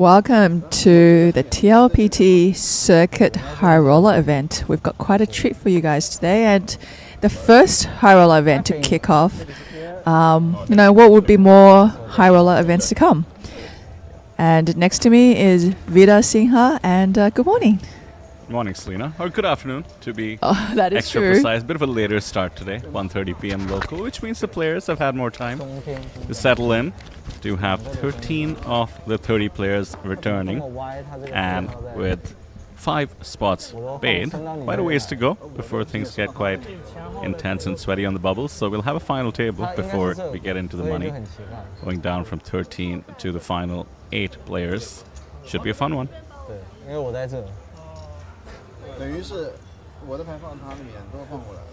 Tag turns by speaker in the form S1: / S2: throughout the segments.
S1: Welcome to the TLPT Circuit High Roller event. We've got quite a treat for you guys today, and the first high roller event to kick off. What would be more high roller events to come? And next to me is Vida Shinhwa, and good morning.
S2: Good morning, Selena. Or good afternoon, to be
S1: That is
S2: extra
S1: true.
S2: precise. Bit of a later start today, 1:30 p.m. local, which means the players have had more time to settle in. Do have 13 of the 30 players returning, and with 5 spots paid, quite a ways to go before things get quite intense and sweaty on the bubbles. So we'll have a final table before we get into the money, going down from 13 to the final 8 players. Should be a fun one.
S3: 等于是我的牌放它里面，都放过来了。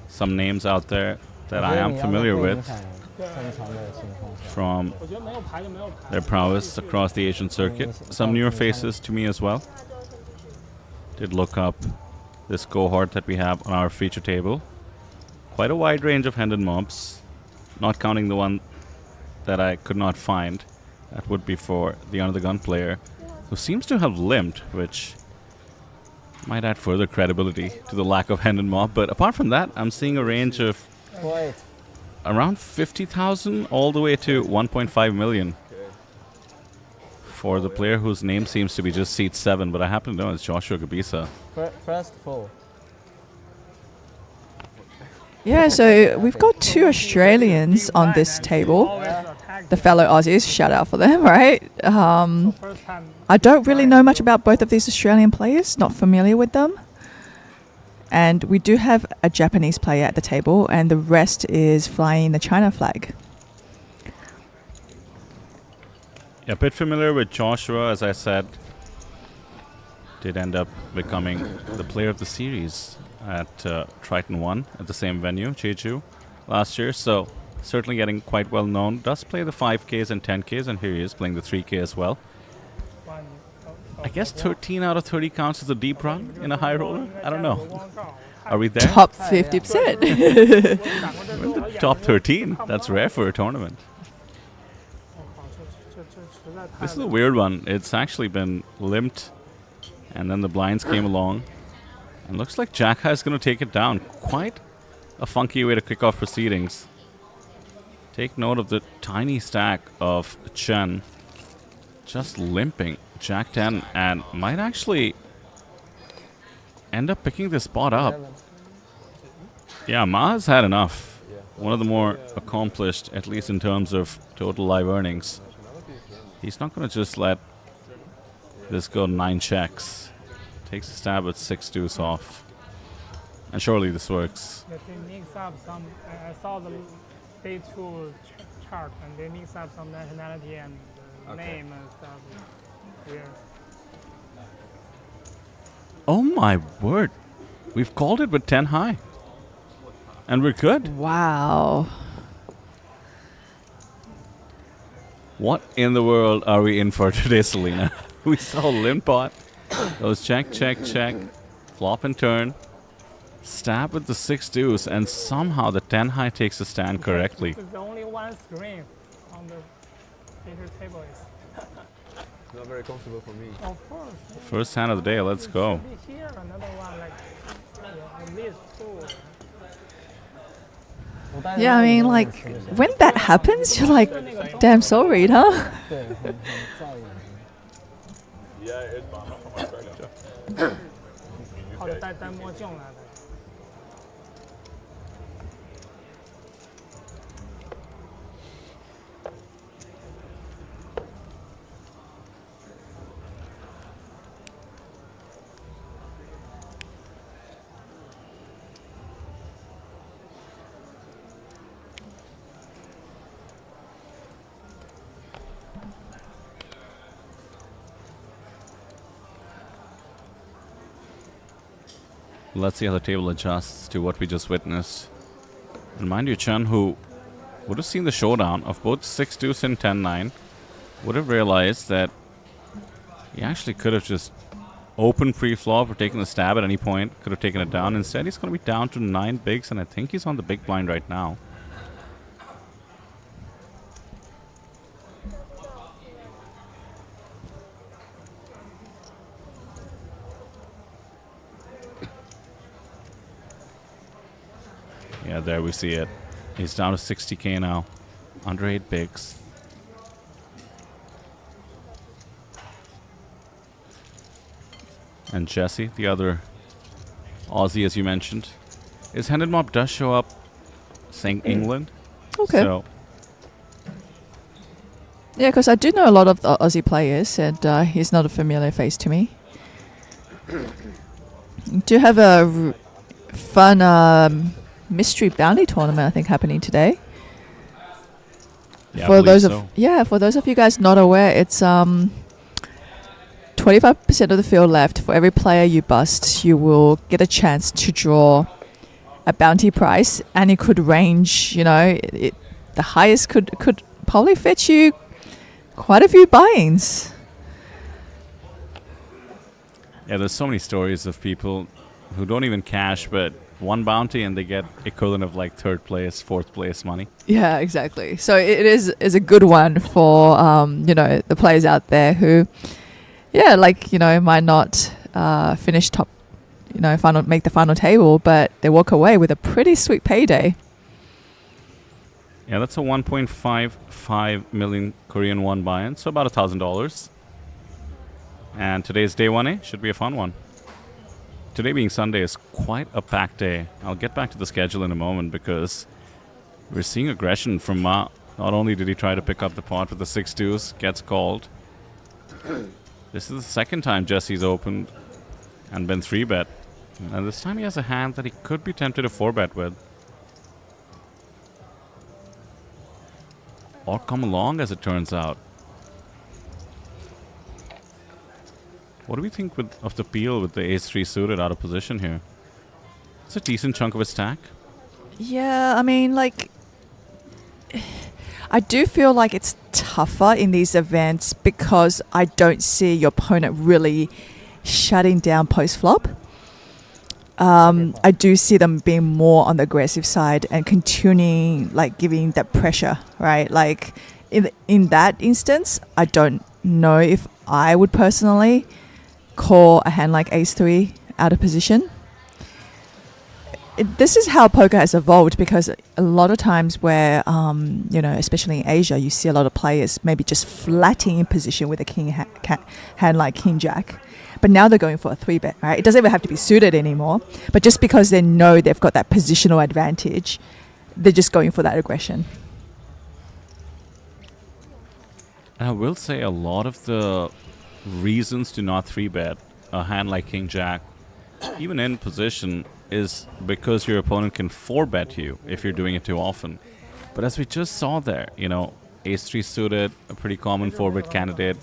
S2: Some names out there that I am familiar with from their prowess across the Asian circuit. Some newer faces to me as well. Did look up this cohort that we have on our feature table. Quite a wide range of hand mobs, not counting the one that I could not find. That would be for the Under the Gun player, who seems to have limped, which might add further credibility to the lack of hand mob. But apart from that, I'm seeing a range of around 50,000 all the way to 1.5 million for the player whose name seems to be just seat 7, but I happen to know it's Joshua Gabisa.
S3: First four.
S1: Yeah, so we've got 2 Australians on this table. The fellow Aussies, shout out for them, right? I don't really know much about both of these Australian players, not familiar with them. And we do have a Japanese player at the table, and the rest is flying the China flag.
S2: Yeah, a bit familiar with Joshua, as I said. Did end up becoming the player of the series at Triton 1 at the same venue, Jeju, last year. So certainly getting quite well known. Does play the 5Ks and 10Ks, and here he is playing the 3K as well. I guess 13 out of 30 counts as a deep run in a high roller? I don't know. Are we there?
S1: Top 50%.
S2: We're in the top 13. That's rare for a tournament. This is a weird one. It's actually been limped, and then the blinds came along. And looks like Jack is going to take it down. Quite a funky way to kick off proceedings. Take note of the tiny stack of Chen just limping Jack 10, and might actually end up picking this spot up. Yeah, Ma has had enough. One of the more accomplished, at least in terms of total live earnings. He's not going to just let this go 9 checks. Takes a stab at 6 deuce off. And surely this works.
S4: They mix up some, I saw the day 2 chart, and they mix up some nationality and name and stuff. Weird.
S2: Oh my word. We've called it with 10 high. And we're good.
S1: Wow.
S2: What in the world are we in for today, Selena? We saw limp pot. Those check, check, check. Flop and turn. Stab with the 6 deuce, and somehow the 10 high takes a stand correctly.
S4: There's only one screen on the feature table.
S3: Not very comfortable for me.
S4: Of course.
S2: First hand of the day, let's go.
S4: Should be here, another one like at least 2.
S1: Yeah, I mean, like, when that happens, you're like, damn sorry, huh?
S3: Yeah, it's
S4: 好的，戴墨镜来的。
S2: Let's see how the table adjusts to what we just witnessed. And mind you, Chen, who would have seen the showdown of both 6 deuce and 10-9, would have realized that he actually could have just open pre-flop or taking the stab at any point. Could have taken it down. Instead, he's going to be down to 9 bigs, and I think he's on the big blind right now. Yeah, there we see it. He's down to 60k now. Under 8 bigs. And Jesse, the other Aussie, as you mentioned. His handed mob does show up saying England.
S1: Okay.
S2: So,
S1: Yeah, because I do know a lot of the Aussie players, and he's not a familiar face to me. Do have a fun mystery bounty tournament, I think, happening today.
S2: yeah, I
S1: For
S2: believe
S1: those
S2: so.
S1: for those of you guys not aware, it's 25% of the field left. For every player you bust, you will get a chance to draw a bounty prize, and it could range. The highest could probably fetch you quite a few buy-ins.
S2: Yeah, there's so many stories of people who don't even cash, but one bounty and they get equivalent of like 3rd place, 4th place money.
S1: Yeah, exactly. So it is a good one for the players out there who, might not finish top, make the final table, but they walk away with a pretty sweet payday.
S2: Yeah, that's a 1.55 million Korean won buy-in, so about $1,000. And today's day 1A should be a fun one. Today being Sunday is quite a packed day. I'll get back to the schedule in a moment because we're seeing aggression from Ma. Not only did he try to pick up the pot with the 6-2s, gets called. This is the second time Jesse's opened and been 3-bet. And this time he has a hand that he could be tempted to 4-bet with. Or come along, as it turns out. What do we think of the peel with the ace-3 suited out of position here? It's a decent chunk of a stack.
S1: Yeah, I mean, I do feel like it's tougher in these events because I don't see your opponent really shutting down post-flop. I do see them being more on the aggressive side and continuing, giving that pressure, right? In that instance, I don't know if I would personally call a hand like ace-3 out of position. This is how poker has evolved because a lot of times where, especially in Asia, you see a lot of players maybe just flatting in position with a hand like King Jack. But now they're going for a 3-bet, right? It doesn't even have to be suited anymore. But just because they know they've got that positional advantage, they're just going for that aggression.
S2: And I will say a lot of the reasons to not 3-bet a hand like King Jack, even in position, is because your opponent can 4-bet you if you're doing it too often. But as we just saw there, ace-3 suited, a pretty common 4-bet candidate.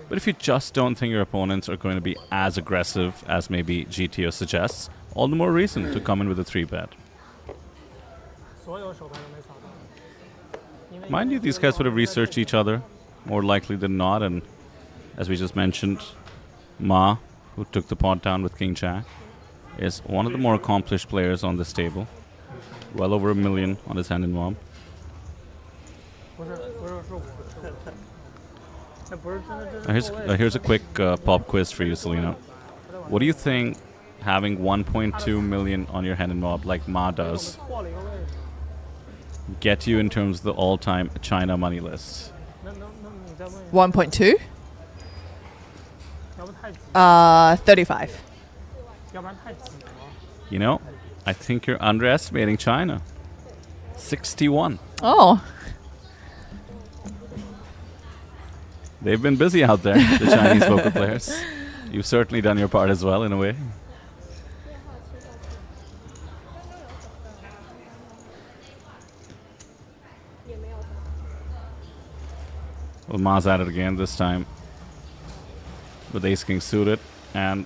S2: But if you just don't think your opponents are going to be as aggressive as maybe GTO suggests, all the more reason to come in with a 3-bet. Mind you, these guys would have researched each other, more likely than not, and as we just mentioned, Ma, who took the pot down with King Jack, is one of the more accomplished players on this table. Well over $1 million on his hand in mob. Here's a quick pop quiz for you, Selena. What do you think having 1.2 million on your hand in mob like Ma does get you in terms of the all-time China money list?
S1: 1.2? 35.
S2: I think you're underestimating China. 61.
S1: Oh.
S2: They've been busy out there, the Chinese poker players. You've certainly done your part as well, in a way. Well, Ma's at it again this time with ace king suited, and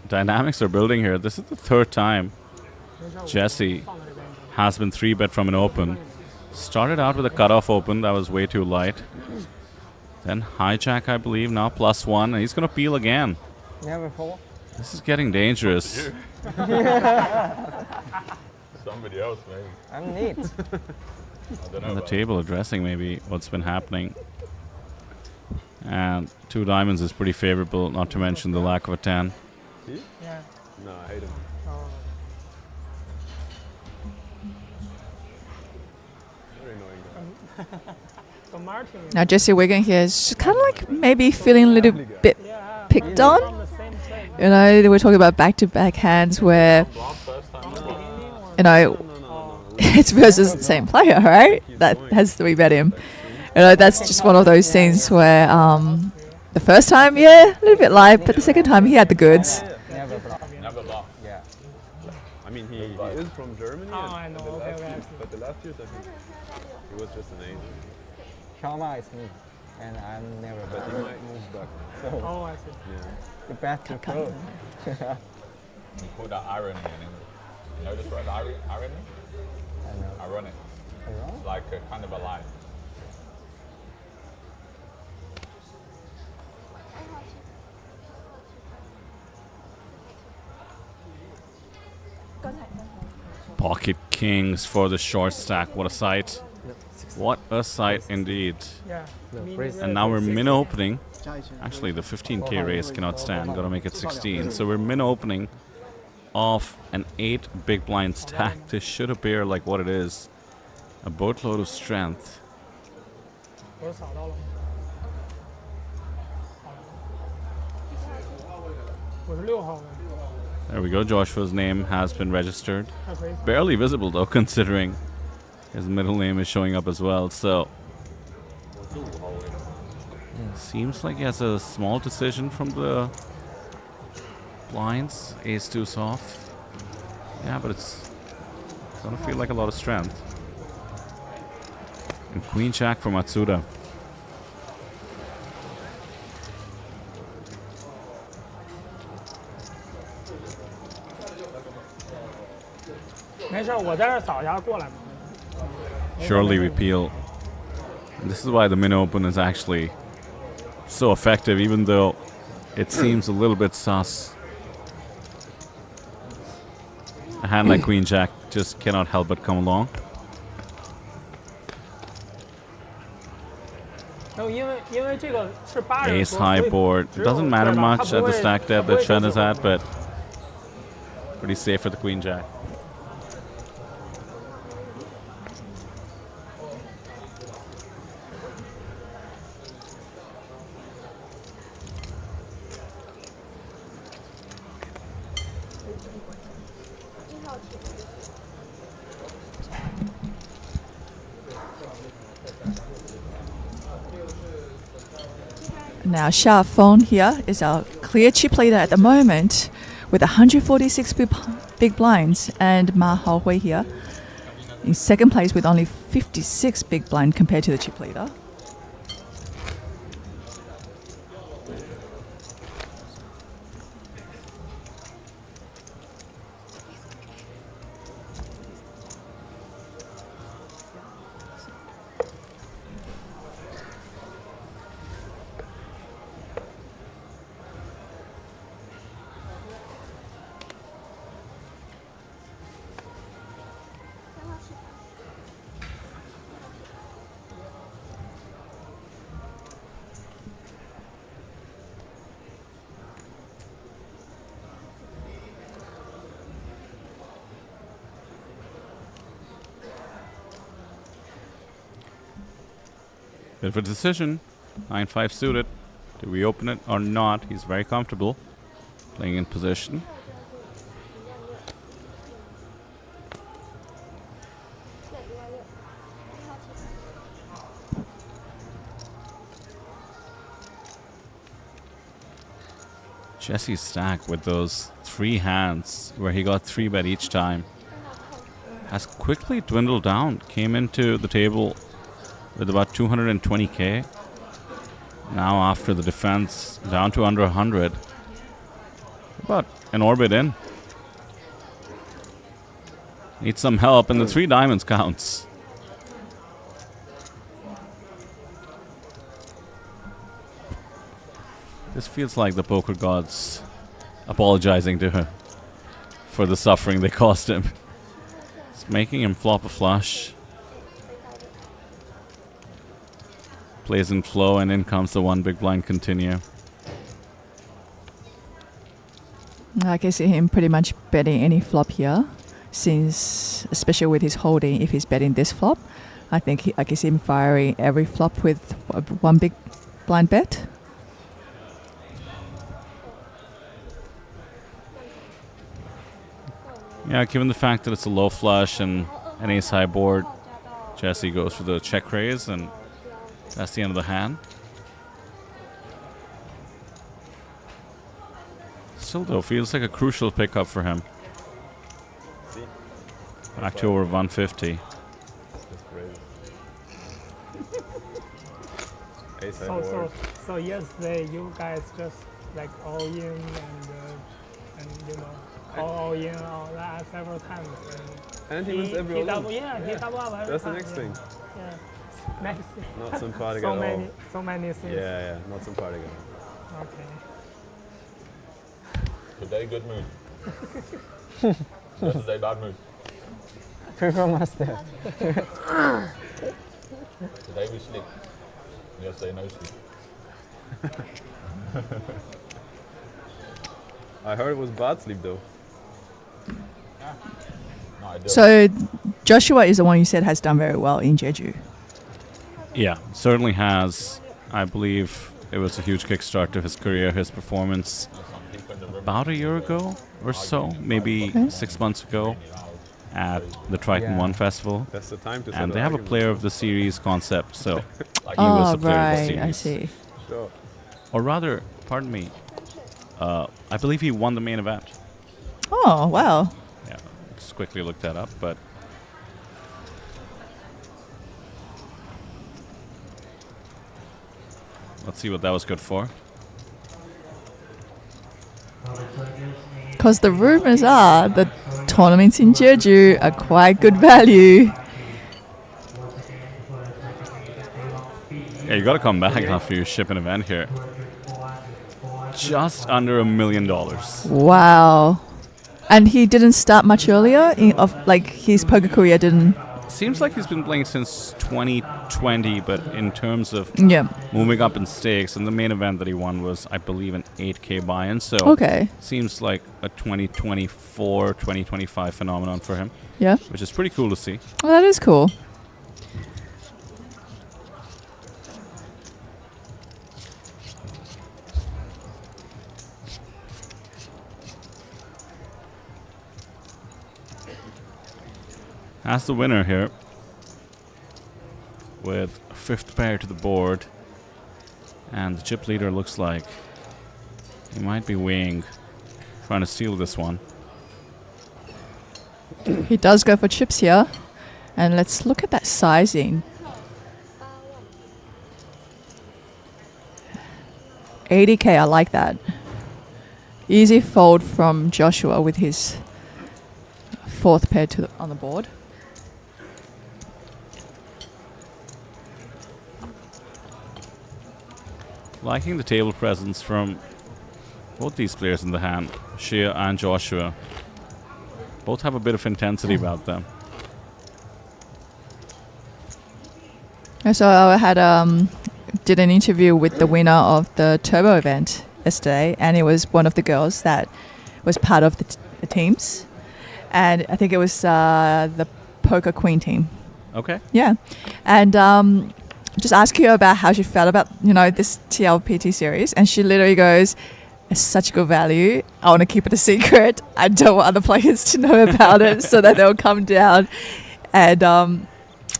S2: dynamics are building here. This is the 3rd time Jesse has been 3-bet from an open. Started out with a cutoff open that was way too light. Then hijack, I believe, now +1, and he's going to peel again.
S5: Never fall.
S2: This is getting dangerous.
S6: Somebody else, maybe.
S5: I'm neat.
S2: On the table addressing maybe what's been happening. And 2 diamonds is pretty favorable, not to mention the lack of a 10.
S4: Yeah.
S6: No, I hate him.
S4: So Martin is
S1: Now Jesse Wigan here is kind of like maybe feeling a little bit picked on.
S4: from the same place.
S1: You know, they were talking about back-to-back hands where, you know, it's versus the same player, right? That has to be bet him. You know, that's just one of those scenes where the first time, yeah, a little bit light, but the second time he had the goods.
S3: Never block.
S6: Never block.
S3: Yeah. I mean, he is from Germany.
S4: Oh, I know. Okay, okay.
S3: But the last years, I think he was just an Asian.
S5: Trauma is me, and I'm never
S3: But he might move back. So,
S4: Oh, I see.
S3: yeah.
S5: the best to close.
S6: You call that irony in English. You know this word irony?
S5: I know.
S6: Ironic.
S5: Hello?
S6: Like a kind of a lie.
S2: Pocket kings for the short stack. What a sight. What a sight indeed.
S4: Yeah.
S2: And now we're min opening. Actually, the 15k raise cannot stand. Gotta make it 16. So we're min opening of an 8 big blind stack. This should appear like what it is, a boatload of strength.
S4: 我扫到了。56号位，
S2: There we go. Joshua's name has been registered.
S4: 他可以扫。
S2: Barely visible though, considering his middle name is showing up as well. So seems like he has a small decision from the blinds. Ace 2 soft. Yeah, but it's gonna feel like a lot of strength. And Queen Jack for Matsuda.
S4: 没事，我在这儿扫一下，过来嘛。
S2: Surely we peel. And this is why the min open is actually so effective, even though it seems a little bit sus. A hand like Queen Jack just cannot help but come along. Ace high board. Doesn't matter much at the stack depth that Chen is at, but pretty safe for the Queen Jack.
S1: Now Sha Feng here is our clear chip leader at the moment with 146 big blinds, and Ma Haohui here in second place with only 56 big blind compared to the chip leader.
S2: Bit of a decision. 9-5 suited. Do we open it or not? He's very comfortable playing in position. Jesse's stack with those 3 hands where he got 3 bet each time has quickly dwindled down. Came into the table with about 220k. Now after the defense, down to under 100. But an orbit in. Needs some help, and the 3 diamonds counts. This feels like the poker gods apologizing to her for the suffering they caused him. It's making him flop a flush. Plays in flow, and in comes the 1 big blind continue.
S1: I can see him pretty much betting any flop here, since, especially with his holding, if he's betting this flop, I think I can see him firing every flop with one big blind bet.
S2: Yeah, given the fact that it's a low flush and an ace high board, Jesse goes for the check raise, and that's the end of the hand. Still, though, feels like a crucial pickup for him. Back to over 150.
S7: Ace high
S4: So,
S7: board.
S4: so yesterday you guys just like all in and you know all in all that several times.
S7: And he wins every all in.
S4: Yeah, he double up every
S7: That's the
S4: time.
S7: next thing.
S4: Yeah. Next.
S7: Not sympathetic
S4: So
S7: at
S4: many,
S7: all.
S4: so many things.
S7: Yeah, not sympathetic at all.
S4: Okay.
S6: Today, good mood. Yesterday, bad mood.
S5: Prefer master.
S6: Today, we sleep. Yesterday, no sleep.
S7: I heard it was bad sleep though.
S6: No, I don't.
S1: So Joshua is the one you said has done very well in Jeju.
S2: Yeah, certainly has. I believe it was a huge kickstart to his career, his performance about a year ago or so, maybe
S1: Okay.
S2: 6 months ago at the Triton
S5: Yeah.
S2: 1 Festival.
S7: That's the time to
S2: And
S7: set
S2: they have a
S7: argument.
S2: player of the series concept, so
S6: Like,
S2: he was
S1: Oh,
S2: the player of the
S1: right.
S2: series.
S1: I see.
S7: Sure.
S2: Or rather, pardon me, I believe he won the main event.
S1: Oh, wow.
S2: Yeah, just quickly looked that up, but let's see what that was good for.
S1: Because the rumors are that tournaments in Jeju are quite good value.
S2: Yeah, you got to come back after you ship an event here. Just under $1 million.
S1: Wow. And he didn't start much earlier? His poker career didn't...
S2: Seems like he's been playing since 2020, but in terms of
S1: Yeah.
S2: moving up in stakes, and the main event that he won was, I believe, an 8K buy-in. So
S1: Okay.
S2: seems like a 2024, 2025 phenomenon for him,
S1: Yeah.
S2: which is pretty cool to see.
S1: Well, that is cool.
S2: As the winner here, with fifth pair to the board, and the chip leader looks like he might be weighing, trying to steal this one.
S1: He does go for chips here. And let's look at that sizing. 80K, I like that. Easy fold from Joshua with his fourth pair on the board.
S2: Liking the table presence from both these players in the hand, Shia and Joshua. Both have a bit of intensity about them.
S1: So I had did an interview with the winner of the Turbo event yesterday, and it was one of the girls that was part of the teams, and I think it was the Poker Queen team.
S2: Okay.
S1: Yeah, and just ask her about how she felt about this TLPT series, and she literally goes, "It's such good value. I want to keep it a secret. I don't want other players to know about it, so that they'll come down, and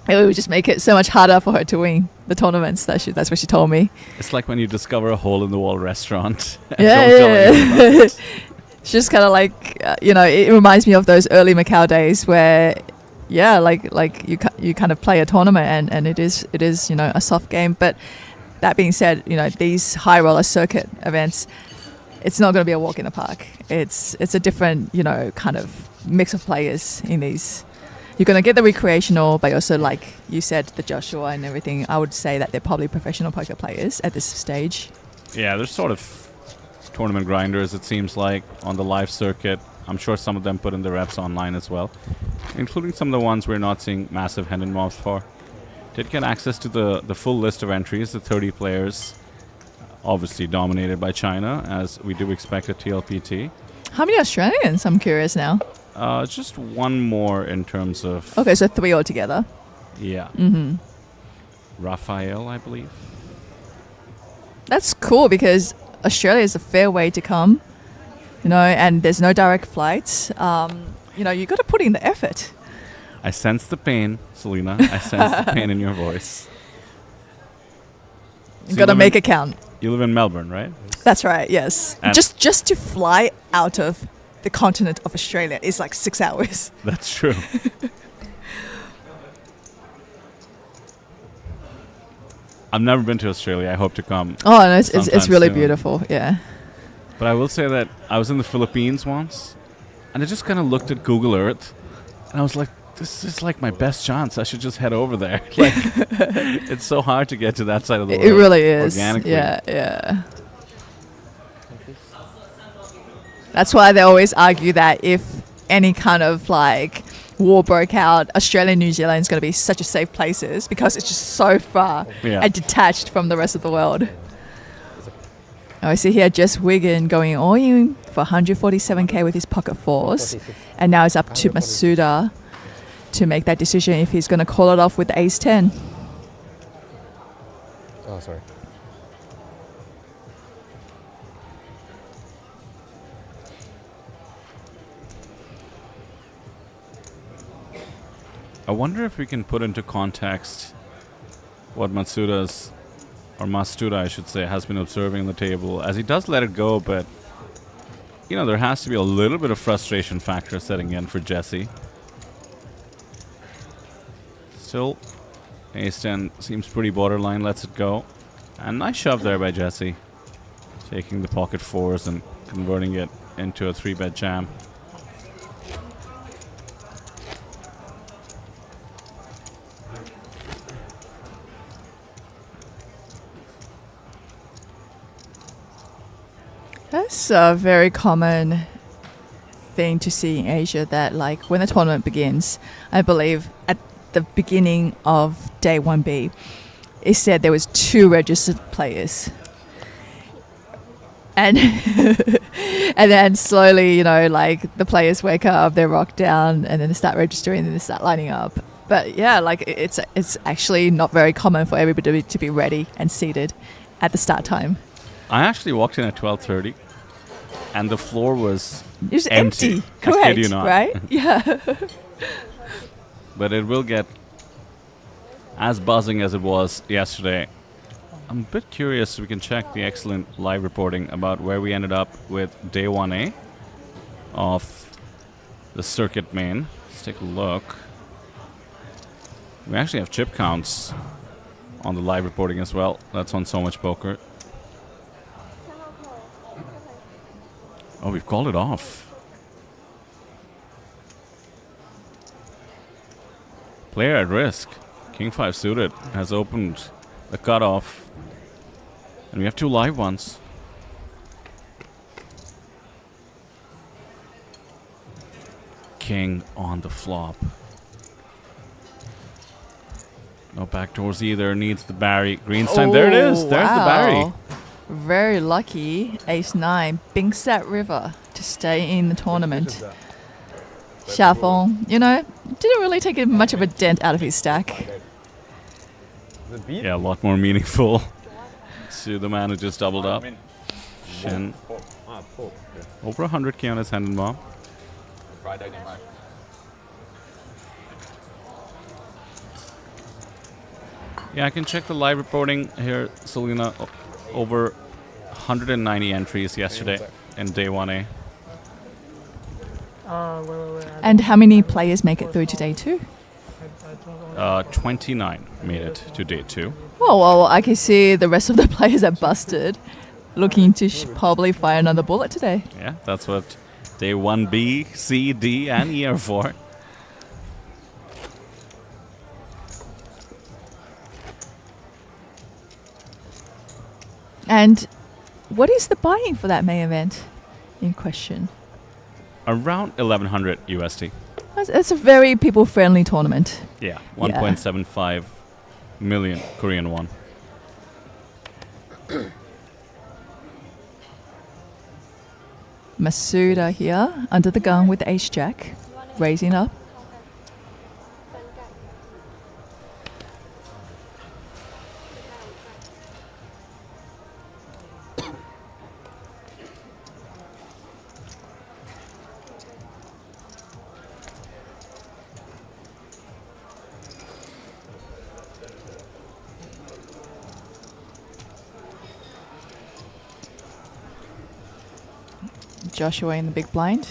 S1: it would just make it so much harder for her to win the tournaments." That's what she told me.
S2: It's like when you discover a hole-in-the-wall restaurant. and
S1: Yeah,
S2: don't tell anyone about
S1: yeah.
S2: it.
S1: It's just kind of like it reminds me of those early Macau days where. Yeah, like you kind of play a tournament and it is a soft game. But that being said, these high roller circuit events, it's not going to be a walk in the park. It's a different kind of mix of players in these. You're going to get the recreational, but also like you said, the Joshua and everything. I would say that they're probably professional poker players at this stage.
S2: Yeah, they're sort of tournament grinders, it seems like, on the live circuit. I'm sure some of them put in their reps online as well, including some of the ones we're not seeing massive hand in mobs for. Did get access to the full list of entries, the 30 players, obviously dominated by China, as we do expect at TLPT.
S1: How many Australians? I'm curious now.
S2: Just one more in terms of...
S1: Okay, so 3 altogether.
S2: Yeah. Raphael, I believe.
S1: That's cool because Australia is a fair way to come, you know, and there's no direct flights. You know, you got to put in the effort.
S2: I sense the pain, Selena. I sense the pain in your voice.
S1: You got to make it count.
S2: You live in Melbourne, right?
S1: That's right. Yes.
S2: And
S1: Just to fly out of the continent of Australia is like 6 hours.
S2: that's true. I've never been to Australia. I hope to come.
S1: Oh, no, it's
S2: sometime
S1: really
S2: soon.
S1: beautiful. Yeah.
S2: But I will say that I was in the Philippines once, and I just kind of looked at Google Earth, and I was like, this is like my best chance. I should just head over there. Like, it's so hard to get to that side of the world.
S1: It really is.
S2: Organically.
S1: Yeah, yeah. That's why they always argue that if any kind of like war broke out, Australia and New Zealand is going to be such a safe places because it's just so far
S2: Yeah.
S1: and detached from the rest of the world. Oh, I see here Jess Wiggin going all in for 147k with his pocket fours, and now it's up to Masuda to make that decision if he's going to call it off with the ace 10.
S5: Oh, sorry.
S2: I wonder if we can put into context what Matsuda, I should say, has been observing on the table, as he does let it go, but you know, there has to be a little bit of frustration factor setting in for Jesse. Still, ace 10 seems pretty borderline, lets it go. And nice shove there by Jesse, taking the pocket fours and converting it into a 3-bet jam.
S1: That's a very common thing to see in Asia, that like when the tournament begins, I believe at the beginning of day 1B, it said there was 2 registered players. And and then slowly, you know, like the players wake up, they rock down, and then they start registering, and then they start lining up. But yeah, like it's actually not very common for everybody to be ready and seated at the start time.
S2: I actually walked in at 12:30, and the floor was
S1: It was empty.
S2: I
S1: Correct,
S2: kid you not.
S1: right? Yeah.
S2: But it will get as buzzing as it was yesterday. I'm a bit curious. We can check the excellent live reporting about where we ended up with day 1A of the circuit main. Let's take a look. We actually have chip counts on the live reporting as well. That's on So Much Poker. Oh, we've called it off. Player at risk. King 5 suited has opened the cutoff. And we have 2 live ones. King on the flop. No backdoors either. Needs the Barry. Green's time. There it is. There's the Barry.
S1: Very lucky. Ace 9. Bingsat River to stay in the tournament. Xiafeng, you know, didn't really take much of a dent out of his stack.
S7: The beat?
S2: Yeah, a lot more meaningful to the man who just doubled up. Shin.
S7: Poke. Okay.
S2: Over 100k on his hand and bomb.
S6: Friday night.
S2: Yeah, I can check the live reporting here, Selena. Over 190 entries yesterday in day 1A.
S4: Wait.
S1: And how many players make it through to day 2?
S2: 29 made it to day 2.
S1: Oh, well, I can see the rest of the players are busted, looking to probably fire another bullet today.
S2: Yeah, that's what day 1B, C, D, and E are for.
S1: And what is the buying for that main event in question?
S2: Around 1100 USD.
S1: That's a very people-friendly tournament.
S2: Yeah, 1.75 million Korean won.
S1: Masuda here, under the gun with ace-jack, raising up. Joshua in the big blind.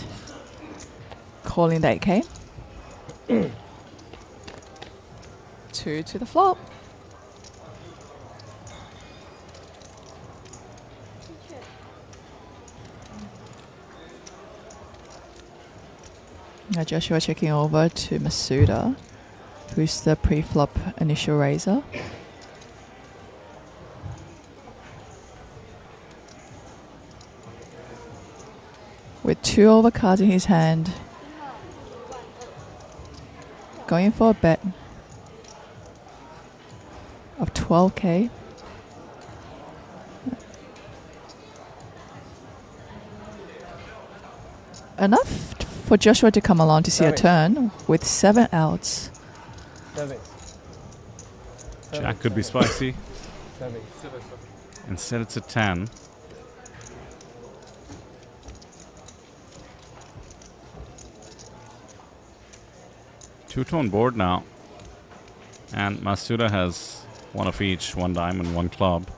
S1: Calling the 8K. 2 to the flop. Now Joshua checking over to Masuda, who's the pre-flop initial raiser. With 2 overcards in his hand. Going for a bet of 12K. Enough for Joshua to come along to see a turn with 7 outs.
S2: Jack could be spicy.
S5: 7.
S2: Instead, it's a 10. Two-tone board now. And Masuda has 1 of each, 1 diamond, 1 club.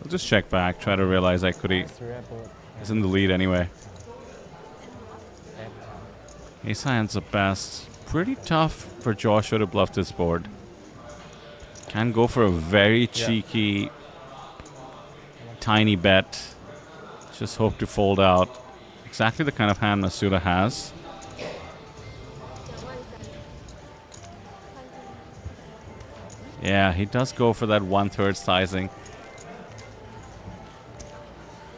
S2: I'll just check back, try to realize equity is in the lead anyway. Ace high ends up best. Pretty tough for Joshua to bluff this board. Can go for a very cheeky, tiny bet. Just hope to fold out. Exactly the kind of hand Masuda has. Yeah, he does go for that 1/3 sizing.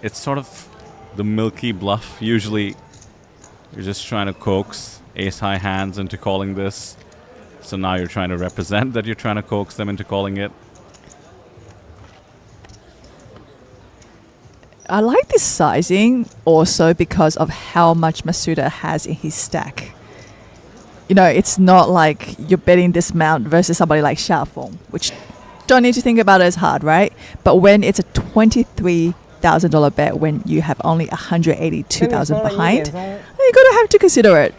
S2: It's sort of the milky bluff. Usually you're just trying to coax ace-high hands into calling this. So now you're trying to represent that you're trying to coax them into calling it.
S1: I like this sizing also because of how much Masuda has in his stack. You know, it's not like you're betting this amount versus somebody like Xiaofeng, which don't need to think about it as hard, right? But when it's a $23,000 bet, when you have only 182,000 behind, you gotta have to consider it.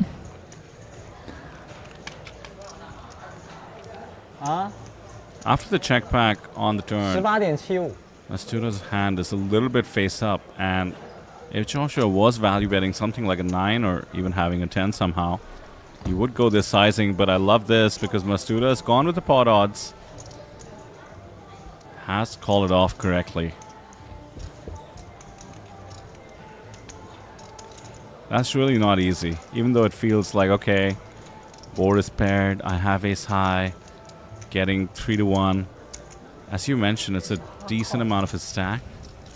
S2: After the check back on the turn,
S5: 18.75.
S2: Masuda's hand is a little bit face up, and if Joshua was value betting something like a 9 or even having a 10 somehow, you would go this sizing. But I love this because Masuda has gone with the pot odds. Has called it off correctly. That's really not easy. Even though it feels like, okay, board is paired, I have ace high, getting 3 to 1. As you mentioned, it's a decent amount of his stack.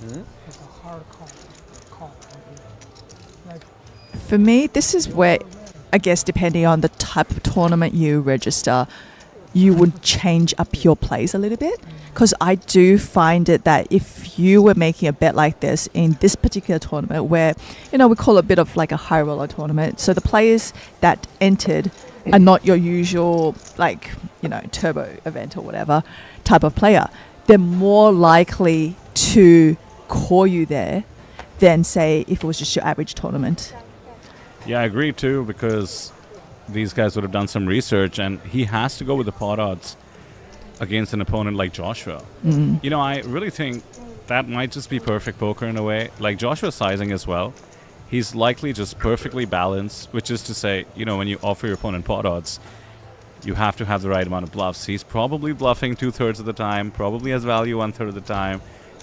S4: It's a hard call. Like,
S1: For me, this is where, I guess, depending on the type of tournament you register, you would change up your plays a little bit. Because I do find it that if you were making a bet like this in this particular tournament where, you know, we call it a bit of like a high roller tournament. So the players that entered are not your usual, like, you know, turbo event or whatever type of player. They're more likely to call you there than, say, if it was just your average tournament.
S2: Yeah, I agree too, because these guys would have done some research, and he has to go with the pot odds against an opponent like Joshua. You know, I really think that might just be perfect poker in a way. Like Joshua's sizing as well. He's likely just perfectly balanced, which is to say, you know, when you offer your opponent pot odds, you have to have the right amount of bluffs. He's probably bluffing 2/3 of the time, probably has value 1/3 of the time.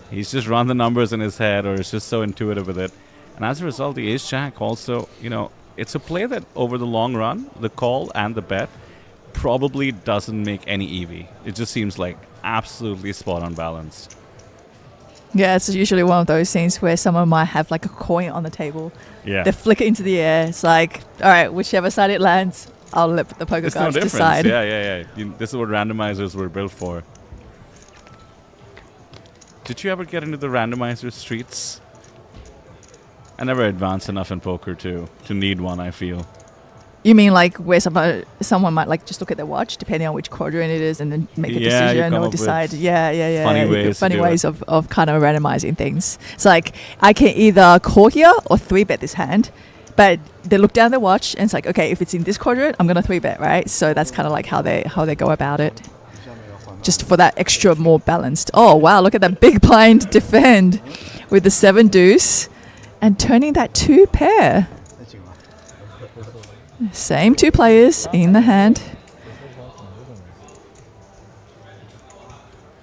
S2: He's just run the numbers in his head, or is just so intuitive with it. And as a result, the ace-jack also, you know, it's a play that over the long run, the call and the bet probably doesn't make any EV. It just seems like absolutely spot on balanced.
S1: Yeah, it's usually one of those things where someone might have like a coin on the table.
S2: Yeah.
S1: They flick it into the air. It's like, all right, whichever side it lands, I'll let the poker
S2: It's no
S1: gods
S2: difference.
S1: decide.
S2: Yeah. This is what randomizers were built for. Did you ever get into the randomizer streets? I never advanced enough in poker to need one, I feel.
S1: You mean like where someone might like just look at their watch, depending on which quadrant it is, and then make a
S2: Yeah, you
S1: decision
S2: come
S1: or
S2: up with
S1: decide? Yeah.
S2: funny ways to
S1: Funny
S2: do
S1: ways of kind of randomizing things. It's like I can either call here or 3-bet this hand, but they look down their watch and it's like, okay, if it's in this quadrant, I'm gonna 3-bet, right? So that's kind of like how they go about it, just for that extra more balanced. Oh wow, look at that big blind defend with the 7 deuce and turning that 2 pair.
S3: 那行吗？
S1: Same 2 players in the hand.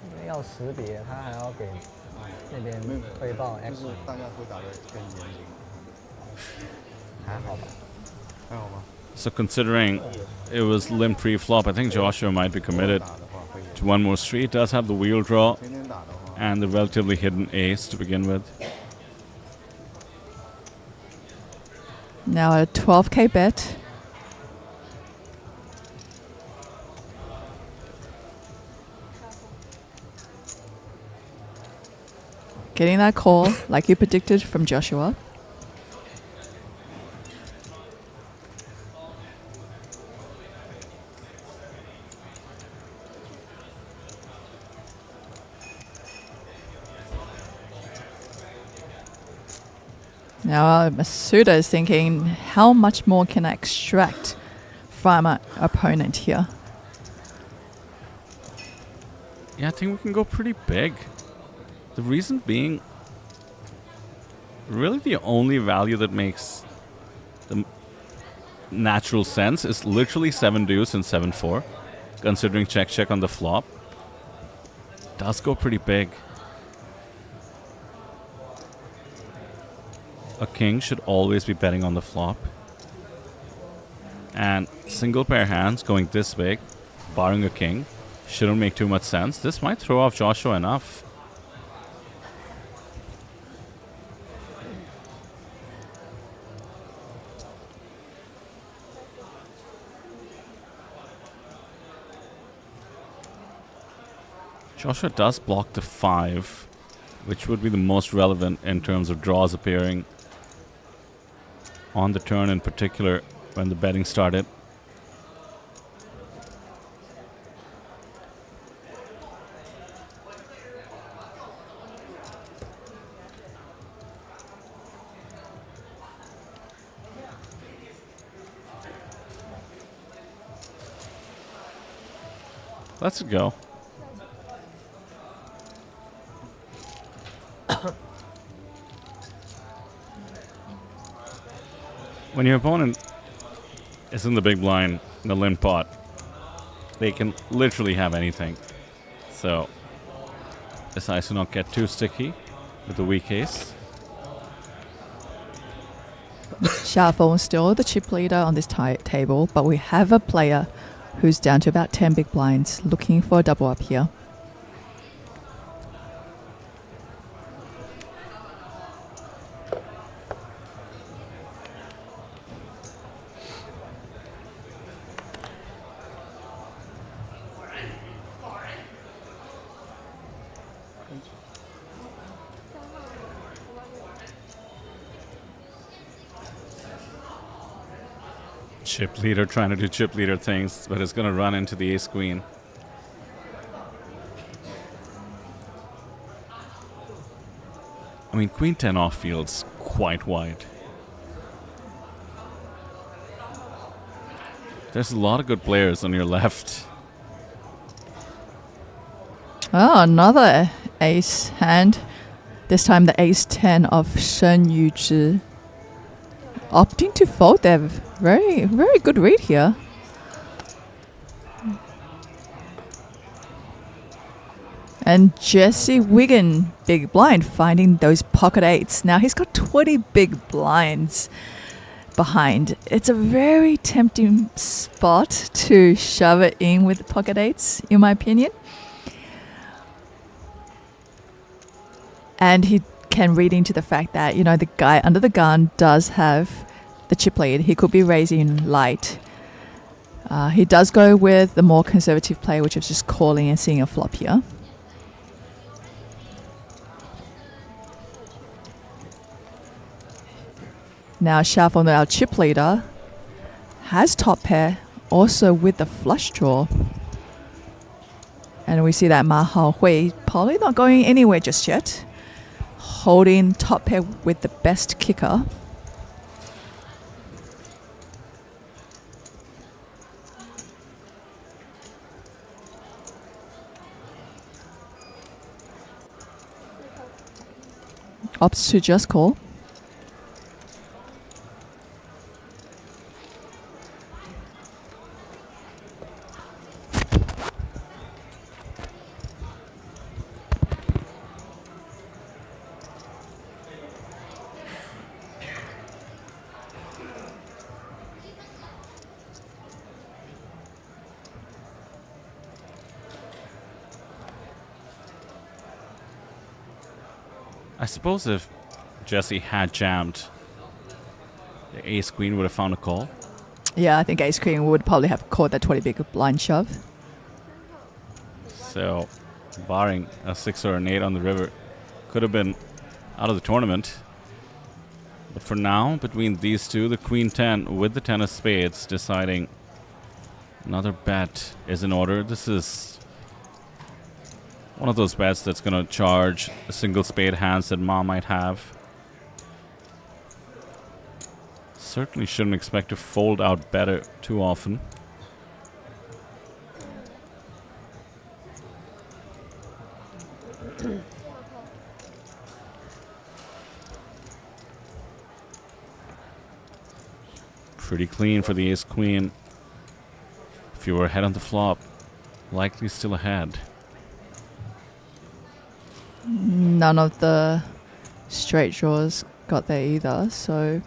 S5: 因为要识别，他还要给那边汇报
S3: 就
S5: X，
S3: 是大家会打得更严谨，
S5: 还好吧？
S3: 还好吗？
S2: So considering it was limp pre-flop, I think Joshua might be committed
S3: 打的话会有，
S2: to one more street. Does have the wheel draw
S3: 天天打的话，
S2: and the relatively hidden ace to begin with.
S1: Now a 12k bet. Getting that call, like you predicted from Joshua. Now Masuda is thinking, how much more can I extract from my opponent here?
S2: Yeah, I think we can go pretty big. The reason being, really the only value that makes the natural sense is literally 7 deuce and 7-4, considering check on the flop. Does go pretty big. A king should always be betting on the flop. And single pair hands going this big, barring a king, shouldn't make too much sense. This might throw off Joshua enough. Joshua does block the 5, which would be the most relevant in terms of draws appearing on the turn, in particular when the betting started. Let's go. When your opponent is in the big blind, in the limp pot, they can literally have anything. So, decides to not get too sticky with the weak ace.
S1: Xiaofeng still the chip leader on this table, but we have a player who's down to about 10 big blinds, looking for a double up here.
S2: Chip leader trying to do chip leader things, but it's going to run into the ace queen. I mean, queen 10 off feels quite wide. There's a lot of good players on your left.
S1: Oh, another ace hand. This time the ace 10 of Shen Yuzhi. Opting to fold there. Very, very good read here. And Jesse Wigan, big blind, finding those pocket eights. Now he's got 20 big blinds behind. It's a very tempting spot to shove it in with the pocket eights, in my opinion. And he can read into the fact that, you know, the guy under the gun does have the chip lead. He could be raising light. He does go with the more conservative play, which is just calling and seeing a flop here. Now Xiaofeng, our chip leader, has top pair, also with the flush draw. And we see that Ma Hao Hui probably not going anywhere just yet. Holding top pair with the best kicker. Opts to just call.
S2: I suppose if Jesse had jammed, the ace queen would have found a call.
S1: Yeah, I think ace queen would probably have caught that 20 big blind shove.
S2: So, barring a 6 or an 8 on the river, could have been out of the tournament. But for now, between these two, the queen 10 with the 10 of spades deciding another bet is in order. This is one of those bets that's going to charge a single spade hands that Ma might have. Certainly shouldn't expect to fold out better too often. Pretty clean for the ace queen. If you were ahead on the flop, likely still ahead.
S1: None of the straight draws got there either, so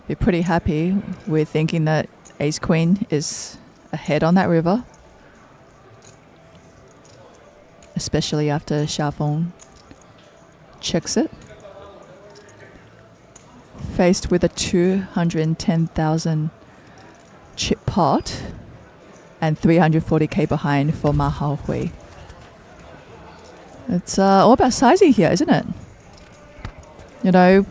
S1: be pretty happy with thinking that ace queen is ahead on that river, especially after Xiafeng checks it. Faced with a 210,000 chip pot and 340k behind for Ma Hao Hui. It's all about sizing here, isn't it? You know,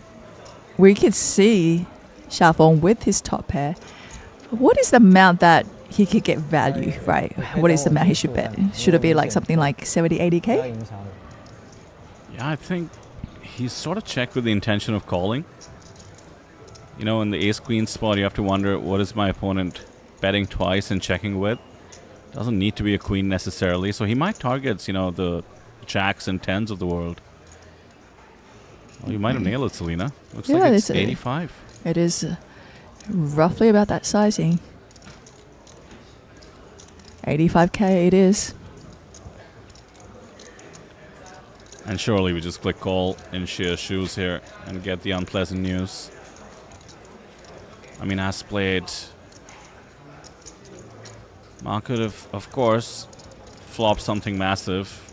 S1: we could see Xiafeng with his top pair. What is the amount that he could get value, right? What is the amount he should bet? Should it be like something like 70, 80k?
S2: Yeah, I think he's sort of checked with the intention of calling. You know, in the ace-queen spot, you have to wonder, what is my opponent betting twice and checking with? Doesn't need to be a queen necessarily, so he might target, you know, the jacks and tens of the world. Well, you might have nailed it, Selena. Looks like it's 85.
S1: It is roughly about that sizing. 85k it is.
S2: And surely we just click call in sheer shoes here and get the unpleasant news. I mean, as played, Ma could have, of course, flopped something massive,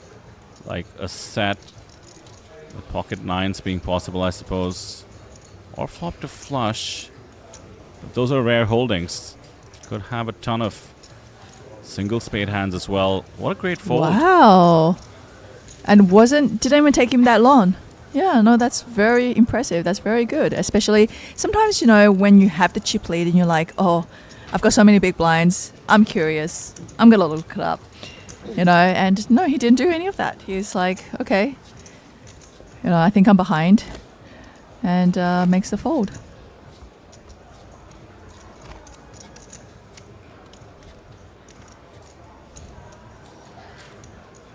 S2: like a set with pocket nines being possible, I suppose, or flopped a flush. But those are rare holdings. Could have a ton of single spade hands as well. What a great fold.
S1: Wow. And didn't even take him that long. Yeah, no, that's very impressive. That's very good. Especially sometimes, you know, when you have the chip lead and you're like, oh, I've got so many big blinds. I'm curious. I'm going to look it up. You know, and no, he didn't do any of that. He's like, okay, you know, I think I'm behind. And makes the fold.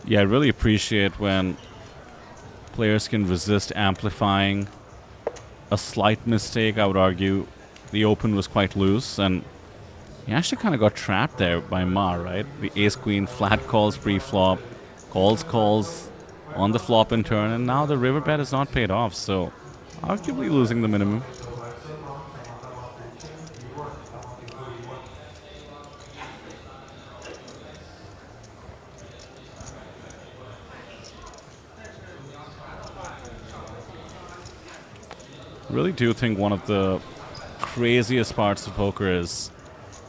S2: Yeah, I really appreciate when players can resist amplifying a slight mistake. I would argue the open was quite loose, and he actually kind of got trapped there by Ma, right? The ace-queen flat calls pre-flop, calls on the flop in turn, and now the river bet is not paid off, so arguably losing the minimum. I really do think one of the craziest parts of poker is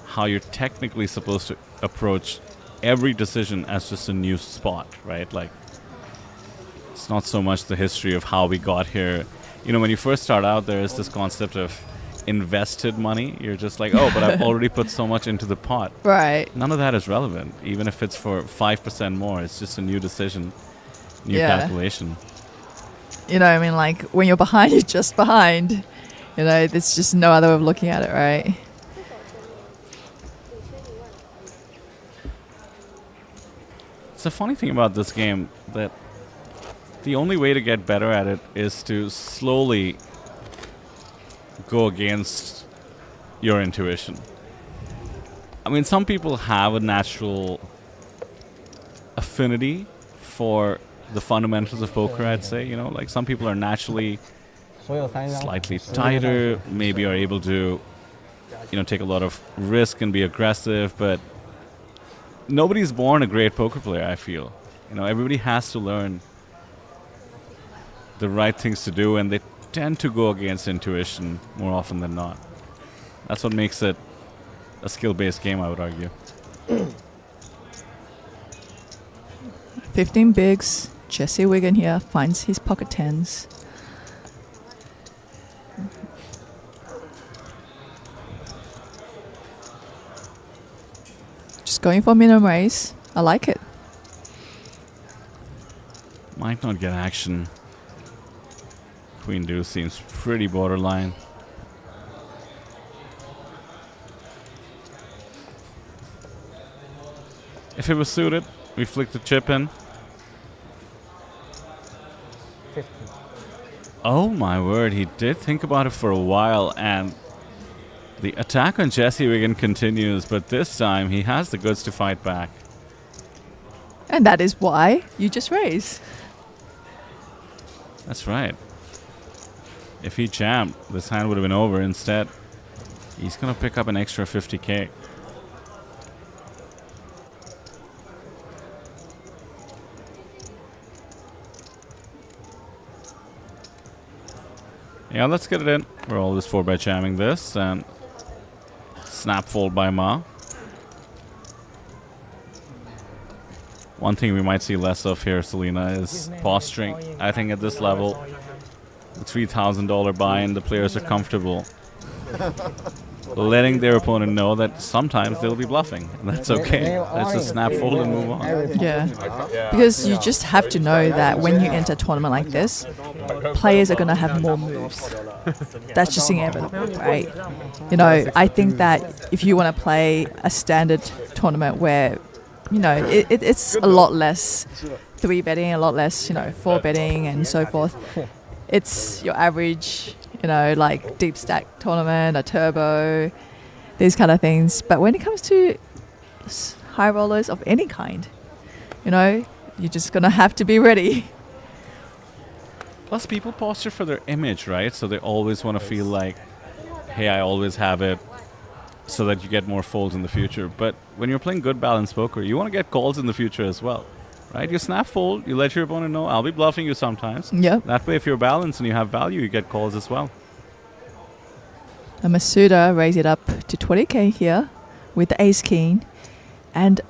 S2: how you're technically supposed to approach every decision as just a new spot, right? Like, it's not so much the history of how we got here. You know, when you first start out, there is this concept of invested money. You're just like, oh, but I've already put so much into the pot.
S1: Right.
S2: None of that is relevant, even if it's for 5% more. It's just a new decision, new
S1: Yeah.
S2: calculation.
S1: You know, I mean, like, when you're behind, you're just behind. You know, there's just no other way of looking at it, right?
S2: It's a funny thing about this game that the only way to get better at it is to slowly go against your intuition. I mean, some people have a natural affinity for the fundamentals of poker, I'd say. You know, like some people are naturally
S5: 所有3张
S2: slightly tighter, maybe are able to, you know, take a lot of risk and be aggressive, but nobody's born a great poker player, I feel. You know, everybody has to learn the right things to do, and they tend to go against intuition more often than not. That's what makes it a skill-based game, I would argue.
S1: 15 bigs. Jesse Wigan here finds his pocket tens. Just going for minimum raise. I like it.
S2: Might not get action. Queen deuce seems pretty borderline. If it was suited, we flick the chip in.
S5: 50.
S2: Oh my word, he did think about it for a while, and the attack on Jesse Wigan continues, but this time he has the goods to fight back.
S1: And that is why you just raise.
S2: That's right. If he jammed, this hand would have been over. Instead, he's going to pick up an extra 50k. Yeah, let's get it in. We're always 4-bet jamming this, and snap fold by Ma. One thing we might see less of here, Selena, is posturing. I think at this level, the $3,000 buy-in, the players are comfortable letting their opponent know that sometimes they'll be bluffing. And that's okay. Let's just snap fold and move on.
S1: Yeah. Because you just have to know that when you enter a tournament like this, players are going to have more moves. That's just inevitable, right? You know, I think that if you want to play a standard tournament where, you know, it's a lot less 3-betting, a lot less, you know, 4-betting and so forth. It's your average, you know, like deep stack tournament, a turbo, these kind of things. But when it comes to high rollers of any kind, you know, you're just going to have to be ready.
S2: Plus, people posture for their image, right? So they always want to feel like, hey, I always have it, so that you get more folds in the future. But when you're playing good balanced poker, you want to get calls in the future as well, right? You snap fold, you let your opponent know, I'll be bluffing you sometimes.
S1: Yep.
S2: That way, if you're balanced and you have value, you get calls as well.
S1: And Masuda raised it up to 20k here with the ace king, and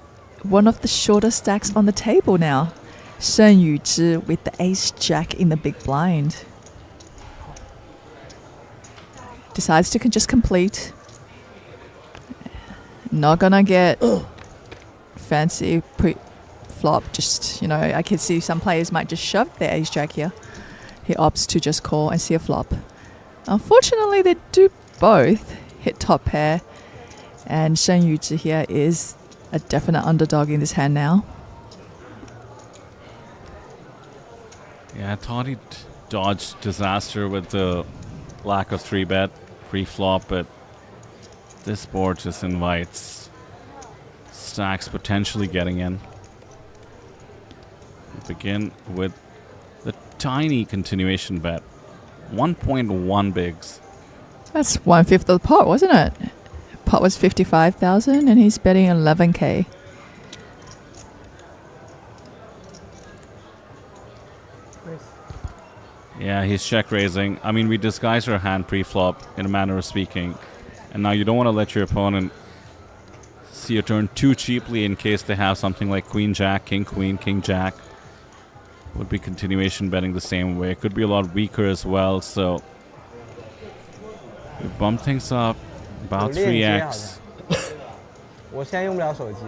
S1: one of the shorter stacks on the table now. Shen Yuzhi with the ace jack in the big blind. Decides to just complete. Not gonna get fancy pre-flop. Just, you know, I can see some players might just shove their ace jack here. He opts to just call and see a flop. Unfortunately, they do both hit top pair, and Shen Yuzhi here is a definite underdog in this hand now.
S2: Yeah, I thought he'd dodged disaster with the lack of 3-bet pre-flop, but this board just invites stacks potentially getting in. We begin with the tiny continuation bet. 1.1 bigs.
S1: That's 1/5 of the pot, wasn't it? Pot was 55,000 and he's betting 11k.
S2: Yeah, he's check raising. I mean, we disguise our hand pre-flop in a manner of speaking. And now you don't want to let your opponent see your turn too cheaply in case they have something like Queen Jack, King Queen, King Jack. Would be continuation betting the same way. It could be a lot weaker as well, so We bump things up about 3x.
S5: 我现在用不了手机，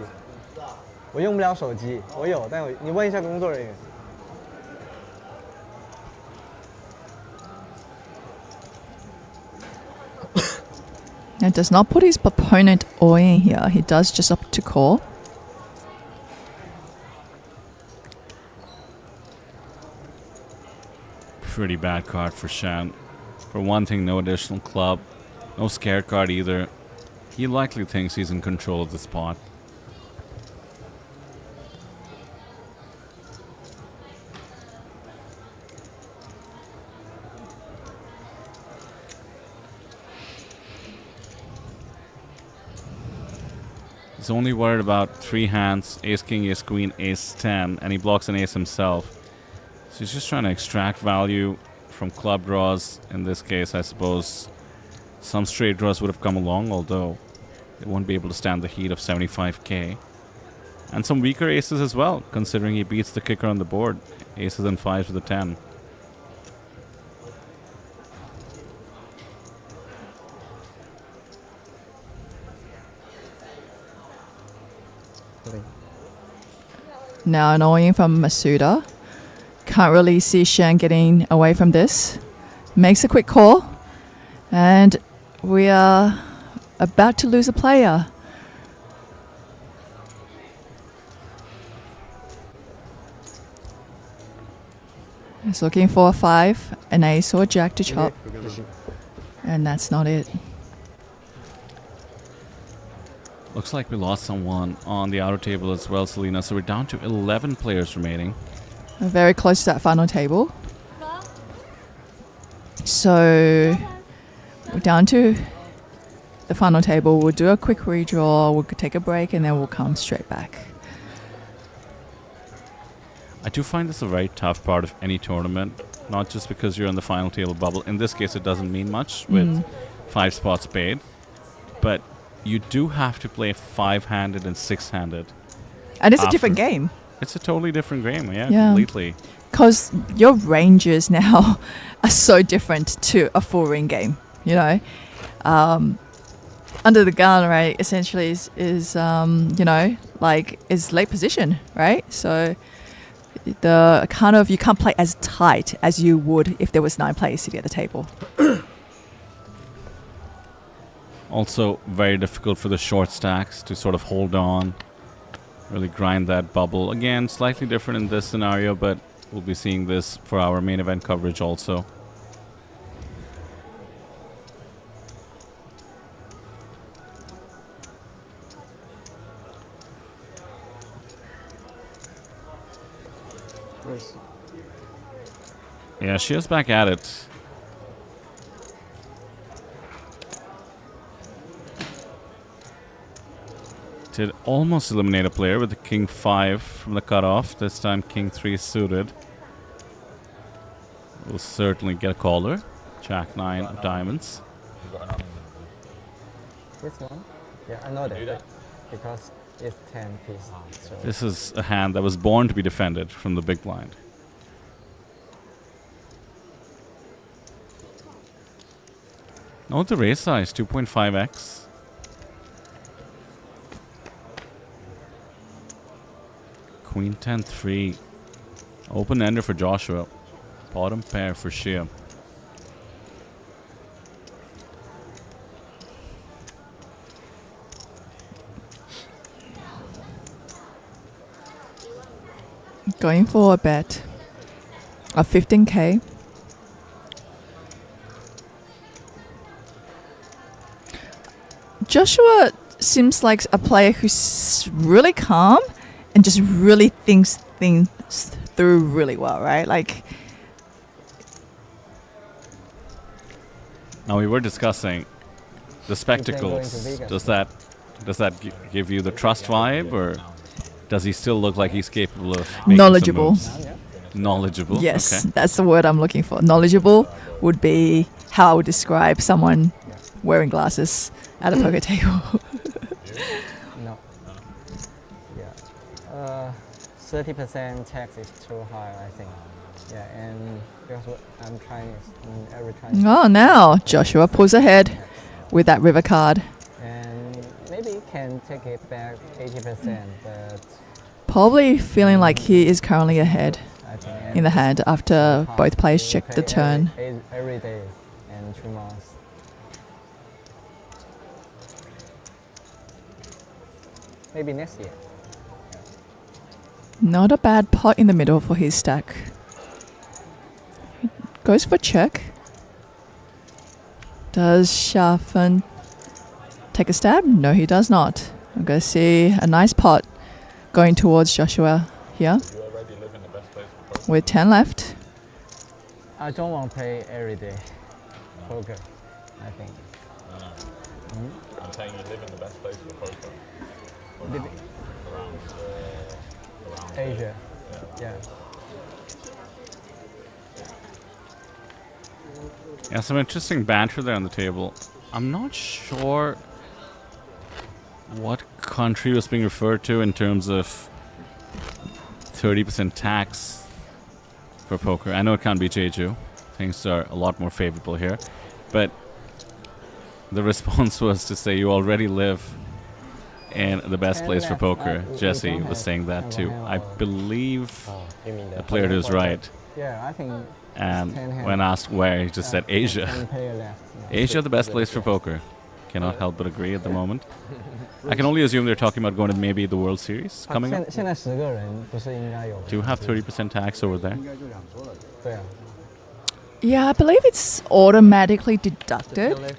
S5: 我用不了手机，我有，但你问一下工作人员。
S1: And does not put his opponent all in here. He does just opt to call.
S2: Pretty bad card for Shan. For one thing, no additional club. No scared card either. He likely thinks he's in control of the spot. He's only worried about 3 hands, ace king, ace queen, ace 10, and he blocks an ace himself. So he's just trying to extract value from club draws. In this case, I suppose some straight draws would have come along, although they won't be able to stand the heat of 75k. And some weaker aces as well, considering he beats the kicker on the board. Aces and 5s with a 10.
S1: Now an all-in from Masuda. Can't really see Shan getting away from this. Makes a quick call. And we are about to lose a player. He's looking for a 5, an ace or a jack to chop. And that's not it.
S2: Looks like we lost someone on the outer table as well, Selena. So we're down to 11 players remaining.
S1: We're very close to that final table. So we're down to the final table. We'll do a quick redraw. We'll take a break and then we'll come straight back.
S2: I do find this a very tough part of any tournament. Not just because you're on the final table bubble. In this case, it doesn't mean much with 5 spots paid. But you do have to play 5-handed and 6-handed.
S1: And it's a different game.
S2: It's a totally different game, yeah. Completely.
S1: Because your ranges now are so different to a full ring game, you know. Under the gun, right, essentially is you know, like is late position, right? So the kind of, you can't play as tight as you would if there was 9 players sitting at the table.
S2: Also very difficult for the short stacks to sort of hold on, really grind that bubble. Again, slightly different in this scenario, but we'll be seeing this for our main event coverage also. Yeah, she is back at it. Did almost eliminate a player with the king 5 from the cutoff. This time king 3 suited. We'll certainly get a caller. Jack 9 of diamonds.
S5: This one? Yeah, I know that. Because it's 10 piece. So
S2: This is a hand that was born to be defended from the big blind. Note the raise size, 2.5x. Queen 10-3. Open ender for Joshua. Bottom pair for Shia.
S1: Going for a bet of 15k. Joshua seems like a player who's really calm and just really thinks things through really well, right? Like,
S2: now we were discussing the spectacles. Does that give you the trust vibe, or does he still look like he's capable of making
S1: knowledgeable.
S2: some moves? Knowledgeable.
S1: Yes,
S2: Okay.
S1: that's the word I'm looking for. Knowledgeable would be how I would describe someone wearing glasses at a poker table.
S5: no. Yeah. 30% tax is too high, I think. Yeah, and because what I'm trying is every time.
S1: Oh, now Joshua pulls ahead. with that river card.
S5: And maybe can take it back 80%, but
S1: Probably feeling like he is currently ahead
S5: I think
S1: in the hand after both players check the turn.
S5: every day and 2 months. Maybe next year.
S1: Not a bad pot in the middle for his stack. Goes for check. Does Xiafen take a stab? No, he does not. I'm going to see a nice pot going towards Joshua here
S6: You already live in the best place for poker.
S1: with 10 left.
S5: I don't want to play every day poker, I think.
S6: I'm saying you live in the best place for poker. Around
S5: Asia. Yeah.
S2: Yeah, some interesting banter there on the table. I'm not sure what country was being referred to in terms of 30% tax for poker. I know it can't be Jeju. Things are a lot more favorable here. But the response was to say you already live in the best place for poker. Jesse was saying that too. I believe
S7: You mean
S2: the player is right.
S5: Yeah, I think
S2: And when asked where, he just said Asia.
S5: 10 player left. Yeah.
S2: Asia, the best place for poker. Cannot help but agree at the moment. I can only assume they're talking about going to maybe the World Series coming up.
S5: 现在10个人不是应该有
S2: Do you have 30% tax over there?
S5: 对啊
S1: Yeah, I believe it's automatically deducted.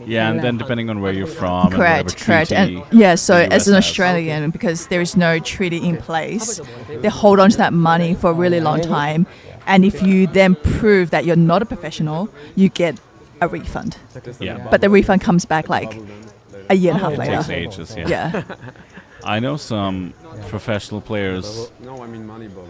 S2: Yeah, and then depending on where you're from
S1: Correct,
S2: and
S1: correct.
S2: whatever
S1: And
S2: treaty
S1: yeah, so
S2: the
S1: as an
S2: US has.
S1: Australian, because there is no treaty in place, they hold on to that money for a really long time. And if you then prove that you're not a professional, you get a refund.
S2: Yeah,
S1: But the refund comes back like a year and a half
S2: it
S1: later.
S2: takes ages, yeah.
S1: Yeah.
S2: I know some professional players
S7: No, I mean money bubble.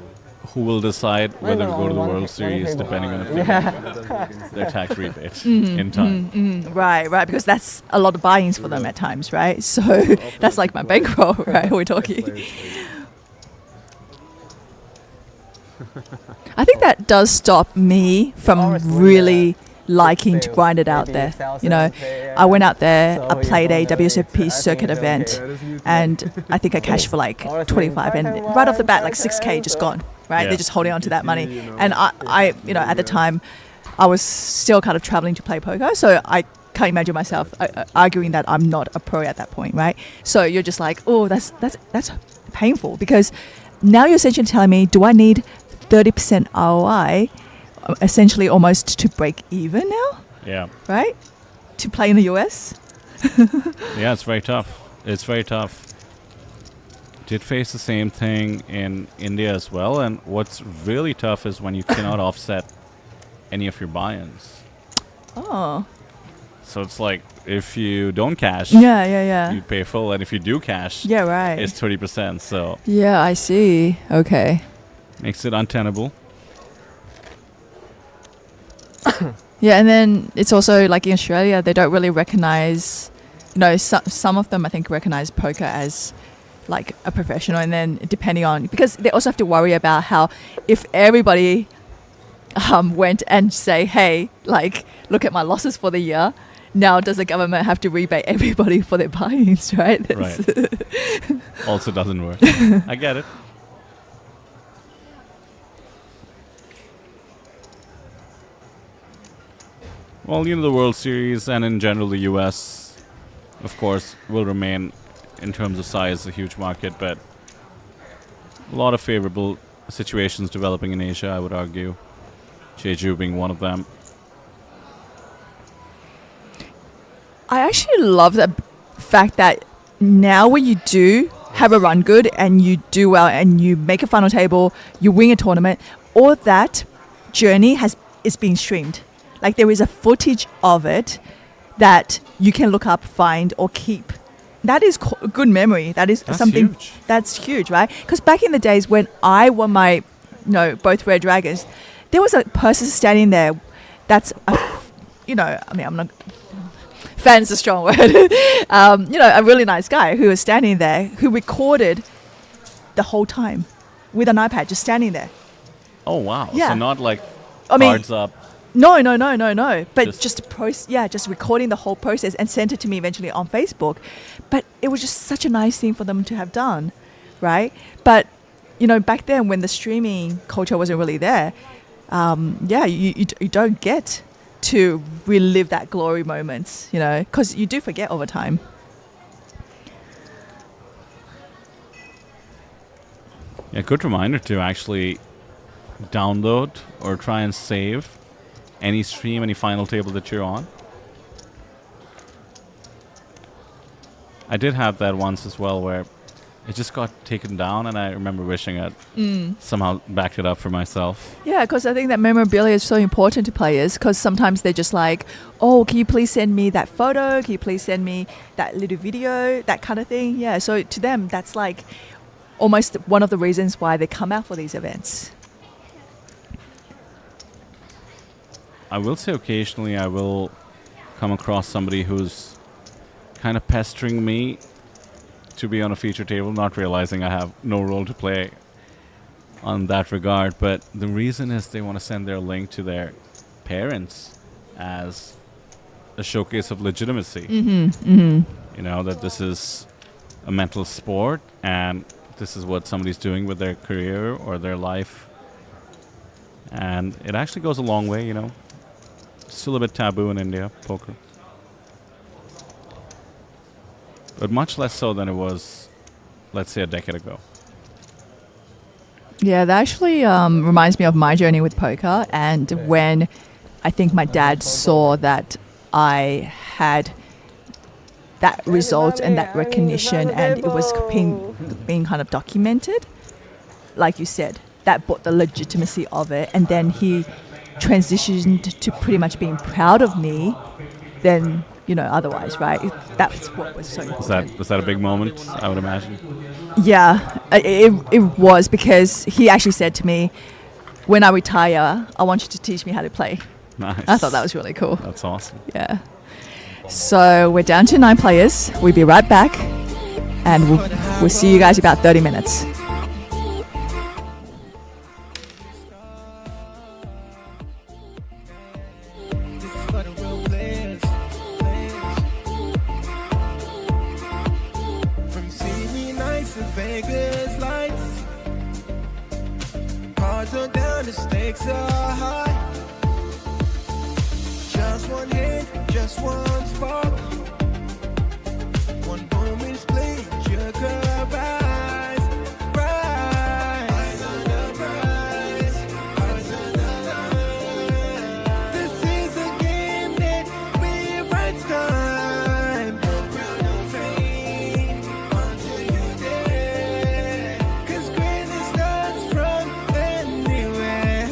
S2: who will decide whether to go to the World Series depending on if they get their tax rebate in time.
S1: Right, right. Because that's a lot of buy-ins for them at times, right? So that's like my bankroll, right? We're talking. I think that does stop me from really liking to grind it out there. You know, I went out there, I played a WSOP circuit event, and I think I cashed for like 25, and right off the bat, like 6K just gone, right?
S2: Yeah.
S1: They're just holding on to that money. And I, you know, at the time, I was still kind of traveling to play poker, so I can't imagine myself arguing that I'm not a pro at that point, right? So you're just like, oh, that's painful, because now you're essentially telling me, do I need 30% ROI, essentially almost to break even now,
S2: Yeah.
S1: right? To play in the US?
S2: Yeah, it's very tough. It's very tough. Did face the same thing in India as well, and what's really tough is when you cannot offset any of your buy-ins.
S1: Oh.
S2: So it's like if you don't cash,
S1: Yeah.
S2: you pay full, and if you do cash,
S1: Yeah, right.
S2: it's 30%. So
S1: Yeah, I see. Okay.
S2: makes it untenable.
S1: Yeah, and then it's also like in Australia, they don't really recognize, you know, some of them I think recognize poker as like a professional, and then depending on, because they also have to worry about how if everybody went and say, hey, like, look at my losses for the year, now does the government have to rebate everybody for their buy-ins, right?
S2: Right. Also doesn't work. I get it. Well, you know, the World Series and in general the US, of course, will remain, in terms of size, a huge market, but a lot of favorable situations developing in Asia, I would argue. Jeju being one of them.
S1: I actually love the fact that now when you do have a run good and you do well and you make a final table, you win a tournament, all that journey is being streamed. Like there is a footage of it that you can look up, find, or keep. That is good memory. That is
S2: That's
S1: something
S2: huge.
S1: that's huge, right? Because back in the days when I won my, you know, both Red Dragons, there was a person standing there that's, you know, I mean, I'm not, fan is a strong word, you know, a really nice guy who was standing there who recorded the whole time with an iPad, just standing there.
S2: Oh, wow.
S1: Yeah.
S2: So not like
S1: I mean,
S2: cards up.
S1: No. But
S2: Just-
S1: just recording the whole process and sent it to me eventually on Facebook. But it was just such a nice thing for them to have done, right? But back then when the streaming culture wasn't really there, you don't get to relive that glory moments, because you do forget over time.
S2: Yeah, good reminder to actually download or try and save any stream, any final table that you're on. I did have that once as well where it just got taken down, and I remember wishing I'd somehow backed it up for myself.
S1: Yeah, because I think that memorabilia is so important to players, because sometimes they're just like, oh, can you please send me that photo? Can you please send me that little video? That kind of thing. Yeah, so to them, that's like almost one of the reasons why they come out for these events.
S2: I will say occasionally I will come across somebody who's kind of pestering me to be on a feature table, not realizing I have no role to play on that regard. But the reason is they want to send their link to their parents as a showcase of legitimacy. That this is a mental sport and this is what somebody's doing with their career or their life. And it actually goes a long way, Still a bit taboo in India, poker. But much less so than it was, let's say, a decade ago.
S1: Yeah, that actually reminds me of my journey with poker, and when I think my dad saw that I had that result and that recognition and it was being kind of documented, like you said, that brought the legitimacy of it, and then he transitioned to pretty much being proud of me then otherwise, right? That's what was so important.
S2: Was that a big moment, I would imagine?
S1: Yeah, it was, because he actually said to me, when I retire, I want you to teach me how to play.
S2: Nice.
S1: I thought that was really cool.
S2: That's awesome.
S1: Yeah. So we're down to 9 players. We'll be right back, and we'll see you guys about 30 minutes.
S8: Vegas lights, cards are down, the stakes are high. Just one hit, just one spark. One moment's play, you could rise, rise. Eyes on the prize, eyes on the line. This is a game that rewrites time. No crown, no fame, until you dead. 'Cause greatness starts from anywhere.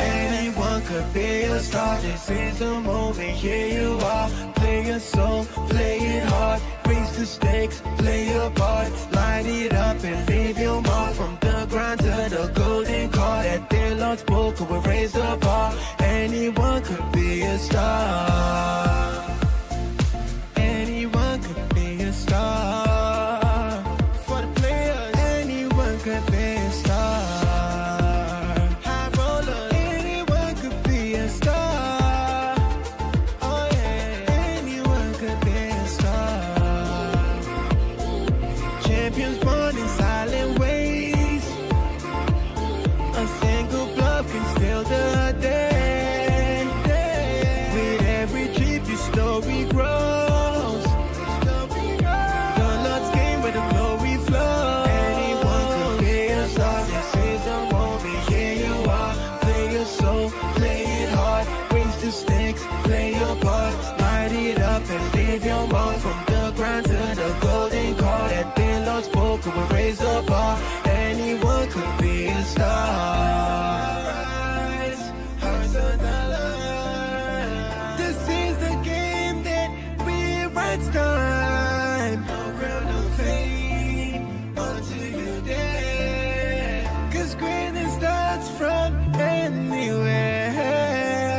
S8: Anyone could be a star. This is the moment, here you are. Play your soul, play it hard. Raise the stakes, play your part. Light it up and leave your mark. From the grind to the golden card. At their Lord's poker, we raise the bar. Anyone could be a star. Anyone could be a star. For the players, anyone could be a star. High roller, anyone could be a star. Oh yeah, anyone could be a star. Champions born in silent ways. A single bluff can steal the day. With every trip, your story grows. The Lord's game where the glory flows. Anyone could be a star. This is the moment, here you are. Play your soul, play it hard. Raise the stakes, play your part. Light it up and leave your mark. From the grind to the golden card. At the Lord's poker, we raise the bar. Anyone could be a star. Rise, hearts on the line. This is the game that rewrites time. No crown, no fame, until you dead. 'Cause greatness starts from anywhere.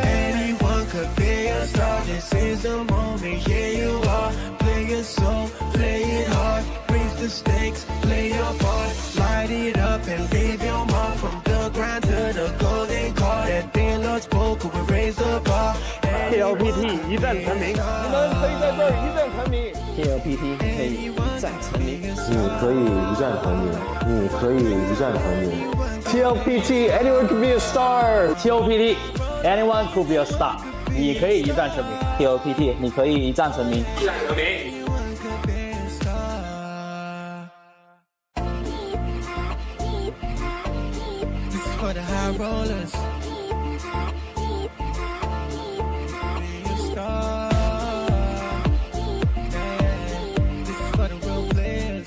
S8: Anyone could be a star. This is the moment, here you are. Play your soul, play it hard. Raise the stakes, play your part. Light it up and leave your mark. From the grind to the golden card. At the Lord's poker, we raise
S5: TLPT 一战成名，你们可以在这儿一战成名。
S3: TLPT 可以一战成名。
S7: 你可以一战成名，你可以一战成名。TLPT anyone can be a star。
S9: TLPT anyone could be a star。你可以一战成名。TLPT 你可以一战成名。一战成名。
S8: For the high rollers, be a star. Yeah, this is for the real players.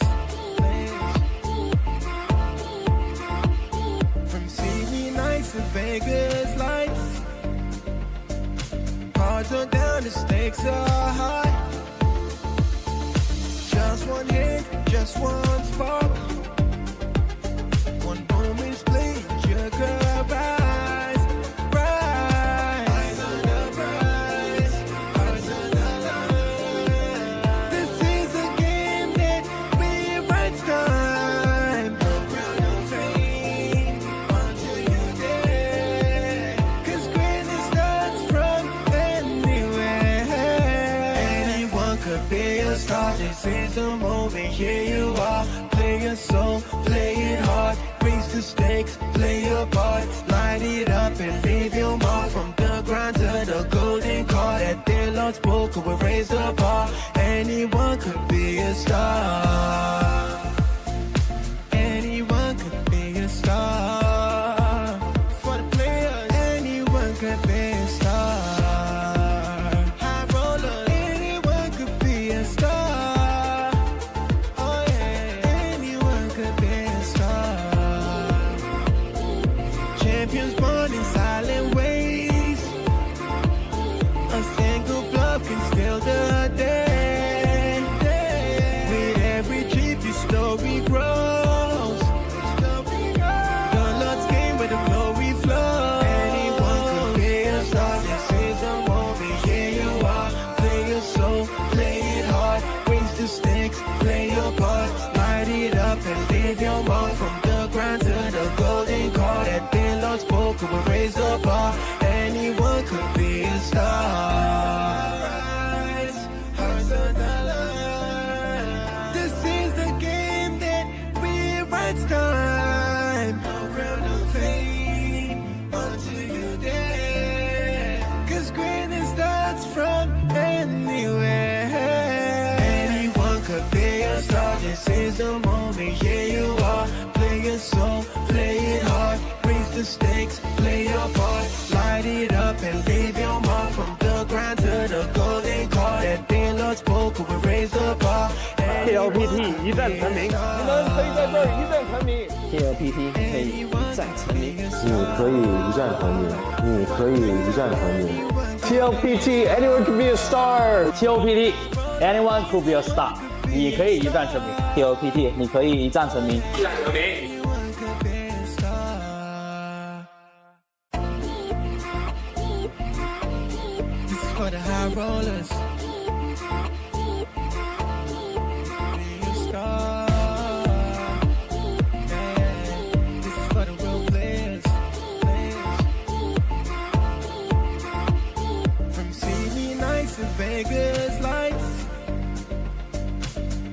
S8: From CV nights to Vegas lights, cards are down, the stakes are high. Just one hit, just one spark. One moment split. Sugar rise, rise. Eyes on the prize, hearts on the line. This is a game that rewrites time. No crown, no fame, until you dare. 'Cause greatness starts from anywhere. Anyone could be a star. This is the moment. Here you are. Play your soul, play it hard. Raise the stakes, play your part. Light it up and leave your mark. From the grind to the golden card. At their Lord's poker, we raise the bar. Anyone could be a star. Anyone could be a star. For the players, anyone could be a star. High rollers, anyone could be a star. Oh yeah, anyone could be a star. Champions born in silent ways. A single bluff can steal the day. With every trip, your story grows. The Lord's game where the glory flows. Anyone could be a star. This is the moment. Here you are. Play your soul, play it hard. Raise the stakes, play your part. Light it up and leave your mark. From the grind to the golden card. At their Lord's poker, we raise the bar. Anyone could be a star. Rise, hearts on the line. This is the game that rewrites time. No crown, no fame, until you dare. 'Cause greatness starts from anywhere. Anyone could be a star. This is the moment. Here you are. Play your soul, play it hard. Raise the stakes, play your part. Light it up and leave your mark. From the grind to the golden card. At their Lord's poker, we raise the bar.
S5: TLPT 一战成名，你们可以在这儿一战成名。
S3: TLPT 可以一战成名。
S7: 你可以一战成名，你可以一战成名。TLPT anyone can be a star。
S9: TLPT anyone could be a star。你可以一战成名。TLPT 你可以一战成名。一战成名。
S8: Anyone could be a star. This is for the high rollers. Be a star. Yeah, this is for the real players. From CV nights to Vegas lights,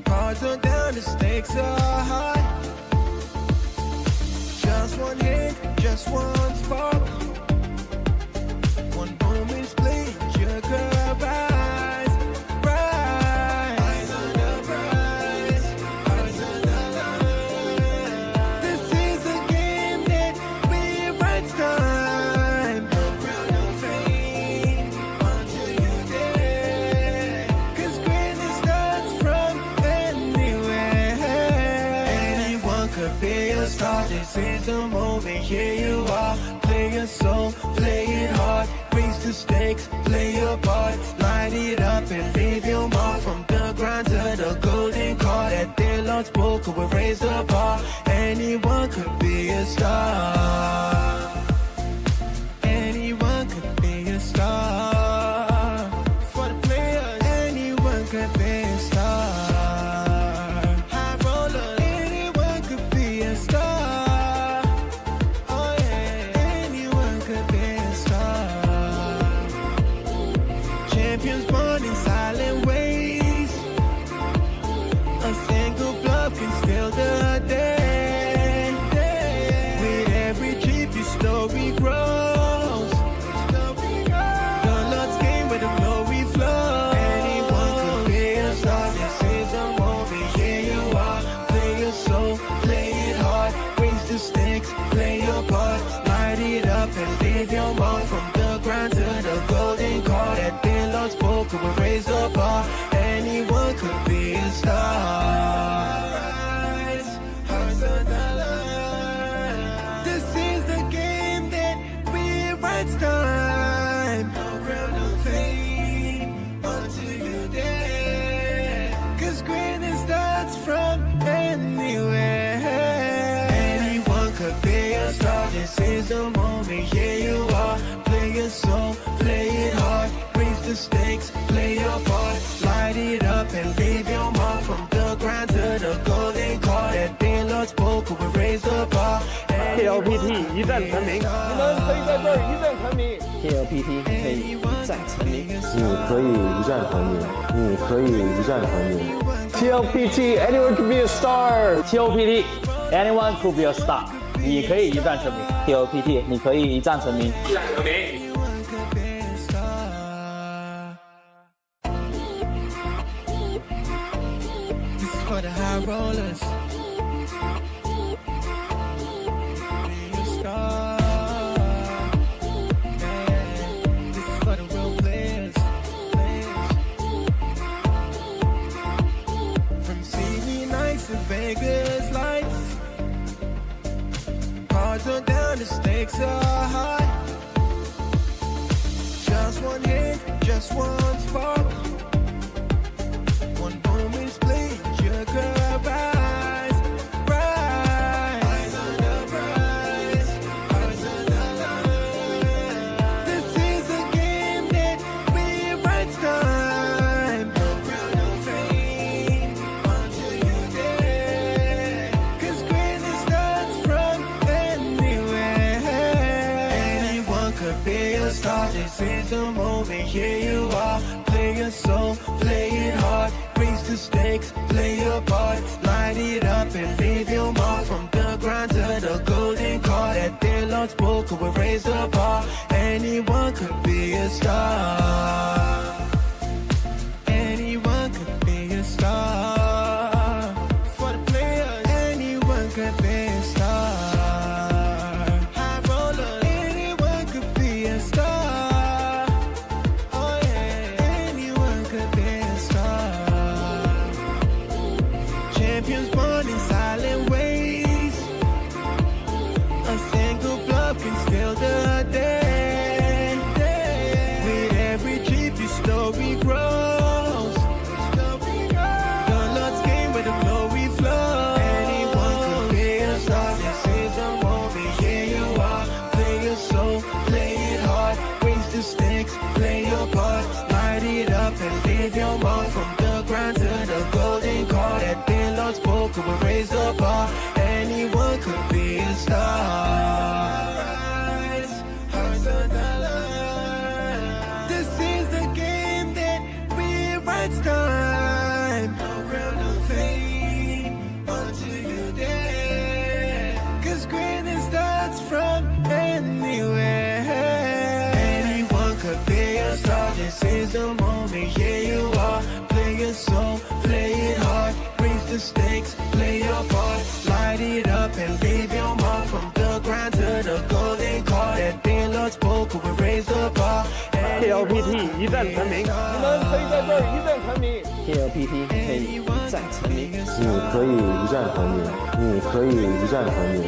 S8: cards are down, the stakes are high. Just one hit, just one spark. One moment split, sugar rise, rise. Eyes on the prize, hearts on the line. This is a game that rewrites time. No crown, no fame, until you dare. 'Cause greatness starts from anywhere. Anyone could be a star. This is the moment. Here you are. Play your soul, play it hard. Raise the stakes, play your part. Light it up and leave your mark. From the grind to the golden card. At their Lord's poker, we raise the bar. Anyone could be a star. Anyone could be a star. For the players, anyone could be a star. High roller, anyone could be a star. Oh yeah, anyone could be a star. Champions born in silent ways. A single bluff can steal the day. With every trip, your story grows. The Lord's game with the glory flows. Anyone could be a star. This is the moment. Here you are. Play your soul, play it hard. Raise the stakes, play your part. Light it up and leave your mark. From the ground to the golden card. That the Lord spoke, will raise the bar. Anyone could be a star. Rise, hearts on the line. This is the game that rewrites time. No ground of fame until you dare. 'Cause greatness starts from anywhere. Anyone could be a star. This is the moment. Here you are. Play your soul, play it hard. Raise the stakes, play your part. Light it up and leave your mark. From the ground to the golden card. That the Lord spoke, will raise the bar.
S5: TLPT 一战成名，你们可以在这儿一战成名。
S9: TLPT 可以一战成名。
S7: 你可以一战成名，你可以一战成名。TLPT, anyone can be a star.
S9: TLPT anyone could be a star， 你可以一战成名。TLPT 你可以一战成名。
S8: Anyone could be a star. This is for the high rollers. Be a star. Yeah. This is for the real players. From CD nights to Vegas lights. Cards are down, the stakes are high. Just one hit, just one spark. One moment's play, you could rise, rise. Eyes on the prize, eyes on the line. This is a game that rewrites time. No ground of fame until you dare. 'Cause greatness starts from anywhere. Anyone could be a star. This is the moment. Here you are. Play your soul, play it hard. Raise the stakes, play your part. Light it up and leave your mark. From the ground to the golden card. That the Lord spoke, will raise the bar. Anyone could be a star. Anyone could be a star. For the players, anyone could be a star. High roller, anyone could be a star. Oh yeah, anyone could be a star. Champions born in silent ways. A single bluff can steal the day. With every trip, your story grows. The Lord's game with the glory flows. Anyone could be a star. This is the moment. Here you are. Play your soul, play it hard. Raise the stakes, play your part. Light it up and leave your mark. From the ground to the golden card. That the Lord spoke, will raise the bar. Anyone could be a star. Rise, hearts on the line. This is the game that rewrites time. No ground of fame until you dare. 'Cause greatness starts from anywhere. Anyone could be a star. This is the moment. Here you are. Play your soul, play it hard. Raise the stakes, play your part. Light it up and leave your mark. From the ground to the golden card. That the Lord spoke, will raise the bar.
S5: TLPT 一战成名，你们可以在这儿一战成名。
S9: TLPT 可以一战成名。
S7: 你可以一战成名，你可以一战成名。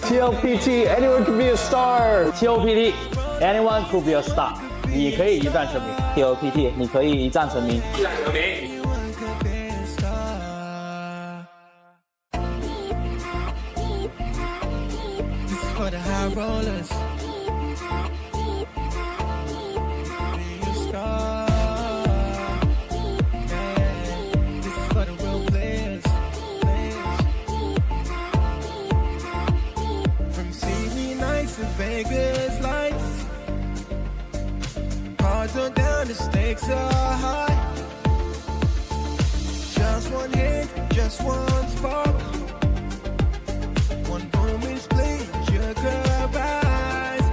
S7: TLPT, anyone can be a star.
S9: TLPT anyone could be a star， 你可以一战成名。TLPT 你可以一战成名。
S8: Anyone could be a star. This is for the high rollers. Be a star. Yeah. This is for the real players. From CD nights to Vegas lights. Cards are down, the stakes stakes are high. Just one hit, just one spark. One moment split, you could rise,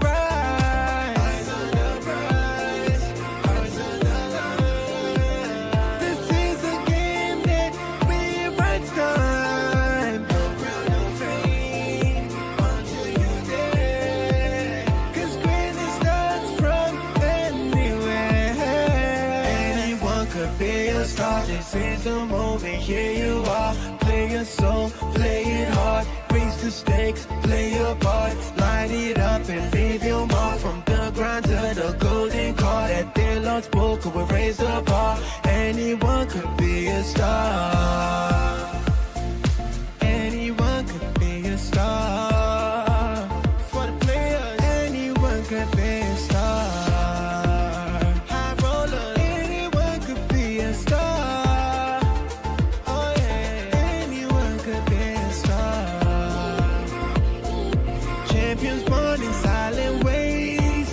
S8: rise. Eyes on the prize, eyes on the line. This is a game that rewrites time. No crown, no fame, until you dare. 'Cause greatness starts from anywhere. Anyone could be a star. This is the moment, here you are. Play your soul, play it hard. Raise the stakes, play your part. Light it up and leave your mark. From the grind to the golden card. At their Lord's book, we raise the bar. Anyone could be a star. Anyone could be a star. For the players, anyone could be a star. High roller, anyone could be a star. Oh yeah, anyone could be a star. Champions born in silent ways.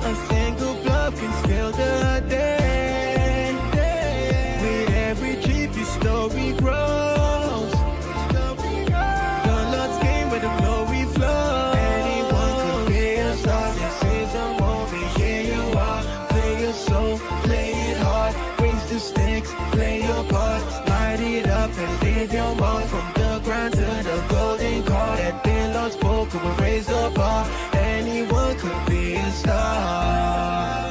S8: A single bluff can steal the day. With every trip, your story grows. The Lord's game where the glory flows. Anyone could be a star. This is the moment, here you are. Play your soul, play it hard. Raise the stakes, play your part. Light it up and leave your mark. From the grind to the golden card. At the Lord's book, we raise the bar. Anyone could be a star.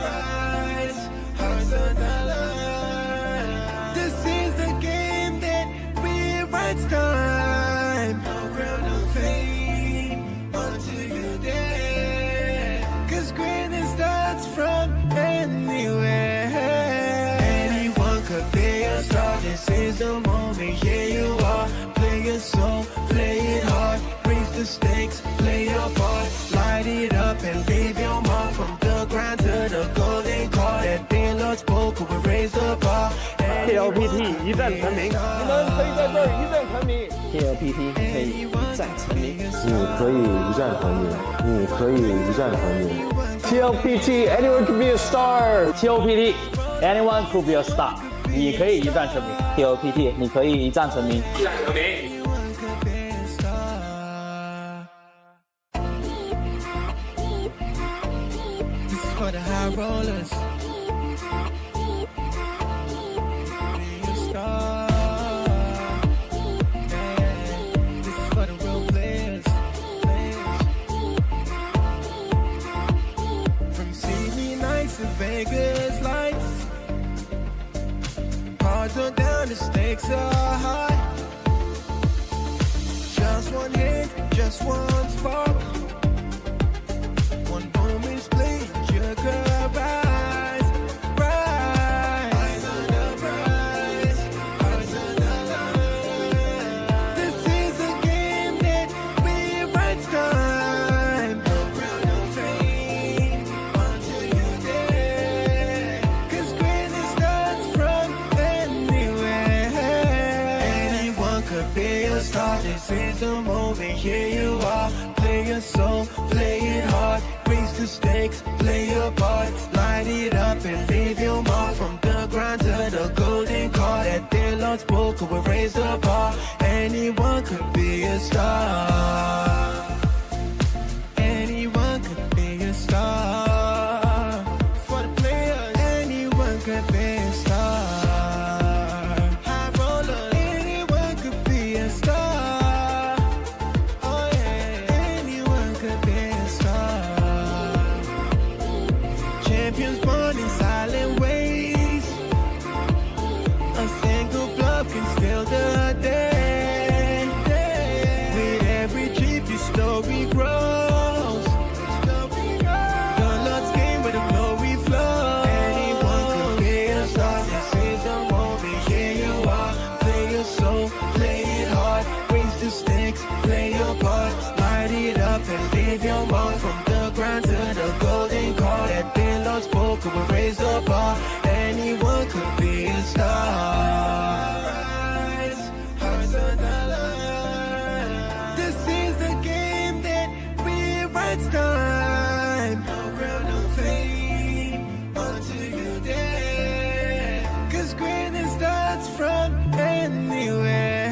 S8: Rise, hearts on the line. This is the game that rewrites time. No crown, no fame, until you dare. 'Cause greatness starts from anywhere. Anyone could be a star. This is the moment, here you are. Play your soul, play it hard. Raise the stakes, play your part. Light it up and leave your mark. From the grind to the golden card. At the Lord's book, we raise the bar.
S5: TLPT 一战成名，你们可以在这儿一战成名。
S9: TLPT 可以一战成名。
S7: 你可以一战成名，你可以一战成名。TLPT, anyone can be a star.
S9: TLPT anyone could be a star。你可以一战成名。TLPT 你可以一战成名。
S8: Anyone could be a star. This is for the high rollers. Be a star. Yeah. This is for the real players. From CD nights to Vegas lights. Cards are down, the stakes are high. Just one hit, just one spark. One moment split, you could rise, rise. Eyes on the prize, eyes on the line. This is a game that rewrites time. No crown, no fame, until you dare. 'Cause greatness starts from anywhere. Anyone could be a star. This is the moment, here you are. Play your soul, play it hard. Raise the stakes, play your part. Light it up and leave your mark. From the grind to the golden card. At the Lord's book, we raise the bar. Anyone could be a star. Anyone could be a star. For the players, anyone could be a star. High roller, anyone could be a star. Oh yeah, anyone could be a star. Champions born in silent ways. A single bluff can steal the day. With every trip, your story grows. The Lord's game where the glory flows. Anyone could be a star. This is the moment, here you are. Play your soul, play it hard. Raise the stakes, play your part. Light it up and leave your mark. From the grind to the golden card. At the Lord's book, we raise the bar. Anyone could be a star. Rise, hearts on the line. This is the game that rewrites time. No crown, no fame, starts from anywhere.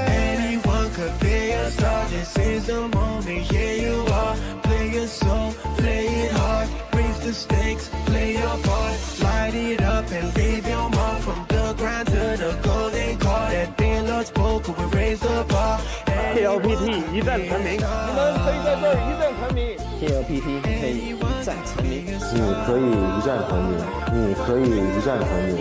S8: Anyone could be a star. This is the moment. Here you are. Play your soul, play it hard. Raise the stakes, play your part. Light it up and leave your mark. From the ground to the golden card. At the Lord's poker, we raise the bar.
S5: TLPT 一战成名，你们可以在这儿一战成名。
S9: TLPT 可以一战成名。
S7: 你可以一战成名，你可以一战成名。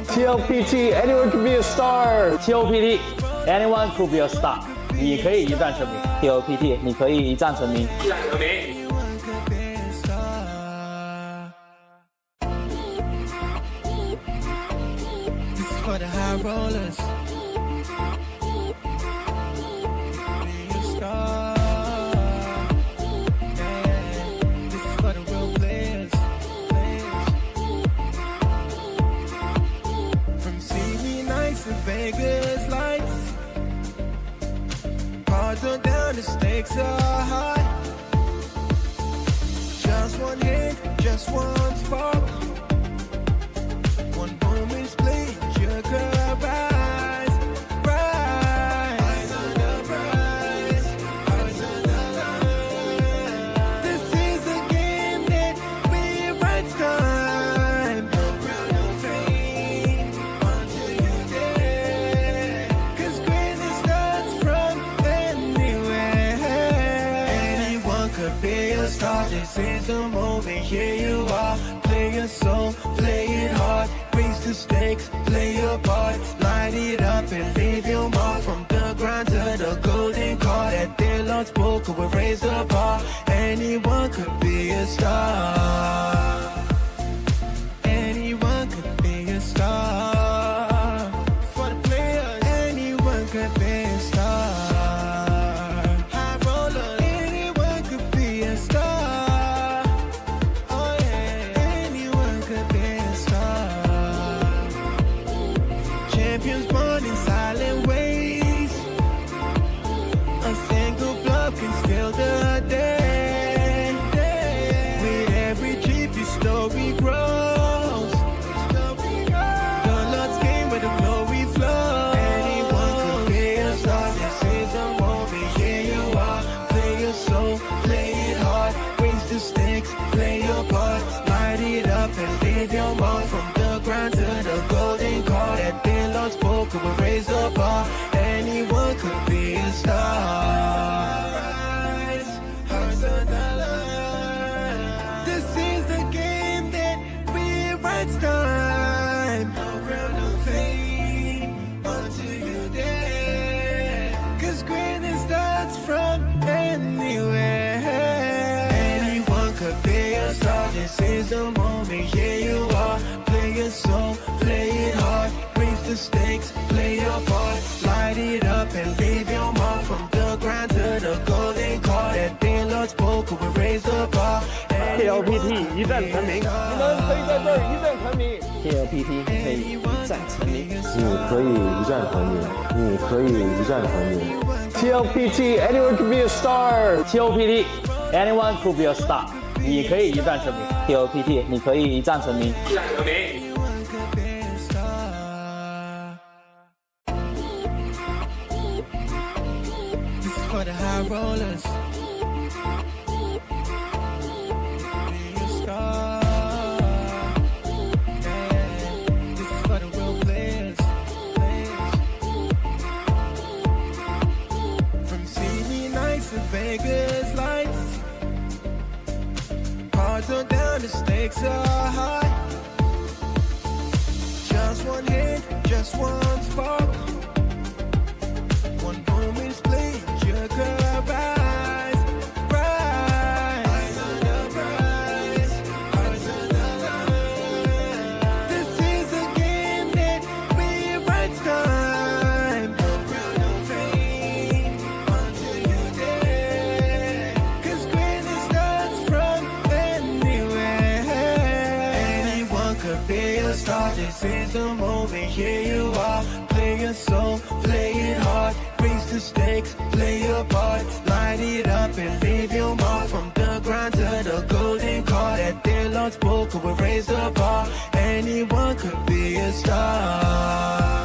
S7: TLPT anyone can be a star。
S9: TLPT anyone could be a star。你可以一战成名。TLPT 你可以一战成名。
S8: Anyone could be a star. This is for the high rollers. Be a star. Yeah, this is for the real players. From CV nights to Vegas lights. Cards are down, the stakes are high. Just one hit, just one spark. One moment's split, you could rise, rise. Eyes on the prize, eyes on the line. This is a game that rewrites time. No crown, no fame, until you dare. 'Cause greatness starts from anywhere. Anyone could be a star. This is the moment. Here you are. Play your soul, play it hard. Raise the stakes, play your part. Light it up and leave your mark. From the ground to the golden card. At the Lord's poker, we raise the bar. Anyone could be a star. Anyone could be a star. For the players, anyone could be a star. High rollers, anyone could be a star. Oh yeah, anyone could be a star. Champions born in silent ways. A single bluff can steal the day. With every chip, your story grows. The Lord's game where the glory flows. Anyone could be a star. This is the moment. Here you are. Play your soul, play it hard. Raise the stakes, play your part. Light it up and leave your mark. From the ground to the golden card. At the Lord's poker, we raise the bar. Anyone could be a star. Rise, hearts on the line. This is the game that rewrites time. No crown, no fame, until you dare. 'Cause greatness starts from anywhere. Anyone could be a star. This is the moment. Here you are. Play your soul, play it hard. Raise the stakes, play your part. Light it up and leave your mark. From the ground to the golden card. At the Lord's poker, we raise the bar.
S5: TLPT 一战成名，你们可以在这儿一战成名。
S9: TLPT 可以一战成名。
S7: 你可以一战成名，你可以一战成名。TLPT anyone can be a star。
S9: TLPT anyone could be a star。你可以一战成名。TLPT 你可以一战成名。
S8: Anyone could be a star. This is for the high rollers. Be a star. Yeah, this is for the real players. From CV nights to Vegas lights. Cards are down, the stakes are high. Just one hit, just one spark. One moment's split, you could rise, rise. Eyes on the prize, eyes on the line. This is a game that rewrites time. No crown, no fame, until you dare. 'Cause greatness starts from anywhere. Anyone could be a star. This is the moment. Here you are. Play your soul, play it hard. Raise the stakes, play your part. Light it up and leave your mark. From the ground to the golden card. At the Lord's poker, we raise the bar. Anyone could be a star.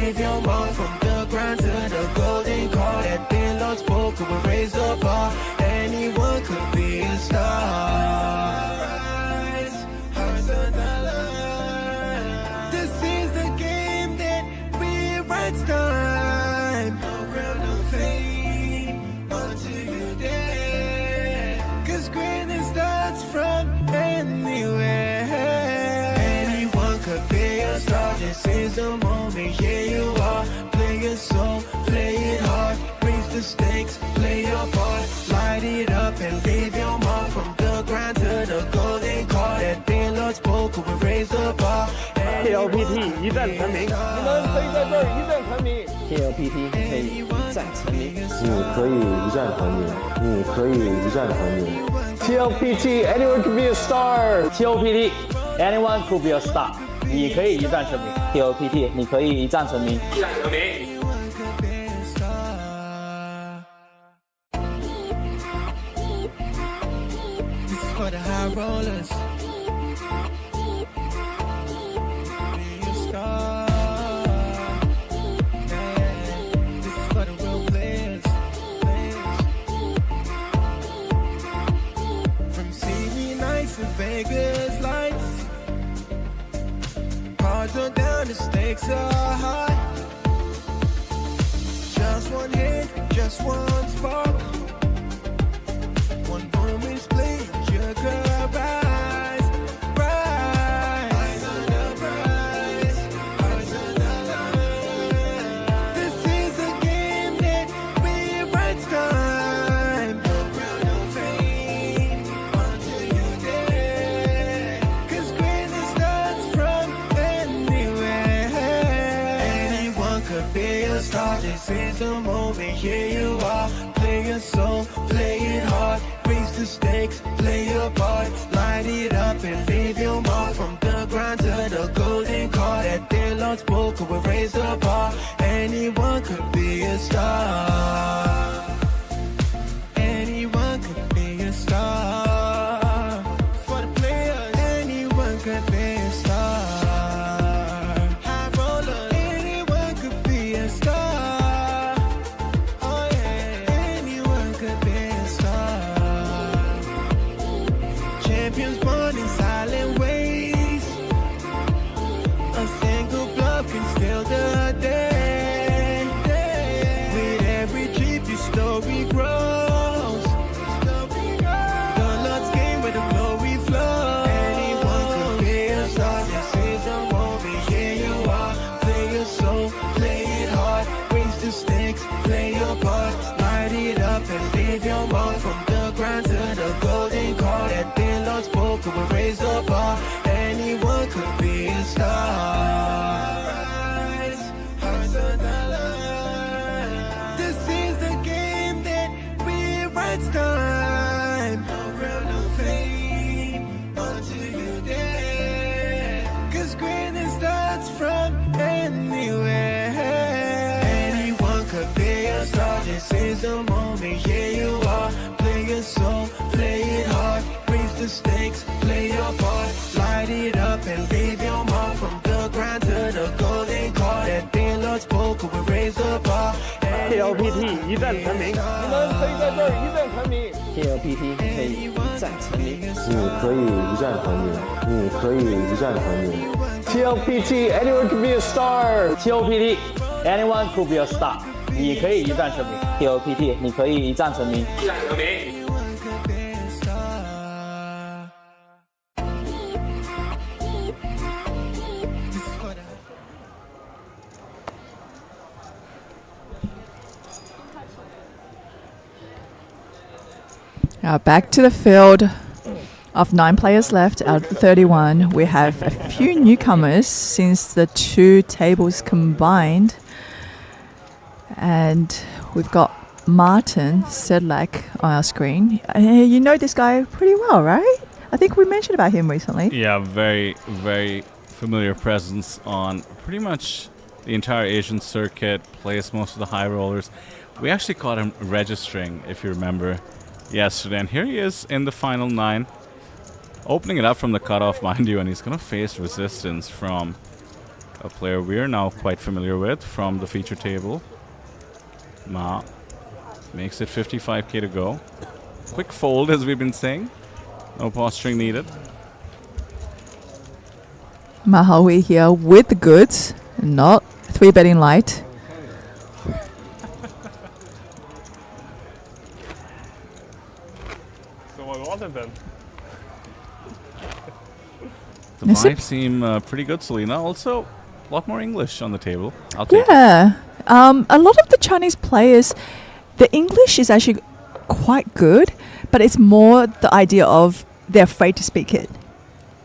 S8: leave your mark from the ground to the golden car. That thin Lord spoke will raise the bar. Anyone could be a star. Rise, hearts on the line. This is the game that rewrites time. No ground of fame until you dare. 'Cause greatness starts from anywhere. Anyone could be a star. This is the moment. Here you are. Play it slow, play it hard. Raise the stakes, play your part. Light it up and leave your mark from the ground to the golden car. That thin Lord spoke will raise the bar.
S5: TLPT 一战成名，你们可以在这儿一战成名。
S9: TLPT 可以一战成名。
S7: 你可以一战成名，你可以一战成名。TLPT, anyone can be a star.
S9: TLPT anyone could be a star， 你可以一战成名。TLPT 你可以一战成名。
S8: Anyone could be a star. This is for the high rollers. Be a star. Yeah, this is for the real players. From CD nights to Vegas lights. Cards are down, the stakes are high. Just one hit, just one spark. One moment split, you could rise, rise. Eyes on the prize, hearts on the line. This is a game that rewrites time. No ground of fame until you dare. 'Cause greatness starts from anywhere. Anyone could be a star. This is the moment. Here you are. Play your soul, play it hard. Raise the stakes, play your part. Light it up and leave your mark from the ground to the golden car. That thin Lord spoke will raise the bar. Anyone could be a star. Anyone could be a star. For the players, anyone could be a star. High roller, anyone could be a star. Oh yeah, anyone could be a star. Champions born in silent ways. A single bluff can steal the day. With every trip, your story grows. The Lord's game where the glory flows. Anyone could be a star. This is the moment. Here you are. Play your soul, play it hard. Raise the stakes, play your part. Light it up and leave your mark from the ground to the golden car. That thin Lord spoke will raise the bar. Anyone could be a star. Rise, hearts on the line. This is the game that rewrites time. No ground of fame until you dare. 'Cause greatness starts from anywhere. Anyone could be a star. This is the moment. Here you are. Play your soul, play it hard. Raise the stakes, play your part. Light it up and leave your mark from the ground to the golden car. That thin Lord spoke will raise the bar.
S5: TLPT 一战成名，你们可以在这儿一战成名。
S9: TLPT 可以一战成名。
S7: 你可以一战成名，你可以一战成名。TLPT, anyone can be a star.
S9: TLPT anyone could be a star， 你可以一战成名。TLPT 你可以一战成名。
S8: Anyone could be a star. This is for the
S1: Now back to the field of 9 players left out of the 31. We have a few newcomers since the 2 tables combined. And we've got Martin Sedlak on our screen. You know this guy pretty well, right? I think we mentioned about him recently.
S2: Yeah, very, very familiar presence on pretty much the entire Asian circuit, plays most of the high rollers. We actually caught him registering, if you remember, yesterday. And here he is in the final 9, opening it up from the cutoff, mind you, and he's going to face resistance from a player we're now quite familiar with from the feature table. Ma makes it 55k to go. Quick fold, as we've been saying. No posturing needed.
S1: Mahawi here with the goods, not 3-betting light.
S4: So what was it then?
S2: The vibes seem pretty good, Selena. Also, a lot more English on the table. I'll take it.
S1: Yeah. A lot of the Chinese players, the English is actually quite good, but it's more the idea of they're afraid to speak it.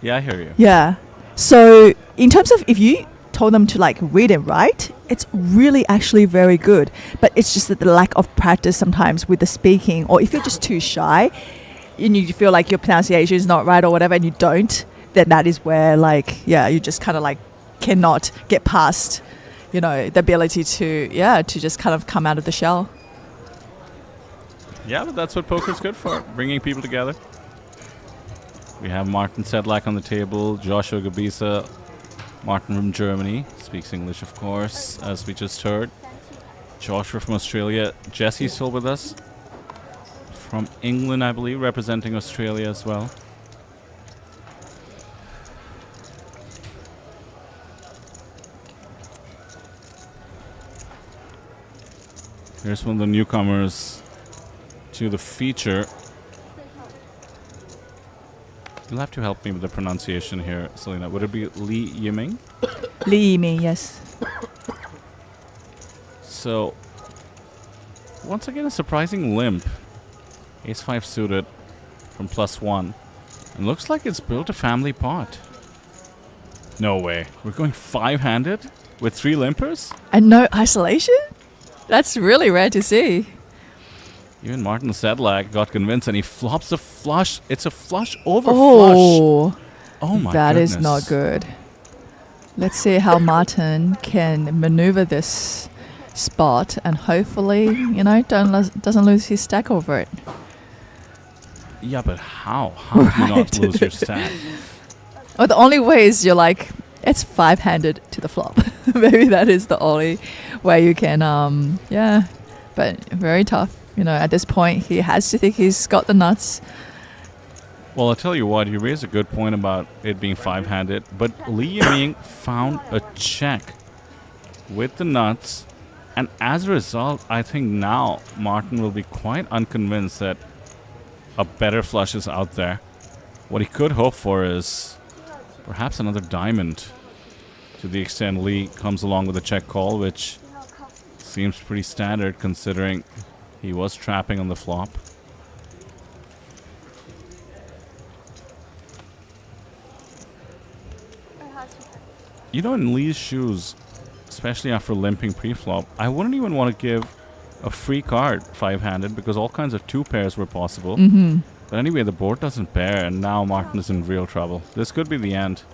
S2: Yeah, I hear you.
S1: Yeah. So in terms of if you told them to like read and write, it's really actually very good. But it's just that the lack of practice sometimes with the speaking, or if you're just too shy and you feel like your pronunciation is not right or whatever and you don't, then that is where like, yeah, you just kind of like cannot get past, you know, the ability to just kind of come out of the shell.
S2: Yeah, but that's what poker's good for, bringing people together. We have Martin Sedlak on the table, Joshua Gabisa, Martin from Germany, speaks English of course, as we just heard. Joshua from Australia, Jesse's still with us. From England, I believe, representing Australia as well. Here's one of the newcomers to the feature. You'll have to help me with the pronunciation here, Selena. Would it be Li Yiming?
S1: Li Yiming, yes.
S2: So, once again, a surprising limp. Ace-5 suited from +1. And looks like it's built a family pot. No way. We're going 5-handed with 3 limpers?
S1: And no isolation? That's really rare to see.
S2: Even Martin Sedlak got convinced and he flops a flush. It's a flush over flush. Oh my
S1: That
S2: goodness.
S1: is not good. Let's see how Martin can maneuver this spot and hopefully, you know, doesn't lose his stack over it.
S2: Yeah, but how? How do you not lose your stack?
S1: Well, the only way is you're like, it's 5-handed to the flop. Maybe that is the only way you can, yeah. But very tough. You know, at this point, he has to think he's got the nuts.
S2: Well, I'll tell you what, you raised a good point about it being 5-handed, but Li Yiming found a check with the nuts, and as a result, I think now Martin will be quite unconvinced that a better flush is out there. What he could hope for is perhaps another diamond, to the extent Li comes along with a check call, which seems pretty standard considering he was trapping on the flop. You know, in Lee's shoes, especially after limping pre-flop, I wouldn't even want to give a free card 5-handed because all kinds of 2 pairs were possible. But anyway, the board doesn't pair and now Martin is in real trouble. This could be the end.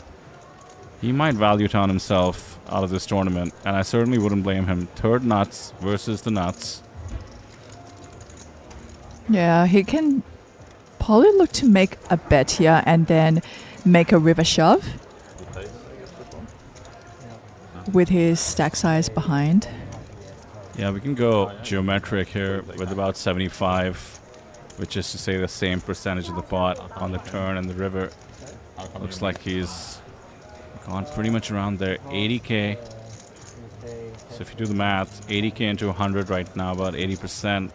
S2: He might value town himself out of this tournament, and I certainly wouldn't blame him. Third nuts versus the nuts.
S1: Yeah, he can probably look to make a bet here and then make a river shove with his stack size behind.
S2: Yeah, we can go geometric here with about 75, which is to say the same percentage of the pot on the turn and the river. Looks like he's gone pretty much around there. 80k. So if you do the math, 80k into 100 right now, about 80%.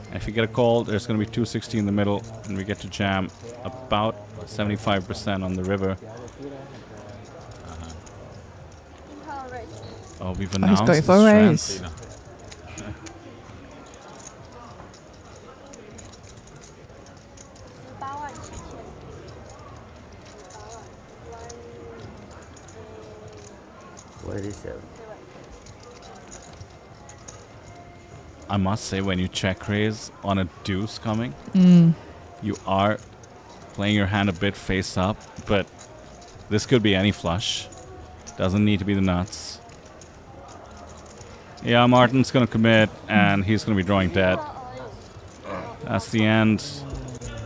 S2: And if you get a call, there's going to be 260 in the middle, and we get to jam about 75% on the river. Oh, we've announced
S1: he's going
S2: the
S1: for a
S2: strand.
S1: raise.
S2: I must say, when you check raise on a deuce coming, you are playing your hand a bit face up, but this could be any flush. Doesn't need to be the nuts. Yeah, Martin's going to commit, and he's going to be drawing dead. That's the end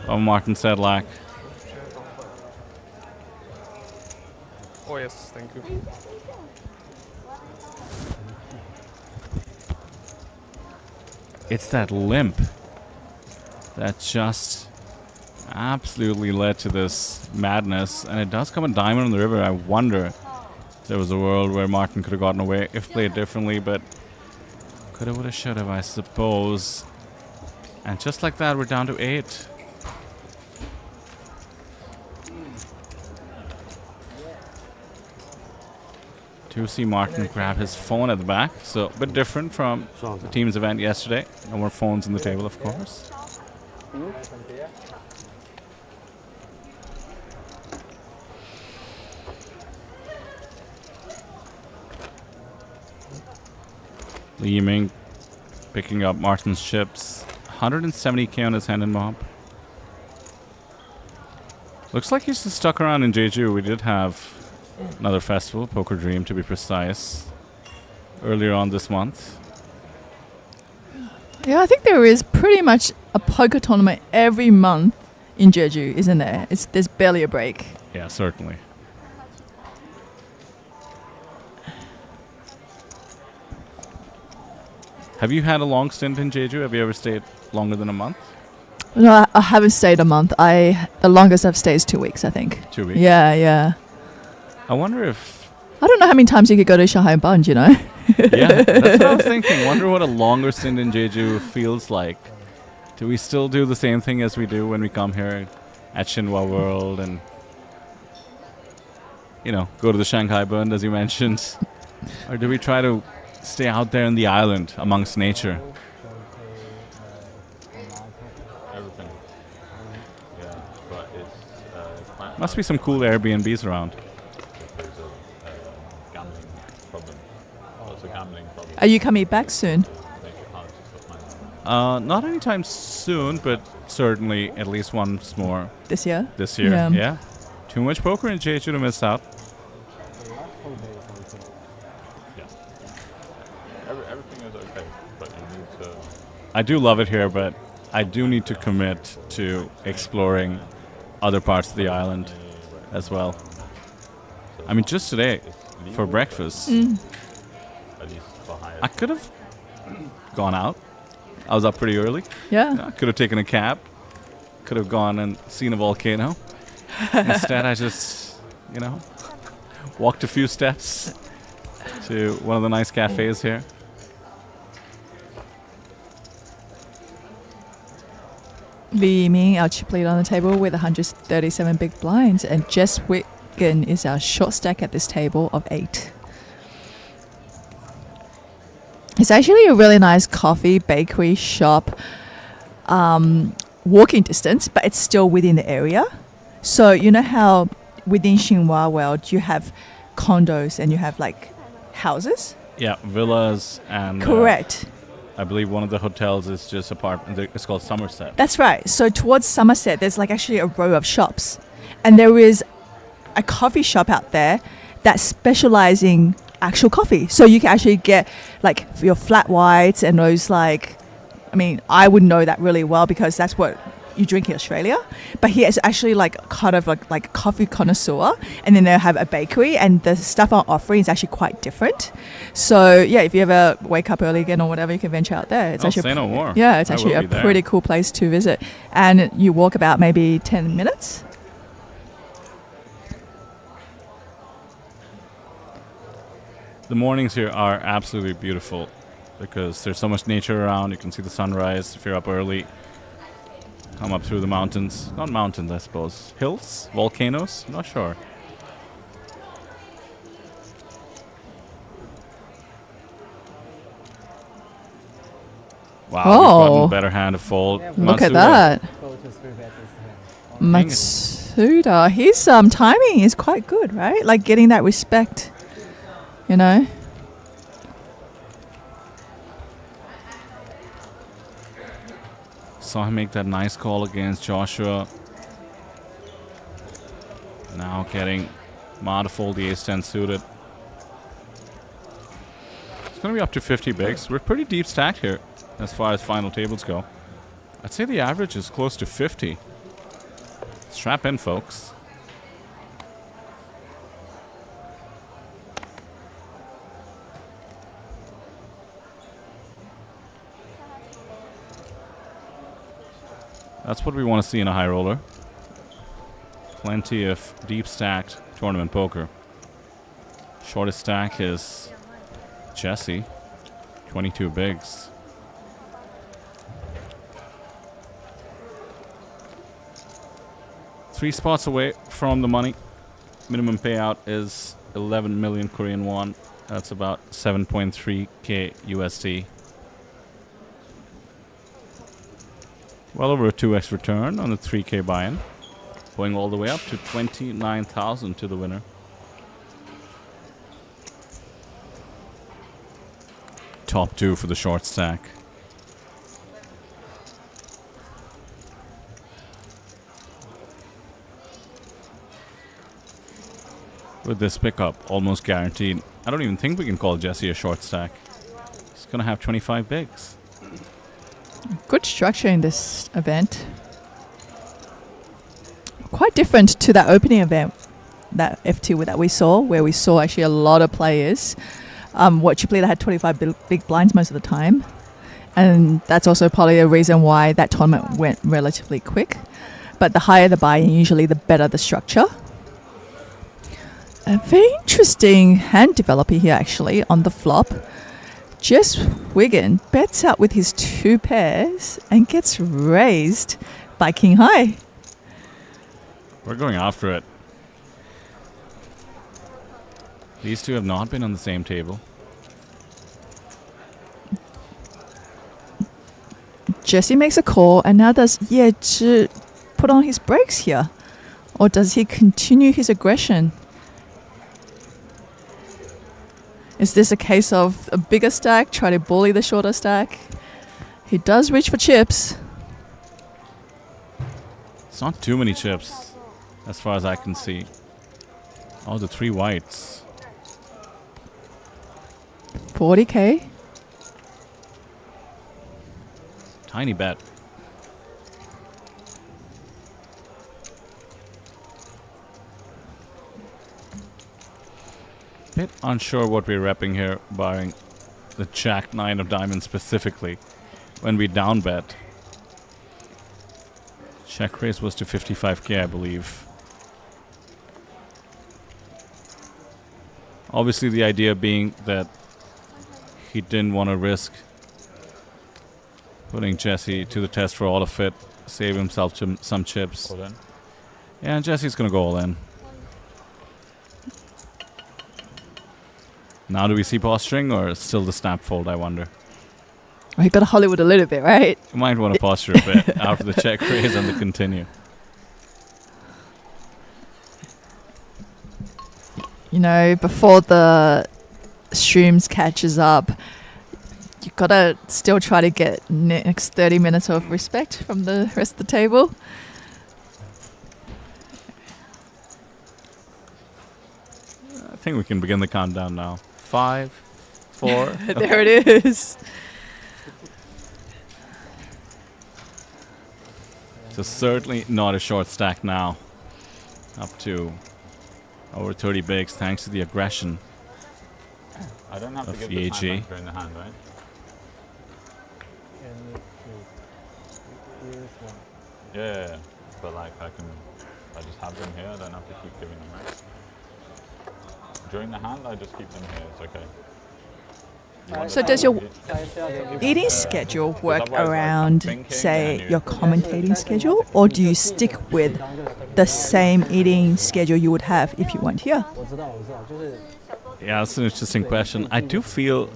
S2: of Martin Sedlak.
S10: Oh yes, thank you.
S2: It's that limp that just absolutely led to this madness, and it does come a diamond on the river. I wonder if there was a world where Martin could have gotten away if played differently, but coulda, woulda, shoulda, I suppose. And just like that, we're down to 8. To see Martin grab his phone at the back, so a bit different from the team's event yesterday. No more phones on the table, of course. Li Yiming picking up Martin's chips. 170k on his hand and mob. Looks like he's just stuck around in Jeju. We did have another festival, Poker Dream to be precise, earlier on this month.
S1: Yeah, I think there is pretty much a poker tournament every month in Jeju, isn't there? There's barely a break.
S2: Yeah, certainly. Have you had a long stint in Jeju? Have you ever stayed longer than a month?
S1: No, I haven't stayed a month. The longest I've stayed is 2 weeks, I think.
S2: 2 weeks?
S1: Yeah, yeah.
S2: I wonder if...
S1: I don't know how many times you could go to Shanghai Bunge, you know?
S2: Yeah, that's what I was thinking. Wonder what a longer stint in Jeju feels like. Do we still do the same thing as we do when we come here at Shinhwa World and, you know, go to the Shanghai Bund, as you mentioned? Or do we try to stay out there in the island amongst nature?
S6: Everything. Yeah, but it's quite
S2: Must be some cool Airbnbs around.
S6: There's a gambling problem. Lots of gambling problem.
S1: Are you coming back soon?
S6: Make it hard to stop money.
S2: Not anytime soon, but certainly at least once more
S1: This year?
S2: this year. Yeah. Too much poker in Jeju to miss out.
S6: Everything is okay, but you need to...
S2: I do love it here, but I do need to commit to exploring other parts of the island as well. I mean, just today, for breakfast,
S6: At least for higher.
S2: I could have gone out. I was up pretty early.
S1: Yeah.
S2: I could have taken a cab. Could have gone and seen a volcano. Instead, I just, you know, walked a few steps to one of the nice cafes here.
S1: Li Yiming, our chip lead on the table with 137 big blinds, and Jess Wigan is our short stack at this table of 8. It's actually a really nice coffee bakery shop, walking distance, but it's still within the area. So you know how within Shinhwa World you have condos and you have like houses?
S2: Yeah, villas and...
S1: Correct.
S2: I believe one of the hotels is just apartment. It's called Somerset.
S1: That's right. So towards Somerset, there's like actually a row of shops. And there is a coffee shop out there that specializes in actual coffee. So you can actually get like your flat whites and those like, I mean, I would know that really well because that's what you drink in Australia. But here it's actually like kind of like coffee connoisseur. And then they'll have a bakery and the stuff I'm offering is actually quite different. So yeah, if you ever wake up early again or whatever, you can venture out there. It's actually
S2: say no more.
S1: Yeah, it's
S2: I
S1: actually
S2: will
S1: a
S2: be there.
S1: pretty cool place to visit. And you walk about maybe 10 minutes.
S2: The mornings here are absolutely beautiful because there's so much nature around. You can see the sunrise if you're up early. Come up through the mountains. Not mountains, I suppose. Hills? Volcanoes? I'm not sure. Wow, we've gotten a better hand to fold.
S1: Look at
S2: Matsuda.
S1: that. Matsuda. His timing is quite good, right? Like getting that respect, you know?
S2: Saw him make that nice call against Joshua. Now getting Ma to fold the ace-10 suited. It's going to be up to 50 bigs. We're pretty deep stacked here as far as final tables go. I'd say the average is close to 50. Strap in, folks. That's what we want to see in a high roller. Plenty of deep stacked tournament poker. Shortest stack is Jesse, 22 bigs. Three spots away from the money. Minimum payout is 11 million Korean won. That's about 7.3k USD. Well over a 2x return on the 3k buy-in. Going all the way up to 29,000 to the winner. Top 2 for the short stack. With this pickup, almost guaranteed. I don't even think we can call Jesse a short stack. He's gonna have 25 bigs.
S1: Good structure in this event. Quite different to that opening event, that F2 that we saw, where we saw actually a lot of players. What Triple had 25 big blinds most of the time. And that's also probably a reason why that tournament went relatively quick. But the higher the buy-in, usually the better the structure. A very interesting hand developer here actually on the flop. Jess Wiggin bets out with his 2 pairs and gets raised by King High.
S2: We're going after it. These two have not been on the same table.
S1: Jesse makes a call, and now does Yeji put on his brakes here? Or does he continue his aggression? Is this a case of a bigger stack, try to bully the shorter stack? He does reach for chips.
S2: It's not too many chips, as far as I can see. Oh, the 3 whites.
S1: 40k.
S2: Tiny bet. Bit unsure what we're repping here, barring the Jack 9 of diamonds specifically. When we down bet, check raise was to 55k, I believe. Obviously, the idea being that he didn't want to risk putting Jesse to the test for all of it, save himself some chips.
S6: All in.
S2: Yeah, and Jesse's gonna go all in. Now do we see posturing or still the snap fold, I wonder?
S1: Oh, he got a Hollywood a little bit, right?
S2: You might want to posture a bit after the check raise and the continue.
S1: You know, before the streams catches up, you gotta still try to get next 30 minutes of respect from the rest of the table.
S2: I think we can begin the countdown now. 5, 4.
S1: There it is.
S2: So certainly not a short stack now. Up to over 30 bigs thanks to the aggression
S6: I don't have to
S2: of
S6: give the
S2: EAG.
S6: in the hand, right? Yeah, but like I just have them here, I don't have to keep giving them, right? During the hand, I just keep them here, it's okay.
S1: So does your eating schedule work around, say, your commentating schedule? Or do you stick with the same eating schedule you would have if you weren't here?
S2: Yeah, that's an interesting question. I do feel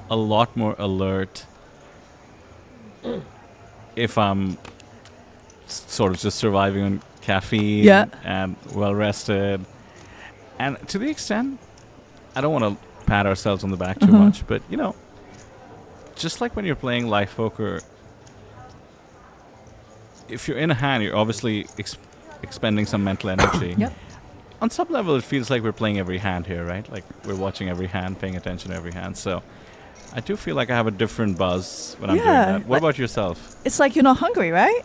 S2: a lot more alert if I'm sort of just surviving on caffeine and well rested. And to the extent, I don't want to pat ourselves on the back too much, but you know, just like when you're playing live poker, if you're in a hand, you're obviously expending some mental energy. On some level, it feels like we're playing every hand here, right? Like we're watching every hand, paying attention to every hand. So I do feel like I have a different buzz when I'm doing that. What about yourself?
S1: It's like you're not hungry, right?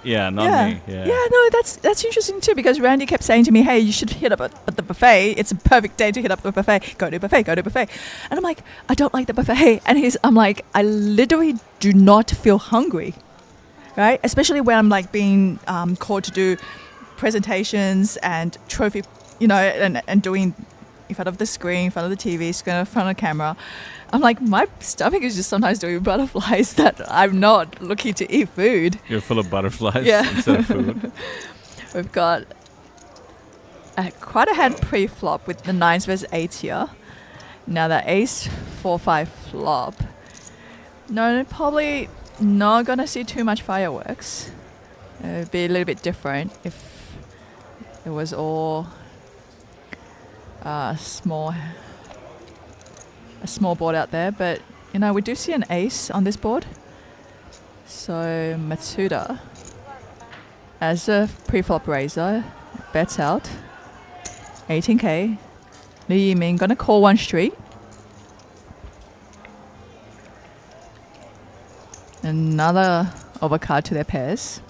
S2: Yeah, not me. Yeah.
S1: Yeah, no, that's interesting too, because Randy kept saying to me, hey, you should hit up at the buffet. It's a perfect day to hit up the buffet. Go to buffet, go to buffet. And I'm like, I don't like the buffet. And I'm like, I literally do not feel hungry. right? Especially when I'm like being called to do presentations and trophy, you know, and doing in front of the screen, in front of the TV, in front of the camera. I'm like, my stomach is just sometimes doing butterflies that I'm not looking to eat food.
S2: You're full of butterflies
S1: Yeah.
S2: instead of food.
S1: We've got quite a hand pre-flop with the 9s versus 8s here. Now the ace 4-5 flop. No, probably not gonna see too much fireworks. It'd be a little bit different if it was all a small board out there. But you know, we do see an ace on this board. So Matsuda, as a pre-flop raiser, bets out 18k. Lee Yiming gonna call one street. Another overcard to their pairs.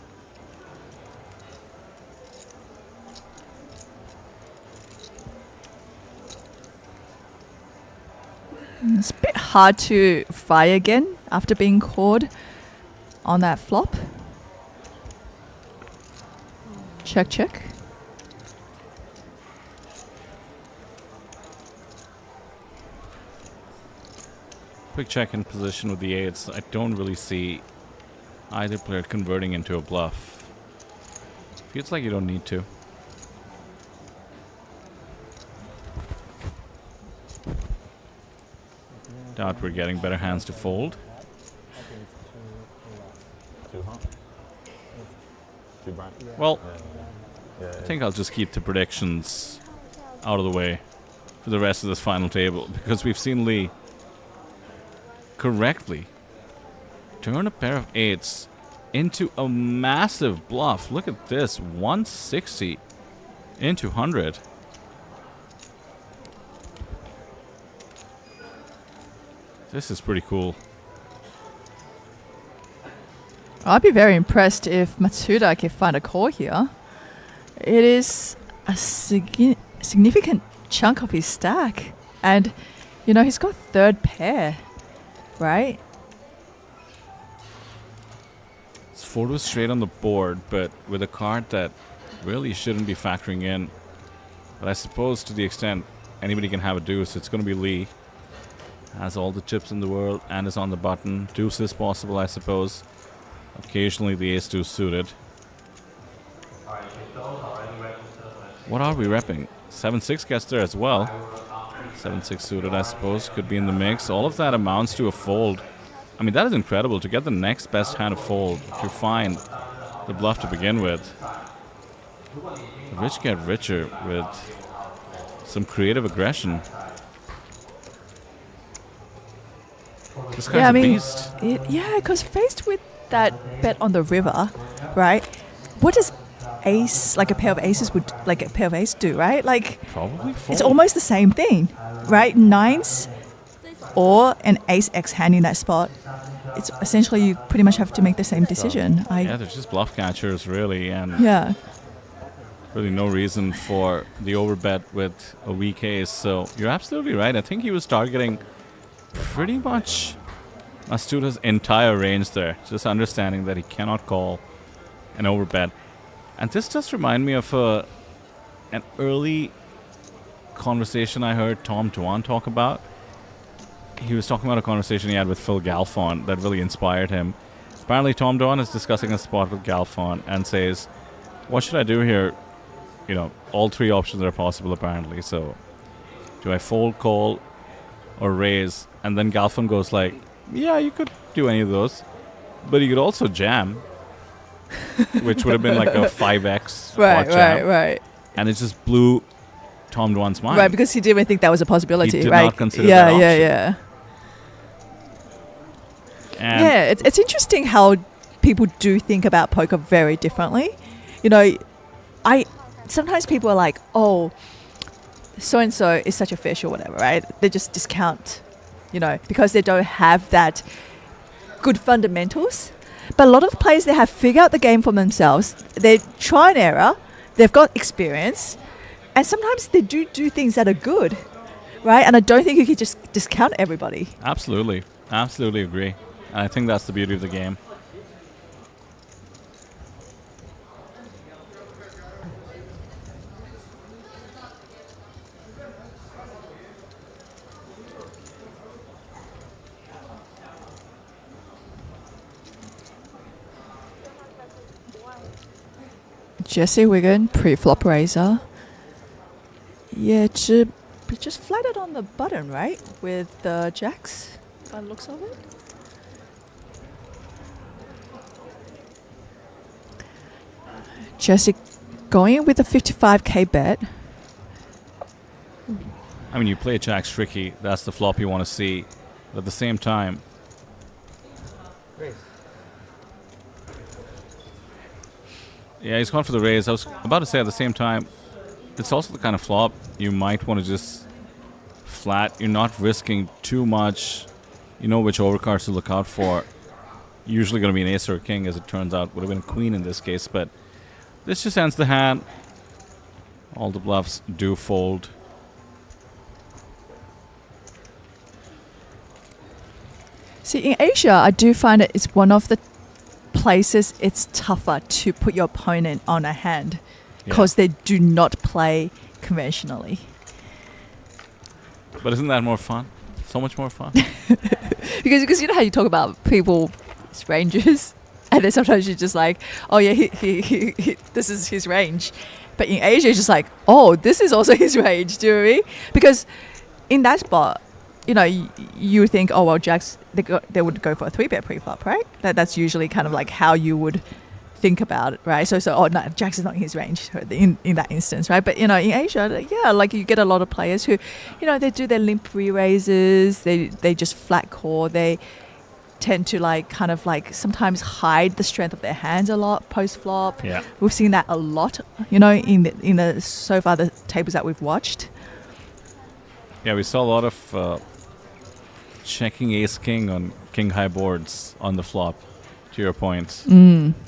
S1: It's a bit hard to fire again after being called on that flop. Check, check.
S2: Quick check in position with the 8s. I don't really see either player converting into a bluff. Feels like you don't need to. Doubt we're getting better hands to fold.
S6: Too hot. Too bright.
S2: Well,
S6: Yeah,
S2: I think I'll just keep the predictions out of the way for the rest of this final table, because we've seen Lee correctly turn a pair of 8s into a massive bluff. Look at this, 160 into 100. This is pretty cool.
S1: I'd be very impressed if Matsuda can find a call here. It is a significant chunk of his stack. And, you know, he's got third pair, right?
S2: It's 4 straight on the board, but with a card that really shouldn't be factoring in. But I suppose to the extent anybody can have a deuce, it's going to be Lee. Has all the chips in the world and is on the button. Deuce is possible, I suppose. Occasionally the ace deuce suited. What are we repping? 7-6 gets there as well. 7-6 suited, I suppose, could be in the mix. All of that amounts to a fold. I mean, that is incredible to get the next best hand of fold, to find the bluff to begin with. The rich get richer with some creative aggression. This guy's a beast.
S1: Yeah, because faced with that bet on the river, right? What does ace, like a pair of aces would, like a pair of aces do, right? Like,
S2: Probably fold.
S1: it's almost the same thing, right? 9s or an ace X hand in that spot. It's essentially you pretty much have to make the same decision.
S2: Yeah, they're just bluff catchers, really, and
S1: Yeah.
S2: really no reason for the overbet with a weak ace. So you're absolutely right. I think he was targeting pretty much Matsuda's entire range there, just understanding that he cannot call an overbet. And this does remind me of an early conversation I heard Tom Dwan talk about. He was talking about a conversation he had with Phil Galfond that really inspired him. Apparently Tom Dwan is discussing a spot with Galfond and says, what should I do here? You know, all three options are possible apparently. So do I fold, call, or raise? And then Galfond goes like, yeah, you could do any of those, but you could also jam, which would have been like a 5x
S1: Right,
S2: pot jam.
S1: right.
S2: And it just blew Tom Dwan's mind.
S1: Right, because he didn't even think that was a possibility,
S2: He did
S1: right?
S2: not consider that option.
S1: Yeah.
S2: And
S1: Yeah, it's interesting how people do think about poker very differently. You know, sometimes people are like, oh, so-and-so is such a fish or whatever, right? They just discount, you know, because they don't have that good fundamentals. But a lot of players, they have figured out the game for themselves. They try and error. They've got experience. And sometimes they do things that are good, right? And I don't think you can just discount everybody.
S2: absolutely agree. And I think that's the beauty of the game.
S1: Jesse Wigan, pre-flop raiser. Yeah, just flatted on the button, right? With the jacks, by the looks of it. Jesse going with a 55k bet.
S2: I mean, you play jacks tricky. That's the flop you want to see. But at the same time, yeah, he's gone for the raise. I was about to say at the same time, it's also the kind of flop you might want to just flat. You're not risking too much. You know which overcards to look out for. Usually going to be an ace or a king, as it turns out. Would have been a queen in this case, but this just ends the hand. All the bluffs do fold.
S1: See, in Asia, I do find it's one of the places it's tougher to put your opponent on a hand because they do not play conventionally.
S2: But isn't that more fun? So much more fun.
S1: because you know how you talk about people, strangers, and then sometimes you're just like, oh yeah, he this is his range. But in Asia, it's just like, oh, this is also his range, do you know what I mean? Because in that spot, you know, you think, oh well, jacks they would go for a 3-bet pre-flop, right? That's usually kind of like how you would think about it, right? So oh no, jacks is not in his range in that instance, right? But you know, in Asia, yeah, like you get a lot of players who, you know, they do their limp re-raises, they just flat call, they tend to like kind of like sometimes hide the strength of their hands a lot post flop.
S2: Yeah,
S1: we've seen that a lot, you know, in the so far the tables that we've watched.
S2: Yeah, we saw a lot of checking ace king on king high boards on the flop. To your point,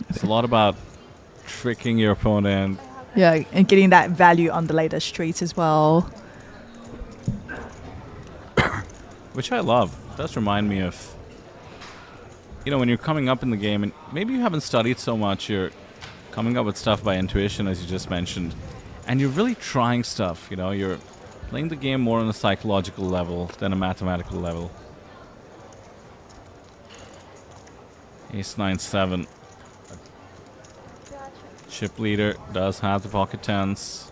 S2: it's a lot about tricking your opponent.
S1: Yeah, and getting that value on the later streets as well,
S2: which I love. It does remind me of, you know, when you're coming up in the game and maybe you haven't studied so much, you're coming up with stuff by intuition, as you just mentioned, and you're really trying stuff. You know, you're playing the game more on a psychological level than a mathematical level. Ace 9-7. Chip leader does have the pocket tens,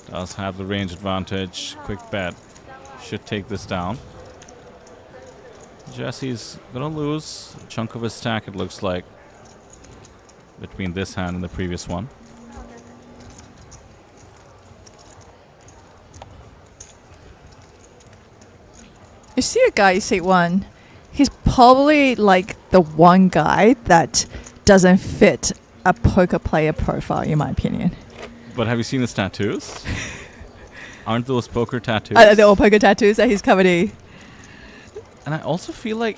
S2: does have the range advantage. Quick bet should take this down. Jesse's gonna lose a chunk of his stack, it looks like, between this hand and the previous one.
S1: You see a guy, seat one, he's probably like the one guy that doesn't fit a poker player profile, in my opinion.
S2: But have you seen his tattoos? Aren't those poker tattoos?
S1: They're all poker tattoos that he's covered in.
S2: And I also feel like,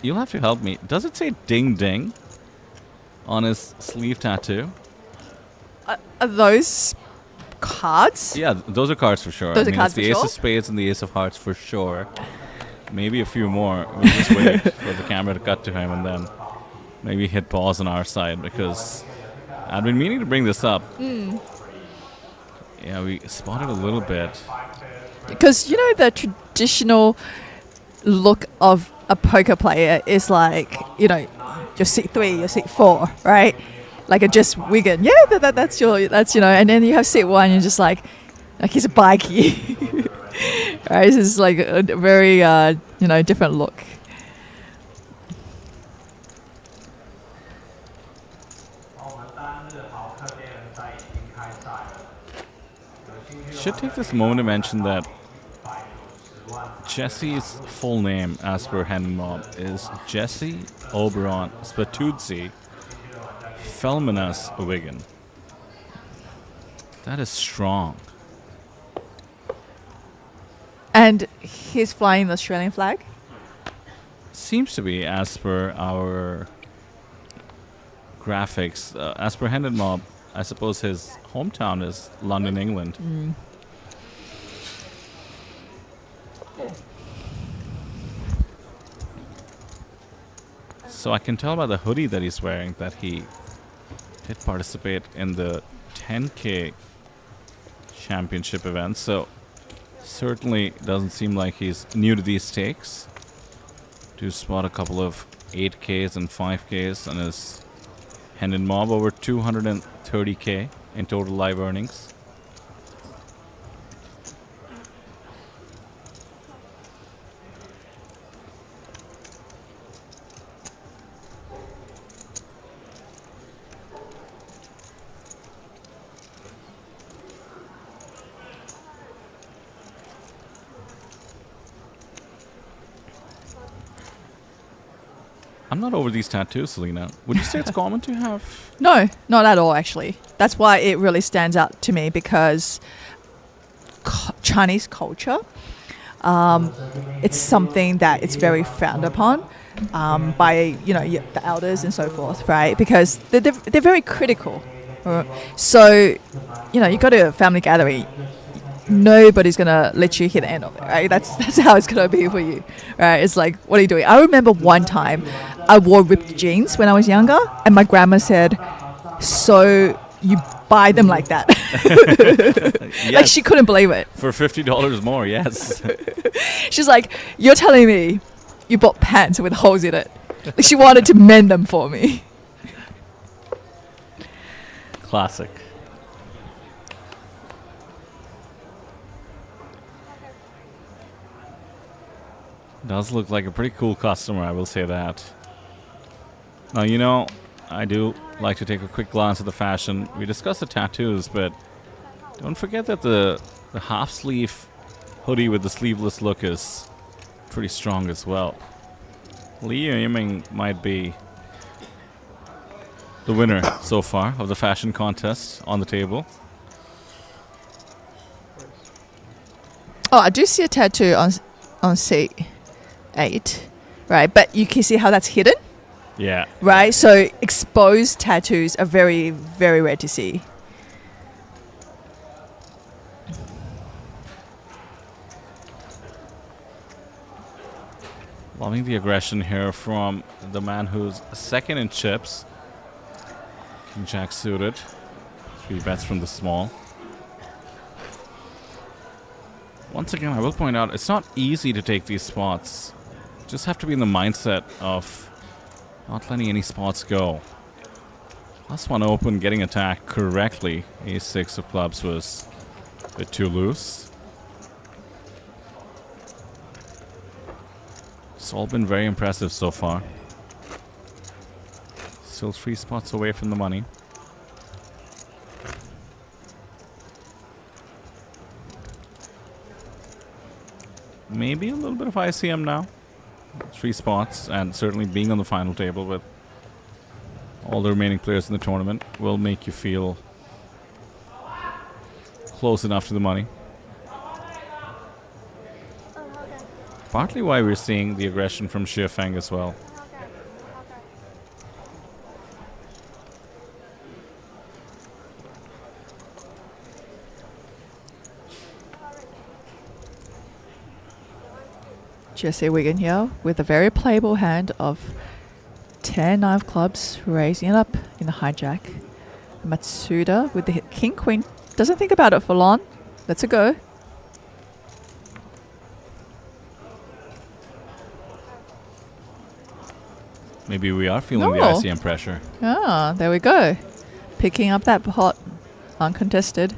S2: you'll have to help me, does it say ding ding on his sleeve tattoo?
S1: Are those cards?
S2: Yeah, those are cards for sure.
S1: Those are cards
S2: it's the
S1: for
S2: ace
S1: sure?
S2: of spades and the ace of hearts for sure. Maybe a few more. We'll just wait for the camera to cut to him and then maybe hit pause on our side, because I've been meaning to bring this up. Yeah, we spotted a little bit.
S1: Because, you know, the traditional look of a poker player is like, you know, your seat 3, your seat 4, right? Like a just Wigan. Yeah, that's you know, and then you have seat 1, you're just like he's a bikey. Right, this is like a very, you know, different look.
S2: Should take this moment to mention that Jesse's full name, as per Hendon Mob, is Jesse Oberon Spatuzzi Felmanas Wigan. That is strong.
S1: And he's flying the Australian flag?
S2: Seems to be, as per our graphics. As per Hendon Mob, I suppose his hometown is London, England. So I can tell by the hoodie that he's wearing that he did participate in the 10K championship event. So certainly doesn't seem like he's new to these stakes. Do spot a couple of 8Ks and 5Ks on his Hendon Mob over 230K in total live earnings. I'm not over these tattoos, Selena. Would you say it's common to have?
S1: No, not at all, actually. That's why it really stands out to me, because Chinese culture, it's something that it's very frowned upon by, the elders and so forth, right? Because they're very critical. So, you go to a family gathering, nobody's gonna let you hit the end of it, right? That's how it's gonna be for you, right? It's like, what are you doing? I remember one time I wore ripped jeans when I was younger, and my grandma said, "So you buy them like that?"
S2: Yes.
S1: Like, she couldn't believe it.
S2: For $50 more, yes.
S1: She's like, "You're telling me you bought pants with holes in it?" Like, she wanted to mend them for me.
S2: Classic. Does look like a pretty cool customer, I will say that. Now, I do like to take a quick glance at the fashion. We discussed the tattoos, but don't forget that the half-sleeve hoodie with the sleeveless look is pretty strong as well. Li Yiming might be the winner so far of the fashion contest on the table.
S1: Oh, I do see a tattoo on C8, right? But you can see how that's hidden,
S2: Yeah.
S1: right? So exposed tattoos are very, very rare to see.
S2: Loving the aggression here from the man who's second in chips. King Jack suited. 3 bets from the small. Once again, I will point out, it's not easy to take these spots. Just have to be in the mindset of not letting any spots go. +1 open, getting attacked correctly. Ace-6 of clubs was a bit too loose. It's all been very impressive so far. Still 3 spots away from the money. Maybe a little bit of ICM now. 3 spots, and certainly being on the final table with all the remaining players in the tournament will make you feel close enough to the money. Partly why we're seeing the aggression from Xie Feng as well.
S1: Jesse Wigan here with a very playable hand of 10 9 of clubs, raising it up in the hijack. Matsuda with the king queen, doesn't think about it for long. Let's go.
S2: Maybe we are feeling the
S1: No.
S2: ICM pressure.
S1: Ah, there we go. Picking up that pot, uncontested.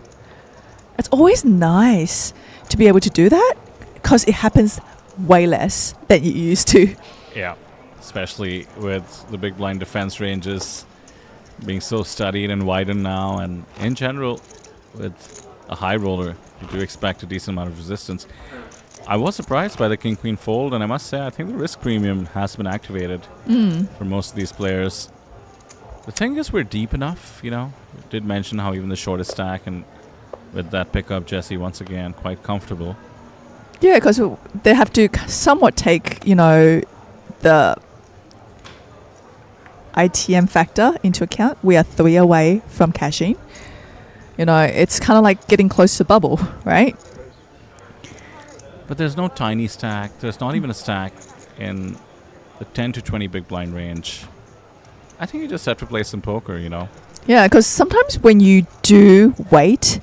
S1: It's always nice to be able to do that, because it happens way less than you used to.
S2: Yeah. Especially with the big blind defense ranges being so studied and widened now, and in general, with a high roller, you do expect a decent amount of resistance. I was surprised by the king-queen fold, and I must say, I think the risk premium has been activated for most of these players. The thing is, we're deep enough, We did mention how even the shortest stack, and with that pickup, Jesse, once again, quite comfortable.
S1: Yeah, because they have to somewhat take, the ITM factor into account. We are 3 away from cashing. It's kind of like getting close to bubble, right?
S2: But there's no tiny stack. There's not even a stack in the 10 to 20 big blind range. I think you just have to play some poker,
S1: Yeah, because sometimes when you do wait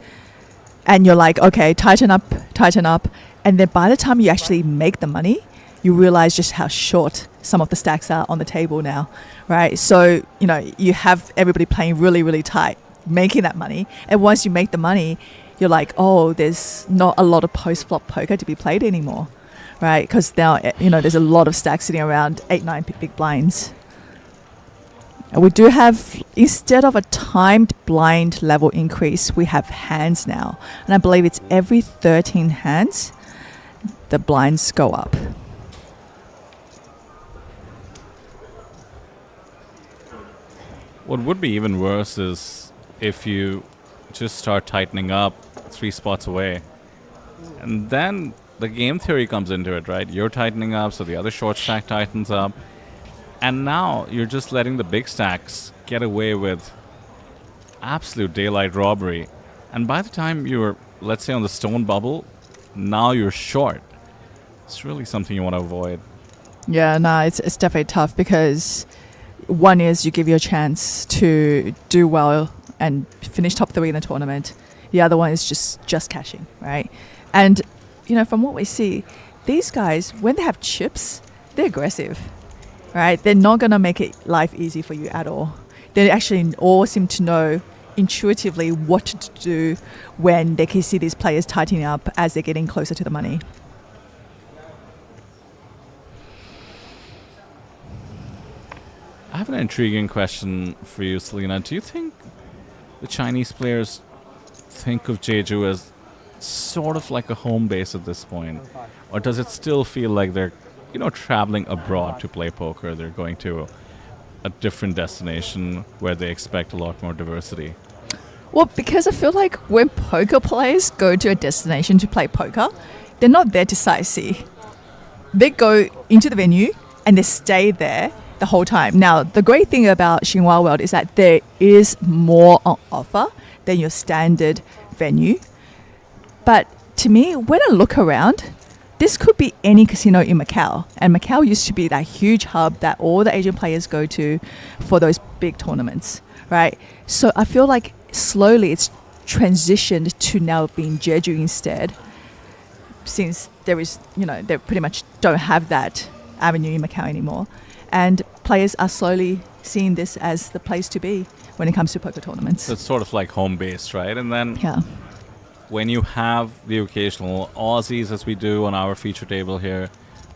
S1: and you're like, okay, tighten up, and then by the time you actually make the money, you realize just how short some of the stacks are on the table now, right? So, you know, you have everybody playing really, really tight, making that money. And once you make the money, you're like, oh, there's not a lot of post-flop poker to be played anymore, right? Because now, you know, there's a lot of stacks sitting around 8-9 big blinds. And we do have, instead of a timed blind level increase, we have hands now. And I believe it's every 13 hands, the blinds go up.
S2: What would be even worse is if you just start tightening up 3 spots away. And then the game theory comes into it, right? You're tightening up, so the other short stack tightens up. And now you're just letting the big stacks get away with absolute daylight robbery. And by the time you're, let's say, on the stone bubble, now you're short. It's really something you want to avoid.
S1: Yeah, no, it's definitely tough because one is you give you a chance to do well and finish top 3 in the tournament. The other one is just cashing, right? And, you know, from what we see, these guys, when they have chips, they're aggressive, right? They're not going to make it life easy for you at all. They actually all seem to know intuitively what to do when they can see these players tightening up as they're getting closer to the money.
S2: I have an intriguing question for you, Selena. Do you think the Chinese players think of Jeju as sort of like a home base at this point? Or does it still feel like they're, you know, traveling abroad to play poker? They're going to a different destination where they expect a lot more diversity?
S1: Well, because I feel like when poker players go to a destination to play poker, they're not there to sightsee. They go into the venue and they stay there the whole time. Now, the great thing about Shinhwa World is that there is more on offer than your standard venue. But to me, when I look around, this could be any casino in Macau. And Macau used to be that huge hub that all the Asian players go to for those big tournaments, right? So I feel like slowly it's transitioned to now being Jeju instead, since there is, you know, they pretty much don't have that avenue in Macau anymore. And players are slowly seeing this as the place to be when it comes to poker tournaments.
S2: So it's sort of like home base, right? And then when you have the occasional Aussies, as we do on our feature table here,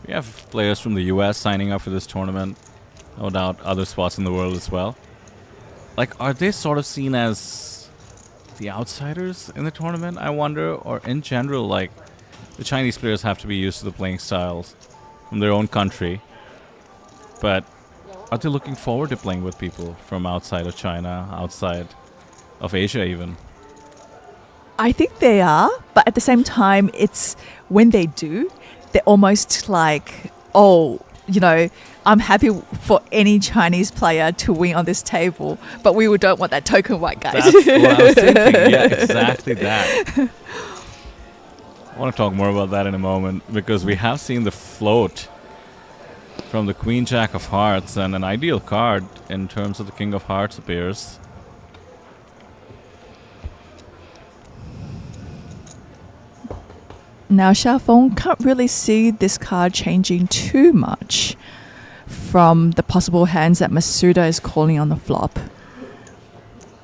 S2: we have players from the US signing up for this tournament. No doubt other spots in the world as well. Like, are they sort of seen as the outsiders in the tournament, I wonder? Or in general, like, the Chinese players have to be used to the playing styles from their own country. But are they looking forward to playing with people from outside of China, outside of Asia even?
S1: I think they are, but at the same time, it's when they do, they're almost like, oh, you know, I'm happy for any Chinese player to win on this table, but we don't want that token white guy.
S2: That's what I was thinking. Yeah, exactly that. I want to talk more about that in a moment, because we have seen the float from the Queen Jack of Hearts, and an ideal card in terms of the King of Hearts appears.
S1: Now, Xiaofeng can't really see this card changing too much from the possible hands that Masuda is calling on the flop.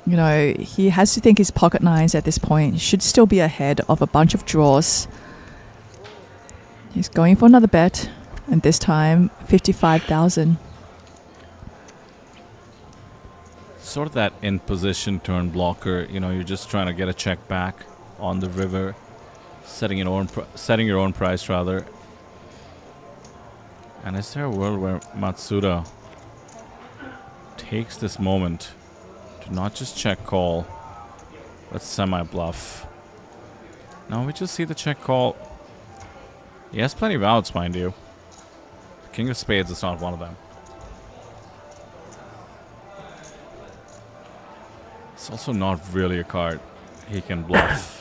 S1: You know, he has to think his pocket nines at this point should still be ahead of a bunch of draws. He's going for another bet, and this time 55,000.
S2: Sort of that in position turn blocker. You know, you're just trying to get a check back on the river, setting your own price rather. And is there a world where Matsuda takes this moment to not just check call, but semi bluff? Now we just see the check call. He has plenty of outs, mind you. The King of Spades is not one of them. It's also not really a card he can bluff.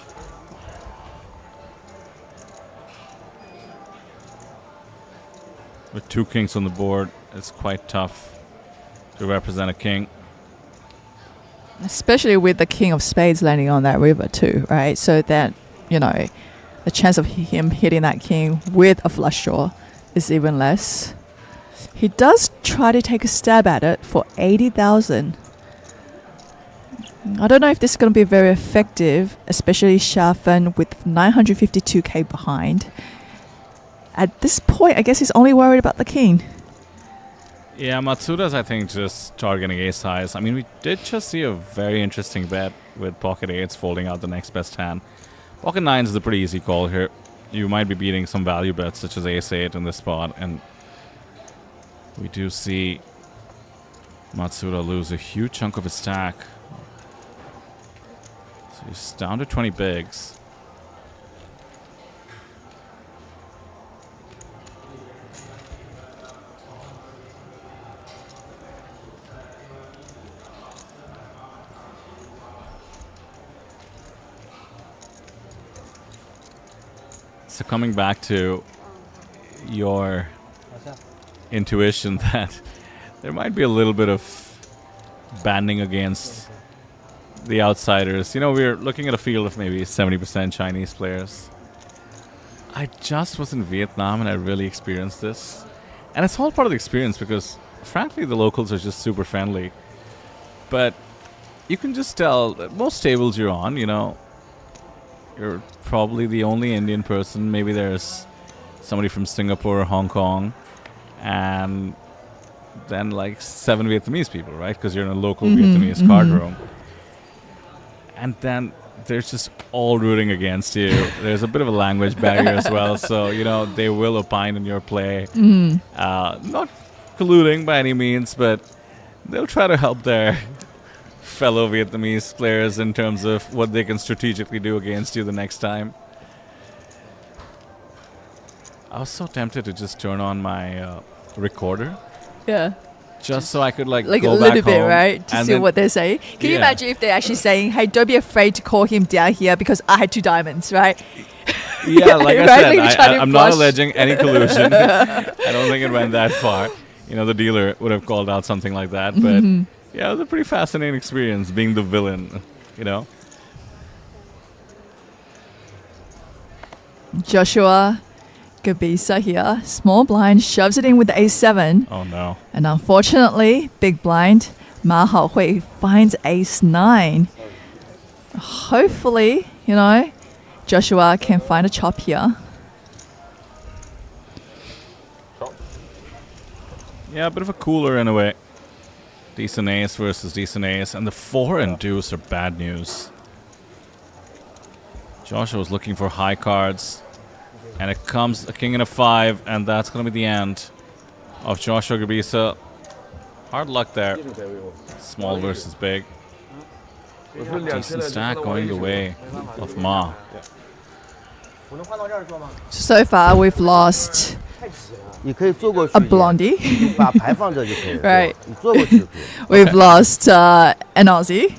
S2: With 2 kings on the board, it's quite tough to represent a king.
S1: Especially with the King of Spades landing on that river too, right? So that, you know, the chance of him hitting that king with a flush draw is even less. He does try to take a stab at it for 80,000. I don't know if this is going to be very effective, especially Shafen with 952k behind. At this point, I guess he's only worried about the king.
S2: Yeah, Matsuda's, I think, just targeting ace highs. I mean, we did just see a very interesting bet with pocket 8s folding out the next best hand. Pocket 9s is a pretty easy call here. You might be beating some value bets, such as ace 8 in this spot, and we do see Matsuda lose a huge chunk of his stack. So he's down to 20 bigs. So coming back to your intuition that there might be a little bit of banding against the outsiders. You know, we're looking at a field of maybe 70% Chinese players. I just was in Vietnam and I really experienced this. And it's all part of the experience because, frankly, the locals are just super friendly. But you can just tell that most tables you're on, you know, you're probably the only Indian person. Maybe there's somebody from Singapore or Hong Kong. And then like 7 Vietnamese people, right? Because you're in a local Vietnamese card room. And then there's just all rooting against you. There's a bit of a language barrier as well. So, you know, they will opine in your play. Not colluding by any means, but they'll try to help their fellow Vietnamese players in terms of what they can strategically do against you the next time. I was so tempted to just turn on my recorder.
S1: Yeah.
S2: Just so I could like
S1: a
S2: go
S1: little
S2: back
S1: bit,
S2: home
S1: right? To
S2: and
S1: see
S2: then-
S1: what they're saying. Can you
S2: Yeah.
S1: imagine if they're actually saying, hey, don't be afraid to call him down here because I had 2 diamonds, right?
S2: Yeah, like I
S1: Right?
S2: said,
S1: Like you're trying to
S2: I'm not
S1: blush.
S2: alleging any collusion. I don't think it went that far. You know, the dealer would have called out something like that. But yeah, it was a pretty fascinating experience being the villain, you know.
S1: Joshua Gabisa here. Small blind shoves it in with the ace-7.
S2: Oh no.
S1: And unfortunately, big blind, Ma Haohui finds ace-9. Hopefully, you know, Joshua can find a chop here.
S2: Yeah, a bit of a cooler in a way. Decent ace versus decent ace. And the 4 and deuce are bad news. Joshua was looking for high cards. And it comes a king and a 5. And that's going to be the end of Joshua Gabisa. Hard luck there. Small versus big. Decent stack going the way of Ma.
S1: So far, we've lost
S3: 你可以坐过去
S1: a blondie.
S3: 把牌放这就可以了。
S1: Right.
S3: 你坐过去就可以了。
S1: We've lost an Aussie.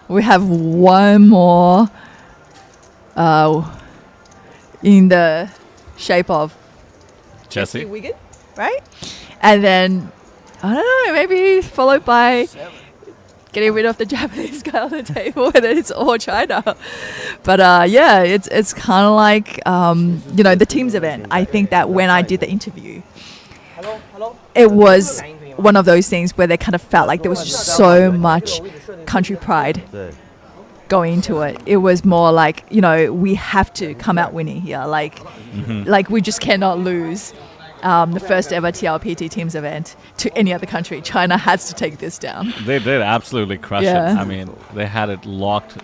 S1: We have one more in the shape of
S2: Jesse.
S1: Wigan, right? And then, I don't know, maybe followed by getting rid of the Japanese guy on the table, and then it's all China. But yeah, it's kind of like, you know, the teams event. I think that when I did the interview, it was one of those things where they kind of felt like there was just so much country pride
S3: 对，
S1: going into it. It was more like, you know, we have to come out winning here. Like we just cannot lose the first ever TLPT teams event to any other country. China has to take this down.
S2: They did absolutely crush
S1: Yeah.
S2: it. I mean, they had it locked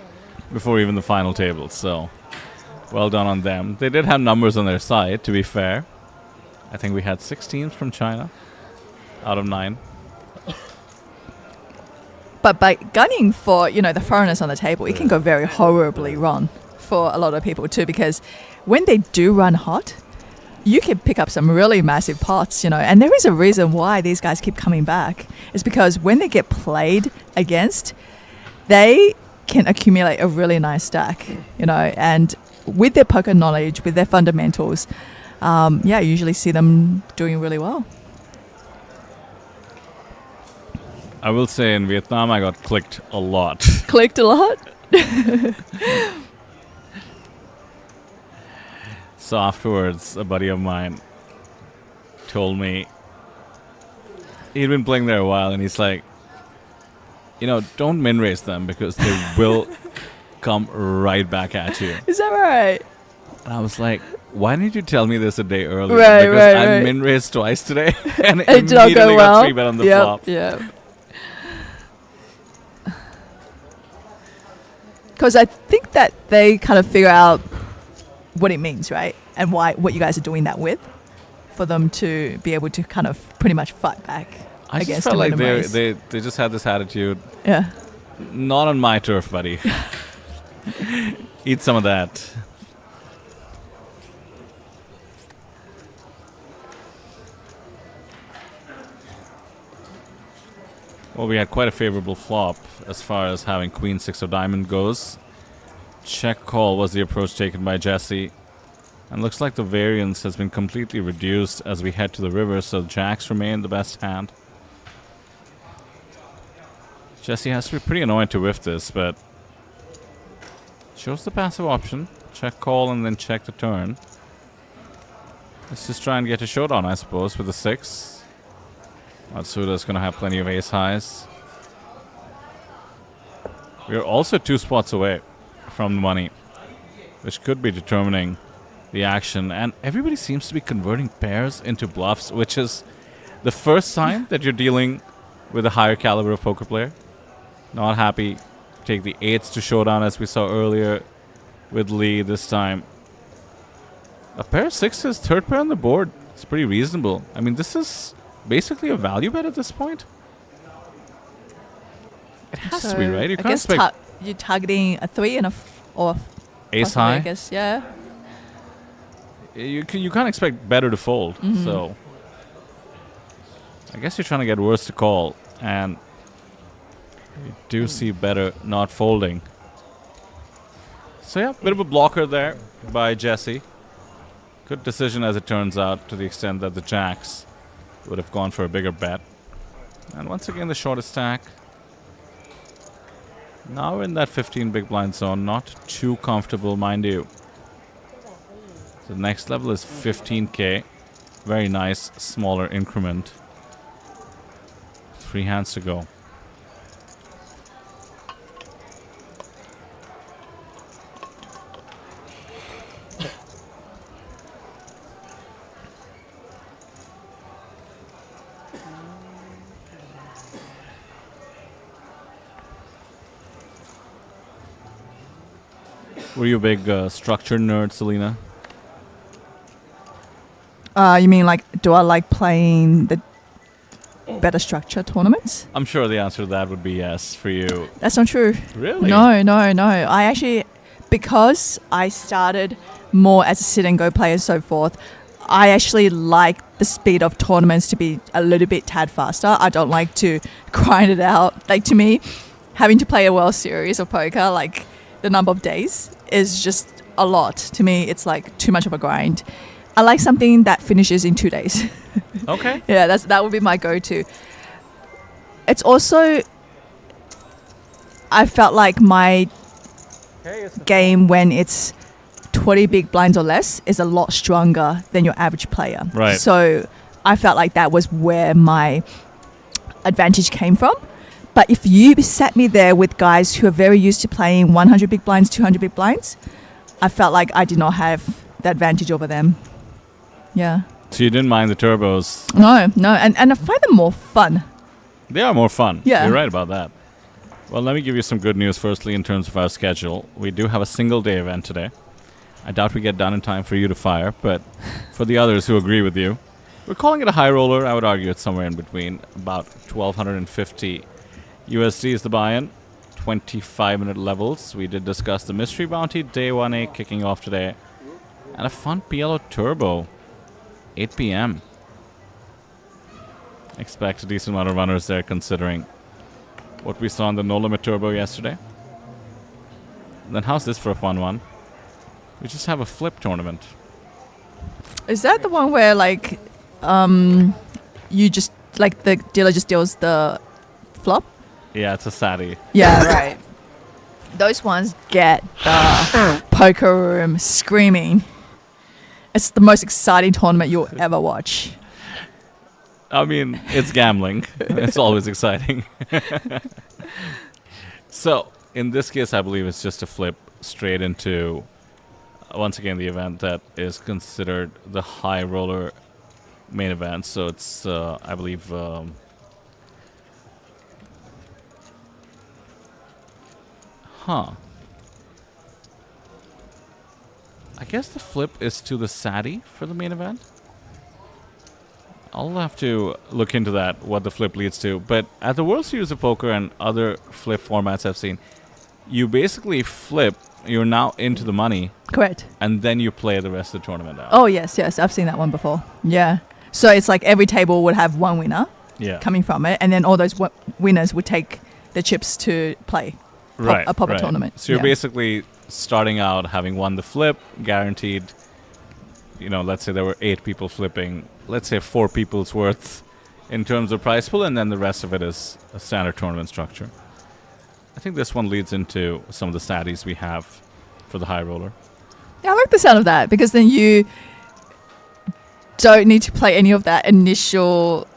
S2: before even the final table. So, well done on them. They did have numbers on their side, to be fair. I think we had 6 teams from China out of 9.
S1: But by gunning for, you know, the foreigners on the table, it can go very horribly wrong for a lot of people too, because when they do run hot, you can pick up some really massive pots, you know, and there is a reason why these guys keep coming back. It's because when they get played against, they can accumulate a really nice stack, you know, and with their poker knowledge, with their fundamentals, yeah, I usually see them doing really well.
S2: I will say in Vietnam, I got clicked a lot.
S1: Clicked a lot.
S2: So afterwards, a buddy of mine told me he'd been playing there a while, and he's like, don't min raise them because they will come right back at you.
S1: Is that right?
S2: And I was like, why didn't you tell me this a day earlier?
S1: Right,
S2: because I
S1: right.
S2: min raised twice today, and
S1: It did not
S2: immediately
S1: go well.
S2: got 3-bet on the flop.
S1: Yeah. Because I think that they kind of figure out what it means, right? And what you guys are doing that with, for them to be able to kind of pretty much fight back.
S2: I just
S1: against
S2: felt
S1: the
S2: like
S1: minimum raise.
S2: they just had this attitude.
S1: Yeah.
S2: Not on my turf, buddy. Eat some of that. Well, we had quite a favorable flop as far as having Queen 6 of diamond goes. Check call was the approach taken by Jesse. And looks like the variance has been completely reduced as we head to the river, so jacks remain the best hand. Jesse has to be pretty annoyed to whiff this, but chose the passive option. Check call and then check the turn. Let's just try and get a showdown, I suppose, with the 6. Matsuda's going to have plenty of ace highs. We are also 2 spots away from the money, which could be determining the action. And everybody seems to be converting pairs into bluffs, which is the first sign that you're dealing with a higher caliber of poker player. Not happy. Take the 8s to showdown, as we saw earlier with Lee this time. A pair of 6s, third pair on the board. It's pretty reasonable. I mean, this is basically a value bet at this point. It has to be, right? You
S1: I
S2: can't
S1: guess
S2: expect
S1: you're targeting a 3 and or
S2: ace
S1: possibly,
S2: high.
S1: I guess, yeah.
S2: You can't expect better to fold. So I guess you're trying to get worse to call, and you do see better not folding. So yeah, bit of a blocker there by Jesse. Good decision as it turns out, to the extent that the jacks would have gone for a bigger bet. And once again, the shortest stack. Now we're in that 15 big blind zone. Not too comfortable, mind you. The next level is 15k. Very nice, smaller increment. 3 hands to go. Were you a big structure nerd, Selena?
S1: You mean like, do I like playing the better structure tournaments?
S2: I'm sure the answer to that would be yes for you.
S1: That's not true.
S2: Really?
S1: No. I actually, because I started more as a sit and go player and so forth, I actually like the speed of tournaments to be a little bit tad faster. I don't like to grind it out. Like, to me, having to play a World Series of poker, like the number of days is just a lot. To me, it's like too much of a grind. I like something that finishes in 2 days.
S2: Okay.
S1: Yeah, that would be my go-to. It's also, I felt like my game, when it's 20 big blinds or less, is a lot stronger than your average player.
S2: Right.
S1: So I felt like that was where my advantage came from. But if you sat me there with guys who are very used to playing 100 big blinds, 200 big blinds, I felt like I did not have the advantage over them. Yeah.
S2: So you didn't mind the turbos?
S1: No. And I find them more fun.
S2: They are more fun.
S1: Yeah.
S2: You're right about that. Well, let me give you some good news firstly in terms of our schedule. We do have a single day event today. I doubt we get done in time for you to fire, but for the others who agree with you, we're calling it a high roller. I would argue it's somewhere in between. About 1,250 USD is the buy-in. 25-minute levels. We did discuss the mystery bounty, day 1A kicking off today. And a fun PLO turbo. 8 p.m. Expect a decent amount of runners there, considering what we saw in the No Limit Turbo yesterday. And then how's this for a fun one? We just have a flip tournament.
S1: Is that the one where, like, you just, like, the dealer just deals the flop?
S2: Yeah, it's a Sati.
S1: Yeah, right. Those ones get the poker room screaming. It's the most exciting tournament you'll ever watch.
S2: I mean, it's gambling. It's always exciting. So, in this case, I believe it's just a flip straight into, once again, the event that is considered the high roller main event. So it's, I believe, I guess the flip is to the Sadi for the main event. I'll have to look into that, what the flip leads to. But at the World Series of Poker and other flip formats I've seen, you basically flip, you're now into the money.
S1: Correct.
S2: And then you play the rest of the tournament out.
S1: Oh, yes. I've seen that one before. Yeah. So it's like every table would have one winner coming from it. And then all those winners would take the chips to play a proper tournament.
S2: So you're basically starting out having won the flip, guaranteed, you know, let's say there were 8 people flipping, let's say 4 people's worth in terms of prize pool, and then the rest of it is a standard tournament structure. I think this one leads into some of the Saddies we have for the high roller.
S1: Yeah, I like the sound of that, because then you don't need to play any of that initial,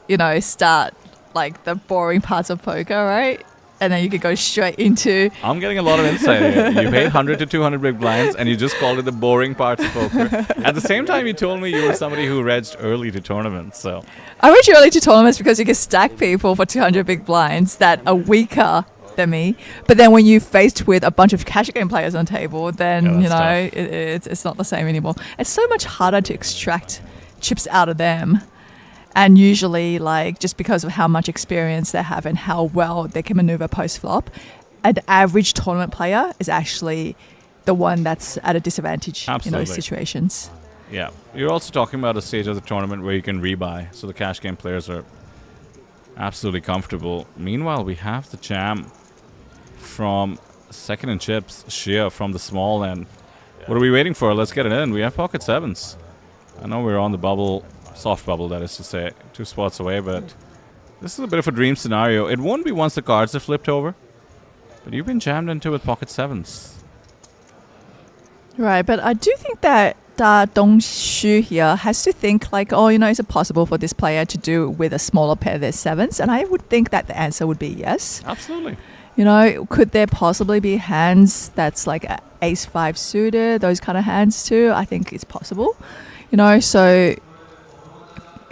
S1: you know, start, like the boring parts of poker, right? And then you could go straight into...
S2: I'm getting a lot of insight here. You paid 100 to 200 big blinds and you just called it the boring parts of poker. At the same time, you told me you were somebody who regged early to tournaments, so...
S1: I reg early to tournaments because you can stack people for 200 big blinds that are weaker than me. But then when you're faced with a bunch of cash game players on table, then, you know, it's not the same anymore. It's so much harder to extract chips out of them. And usually, like, just because of how much experience they have and how well they can maneuver post-flop, an average tournament player is actually the one that's at a disadvantage in those situations.
S2: Yeah. You're also talking about a stage of the tournament where you can rebuy, so the cash game players are absolutely comfortable. Meanwhile, we have the jam from second in chips, Shia from the small end. What are we waiting for? Let's get it in. We have pocket sevens. I know we're on the bubble... soft bubble, that is to say, 2 spots away, but this is a bit of a dream scenario. It won't be once the cards are flipped over, but you've been jammed into with pocket sevens.
S1: Right, but I do think that Dong-Shu here has to think like, oh, you know, is it possible for this player to do with a smaller pair of their sevens? And I would think that the answer would be yes.
S2: Absolutely.
S1: You know, could there possibly be hands that's like ace-5 suited, those kind of hands too? I think it's possible. You know, so...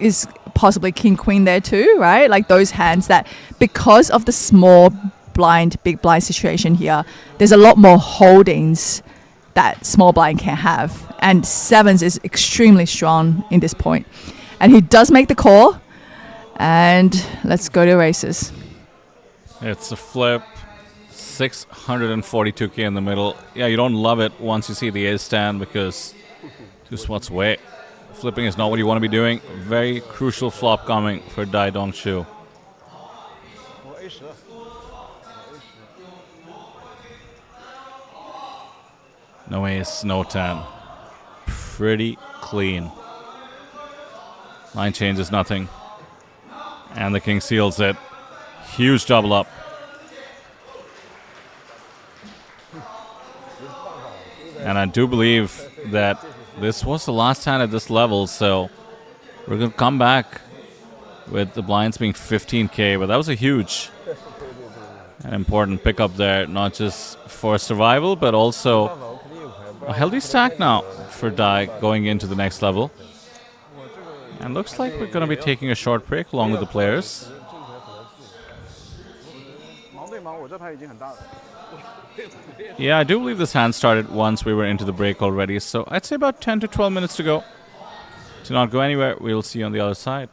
S1: is possibly king queen there too, right? Like those hands that, because of the small blind big blind situation here, there's a lot more holdings that small blind can have, and sevens is extremely strong in this point. And he does make the call, and let's go to races.
S2: It's a flip, 642k in the middle. Yeah, you don't love it once you see the ace stand because 2 spots away. Flipping is not what you want to be doing. Very crucial flop coming for Dai Dong-Shu. No ace, no 10. Pretty clean. Line changes nothing. And the king seals it. Huge double up. And I do believe that this was the last hand at this level, so we're going to come back with the blinds being 15k, but that was a huge and important pickup there, not just for survival, but also a healthy stack now for Dai going into the next level. And looks like we're going to be taking a short break along with the players. Yeah, I do believe this hand started once we were into the break already, so I'd say about 10 to 12 minutes to go. Do not go anywhere. We'll see you on the other side.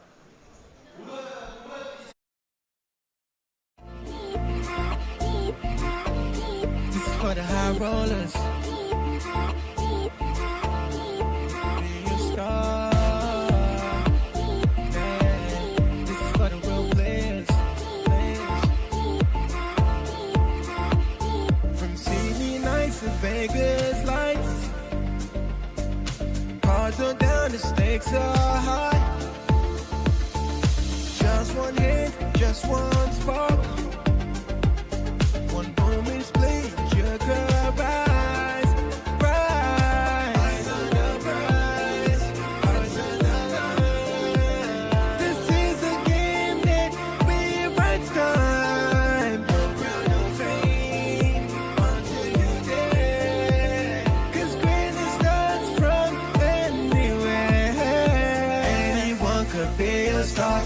S8: This is for the high rollers. Be a star. Man, this is for the real players. From TV nights to Vegas lights. Cards are down, the stakes are high. Just one hit, just one spark. One moment split, you could rise, rise on the prize, rise on the rise. This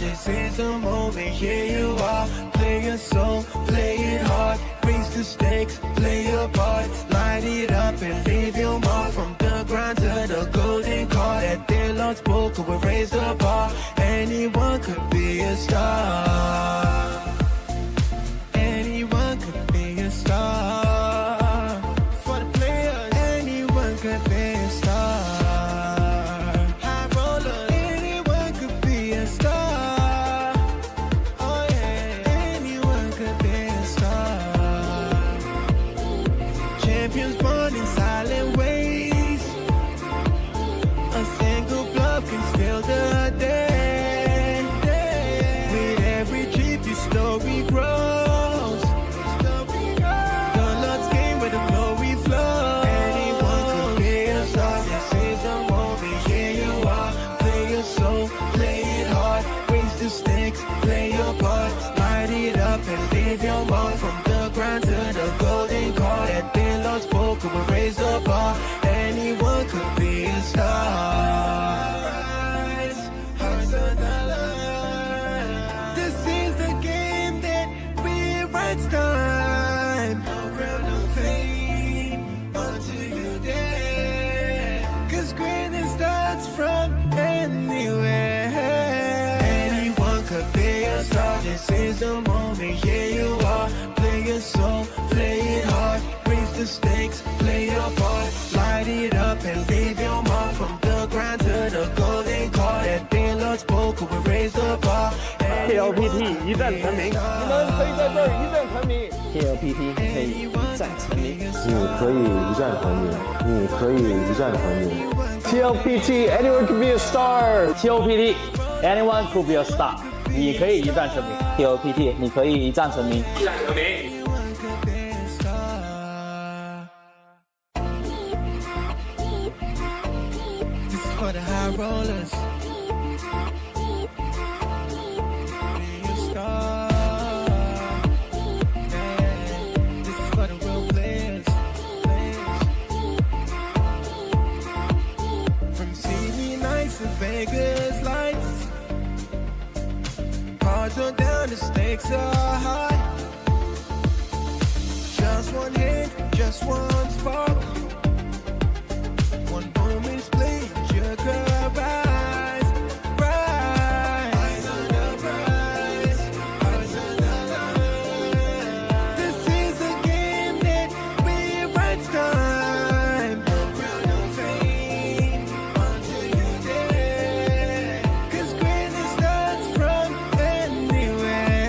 S8: This is the moment, here you are. Play your soul, play it hard. Raise the stakes, play your part. Light it up and leave your mark. From the ground to the golden card. At their Lord's poker, we raise the bar. Anyone could be a star. Anyone could be a star. For the players, anyone could be a star. High roller, anyone could be a star. Oh yeah, anyone could be a star. Champions born in silent ways. A single bluff can steal the day. With every trip, your story grows. The Lord's game where the glory flows. Anyone could be a star. This is the moment, here you are. Play your soul, play it hard. Raise the stakes, play your part. Light it up and leave your mark. From the ground to the golden card. At the Lord's poker, we raise the bar. Anyone could be a star. Hearts on the line. This is the game that rewrites time. No crown, no fame until you dare. 'Cause greatness starts from anywhere. Anyone could be a star. This is the moment, here you are. Play your soul, play it hard. Raise the stakes, play your part. Light it up and leave your mark. From the ground to the golden card. At the Lord's poker, we raise the bar.
S5: TLPT 一战成名，你们可以在这儿一战成名。
S9: TLPT 可以一战成名。
S7: 你可以一战成名，你可以一战成名。TLPT, anyone can be a star.
S9: TLPT anyone could be a star， 你可以一战成名。TLPT 你可以一战成名。
S8: Anyone could be a star. This is for the high rollers. Be a star. Yeah. This is for the real players. From TV nights to Vegas lights. Cards are down, the stakes are high. Just one hit, just one spark. One moment split, you could rise, rise. Eyes on the prize, eyes on the line. This is a game that rewrites time. No crown, no fame until you dare. 'Cause greatness starts from anywhere.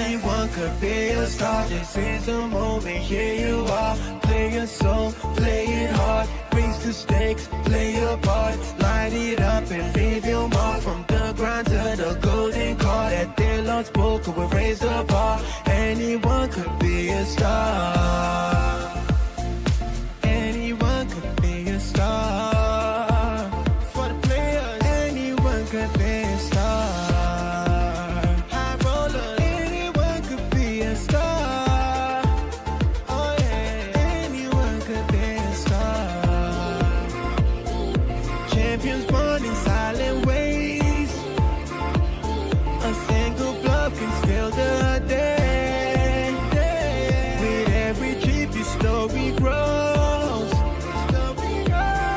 S8: Anyone could be a star. This is the moment, here you are. Play your soul, play it hard. Raise the stakes, play your part. Light it up and leave your mark. From the ground to the golden card. At the Lord's poker, we raise the bar. Anyone could be a star. Anyone could be a star. For the players, anyone could be a star. High roller, anyone could be a star. Oh yeah, anyone could be a star. Champions born in silent ways. A single bluff can steal the day. With every trip, your story grows.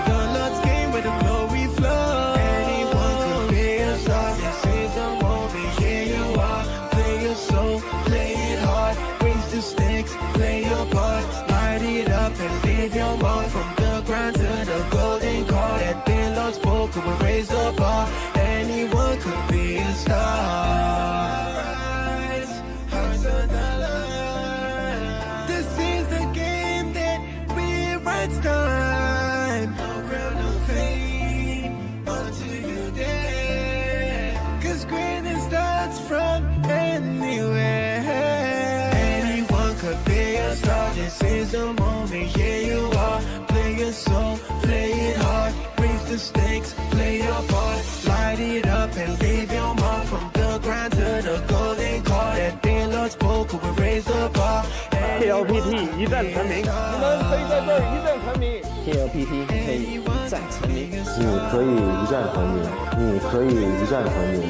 S8: The Lord's game where the glory flows. Anyone could be a star. This is the moment, here you are. Play your soul, play it hard. Raise the stakes, play your part. Light it up and leave your mark. From the ground to the golden card. At the Lord's poker, we raise the bar. Anyone could be a star. Hearts on the line. This is the game that rewrites time. No crown, no fame until you dare. 'Cause greatness starts from anywhere. Anyone could be a star. This is the moment, here you are. Play your soul, play it hard. Raise the stakes, play your part. Light it up and leave your mark. From the ground to the golden card. At the Lord's poker, we raise the bar.
S5: TLPT 一战成名，你们可以在这儿一战成名。
S9: TLPT 可以一战成名。
S7: 你可以一战成名，你可以一战成名。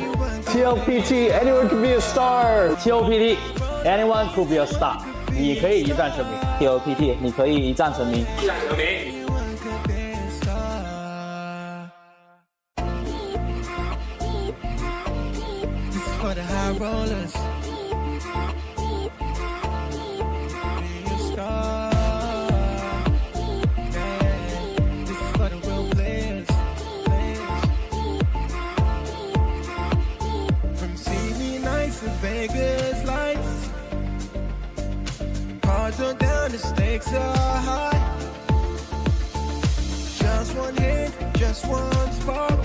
S7: TLPT, anyone can be a star.
S9: TLPT anyone could be a star， 你可以一战成名。TLPT 你可以一战成名。
S8: Anyone could be a star. This is for the high rollers. Be a star. Yeah. This is for the real players. From CD nights to Vegas lights. Cards are down, the stakes are high. Just one hit, just one spark.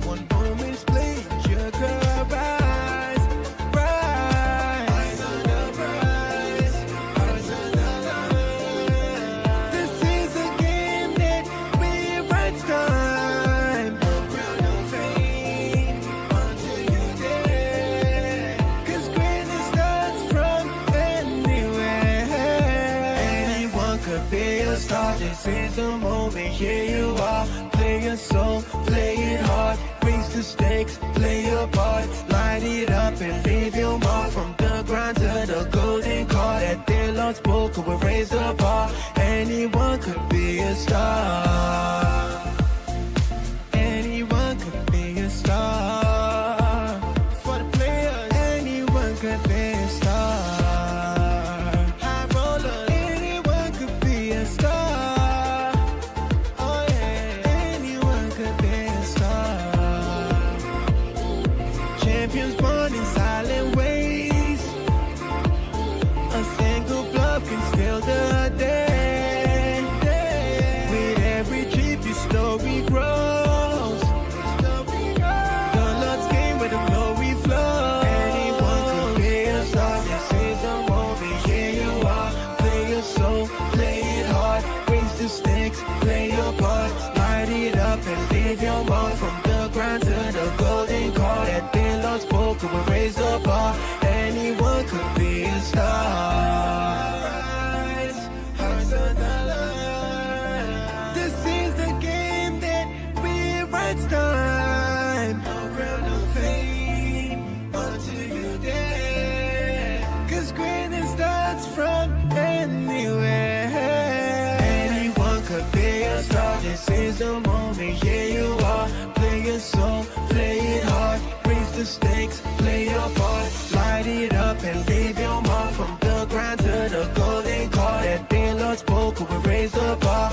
S8: One moment split, you could rise, rise. Eyes on the prize, eyes on the line. This is a game that rewrites time. No crown, no fame, until you dare. 'Cause greatness starts from anywhere. Anyone could be a star. This is the moment, here you are. Play your soul, play it hard. Raise the stakes, play your part. Light it up and leave your mark. From the grind to the golden card. At their Lord's poker, we raise the bar. Anyone could be a star. Anyone could be a star. For the players, anyone could be a star. High rollers, anyone could be a star. Oh yeah, anyone could be a star. Champions born in silent ways. A single bluff can steal the day. With every trip, your story grows. The Lord's game where the glory flows. Anyone could be a star. This is the moment, here you are. Play your soul, play it hard. Raise the stakes, play your part. Light it up and leave your mark. From the grind to the golden card. At the Lord's poker, we raise the bar. Anyone could be a star. Hearts on the line. This is the game that rewrites time. No crown, no fame, until you dare. 'Cause greatness starts from anywhere. Anyone could be a star. This is the moment, here you are. Play your soul, play it hard. Raise the stakes, play your part. Light it up and leave your mark. From the grind to the golden card. At the Lord's poker, we raise the bar.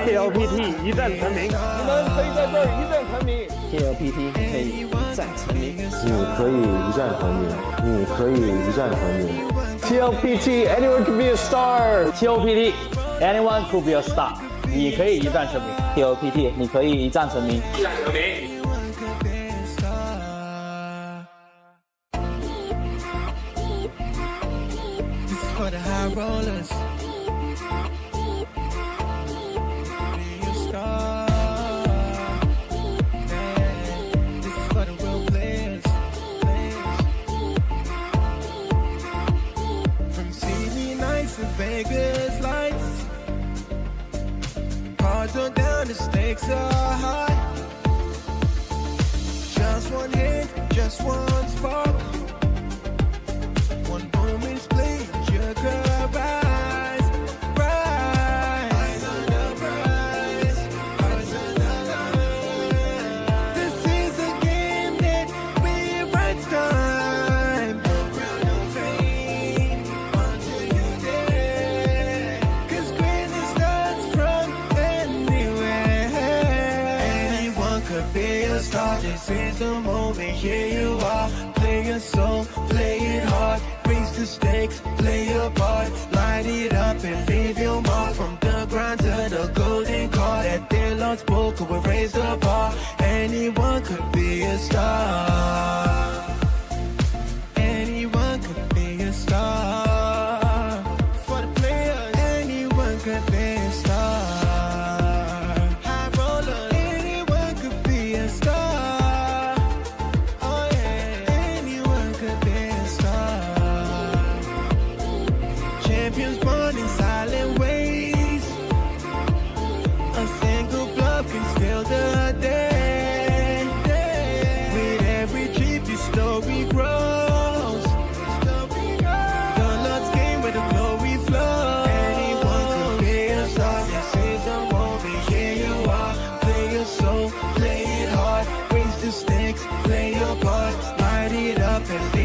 S5: TLPT 一战成名，你们可以在这儿一战成名。
S9: TLPT 可以一战成名。
S7: 你可以一战成名，你可以一战成名。TLPT, anyone can be a star.
S9: TLPT anyone could be a star， 你可以一战成名。TLPT 你可以一战成名。
S8: Anyone could be a star. This is for the high rollers. Be a star. Yeah. This is for the real players. From CD nights to Vegas lights. Cards are down, the stakes are high. Just one hit, just one spark. One moment split, you could rise, rise. Eyes on the prize, eyes on the line. This is a game that rewrites time. No crown, no fame, until you dare. 'Cause greatness starts from anywhere. Anyone could be a star. This is the moment, here you are. Play your soul, play it hard. Raise the stakes, play your part. Light it up and leave your mark. From the grind to the golden card. At the Lord's poker, we raise the bar. Anyone could be a star. Anyone could be a star. For the players, anyone could be a star. High roller, anyone could be a star. Oh yeah, anyone could be a star.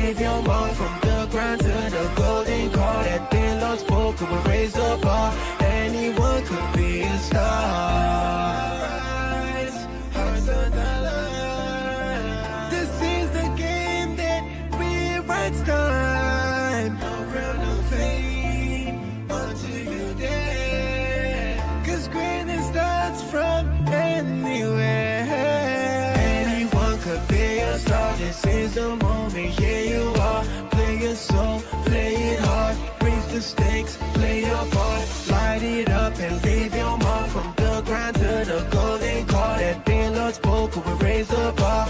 S8: leave your mark from the ground to the golden car that they lost poker will raise the bar. Anyone could be a star. Hearts on the line. This is the game that rewrites time. No crown, no fame until you dare. 'Cause greatness starts from anywhere. Anyone could be a star. This is the moment. Here you are. Play your soul, play it hard. Raise the stakes, play your part. Light it up and leave your mark from the ground to the golden car that they lost poker will raise the bar.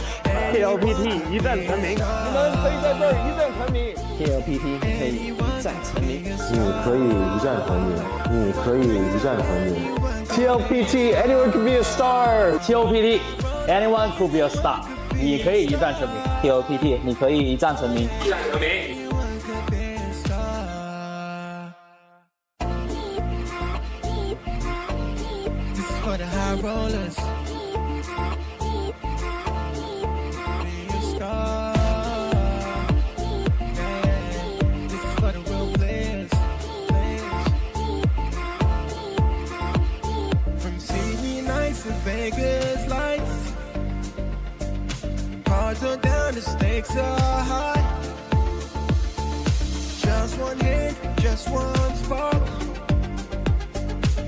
S5: TLPT 一战成名，你们可以在这儿一战成名。
S9: TLPT 可以一战成名。
S7: 你可以一战成名，你可以一战成名。TLPT, anyone can be a star.
S9: TLPT anyone could be a star， 你可以一战成名。TLPT 你可以一战成名。
S8: Anyone could be a star. This is for the high rollers. Be a star. Yeah. This is for the real players. From Sydney nights to Vegas lights. Cards are down, the stakes are high. Just one hit, just one spark.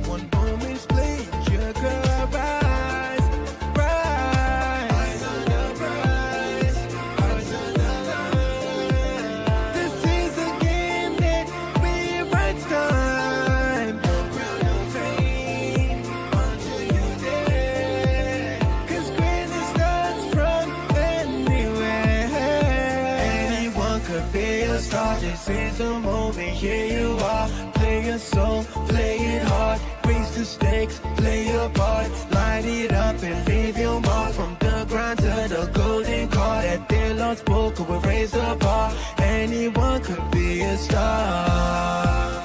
S8: One moment split, you could rise, rise. Eyes on the prize, eyes on the line. This is a game that rewrites time. No crown, no fame until you dare. 'Cause greatness starts from anywhere. Anyone could be a star. This is the moment. Here you are. Play your soul, play it hard. Raise the stakes, play your part. Light it up and leave your mark from the ground to the golden car that they lost poker will raise the bar. Anyone could be a star.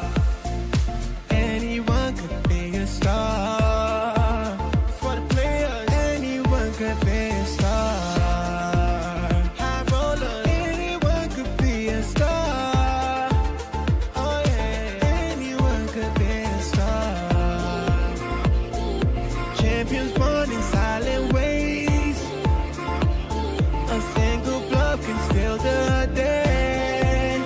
S8: Anyone could be a star. For the players, anyone could be a star. High rollers, anyone could be a star. Oh yeah, anyone could be a star. Champions born in silent ways. A single bluff can steal the day.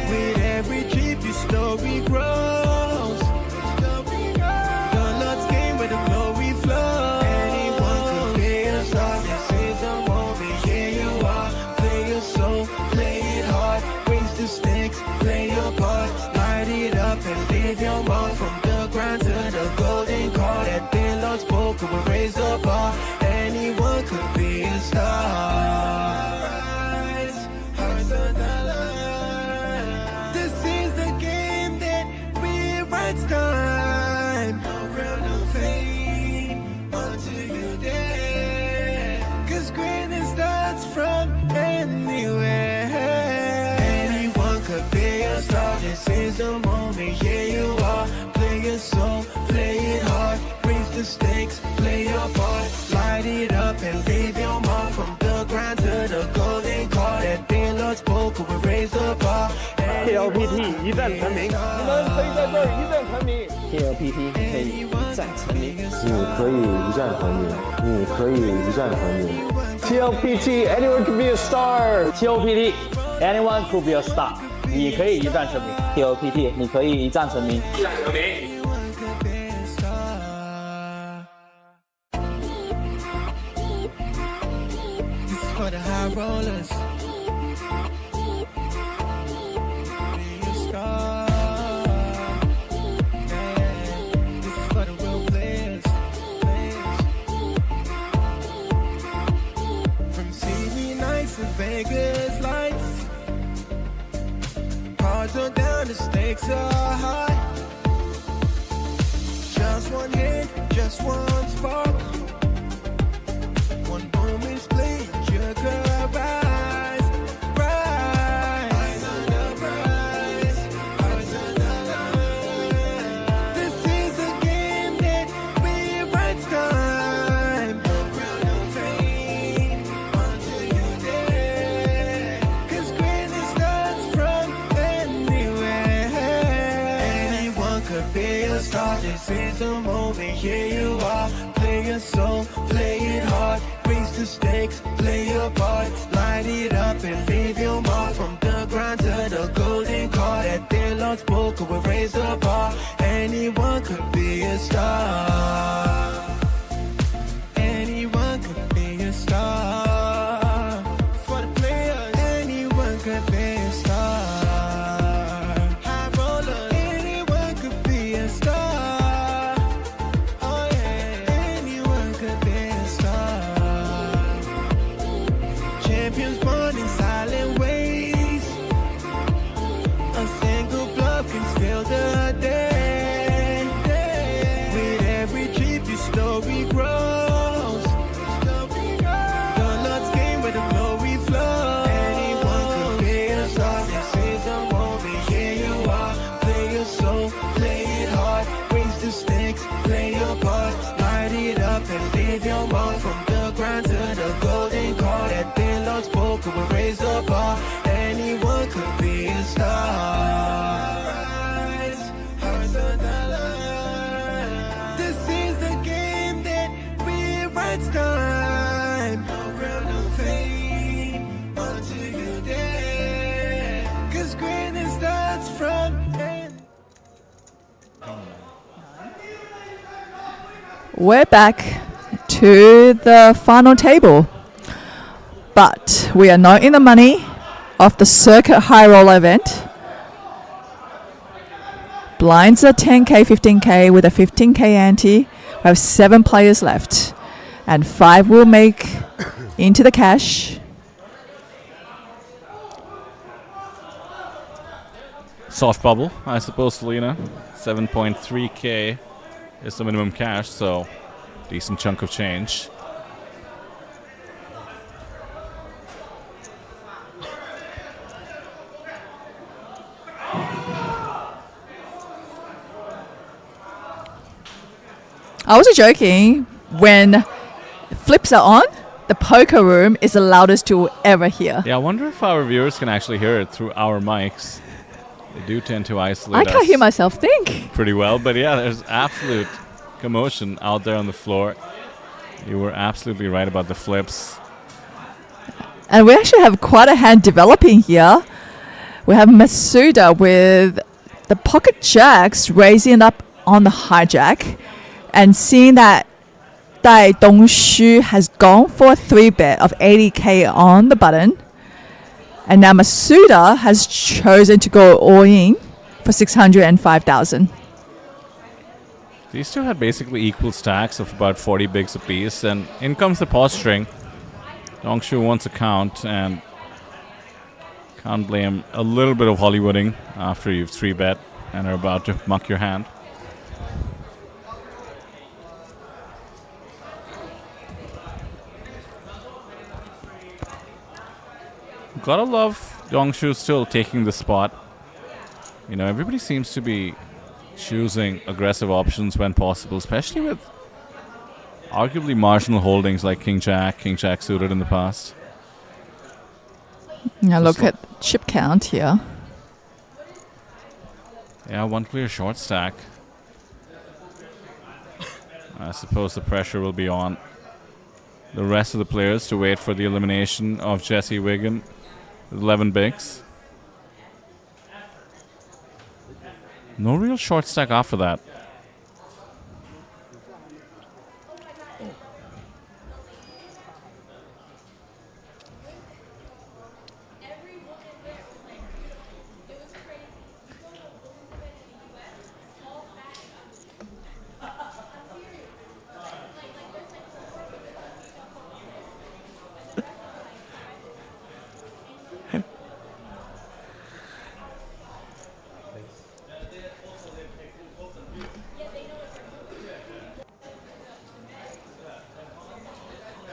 S8: With every trip, your story grows. The Lord's game where the glory flows. Anyone could be a star. This is the moment. Here you are. Play your soul, play it hard. Raise the stakes, play your part. Light it up and leave your mark from the ground to the golden car that they lost poker will raise the bar. Anyone could be a star. Hearts on the line. This is the game that rewrites time. No crown, no fame until you dare. 'Cause greatness starts from anywhere. Anyone could be a star. This is the moment. Here you are. Play your soul, play it hard. Raise the stakes, play your part. Light it up and leave your mark from the ground to the golden car that they lost poker will raise the bar.
S5: TLPT 一战成名，你们可以在这儿一战成名。
S9: TLPT 可以一战成名。
S7: 你可以一战成名，你可以一战成名。TLPT, anyone can be a star.
S9: TLPT anyone could be a star， 你可以一战成名。TLPT 你可以一战成名。
S8: Anyone could be a star. This is for the high rollers. Be a star. Yeah. This is for the real players. From Sydney nights to Vegas lights. Cards are down, the stakes are high. Just one hit, just one spark. One moment split, you could rise, rise. Eyes on the prize, eyes on the line. This is a game that rewrites time. No crown, no fame until you dare. 'Cause stakes, play your part, light it up and leave your mark. From the grind to the golden card, at their Lord's poker will raise the bar. Anyone could be a star. Anyone could be a star. For the players, anyone could be a star. High rollers, anyone could be a star. Oh yeah, anyone could be a star. Champions born in silent ways. A single bluff can spill the day. With every trip, your story grows. The Lord's game where the glory flows. Anyone could be a star. This is a moment, here you are. Play your soul, play it hard. Raise the stakes, play your part. Light it up and leave your mark. From the grind to the golden card, at their Lord's poker will raise the bar. Anyone could be a star. Hearts on the line. This is the game that rewrites time. No ground of fame until you're dead. 'Cause greatness starts from end.
S1: We're back to the final table. But we are not in the money of the circuit high roller event. Blinds are 10k, 15k with a 15k ante. We have 7 players left, and 5 will make into the cash.
S2: Soft bubble, I suppose, Selena. 7.3k is the minimum cash, so decent chunk of change.
S1: I wasn't joking. When flips are on, the poker room is the loudest you'll ever hear.
S2: Yeah, I wonder if our viewers can actually hear it through our mics. They do tend to isolate
S1: I
S2: us
S1: can't hear myself think.
S2: pretty well, but yeah, there's absolute commotion out there on the floor. You were absolutely right about the flips.
S1: And we actually have quite a hand developing here. We have Masuda with the pocket jacks raising up on the hijack, and seeing that Dai Dongshu has gone for a 3-bet of 80k on the button. And now Masuda has chosen to go all in for 605,000.
S2: These two had basically equal stacks of about 40 bigs apiece, and in comes the pause string. Dongshu wants a count, and can't blame a little bit of Hollywooding after you've 3-bet and are about to muck your hand. Gotta love Dongshu still taking the spot. You know, everybody seems to be choosing aggressive options when possible, especially with arguably marginal holdings like King Jack suited in the past.
S1: Now look at chip count here.
S2: Yeah, one clear short stack. I suppose the pressure will be on the rest of the players to wait for the elimination of Jesse Wiggin with 11 bigs. No real short stack after that.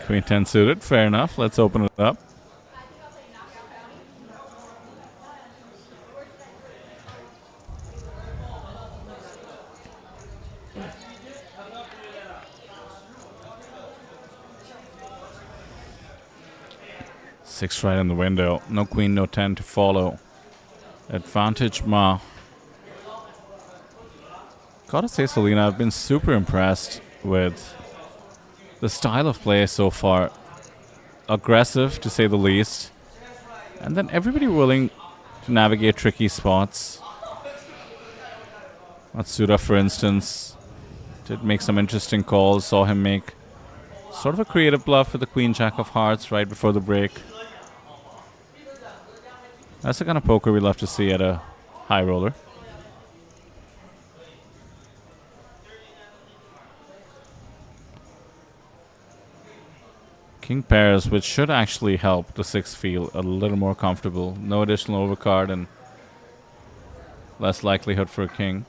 S2: Queen 10 suited, fair enough. Let's open it up. Six right in the window. No queen, no 10 to follow. Advantage Ma. Gotta say, Selena, I've been super impressed with the style of play so far. aggressive, to say the least. And then everybody willing to navigate tricky spots. Matsuda, for instance, did make some interesting calls. Saw him make sort of a creative bluff with the Queen Jack of Hearts right before the break. That's the kind of poker we love to see at a high roller. King pairs, which should actually help the 6 feel a little more comfortable. No additional overcard and less likelihood for a king.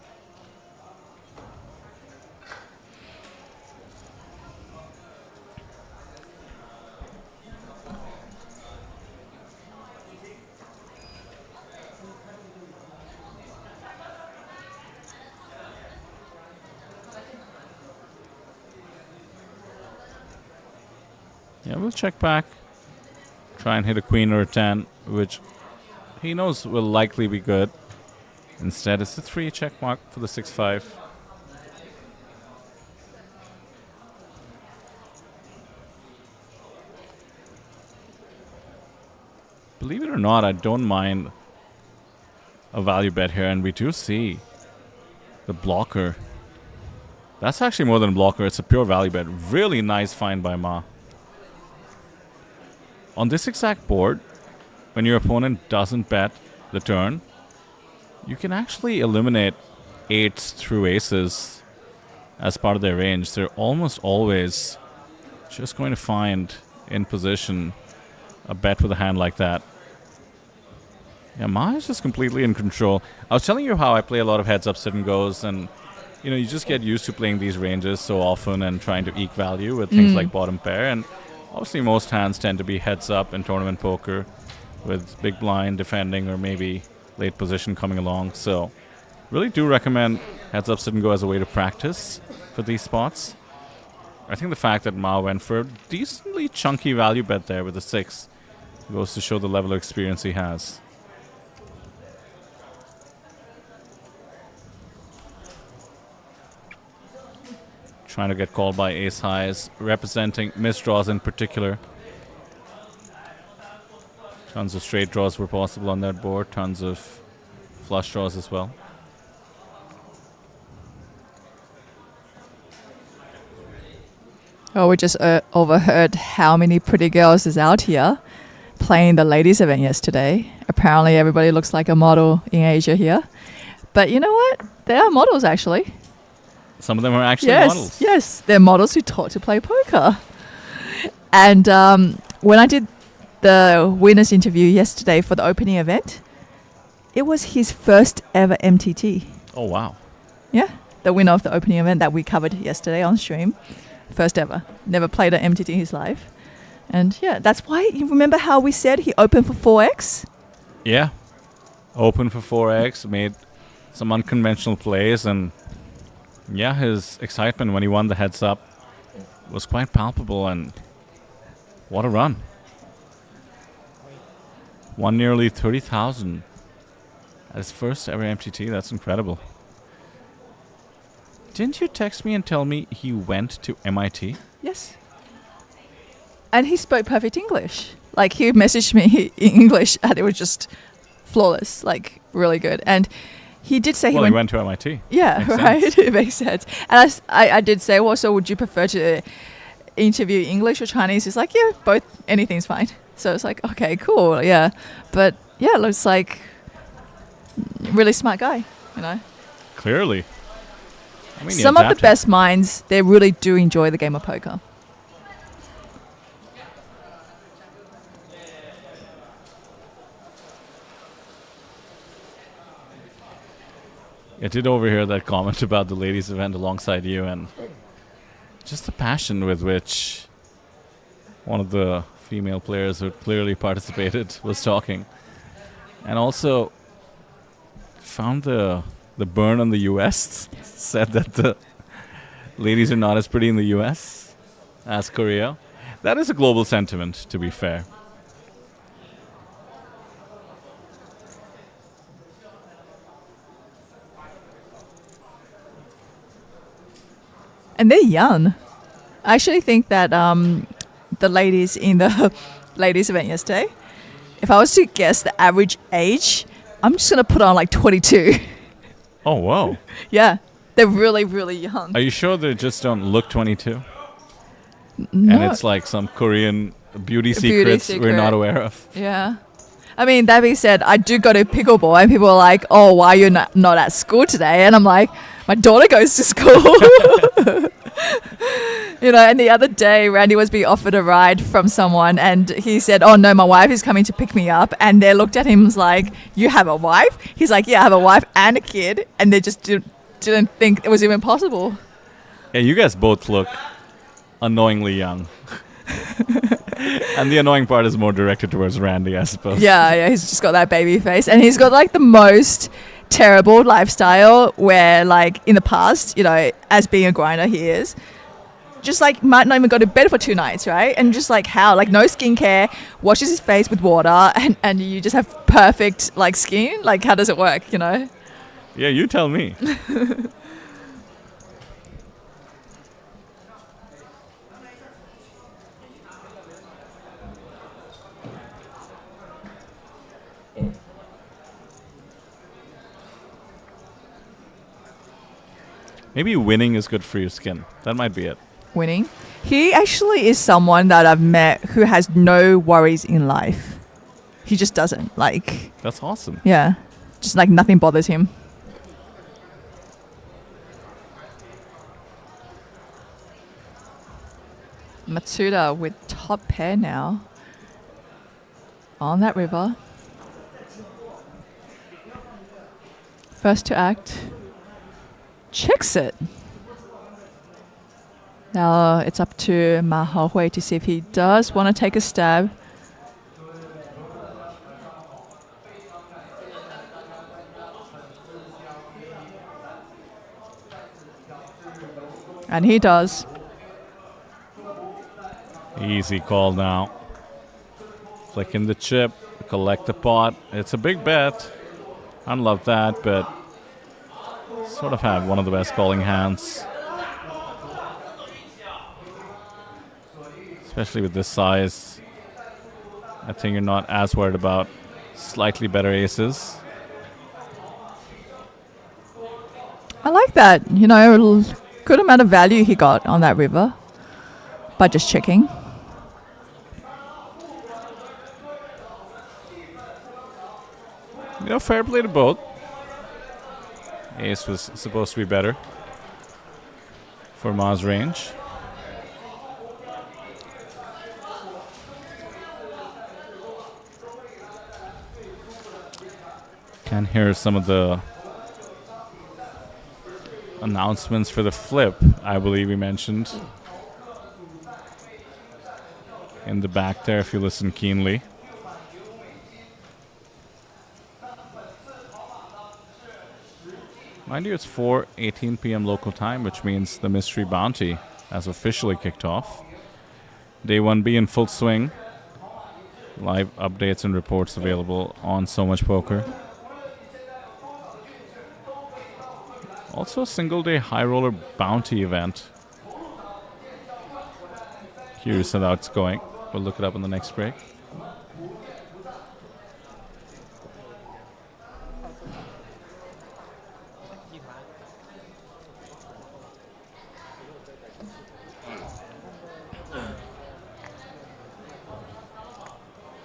S2: Yeah, we'll check back. Try and hit a queen or a 10, which he knows will likely be good. Instead, it's a 3 check mark for the 6-5. Believe it or not, I don't mind a value bet here, and we do see the blocker. That's actually more than a blocker, it's a pure value bet. Really nice find by Ma. On this exact board, when your opponent doesn't bet the turn, you can actually eliminate 8s through aces as part of their range. They're almost always just going to find in position a bet with a hand like that. Yeah, Ma is just completely in control. I was telling you how I play a lot of heads up sit and goes, and you know, you just get used to playing these ranges so often and trying to eke value with things like bottom pair. And obviously most hands tend to be heads up in tournament poker with big blind defending or maybe late position coming along. So really do recommend heads up sit and go as a way to practice for these spots. I think the fact that Ma went for a decently chunky value bet there with a 6 goes to show the level of experience he has. Trying to get called by ace highs, representing misdraws in particular. Tons of straight draws were possible on that board, tons of flush draws as well.
S1: Oh, we just overheard how many pretty girls is out here playing the ladies event yesterday. Apparently everybody looks like a model in Asia here. But you know what? They are models actually.
S2: Some of them are actually models.
S1: Yes, they're models who taught to play poker. And when I did the winner's interview yesterday for the opening event, it was his first ever MTT.
S2: Oh, wow.
S1: Yeah, the winner of the opening event that we covered yesterday on stream. First ever. Never played an MTT in his life. And yeah, that's why, you remember how we said he opened for 4x?
S2: Yeah. Open for 4x, made some unconventional plays, and yeah, his excitement when he won the heads up was quite palpable, and what a run. Won nearly 30,000 at his first ever MTT. That's incredible. Didn't you text me and tell me he went to MIT?
S1: Yes. And he spoke perfect English. Like, he messaged me in English and it was just flawless, like really good. And he did say
S2: he went to MIT.
S1: Yeah,
S2: Makes
S1: right.
S2: sense.
S1: It makes sense. And I did say, well, so would you prefer to interview English or Chinese? He's like, yeah, both. Anything's fine. So it's like, okay, cool. Yeah. But yeah, looks like really smart guy, you know.
S2: Clearly. I mean,
S1: some of the best minds, they really do enjoy the game of poker.
S2: I did overhear that comment about the ladies' event alongside you, and just the passion with which one of the female players who clearly participated was talking. And also found the burn on the US, said that the ladies are not as pretty in the US as Korea. That is a global sentiment, to be fair.
S1: And they're young. I actually think that the the ladies in the ladies event yesterday. If I was to guess the average age, I'm just gonna put on like 22.
S2: Oh, wow.
S1: Yeah, they're really, really young.
S2: Are you sure they just don't look 22?
S1: No.
S2: And it's like some Korean beauty secrets we're not aware of.
S1: Yeah. I mean, that being said, I do go to pickleball, and people are like, "Oh, why are you not at school today?" And I'm like, "My daughter goes to school." You know, and the other day, Randy was being offered a ride from someone, and he said, "Oh no, my wife is coming to pick me up." And they looked at him and was like, "You have a wife?" He's like, "Yeah, I have a wife and a kid," and they just didn't think it was even possible.
S2: Yeah, you guys both look annoyingly young. And the annoying part is more directed towards Randy, I suppose.
S1: Yeah, he's just got that baby face, and he's got like the most terrible lifestyle where, like, in the past, you know, as being a grinder, he is just like might not even go to bed for 2 nights, right? And just like how, like, no skincare, washes his face with water, and you just have perfect like skin. Like, how does it work, you know?
S2: Yeah, you tell me. Maybe winning is good for your skin. That might be it.
S1: Winning. He actually is someone that I've met who has no worries in life. He just doesn't. Like,
S2: That's awesome.
S1: yeah, just like nothing bothers him. Matsuda with top pair now on that river. First to act. Checks it. Now it's up to Ma Haohui to see if he does want to take a stab. And he does.
S2: Easy call now. Flicking the chip, collect the pot. It's a big bet. I don't love that, but sort of have one of the best calling hands. Especially with this size. I think you're not as worried about slightly better aces.
S1: I like that. You know, good amount of value he got on that river by just checking.
S2: You know, fair play to both. Ace was supposed to be better for Ma's range. Can hear some of the announcements for the flip, I believe he mentioned. In the back there, if you listen keenly. Mind you, it's 4:18 p.m. local time, which means the mystery bounty has officially kicked off. Day 1B in full swing. Live updates and reports available on So Much Poker. Also a single-day high roller bounty event. Curious how that's going. We'll look it up in the next break.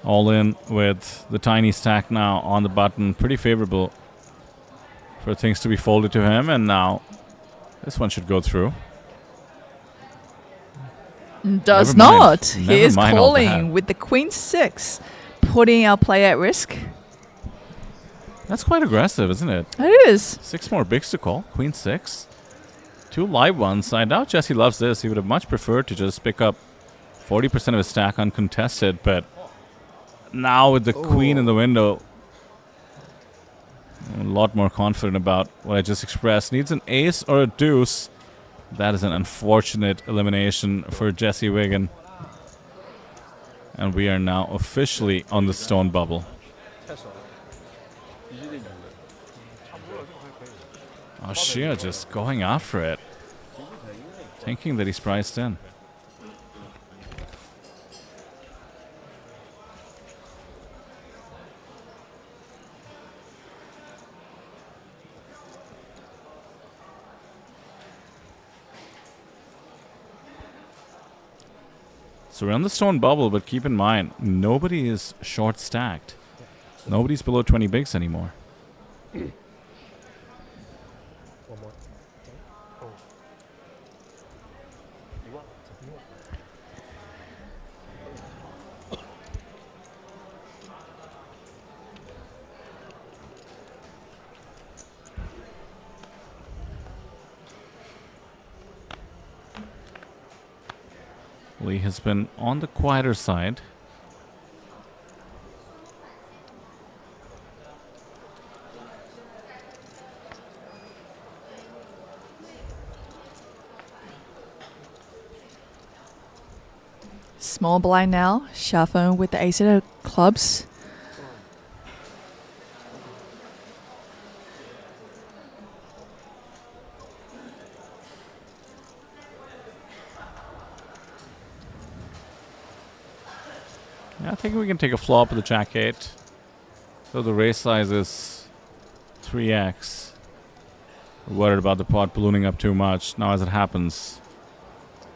S2: All in with the tiny stack now on the button. Pretty favorable for things to be folded to him. And now this one should go through.
S1: Does
S2: Never mind.
S1: not. He
S2: Never
S1: is
S2: mind all that.
S1: calling with the queen 6, putting our player at risk.
S2: That's quite aggressive, isn't it?
S1: It is.
S2: 6 more bigs to call. Queen 6. 2 live ones. I doubt Jesse loves this. He would have much preferred to just pick up 40% of his stack uncontested. But now with the queen in the window, I'm a lot more confident about what I just expressed. Needs an ace or a deuce. That is an unfortunate elimination for Jesse Wiggin. And we are now officially on the stone bubble. Oh, Shia just going after it. Thinking that he's priced in. So we're on the stone bubble, but keep in mind, nobody is short stacked. Nobody's below 20 bigs anymore. Lee has been on the quieter side.
S1: Small blind now. Xiaofeng with the ace of clubs.
S2: Yeah, I think we can take a flop with the Jack 8. So the raise size is 3x. Worried about the pot ballooning up too much. Now as it happens,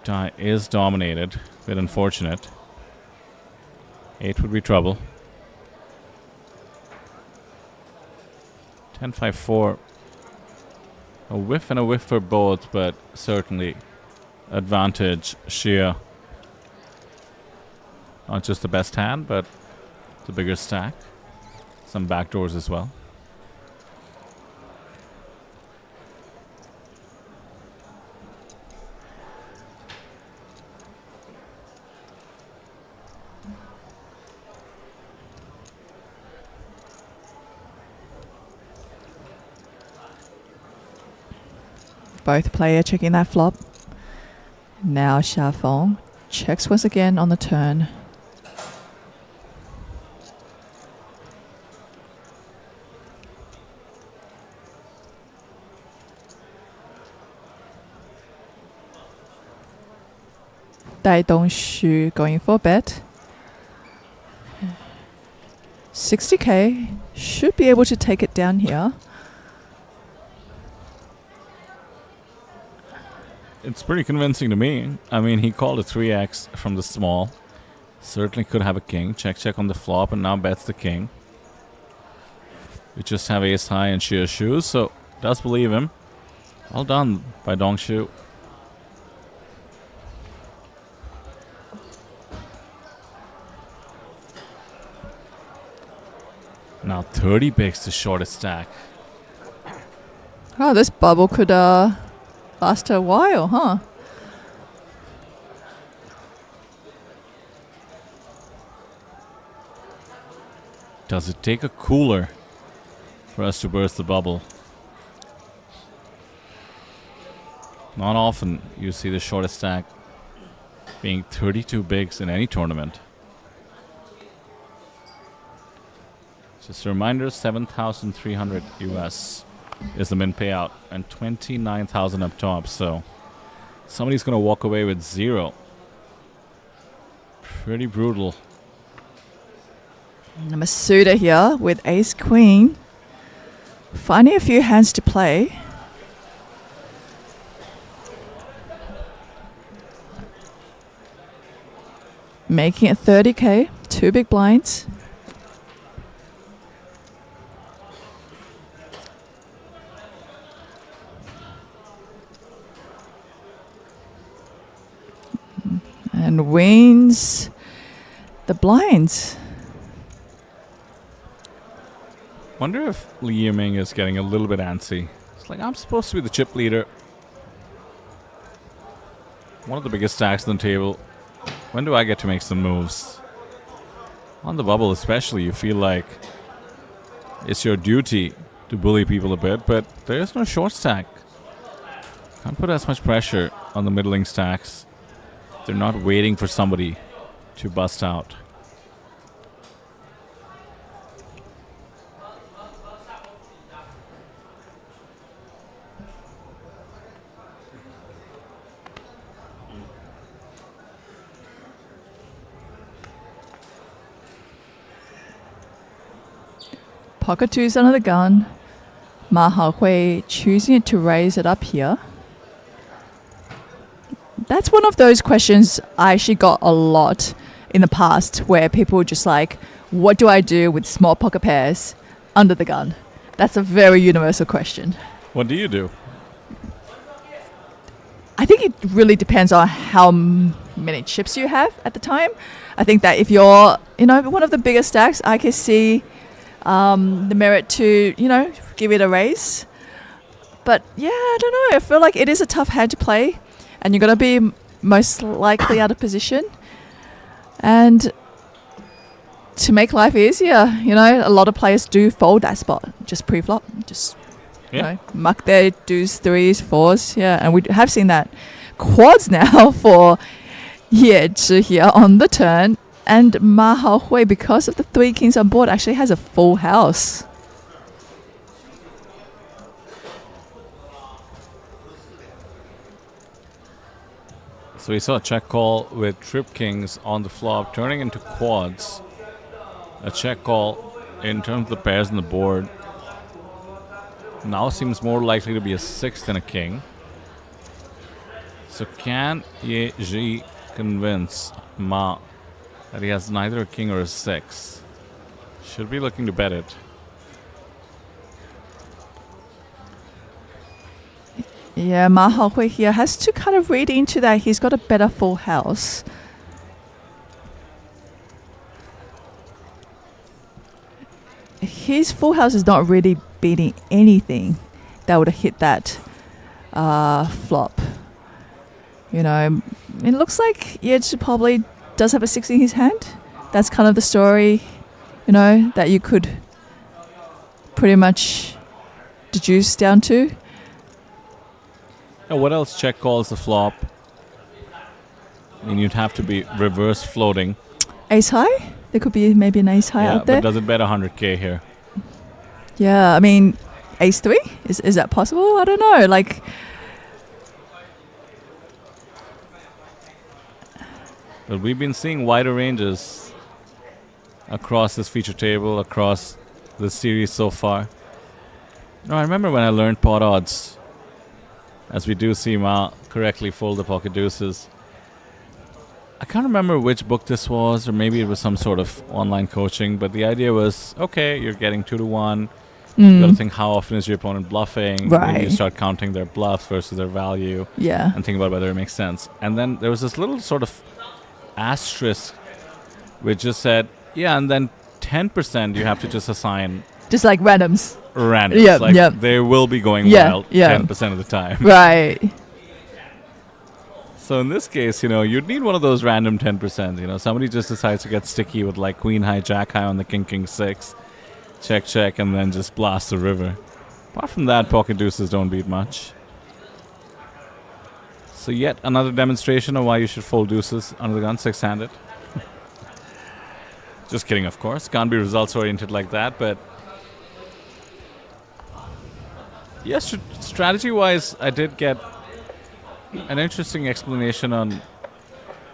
S2: die is dominated. Bit unfortunate. 8 would be trouble. 10-5-4. A whiff and a whiff for both, but certainly advantage sheer. Not just the best hand, but the bigger stack. Some backdoors as well.
S1: Both player checking that flop. Now Xiaofeng checks once again on the turn. Dai Dongshu going for bet. 60k. Should be able to take it down here.
S2: It's pretty convincing to me. I mean, he called a 3x from the small. Certainly could have a king. Check, check on the flop, and now bets the king. We just have ace high and sheer shoes, so does believe him. Well done by Dongshu. Now 30 bigs to shortest stack.
S1: Oh, this bubble could last a while, huh?
S2: Does it take a cooler for us to burst the bubble? Not often you see the shortest stack being 32 bigs in any tournament. Just a reminder, 7,300 US is the min payout and 29,000 up top, so somebody's gonna walk away with 0. Pretty brutal.
S1: Masuda here with ace queen. Finding a few hands to play. Making it 30k, 2 big blinds. And wins the blinds.
S2: Wonder if Li Yiming is getting a little bit antsy. It's like, I'm supposed to be the chip leader. One of the biggest stacks on the table. When do I get to make some moves? On the bubble especially, you feel like it's your duty to bully people a bit, but there's no short stack. Can't put as much pressure on the middling stacks. They're not waiting for somebody to bust out.
S1: Pocket twos under the gun. Ma Haohui choosing it to raise it up here. That's one of those questions I actually got a lot in the past, where people were just like, what do I do with small pocket pairs under the gun? That's a very universal question.
S2: What do you do?
S1: I think it really depends on how many chips you have at the time. I think that if you're, one of the bigger stacks, I can see the merit to, give it a raise. But yeah, I don't know. I feel like it is a tough hand to play, and you're going to be most likely out of position. And to make life easier, a lot of players do fold that spot, just pre-flop, just muck their deuce, threes, fours. Yeah, and we have seen that quads now for Jeju here on the turn. And Ma Haohui, because of the 3 kings on board, actually has a full house.
S2: So we saw a check call with trip kings on the flop, turning into quads. A check call in terms of the pairs on the board. Now seems more likely to be a 6 than a king. So can Jeju convince Ma that he has neither a king or a 6? Should be looking to bet it.
S1: Yeah, Ma Haohui here has to kind of read into that. He's got a better full house. His full house is not really beating anything that would have hit that flop. It looks like Jeju probably does have a 6 in his hand. That's kind of the story, that you could pretty much deduce down to.
S2: Now, what else check calls the flop? I mean, you'd have to be reverse floating.
S1: Ace high? There could be maybe an ace high out there.
S2: But does it bet 100k here?
S1: Yeah, I mean, ace 3? Is that possible? I don't know.
S2: But we've been seeing wider ranges across this feature table, across the series so far. I remember when I learned pot odds, as we do see Ma correctly fold the pocket deuces. I can't remember which book this was, or maybe it was some sort of online coaching, but the idea was, okay, you're getting 2 to 1. You got to think, how often is your opponent bluffing?
S1: Right.
S2: Maybe you start counting their bluffs versus their value.
S1: Yeah.
S2: And think about whether it makes sense. And then there was this little sort of asterisk which just said, yeah, and then 10% you have to just assign.
S1: Just like randoms.
S2: Randoms. They will be going wild 10% of the time.
S1: Right.
S2: So in this case, you'd need one of those random 10%. Somebody just decides to get sticky with like queen high, jack high on the king, king 6. Check, check, and then just blast the river. Apart from that, pocket deuces don't beat much. So yet another demonstration of why you should fold deuces under the gun, 6-handed. Just kidding, of course. Can't be results oriented like that, but yes, strategy-wise, I did get an interesting explanation on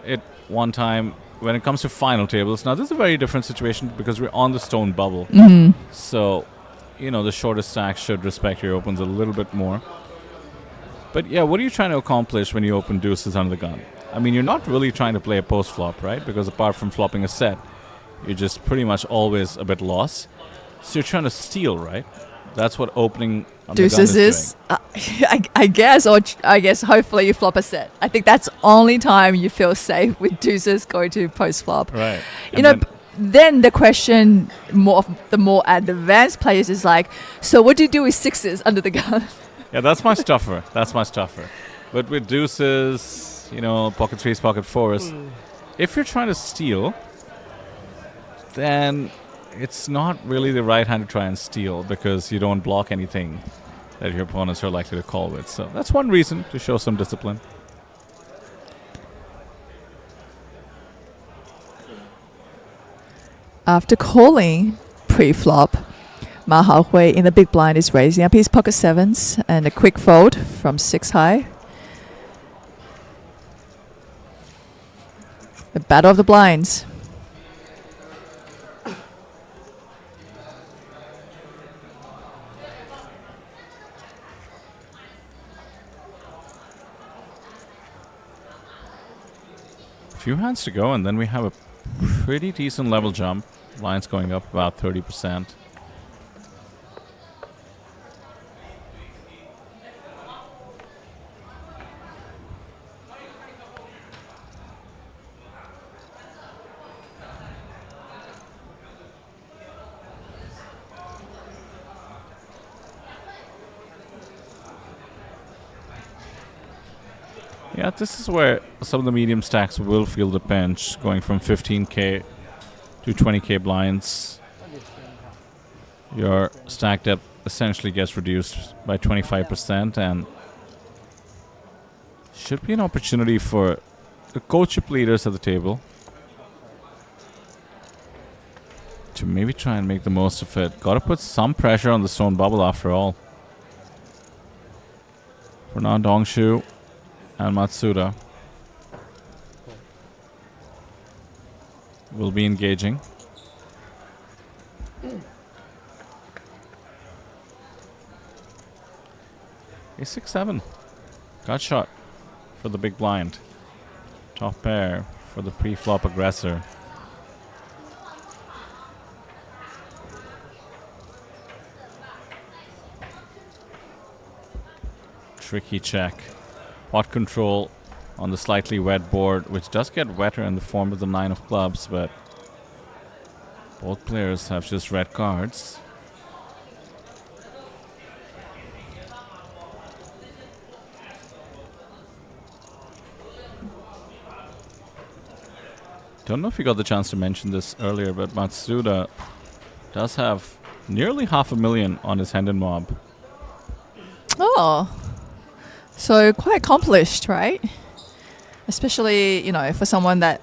S2: it one time when it comes to final tables. Now, this is a very different situation because we're on the stone bubble. So, the shortest stack should respect your opens a little bit more. But yeah, what are you trying to accomplish when you open deuces under the gun? I mean, you're not really trying to play a post-flop, right? Because apart from flopping a set, you're just pretty much always a bit lost. So you're trying to steal, right? That's what opening on
S1: deuces
S2: the gun is
S1: doing. I guess hopefully you flop a set. I think that's the only time you feel safe with deuces going to post flop.
S2: Right.
S1: Then the question, the more advanced players is like, so what do you do with 6s under the gun?
S2: Yeah, that's much tougher. But with deuces, pocket 3s, pocket 4s, if you're trying to steal, then it's not really the right hand to try and steal because you don't block anything that your opponents are likely to call with. So that's one reason to show some discipline.
S1: After calling pre-flop, Ma Haohui in the big blind is raising up his pocket 7s and a quick fold from 6 high. The battle of the blinds.
S2: Few hands to go, and then we have a pretty decent level jump. Lines going up about 30%. Yeah, this is where some of the medium stacks will feel the pinch, going from 15k to 20k blinds. Your stack depth essentially gets reduced by 25%, and should be an opportunity for the co-chip leaders at the table to maybe try and make the most of it. Gotta put some pressure on the stone bubble after all. For now, Dongshu and Matsuda will be engaging. A6-7. Gut shot for the big blind. Top pair for the pre-flop aggressor. Tricky check. Pot control on the slightly wet board, which does get wetter in the form of the 9 of clubs, but both players have just red cards. Don't know if you got the chance to mention this earlier, but Matsuda does have nearly 500,000 on his Hendon mob.
S1: Oh. So quite accomplished, right? Especially, you know, for someone that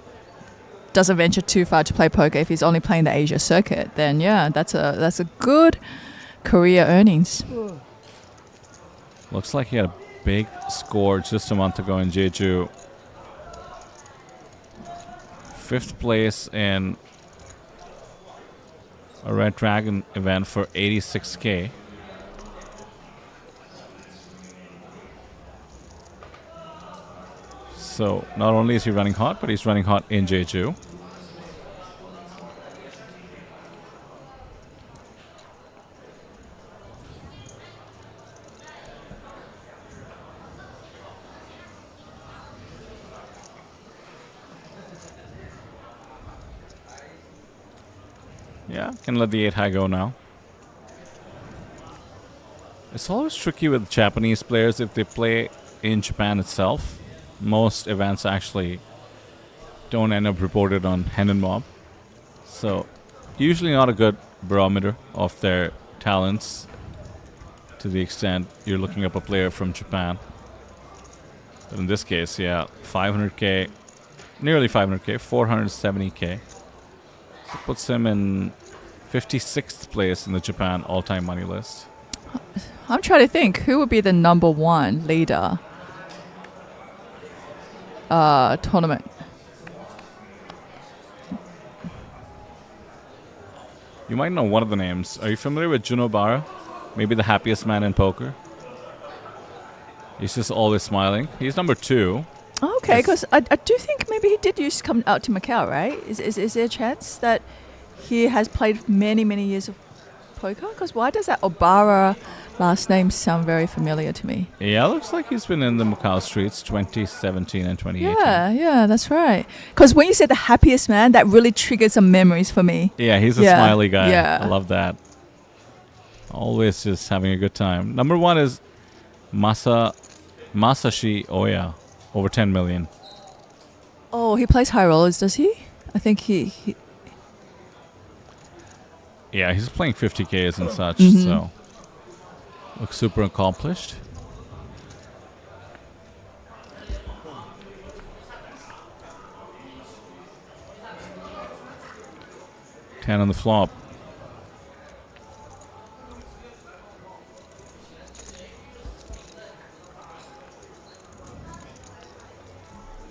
S1: doesn't venture too far to play poker. If he's only playing the Asia circuit, then yeah, that's a good career earnings.
S2: Looks like he had a big score just a month ago in Jeju. 5th place in a Red Dragon event for 86k. So not only is he running hot, but he's running hot in Jeju. Yeah, can let the 8 high go now. It's always tricky with Japanese players if they play in Japan itself. Most events actually don't end up reported on Hendon Mob. So, usually not a good barometer of their talents to the extent you're looking up a player from Japan. But in this case, yeah, 500k, nearly 500k, 470k. So puts him in 56th place in the Japan all-time money list.
S1: I'm trying to think who would be the number 1 leader tournament.
S2: You might know one of the names. Are you familiar with Junobara? Maybe the happiest man in poker. He's just always smiling. He's number 2.
S1: Okay, because I do think maybe he did used to come out to Macau, right? Is there a chance that he has played many, many years of poker? Because why does that Obara last name sound very familiar to me?
S2: Yeah, looks like he's been in the Macau streets 2017 and 2018.
S1: Yeah, that's right. Because when you said the happiest man, that really triggered some memories for me.
S2: Yeah, he's a smiley guy.
S1: Yeah.
S2: I love that. Always just having a good time. Number 1 is Masashi Oya, over 10 million.
S1: Oh, he plays high rollers, does he? I think he
S2: Yeah, he's playing 50Ks and such, so looks super accomplished. Ten on the flop.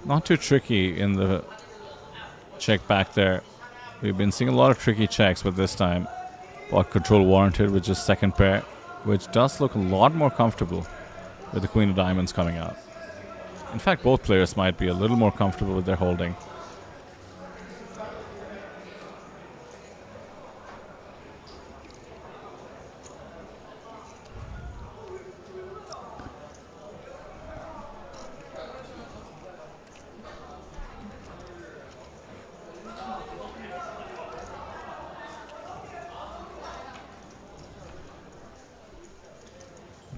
S2: Not too tricky in the check back there. We've been seeing a lot of tricky checks, but this time pot control warranted with just second pair, which does look a lot more comfortable with the Queen of Diamonds coming out. In fact, both players might be a little more comfortable with their holding.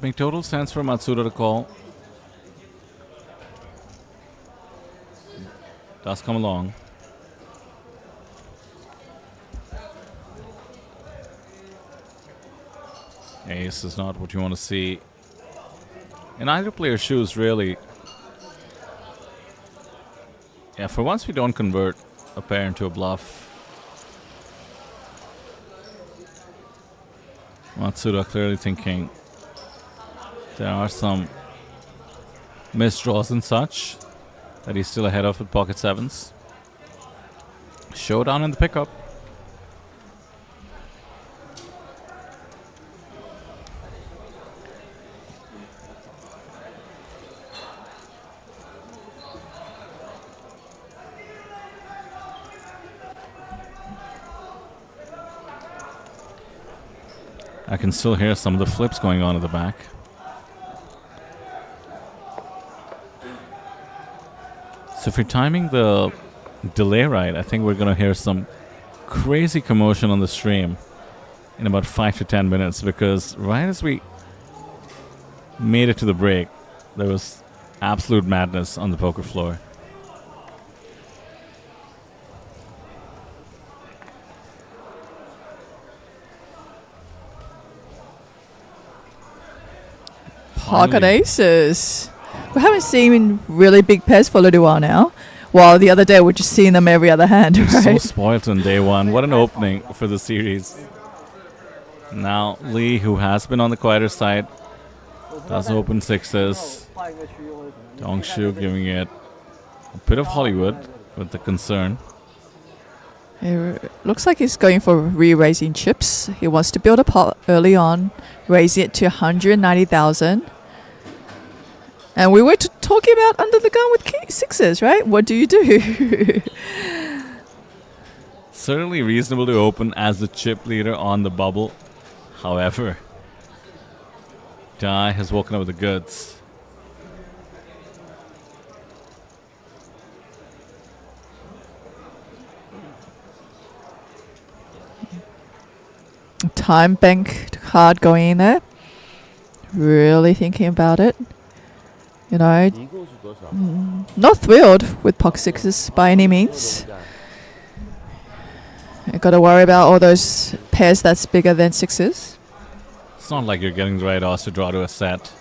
S2: Make total sense for Matsuda to call. Does come along. Ace is not what you want to see in either player's shoes, really. Yeah, for once we don't convert a pair into a bluff. Matsuda clearly thinking there are some missed draws and such that he's still ahead of with pocket sevens. Showdown in the pickup. I can still hear some of the flips going on at the back. So if you're timing the delay right, I think we're going to hear some crazy commotion on the stream in about 5 to 10 minutes, because right as we made it to the break, there was absolute madness on the poker floor.
S1: Pocket aces. We haven't seen really big pairs for a little while now. While the other day we're just seeing them every other hand,
S2: So
S1: right?
S2: spoiled on day one. What an opening for the series. Now Lee, who has been on the quieter side, does open sixes. Dongshu giving it a bit of Hollywood with the concern.
S1: It looks like he's going for re-raising chips. He wants to build a pot early on, raising it to 190,000. And we were talking about under the gun with sixes, right? What do you do?
S2: Certainly reasonable to open as the chip leader on the bubble. However, Dai has woken up with the goods.
S1: Time bank card going in there. Really thinking about it. You know, not thrilled with pocket sixes by any means. You got to worry about all those pairs that's bigger than sixes.
S2: It's not like you're getting the right odds to draw to a set.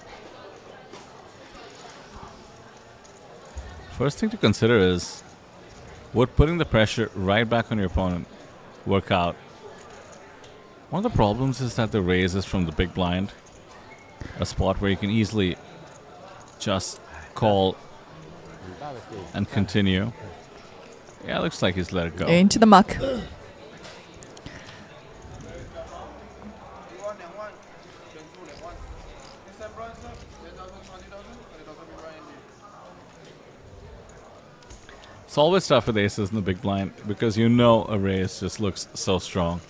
S2: First thing to consider is, would putting the pressure right back on your opponent work out? One of the problems is that the raise is from the big blind, a spot where you can easily just call and continue. Yeah, looks like he's let it go.
S1: Into the muck.
S2: It's always tough with aces in the big blind because you know a raise just looks so strong.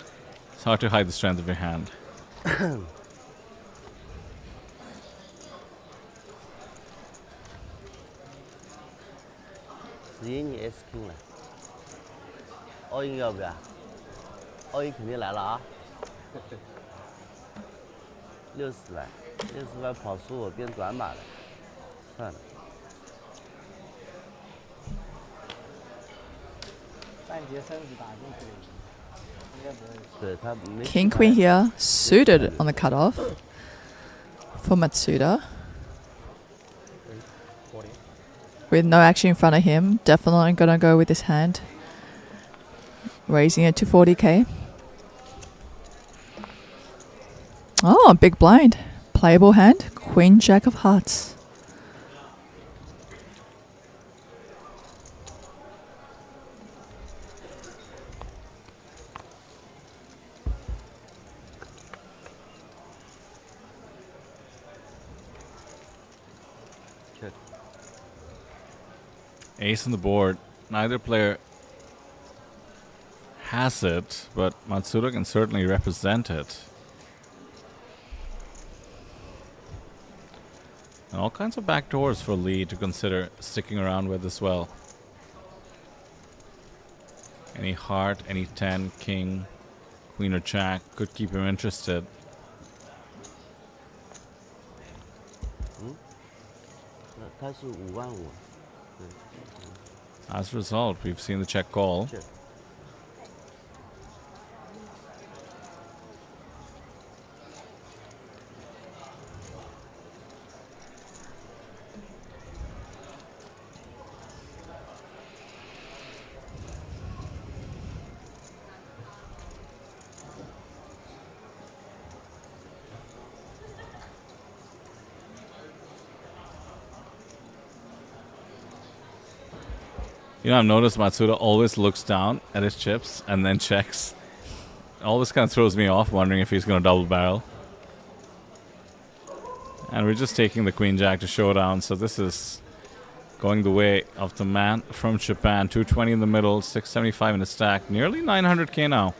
S2: It's hard to hide the strength of your hand.
S10: 你 S King 了 ，all in 要不要？all in 肯定来了啊，60万，60万跑输我变转码了，算了。
S5: 半截身子打进去了，应该不会。
S10: 对他没。
S1: King Queen here, suited on the cutoff for Matsuda. With no action in front of him, definitely gonna go with this hand. Raising it to 40k. Oh, big blind. Playable hand. Queen Jack of Hearts.
S2: Ace on the board. Neither player has it, but Matsuda can certainly represent it. And all kinds of backdoors for Lee to consider sticking around with as well. Any heart, any 10, king, queen or jack could keep him interested.
S10: 它是5万5。
S2: As a result, we've seen the check call.
S10: Check.
S2: You know, I've noticed Matsuda always looks down at his chips and then checks. All this kind of throws me off, wondering if he's going to double barrel. And we're just taking the Queen Jack to showdown, so this is going the way of the man from Japan. 220 in the middle, 675 in the stack, nearly 900k now.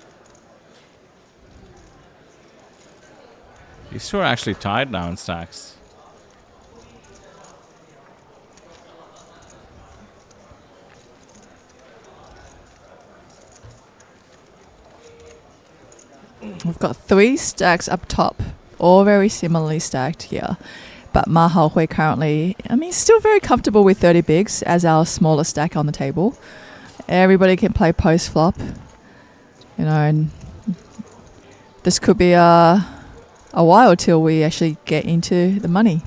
S2: These two are actually tied now in stacks.
S1: We've got 3 stacks up top, all very similarly stacked here. But Ma Haohui currently, I mean, still very comfortable with 30 bigs as our smaller stack on the table. Everybody can play post flop, you know, and this could be a while till we actually get into the money.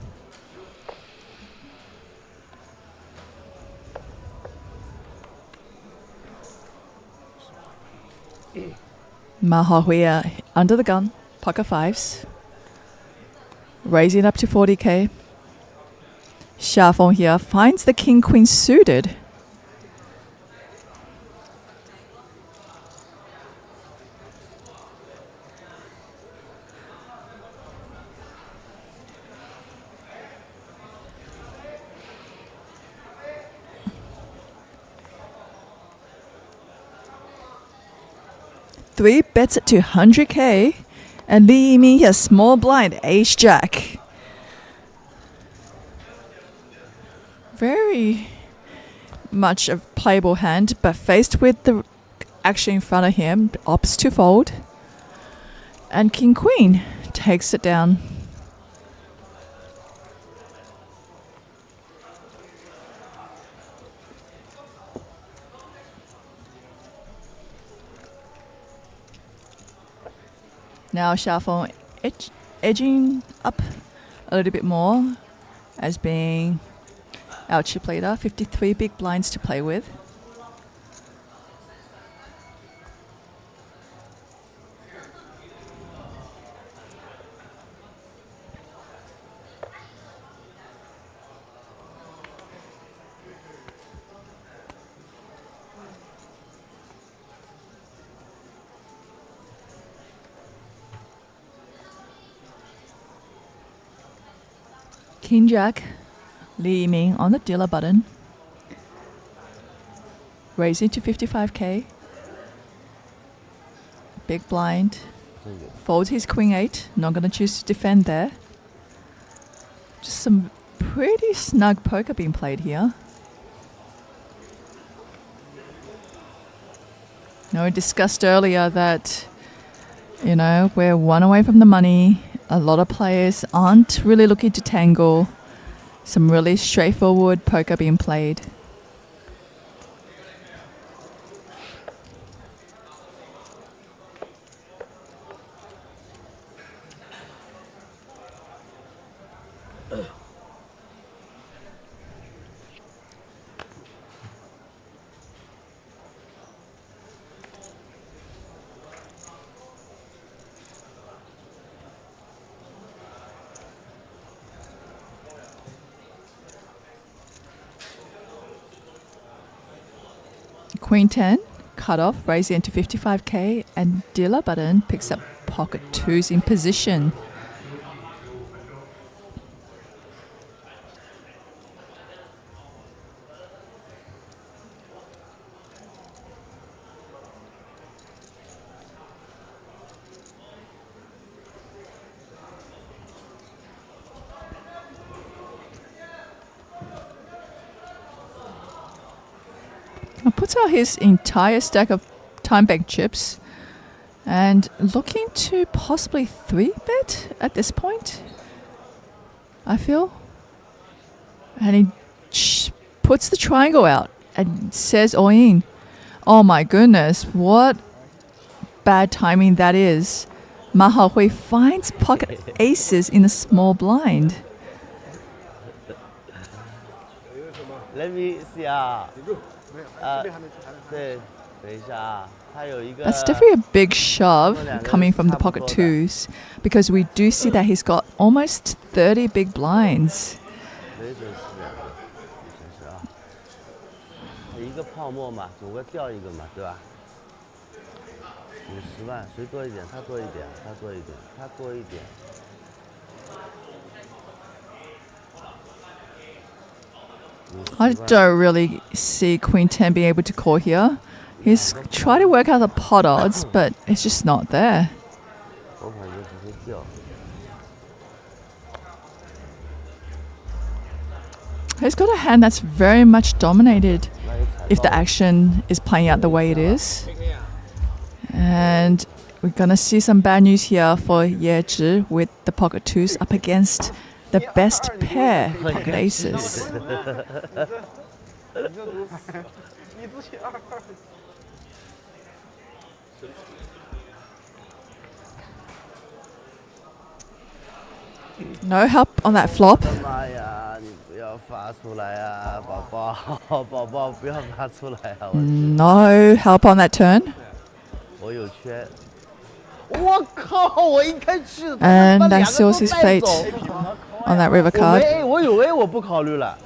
S1: Ma Haohui under the gun, pocket 5s, raising up to 40k. Xia Feng here finds the king queen suited. Three bets at 200k, and Li Yiming here small blind ace jack. Very much a playable hand, but faced with the action in front of him, opts to fold, and king queen takes it down. Now Xia Feng edging up a little bit more as being our chip leader. 53 big blinds to play with. King Jack, Li Yiming on the dealer button. Raising to 55k. Big blind. Folds his queen 8. Not going to choose to defend there. Just some pretty snug poker being played here. Now, we discussed earlier that, you know, we're one away from the money. A lot of players aren't really looking to tangle. Some really straightforward poker being played. Queen 10, cut off, raising into 55k, and dealer button picks up pocket 2s in position. Puts out his entire stack of time bank chips and looking to possibly 3-bet at this point, I feel. And he puts the triangle out and says all in. Oh my goodness, what bad timing that is. Ma Haohui finds pocket aces in a small blind.
S10: Let me see 啊，对，等一下啊，它有一个。
S1: That's definitely a big shove coming from the pocket twos, because we do see that he's got almost 30 big blinds.
S10: 没准是两个，没准是啊。一个泡沫嘛，总归掉一个嘛，对吧？50万，谁多一点？他多一点，他多一点，他多一点。
S1: I don't really see Queen 10 being able to call here. He's tried to work out the pot odds, but it's just not there.
S10: 我感觉只会掉。
S1: He's got a hand that's very much dominated if the action is playing out the way it is. And we're going to see some bad news here for Jeju with the pocket twos up against the best pair, pocket aces. No help on that flop.
S10: 妈呀！你不要发出来啊，宝宝，宝宝不要发出来啊！
S1: No help on that turn.
S10: 我有圈。我靠！我应该去。
S1: And that seals his fate on that river card.
S10: 我有 A， 我不考虑了。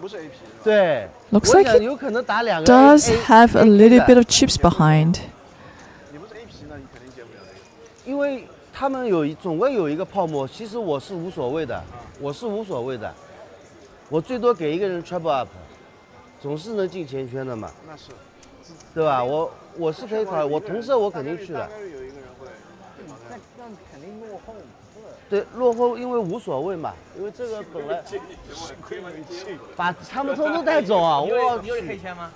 S3: 不是 AP。
S10: 对。
S1: Looks like he
S10: 有可能打两个
S1: does have a little bit of chips behind.
S3: 你不是 AP， 那你肯定接不了 A。
S10: 因为他们总归有一个泡沫，其实我是无所谓的，我是无所谓的，我最多给一个人 trouble up， 总是能进前圈的嘛。
S3: 那是。
S10: 对吧？我是可以考虑，我同色我肯定去的。
S5: 肯定落后。
S10: 对，落后因为无所谓嘛，因为这个本来把他们通通带走啊！我
S9: 你有 K 圈吗？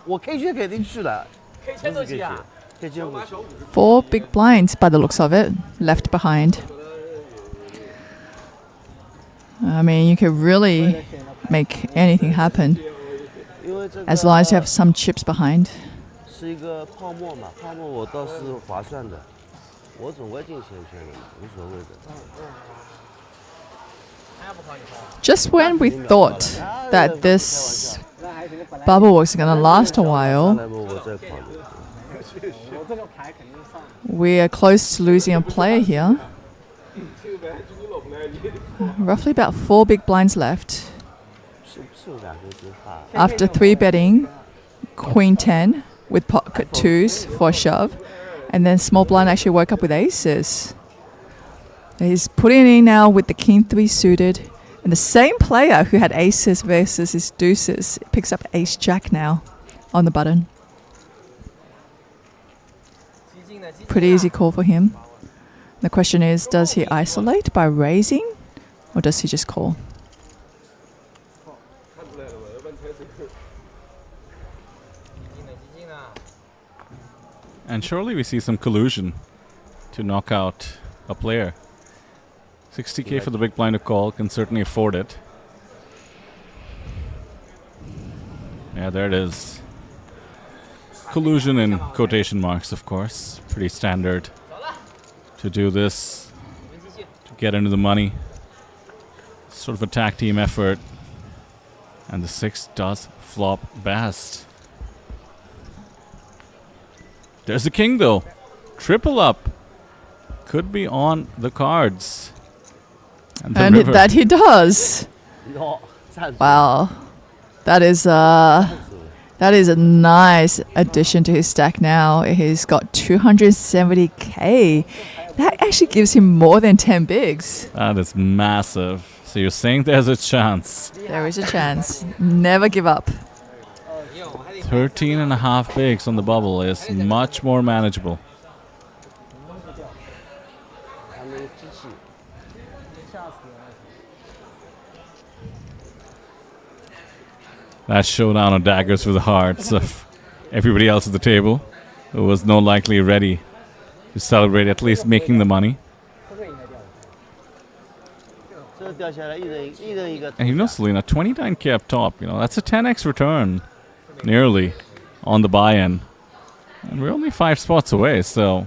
S10: 我 K 圈肯定去了
S9: ，K 圈都去啊
S10: ！K 圈不去。
S1: 4 big blinds by the looks of it, left behind. I mean, you could really make anything happen as long as you have some chips behind.
S10: 是一个泡沫嘛，泡沫我倒是划算的。 我总归进前圈的，无所谓的。
S1: Just when we thought that this bubble was going to last a while, we are close to losing a player here. Roughly about 4 big blinds left. After 3 betting, Queen 10 with pocket twos for a shove. And then small blind actually woke up with aces. He's putting in now with the king 3 suited. And the same player who had aces versus his deuces picks up ace jack now on the button. Pretty easy call for him. The question is, does he isolate by raising or does he just call?
S2: And surely we see some collusion to knock out a player. 60k for the big blind to call, can certainly afford it. Yeah, there it is. Collusion in quotation marks, of course. Pretty standard to do this, to get into the money. Sort of a tag team effort. And the 6 does flop best. There's the king though. Triple up. Could be on the cards. And
S1: that he does. Wow. That is a nice addition to his stack now. He's got 270k. That actually gives him more than 10 bigs.
S2: That is massive. So you're saying there's a chance.
S1: There is a chance. Never give up.
S2: 13.5 bigs on the bubble is much more manageable. That showdown of daggers for the hearts of everybody else at the table who was no likely ready to celebrate at least making the money.
S10: 掉下来，一人一个。
S2: And you know, Selena, 29K up top, you know, that's a 10x return, nearly, on the buy-in. And we're only 5 spots away, so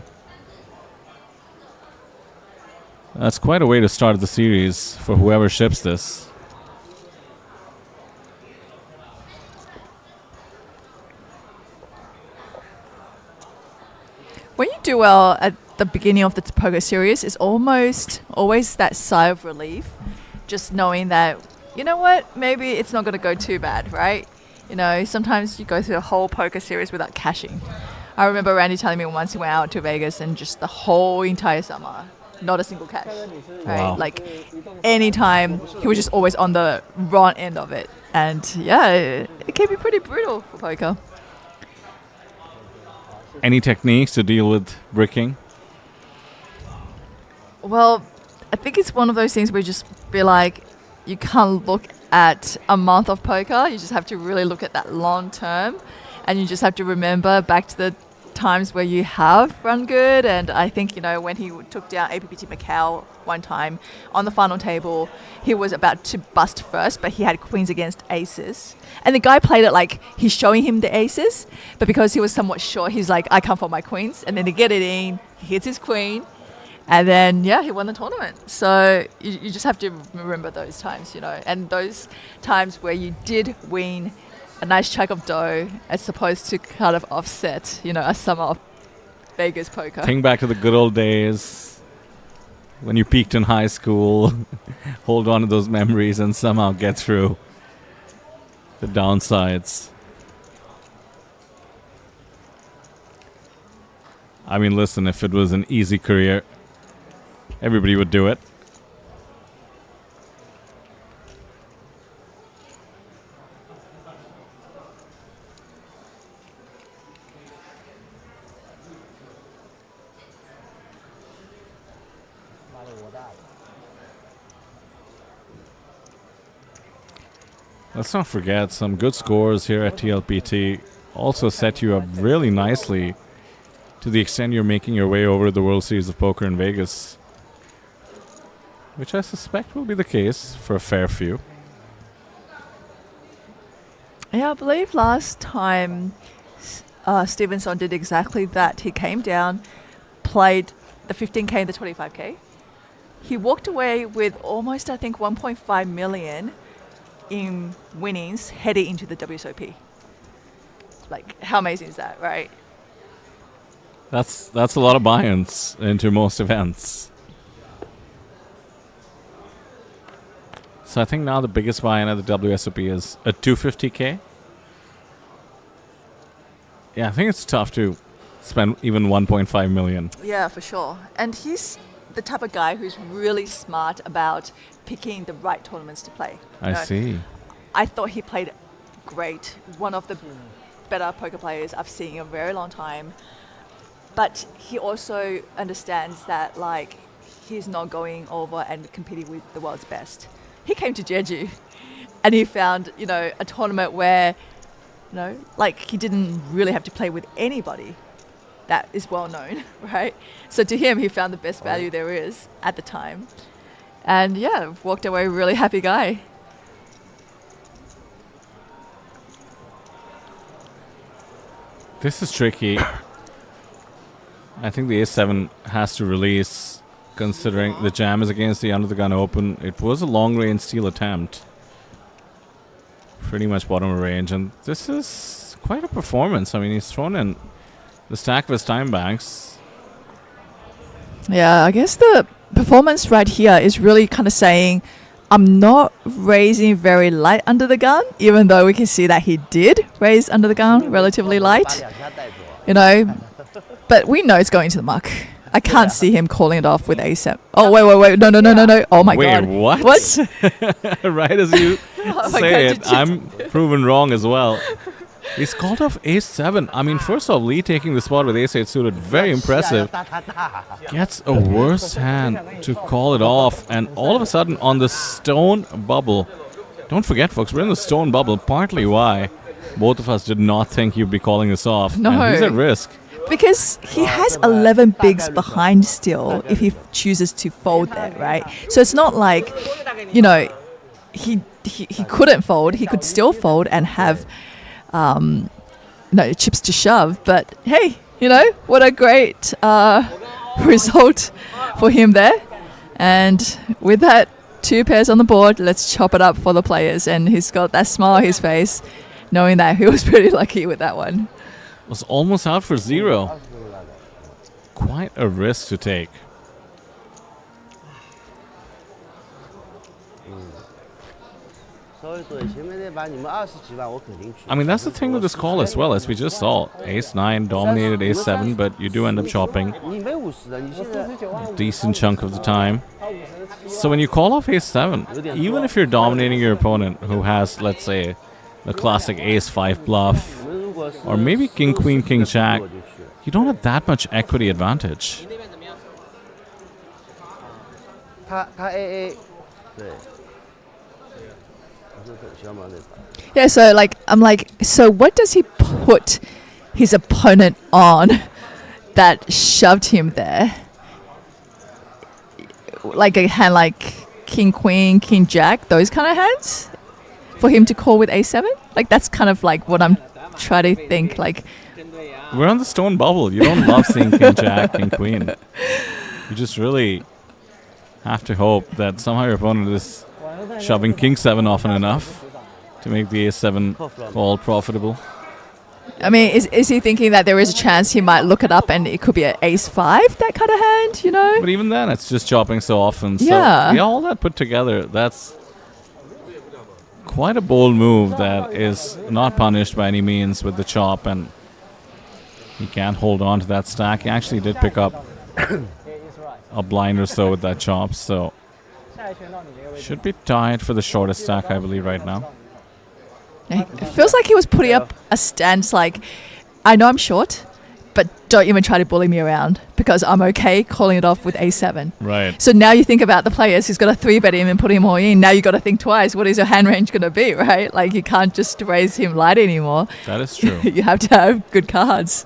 S2: that's quite a way to start the series for whoever ships this.
S1: When you do well at the beginning of the poker series, it's almost always that sigh of relief, just knowing that, you know what, maybe it's not going to go too bad, right? You know, sometimes you go through a whole poker series without cashing. I remember Randy telling me once he went out to Vegas and just the whole entire summer, not a single cash, right?
S2: Wow.
S1: Like anytime, he was just always on the wrong end of it. And yeah, it can be pretty brutal for poker.
S2: Any techniques to deal with bricking?
S1: Well, I think it's one of those things where you just feel like you can't look at a month of poker. You just have to really look at that long term. And you just have to remember back to the times where you have run good. And I think, you know, when he took down APPT Macau one time on the final table, he was about to bust first, but he had queens against aces. And the guy played it like he's showing him the aces, but because he was somewhat short, he's like, I can't fold my queens. And then to get it in, he hits his queen. And then, yeah, he won the tournament. So you just have to remember those times, you know, and those times where you did win a nice chunk of dough as opposed to kind of offset, you know, a summer of Vegas poker.
S2: Think back to the good old days when you peaked in high school. Hold on to those memories and somehow get through the downsides. I mean, listen, if it was an easy career, everybody would do it. Let's not forget, some good scores here at TLPT also set you up really nicely to the extent you're making your way over to the World Series of Poker in Vegas, which I suspect will be the case for a fair few.
S1: Yeah, I believe last time Stevenson did exactly that. He came down, played the 15K and the 25K. He walked away with almost, I think, 1.5 million in winnings heading into the WSOP. Like, how amazing is that, right?
S2: That's a lot of buy-ins into most events. So I think now the biggest buy-in at the WSOP is a 250K. Yeah, I think it's tough to spend even 1.5 million.
S1: Yeah, for sure. And he's the type of guy who's really smart about picking the right tournaments to play.
S2: I see.
S1: I thought he played great. One of the better poker players I've seen in a very long time. But he also understands that, like, he's not going over and competing with the world's best. He came to Jeju and he found, you know, a tournament where, you know, like, he didn't really have to play with anybody that is well known, right? So to him, he found the best value there is at the time. And yeah, walked away a really happy guy.
S2: This is tricky. I think the A7 has to release, considering the jam is against the under the gun open. It was a long range steal attempt. Pretty much bottom of range, and this is quite a performance. I mean, he's thrown in the stack of his time banks.
S1: Yeah, I guess the performance right here is really kind of saying, I'm not raising very light under the gun, even though we can see that he did raise under the gun relatively light, you know, but we know it's going to the muck. I can't see him calling it off with A7. Oh, wait. No. Oh, my God.
S2: Wait, what?
S1: What?
S2: Right as you say
S1: God,
S2: it, I'm proven wrong as well. He's called off A7. I mean, first off, Lee taking the spot with Ace-8 suited, very impressive. Gets a worse hand to call it off, and all of a sudden on the stone bubble. Don't forget, folks, we're in the stone bubble, partly why both of us did not think you'd be calling this off.
S1: No.
S2: And he's at risk.
S1: Because he has 11 bigs behind still if he chooses to fold there, right? So it's not like, you know, he couldn't fold. He could still fold and have chips to shove. But hey, you know, what a great result for him there. And with that, 2 pairs on the board, let's chop it up for the players. And he's got that smile on his face, knowing that he was pretty lucky with that one.
S2: Was almost out for 0. Quite a risk to take. I mean, that's the thing with this call as well, as we just saw. Ace-9 dominated Ace-7, but you do end up chopping a decent chunk of the time. So when you call off Ace-7, even if you're dominating your opponent who has, let's say, the classic Ace-5 bluff, or maybe King, Queen, King, Jack, you don't have that much equity advantage.
S1: Yeah, so I'm like, so what does he put his opponent on that shoved him there? Like a hand like King, Queen, King, Jack, those kind of hands? For him to call with A7? Like, that's kind of like what I'm trying to think. Like,
S2: we're on the stone bubble. You don't love seeing King, Jack, King, Queen. You just really have to hope that somehow your opponent is shoving King 7 often enough to make the A7 call profitable.
S1: I mean, is he thinking that there is a chance he might look it up and it could be an Ace-5, that kind of hand, you know?
S2: But even then, it's just chopping so often. So
S1: Yeah,
S2: all that put together, that's quite a bold move that is not punished by any means with the chop, and he can't hold on to that stack. He actually did pick up a blind or so with that chop, so should be tied for the shortest stack, I believe, right now.
S1: it feels like he was putting up a stance like, I know I'm short, but don't even try to bully me around because I'm okay calling it off with A7.
S2: Right.
S1: So now you think about the players who's got to 3-bet him and put him all in. Now you got to think twice. What is your hand range going to be, right? Like, you can't just raise him light anymore.
S2: That is true.
S1: You have to have good cards.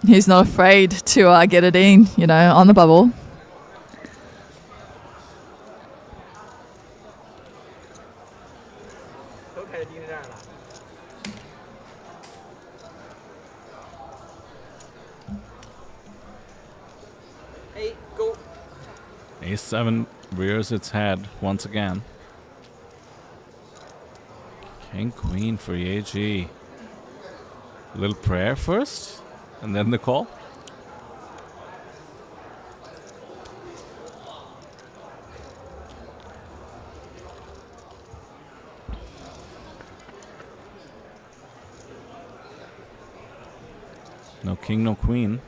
S1: He's not afraid to get it in, you know, on the bubble.
S2: A7 rears its head once again. King, Queen for EAG. A little prayer first, and then the call. No king, no queen.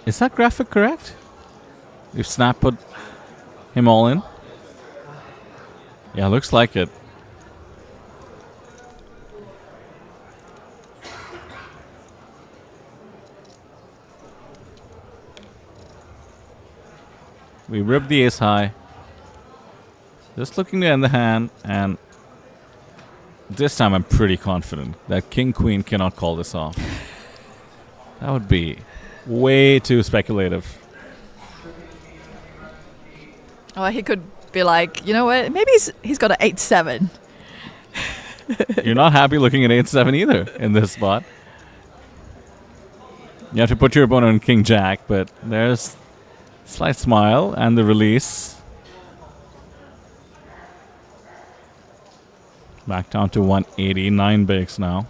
S2: Is that graphic correct? If Snap put him all in? Yeah, looks like it. We ripped the ace high. Just looking to end the hand, and this time I'm pretty confident that King Queen cannot call this off. That would be way too speculative.
S1: Or he could be like, you know what? Maybe he's got an 8-7.
S2: You're not happy looking at 8-7 either in this spot. You have to put your opponent on King Jack, but there's slight smile and the release. Back down to 189 bigs now.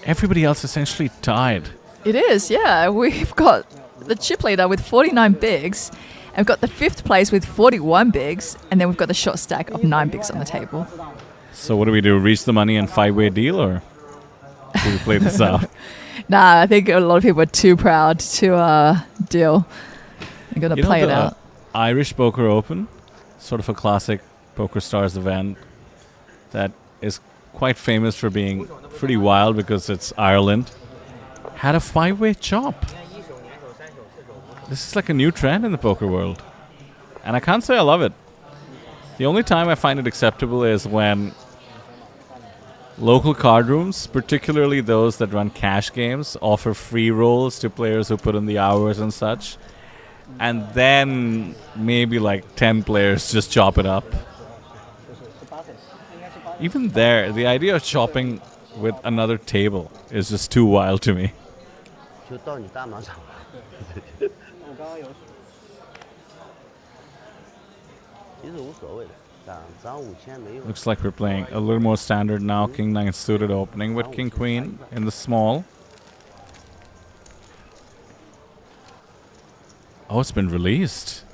S2: Everybody else essentially tied.
S1: It is, yeah. We've got the chip leader with 49 bigs, and we've got the 5th place with 41 bigs, and then we've got the short stack of 9 bigs on the table.
S2: So what do we do? Reach the money and 5-way deal, or do we play this out?
S1: Nah, I think a lot of people are too proud to deal. They're going to play it out.
S2: Irish Poker Open, sort of a classic Poker Stars event that is quite famous for being pretty wild because it's Ireland, had a 5-way chop. This is like a new trend in the poker world. And I can't say I love it. The only time I find it acceptable is when local card rooms, particularly those that run cash games, offer free rolls to players who put in the hours and such. And then maybe like 10 players just chop it up. Even there, the idea of chopping with another table is just too wild to me.
S10: 就到你大马场吧。其实无所谓的，涨5000没用。
S2: Looks like we're playing a little more standard now. King 9 suited opening with King Queen in the small. Oh, it's been released.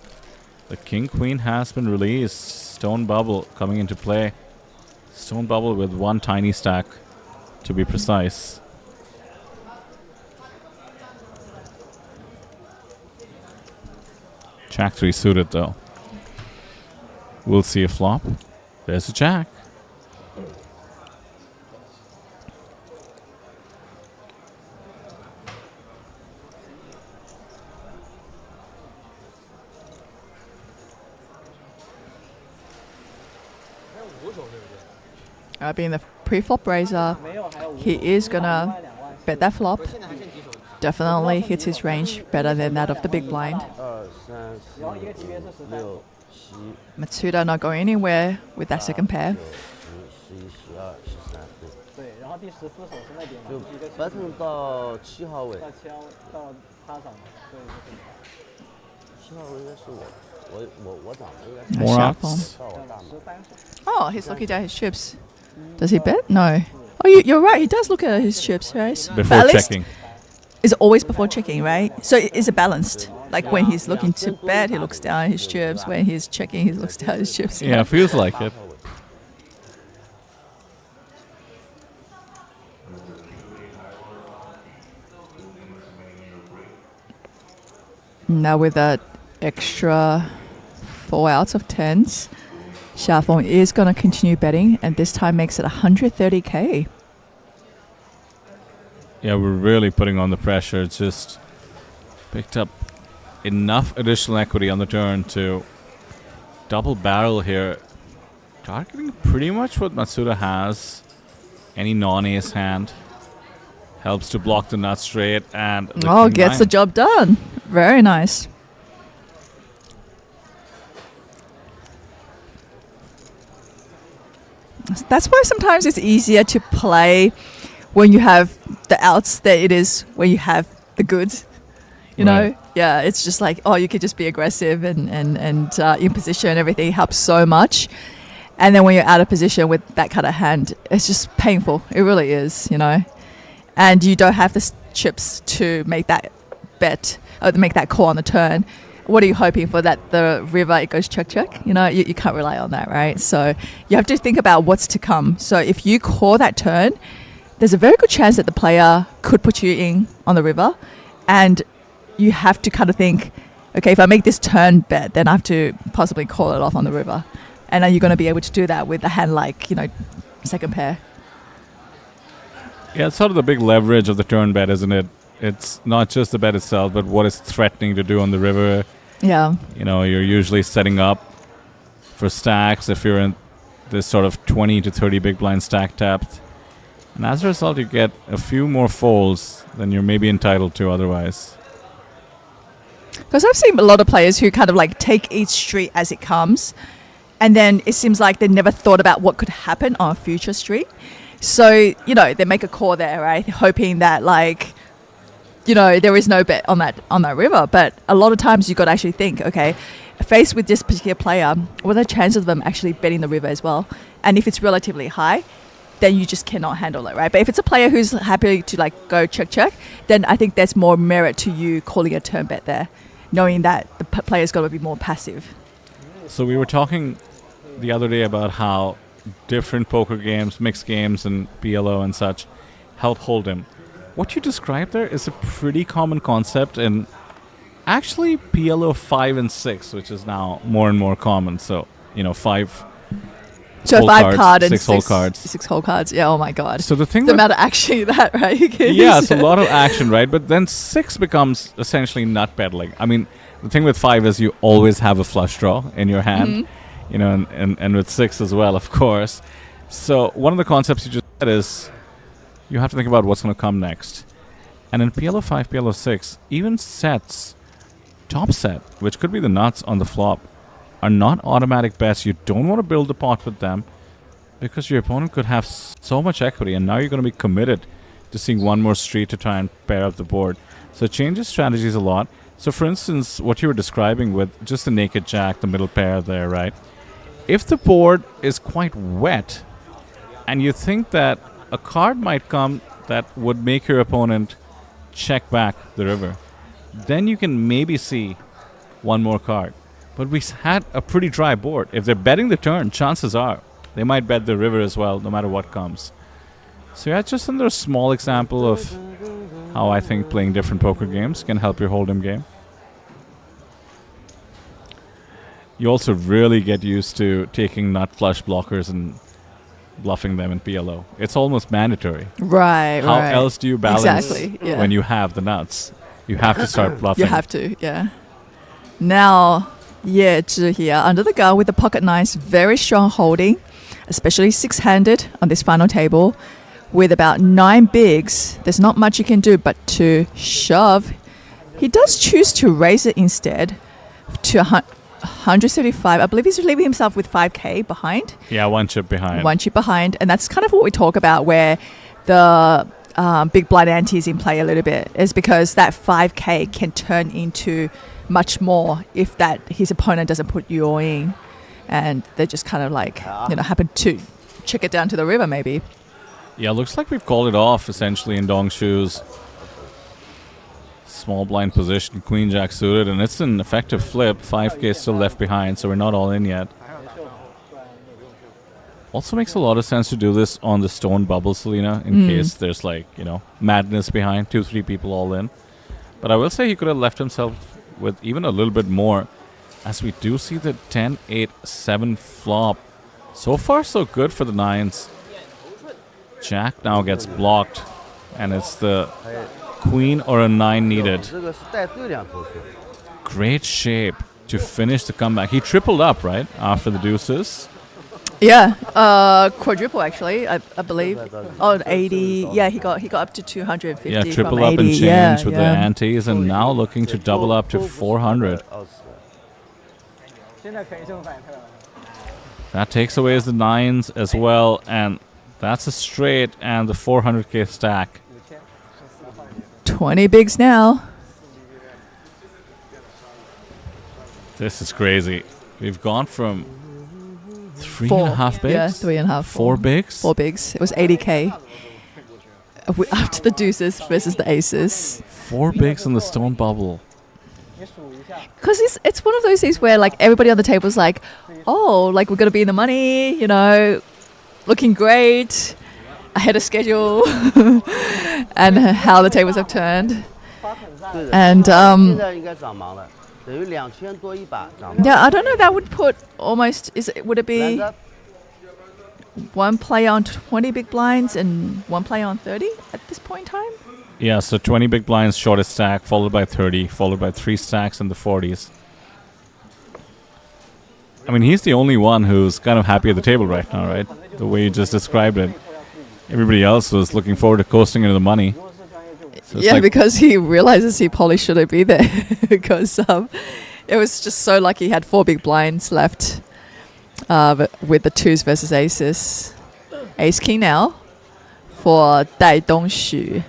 S2: The King Queen has been released. Stone Bubble coming into play. Stone Bubble with one tiny stack, to be precise. Jack 3 suited though. We'll see a flop. There's a jack.
S1: Being the pre-flop raiser, he is gonna bet that flop. Definitely hits his range better than that of the big blind.
S10: 2, 3, 4, 5, 6,
S1: Matsuda not going anywhere with that second pair.
S10: 11, 12, 13, 14, 15. 就 button 到7号位。7号位应该是我长的应该是。
S2: More
S1: Sharp
S2: outs.
S1: Oh, he's looking down his chips. Does he bet? No. Oh, you're right. He does look at his chips, right?
S2: Before
S1: But at least
S2: checking.
S1: it's always before checking, right? So is it balanced? Like when he's looking to bet, he looks down at his chips. When he's checking, he looks down at his chips.
S2: Yeah, feels like it.
S1: Now with that extra 4 outs of 10s, Xiaofeng is going to continue betting, and this time makes it 130k.
S2: Yeah, we're really putting on the pressure. It's just picked up enough additional equity on the turn to double barrel here. Targeting pretty much what Matsuda has. Any non-ace hand. Helps to block the nut straight and...
S1: Oh, gets the job done. Very nice. That's why sometimes it's easier to play when you have the outs than it is when you have the goods. You know? Yeah, it's just like, oh, you could just be aggressive and in position. Everything helps so much. And then when you're out of position with that kind of hand, it's just painful. It really is, you know? And you don't have the chips to make that bet or to make that call on the turn. What are you hoping for? That the river, it goes check, check? You know, you can't rely on that, right? So you have to think about what's to come. So if you call that turn, there's a very good chance that the player could put you in on the river. And you have to kind of think, okay, if I make this turn bet, then I have to possibly call it off on the river. And are you going to be able to do that with a hand like, you know, second pair?
S2: Yeah, it's sort of the big leverage of the turn bet, isn't it? It's not just the bet itself, but what it's threatening to do on the river.
S1: Yeah.
S2: You know, you're usually setting up for stacks if you're in this sort of 20 to 30 big blind stack tapped. And as a result, you get a few more folds than you're maybe entitled to otherwise.
S1: Because I've seen a lot of players who kind of like take each street as it comes. And then it seems like they never thought about what could happen on a future street. So, you know, they make a call there, right? Hoping that like, you know, there is no bet on that river. But a lot of times you've got to actually think, okay, faced with this particular player, what are the chances of them actually betting the river as well? And if it's relatively high, then you just cannot handle it, right? But if it's a player who's happy to like go check, check, then I think there's more merit to you calling a turn bet there, knowing that the player's got to be more passive.
S2: So we were talking the other day about how different poker games, mixed games and PLO and such help hold him. What you described there is a pretty common concept in actually PLO 5 and 6, which is now more and more common. So, you know, 5
S1: So
S2: whole
S1: 5
S2: cards,
S1: card and
S2: 6 whole cards.
S1: 6 whole cards. Yeah, oh my God.
S2: So the thing
S1: the amount of action that, right?
S2: Yeah, it's a lot of action, right? But then 6 becomes essentially nut peddling. I mean, the thing with 5 is you always have a flush draw in your hand, you know, and with 6 as well, of course. So one of the concepts you just said is you have to think about what's going to come next. And in PLO 5, PLO 6, even sets, top set, which could be the nuts on the flop, are not automatic bets. You don't want to build the pot with them because your opponent could have so much equity, and now you're going to be committed to seeing one more street to try and pair up the board. So it changes strategies a lot. So for instance, what you were describing with just the naked jack, the middle pair there, right? If the board is quite wet and you think that a card might come that would make your opponent check back the river, then you can maybe see one more card. But we had a pretty dry board. If they're betting the turn, chances are they might bet the river as well, no matter what comes. So yeah, just another small example of how I think playing different poker games can help your hold'em game. You also really get used to taking nut flush blockers and bluffing them in PLO. It's almost mandatory.
S1: Right,
S2: How
S1: right.
S2: else do you balance
S1: Exactly, yeah.
S2: when you have the nuts? You have to start bluffing.
S1: You have to, yeah. Now, Jeju here, under the gun with the pocket nines, very strong holding, especially six-handed on this final table. With about 9 bigs, there's not much you can do but to shove. He does choose to raise it instead to 175. I believe he's leaving himself with 5k behind.
S2: Yeah, one chip behind.
S1: One chip behind. And that's kind of what we talk about where the big blind ante is in play a little bit, is because that 5k can turn into much more if that his opponent doesn't put you all in. And they just kind of like, happen to check it down to the river maybe.
S2: Yeah, looks like we've called it off essentially in Dong Shu's small blind position, Queen Jack suited, and it's an effective flip. 5k still left behind, so we're not all in yet. Also makes a lot of sense to do this on the stone bubble, Selena, in case there's like, madness behind, 2-3 people all in. But I will say he could have left himself with even a little bit more, as we do see the 10-8-7 flop. So far, so good for the nines. Jack now gets blocked, and it's the queen or a 9 needed. Great shape to finish the comeback. He tripled up, right, after the deuces?
S1: Yeah, quadruple actually, I believe. Oh, 80. Yeah, he got up to 250.
S2: Yeah, triple
S1: from
S2: up
S1: 80.
S2: and change
S1: yeah,
S2: with the antes, and now looking to double up to 400. That takes away the nines as well, and that's a straight and the 400k stack.
S1: 20 bigs now.
S2: This is crazy. We've gone from 3.5 bigs?
S1: Yeah, 3.5.
S2: 4 bigs?
S1: 4 bigs. It was 80k. After the deuces versus the aces.
S2: 4 bigs in the stone bubble.
S1: Because it's one of those things where like everybody on the table is like, oh, like we're going to be in the money, looking great, ahead of schedule, and how the tables have turned. And yeah, I don't know, that would put almost, would it be one play on 20 big blinds and one play on 30 at this point in time?
S2: Yeah, so 20 big blinds, shortest stack, followed by 30, followed by 3 stacks in the 40s. I mean, he's the only one who's kind of happy at the table right now, right? The way you just described it. Everybody else was looking forward to coasting into the money. So
S1: yeah, like because he realizes he probably shouldn't be there. Because it was just so lucky he had 4 big blinds left with the 2s versus aces. Ace king now for Dai Dongshu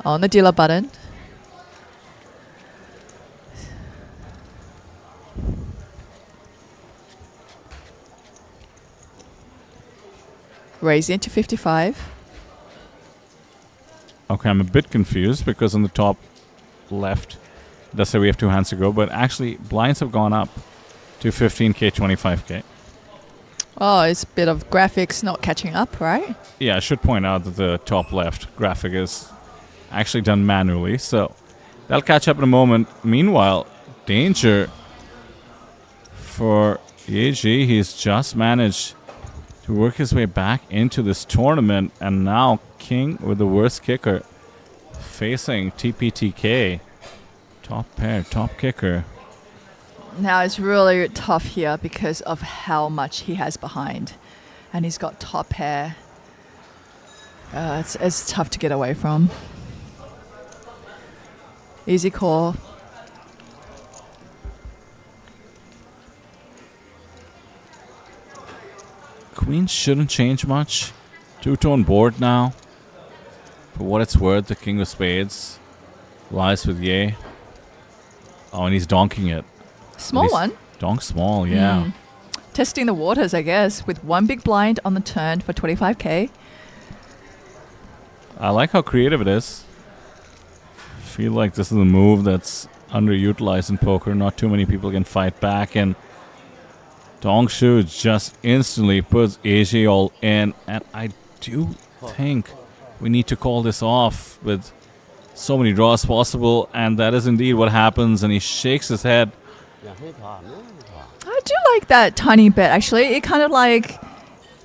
S1: on the dealer button. Raising it to 55.
S2: Okay, I'm a bit confused because on the top left, it does say we have 2 hands to go, but actually blinds have gone up to 15k, 25k.
S1: Oh, it's a bit of graphics not catching up, right?
S2: Yeah, I should point out that the top left graphic is actually done manually, so that'll catch up in a moment. Meanwhile, danger for Yeji. He's just managed to work his way back into this tournament, and now king with the worst kicker facing TPTK. Top pair, top kicker.
S1: Now it's really tough here because of how much he has behind. And he's got top pair. It's tough to get away from. Easy call.
S2: Queen shouldn't change much. Two-tone board now. For what it's worth, the king of spades lies with Ye. Oh, and he's donking it.
S1: Small one.
S2: Donk small, yeah.
S1: Testing the waters, I guess, with one big blind on the turn for 25k.
S2: I like how creative it is. Feel like this is a move that's underutilized in poker. Not too many people can fight back, and Dong Shu just instantly puts AJ all in, and I do think we need to call this off with so many draws possible, and that is indeed what happens, and he shakes his head.
S1: I do like that tiny bet, actually. It kind of like,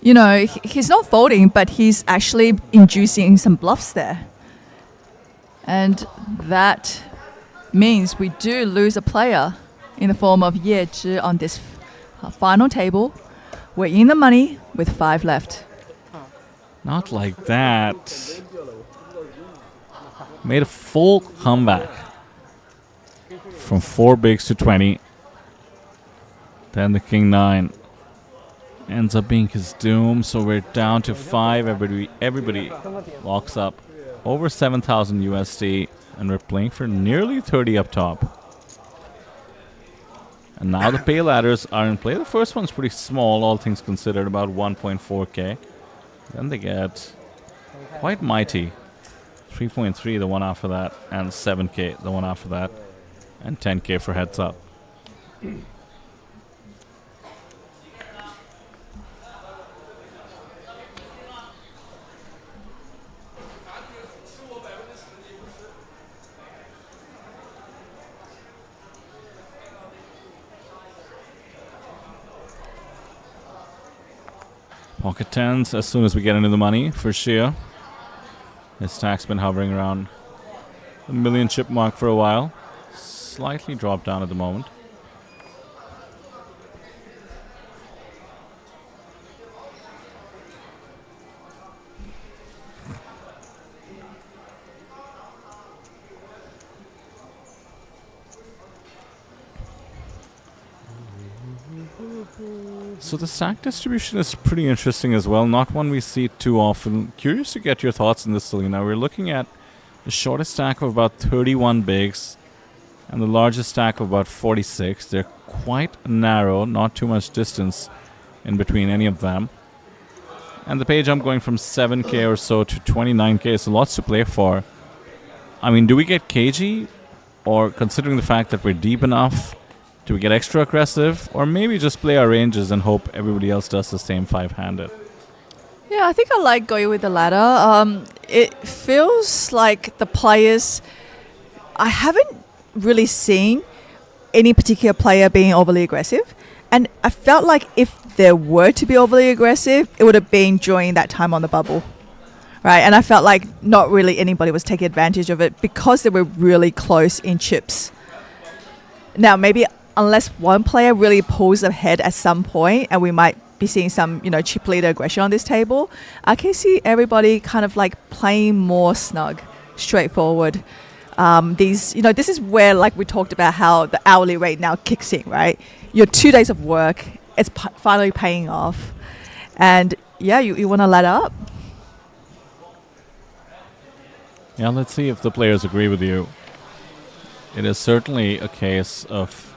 S1: you know, he's not folding, but he's actually inducing some bluffs there. And that means we do lose a player in the form of Ye Zhi on this final table. We're in the money with 5 left.
S2: Not like that. Made a full comeback from 4 bigs to 20. Then the king 9 ends up being his doom, so we're down to 5. Everybody locks up over 7,000 USD, and we're playing for nearly 30 up top. And now the pay ladders are in play. The first one's pretty small, all things considered, about 1.4k. Then they get quite mighty. 3.3 the one after that, and 7k the one after that, and 10k for heads up. Pocket tens as soon as we get into the money, for sure. His stack's been hovering around the million chip mark for a while. Slightly dropped down at the moment. So the stack distribution is pretty interesting as well. Not one we see too often. Curious to get your thoughts on this, Selena. We're looking at the shortest stack of about 31 bigs and the largest stack of about 46. They're quite narrow, not too much distance in between any of them. And the pay jump going from 7k or so to 29k, so lots to play for. I mean, do we get cagey? Or considering the fact that we're deep enough, do we get extra aggressive? Or maybe just play our ranges and hope everybody else does the same 5-handed?
S1: Yeah, I think I like going with the latter. It feels like the players... I haven't really seen any particular player being overly aggressive. And I felt like if there were to be overly aggressive, it would have been during that time on the bubble. Right? And I felt like not really anybody was taking advantage of it because they were really close in chips. Now, maybe unless one player really pulls ahead at some point, and we might be seeing some, chip leader aggression on this table, I can see everybody kind of like playing more snug, straightforward. This is where, like we talked about, how the hourly rate now kicks in, right? Your 2 days of work, it's finally paying off. And yeah, you want to ladder up.
S2: Yeah, let's see if the players agree with you. It is certainly a case of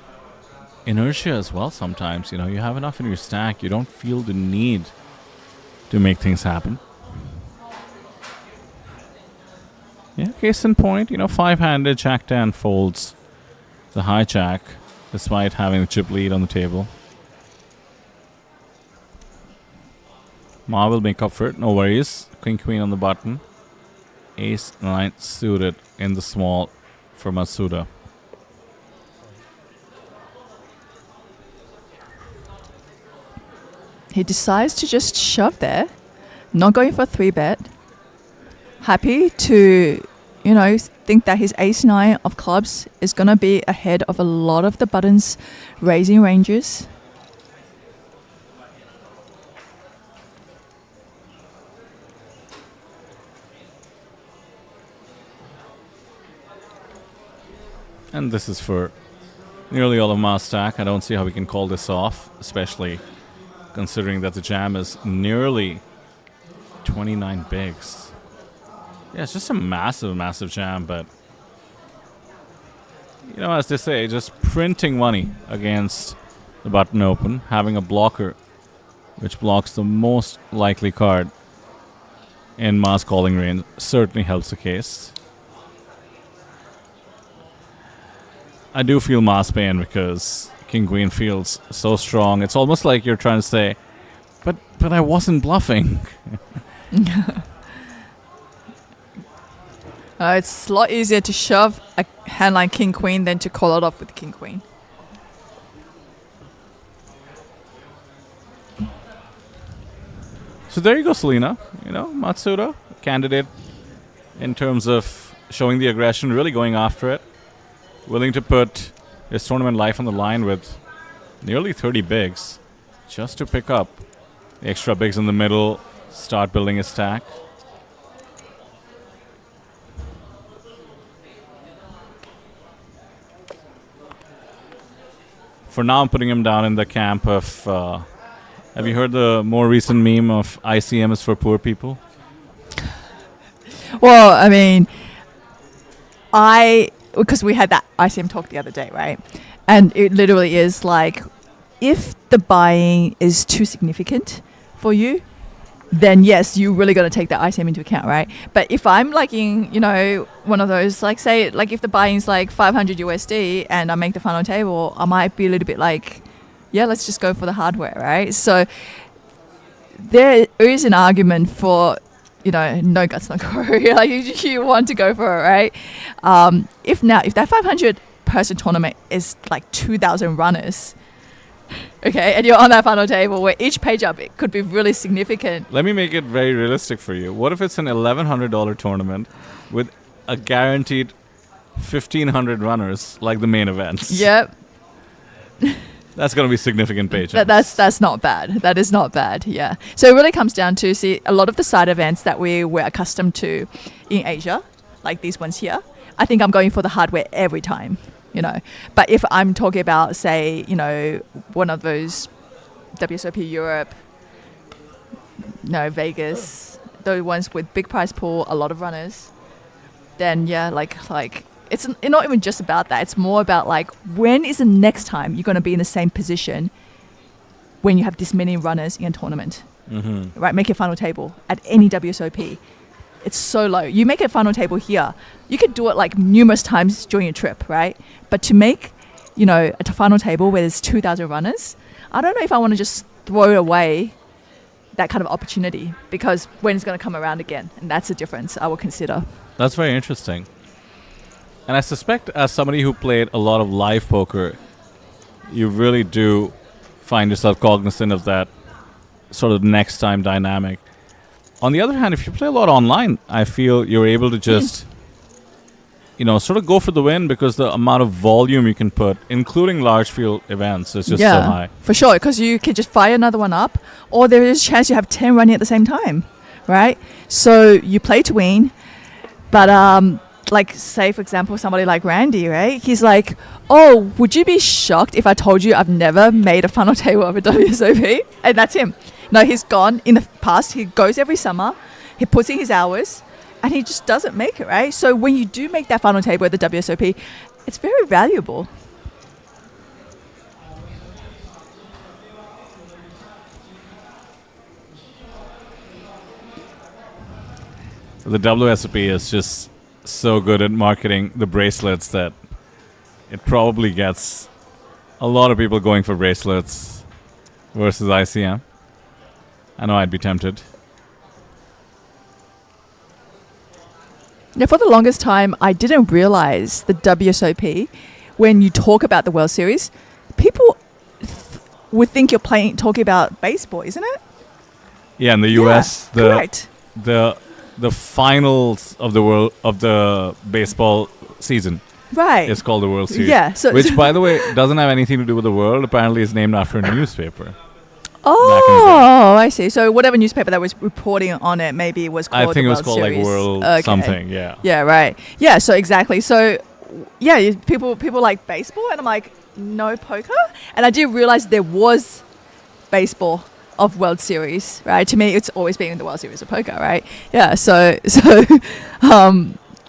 S2: inertia as well sometimes. You have enough in your stack, you don't feel the need to make things happen. Yeah, case in point, 5-handed Jack 10 folds the hijack despite having the chip lead on the table. Ma will make up for it, no worries. Queen on the button. Ace 9 suited in the small for Masuda.
S1: He decides to just shove there, not going for a 3-bet. Happy to think that his ace-9 of clubs is going to be ahead of a lot of the buttons raising ranges.
S2: And this is for nearly all of Ma stack. I don't see how we can call this off, especially considering that the jam is nearly 29 bigs. Yeah, it's just a massive, massive jam, but as they say, just printing money against the button open, having a blocker which blocks the most likely card in Ma's calling range certainly helps the case. I do feel Ma's pain because King Queen feels so strong. It's almost like you're trying to say, but I wasn't bluffing.
S1: It's a lot easier to shove a hand like King Queen than to call it off with King Queen.
S2: So there you go, Selena. Matsuda, candidate in terms of showing the aggression, really going after it. Willing to put his tournament life on the line with nearly 30 bigs just to pick up the extra bigs in the middle, start building his stack. For now, I'm putting him down in the camp of... have you heard the more recent meme of ICM is for poor people?
S1: Well, I mean, because we had that ICM talk the other day, right? And it literally is like, if the buying is too significant for you, then yes, you're really going to take that ICM into account, right? But if I'm like in, one of those, like say, like if the buying is like 500 USD and I make the final table, I might be a little bit like, yeah, let's just go for the hardware, right? So there is an argument for, no guts, no glory. Like you want to go for it, right? If that 500 person tournament is like 2,000 runners, okay, and you're on that final table where each page up it could be really significant.
S2: Let me make it very realistic for you. What if it's an $1,100 tournament with a guaranteed 1,500 runners like the main events?
S1: Yep.
S2: That's going to be significant page.
S1: That's not bad. That is not bad, yeah. So it really comes down to, see, a lot of the side events that we were accustomed to in Asia, like these ones here, I think I'm going for the hardware every time, But if I'm talking about, say, one of those WSOP Europe, Vegas, those ones with big prize pool, a lot of runners, then yeah, like it's not even just about that. It's more about like, when is the next time you're going to be in the same position when you have this many runners in a tournament, right? Make a final table at any WSOP. It's so low. You make a final table here, you could do it like numerous times during a trip, right? But to make, a final table where there's 2,000 runners, I don't know if I want to just throw away that kind of opportunity, because when it's going to come around again, and that's a difference I will consider.
S2: That's very interesting. And I suspect, as somebody who played a lot of live poker, you really do find yourself cognizant of that sort of next time dynamic. On the other hand, if you play a lot online, I feel you're able to just, sort of go for the win, because the amount of volume you can put, including large field events, is just so high.
S1: For sure, because you can just fire another one up, or there is a chance you have 10 running at the same time, right? So you play to win, but like, say, for example, somebody like Randy, right? He's like, oh, would you be shocked if I told you I've never made a final table of a WSOP? And that's him. No, he's gone. In the past, he goes every summer, he puts in his hours, and he just doesn't make it, right? So when you do make that final table at the WSOP, it's very valuable.
S2: The WSOP is just so good at marketing the bracelets that it probably gets a lot of people going for bracelets versus ICM. I know I'd be tempted.
S1: Now, for the longest time, I didn't realize the WSOP, when you talk about the World Series, people would think you're talking about baseball, isn't it?
S2: Yeah, in the US,
S1: correct.
S2: the the finals of the baseball season.
S1: Right.
S2: It's called the World Series.
S1: Yeah. So
S2: which, by the way, doesn't have anything to do with the world. Apparently, it's named after a newspaper.
S1: Oh, I see. So whatever newspaper that was reporting on it, maybe it was called
S2: I think
S1: the
S2: it was
S1: World
S2: called
S1: Series.
S2: like World
S1: Okay.
S2: something. Yeah.
S1: Yeah, right. Yeah, so exactly. So, yeah, people like baseball, and I'm like, no poker? And I did realize there was baseball of World Series, right? To me, it's always been the World Series of poker, right? Yeah, so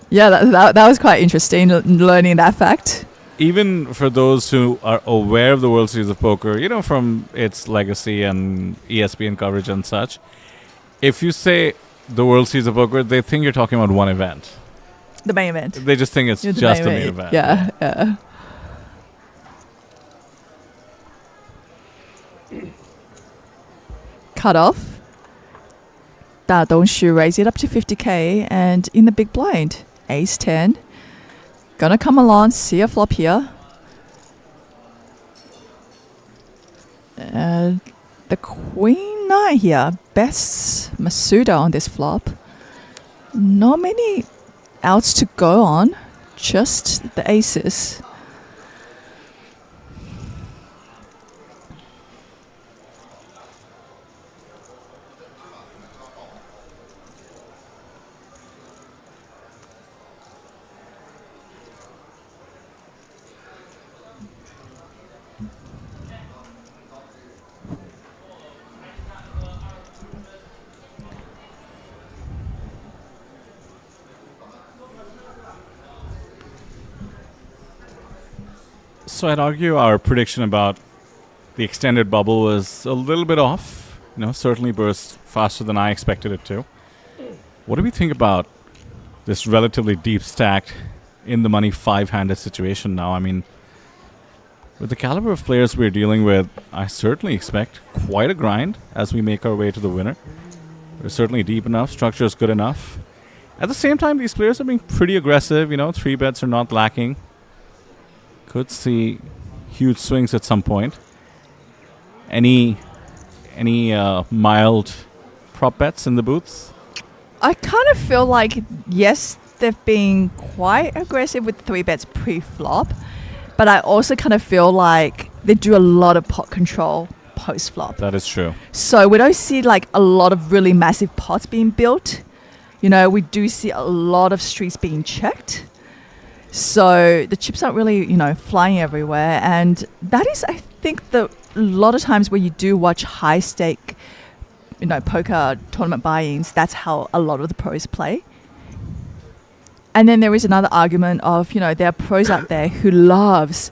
S1: yeah, that was quite interesting, learning that fact.
S2: Even for those who are aware of the World Series of Poker, you know, from its legacy and ESPN coverage and such, if you say the World Series of Poker, they think you're talking about one event.
S1: The main event.
S2: They just think it's just the main event.
S1: Yeah. Cut off. Da Dongshu raise it up to 50k, and in the big blind, ace 10. Gonna come along, see a flop here. The queen nine here bests Masuda on this flop. Not many outs to go on, just the aces.
S2: So I'd argue our prediction about the extended bubble was a little bit off. You know, certainly burst faster than I expected it to. What do we think about this relatively deep stacked in the money five-handed situation now? I mean, with the caliber of players we're dealing with, I certainly expect quite a grind as we make our way to the winner. We're certainly deep enough, structure is good enough. At the same time, these players are being pretty aggressive, you know, 3-bets are not lacking. Could see huge swings at some point. Any mild prop bets in the booths?
S1: I kind of feel like, yes, they've been quite aggressive with 3-bets pre-flop, but I also kind of feel like they do a lot of pot control post-flop.
S2: That is true.
S1: So we don't see like a lot of really massive pots being built. You know, we do see a lot of streets being checked. So the chips aren't really, you know, flying everywhere. And that is, I think, a lot of times where you do watch high stake, you know, poker tournament buy-ins, that's how a lot of the pros play. And then there is another argument of, you know, there are pros out there who loves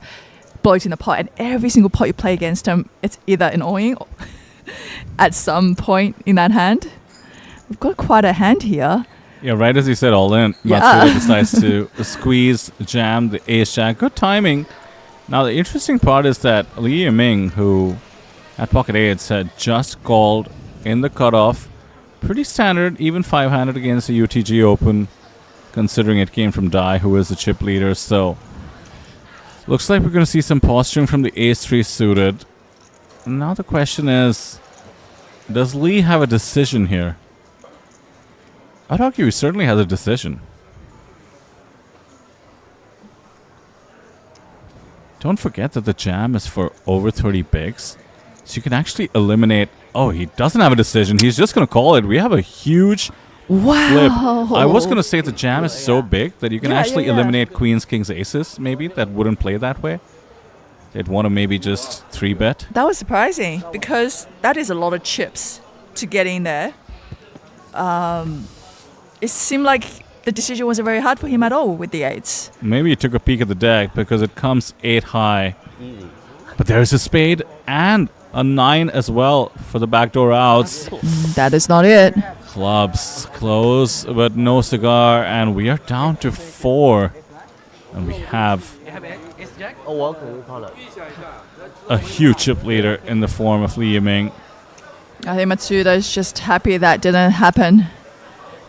S1: bloating the pot, and every single pot you play against them, it's either annoying or at some point in that hand. We've got quite a hand here.
S2: Yeah, right as he said all in, Matsuda decides to squeeze, jam the ace-jack. Good timing. Now, the interesting part is that Li Yiming, who at pocket eights had just called in the cutoff, pretty standard, even 5-handed against the UTG Open, considering it came from Dai, who is the chip leader. So, looks like we're going to see some posturing from the ace-3 suited. Now the question is, does Li have a decision here? I'd argue he certainly has a decision. Don't forget that the jam is for over 30 bigs. So you can actually eliminate... Oh, he doesn't have a decision. He's just going to call it. We have a huge flip. I was going to say the jam is so big that you can actually eliminate queens, kings, aces, maybe, that wouldn't play that way. They'd want to maybe just 3-bet.
S1: That was surprising because that is a lot of chips to get in there. It seemed like the decision wasn't very hard for him at all with the 8s.
S2: Maybe he took a peek at the deck because it comes 8 high. But there's a spade and a 9 as well for the backdoor outs.
S1: That is not it.
S2: Clubs close, but no cigar, and we are down to 4. And we have a huge chip leader in the form of Li Yiming.
S1: I think Matsuda is just happy that didn't happen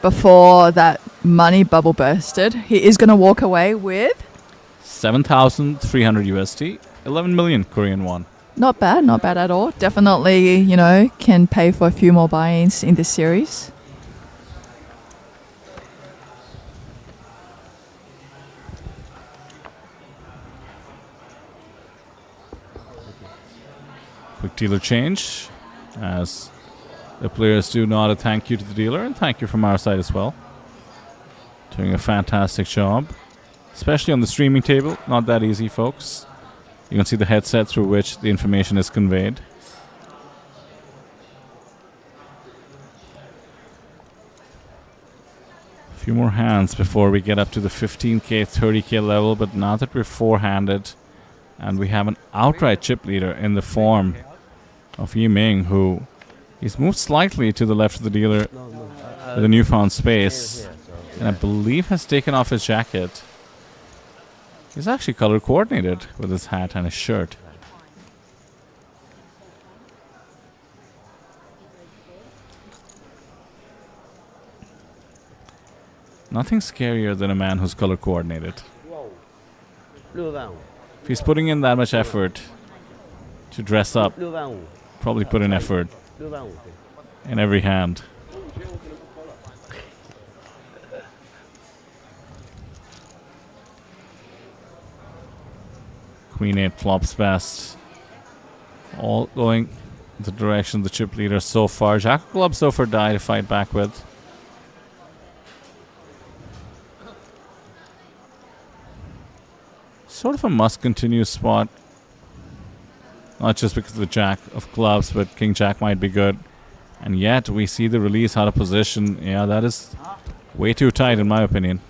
S1: before that money bubble bursted. He is going to walk away with
S2: 7,300 USD, 11 million Korean won.
S1: not bad at all. Definitely, you know, can pay for a few more buy-ins in this series.
S2: Quick dealer change as the players do nod a thank you to the dealer, and thank you from our side as well. Doing a fantastic job, especially on the streaming table. Not that easy, folks. You can see the headset through which the information is conveyed. A few more hands before we get up to the 15k, 30k level, but now that we're four-handed and we have an outright chip leader in the form of Yiming, who he's moved slightly to the left of the dealer with a newfound space, and I believe has taken off his jacket. He's actually color coordinated with his hat and his shirt. Nothing scarier than a man who's color coordinated. If he's putting in that much effort to dress up, probably put in effort in every hand. Queen 8 flops best. All going the direction of the chip leader so far. Jack of clubs so far die to fight back with. Sort of a must continue spot. Not just because of the Jack of clubs, but King Jack might be good. And yet we see the release out of position. Yeah, that is way too tight in my opinion.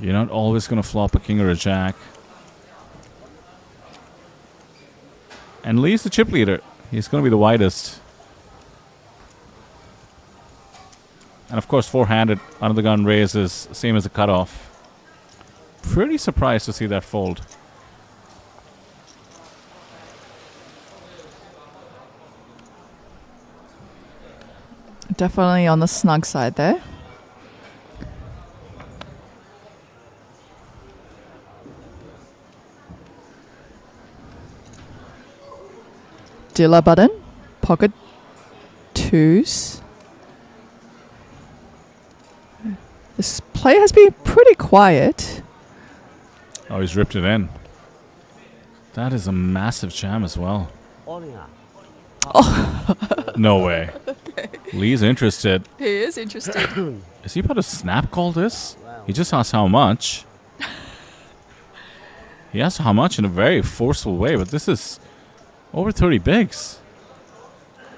S2: You're not always going to flop a king or a jack. And Lee's the chip leader. He's going to be the widest. And of course, four-handed under the gun raise is same as a cutoff. Pretty surprised to see that fold.
S1: Definitely on the snug side there. Dealer button, pocket twos. This player has been pretty quiet.
S2: Oh, he's ripped it in. That is a massive jam as well.
S1: Oh.
S2: No way.
S1: Okay.
S2: Lee's interested.
S1: He is interested.
S2: Is he about to snap call this? He just asked how much. He asked how much in a very forceful way, but this is over 30 bigs.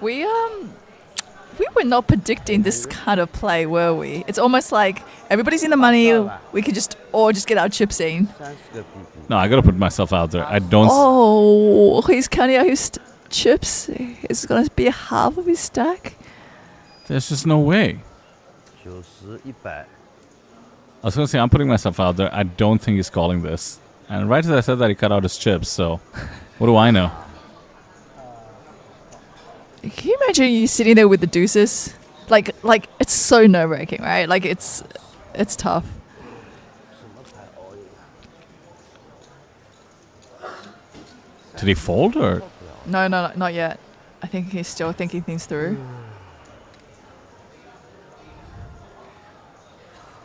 S1: We were not predicting this kind of play, were we? It's almost like everybody's in the money. We could just get our chips in.
S2: No, I gotta put myself out there. I don't.
S1: Oh, he's counting out his chips. It's gonna be half of his stack.
S2: There's just no way. I was gonna say I'm putting myself out there. I don't think he's calling this. And right as I said that, he cut out his chips. So, what do I know?
S1: Can you imagine you sitting there with the deuces? Like it's so nerve-wracking, right? Like it's tough.
S2: Did he fold or?
S1: No, not yet. I think he's still thinking things through.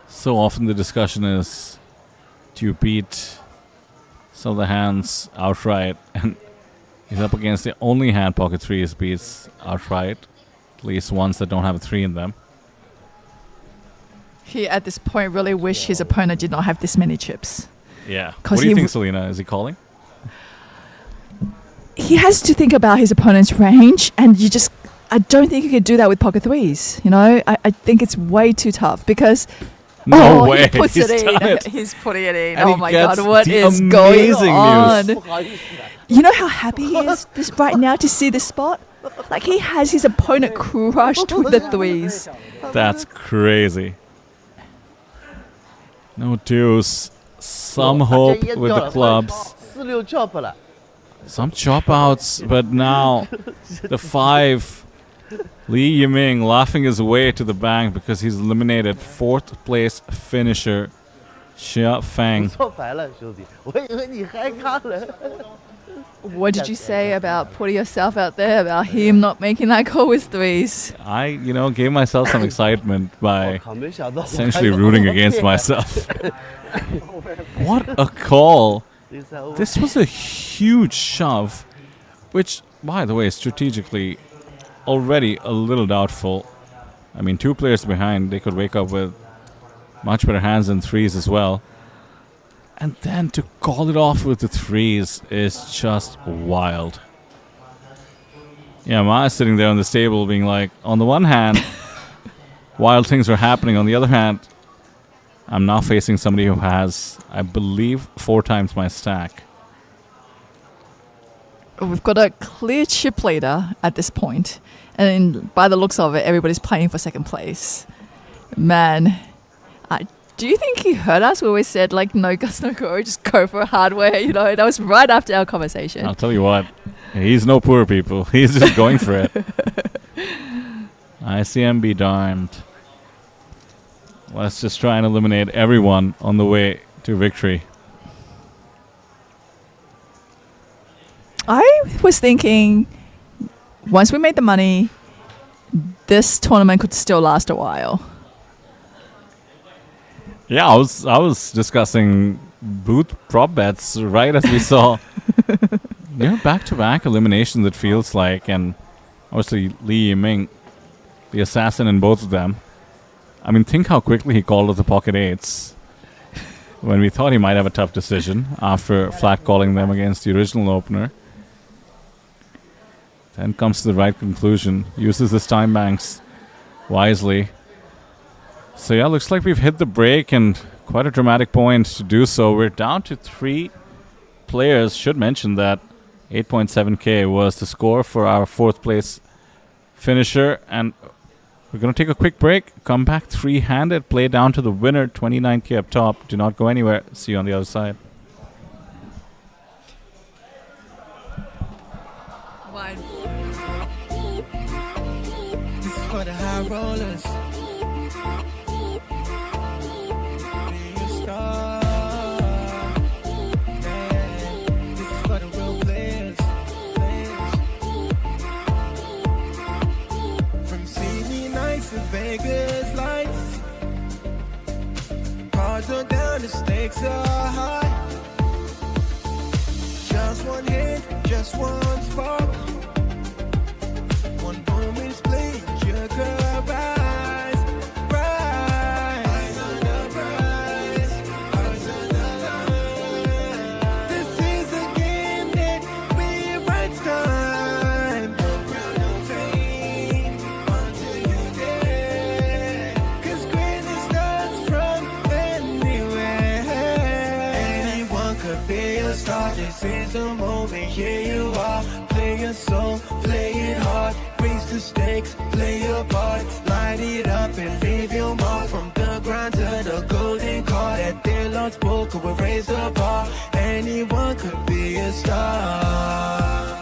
S2: So often the discussion is, do you beat some of the hands outright? And he's up against the only hand pocket threes beats outright. At least ones that don't have a 3 in them.
S1: He, at this point, really wish his opponent did not have this many chips.
S2: Yeah. What do you think, Selena? Is he calling?
S1: He has to think about his opponent's range, and I don't think you could do that with pocket threes. You know, I think it's way too tough because...
S2: No way.
S1: He puts
S2: He's
S1: it in.
S2: done it.
S1: He's putting it in.
S2: And
S1: oh my God, what is going on? You know how happy he is right now to see this spot? Like he has his opponent crushed with the threes.
S2: That's crazy. No deuce. Some hope with the clubs. Some chop outs, but now the 5. Lee Yiming laughing his way to the bank because he's eliminated 4th place finisher Xia Fang.
S1: What did you say about putting yourself out there, about him not making that call with threes?
S2: I, gave myself some excitement by essentially rooting against myself. What a call. This was a huge shove, which, by the way, strategically already a little doubtful. I mean, 2 players behind, they could wake up with much better hands than 3s as well. And then to call it off with the 3s is just wild. Yeah, Ma's sitting there on this table being like, on the one hand, wild things are happening. On the other hand, I'm now facing somebody who has, I believe, 4 times my stack.
S1: We've got a clear chip leader at this point, and by the looks of it, everybody's playing for second place. Man, do you think he heard us when we said, like, no guts, no go, just go for hardware? You know, that was right after our conversation.
S2: I'll tell you what, he's no poor people. He's just going for it. ICM be darned. Let's just try and eliminate everyone on the way to victory.
S1: I was thinking, once we made the money, this tournament could still last a while.
S2: Yeah, I was discussing booth prop bets right as we saw back-to-back eliminations, it feels like, and obviously Li Yiming, the assassin in both of them. I mean, think how quickly he called up the pocket 8s when we thought he might have a tough decision after flat calling them against the original opener. Then comes to the right conclusion, uses his time banks wisely. So yeah, looks like we've hit the break, and quite a dramatic point to do so. We're down to 3 players. Should mention that 8.7k was the score for our 4th place finisher, and we're going to take a quick break, come back 3-handed, play down to the winner, 29k up top. Do not go anywhere. See you on the other side.
S8: This is for the high rollers. Be a star. Man, this is for the real players. From Sydney nights to Vegas lights. Cards are down, the stakes are high. Just one hit, just one spark. One boom is playing, sugar rise, rise. Eyes on the prize, eyes on the line. This is a game that rewrites time. No crown, no fame, until you dare. 'Cause greatness starts from anywhere. Anyone could be a star, this is the moment, here you are. Play your soul, play it hard. Raise the stakes, play your part. Light it up and leave your mark. From the grind to the golden card. At their Lord's poker, we raise the bar. Anyone could be a star.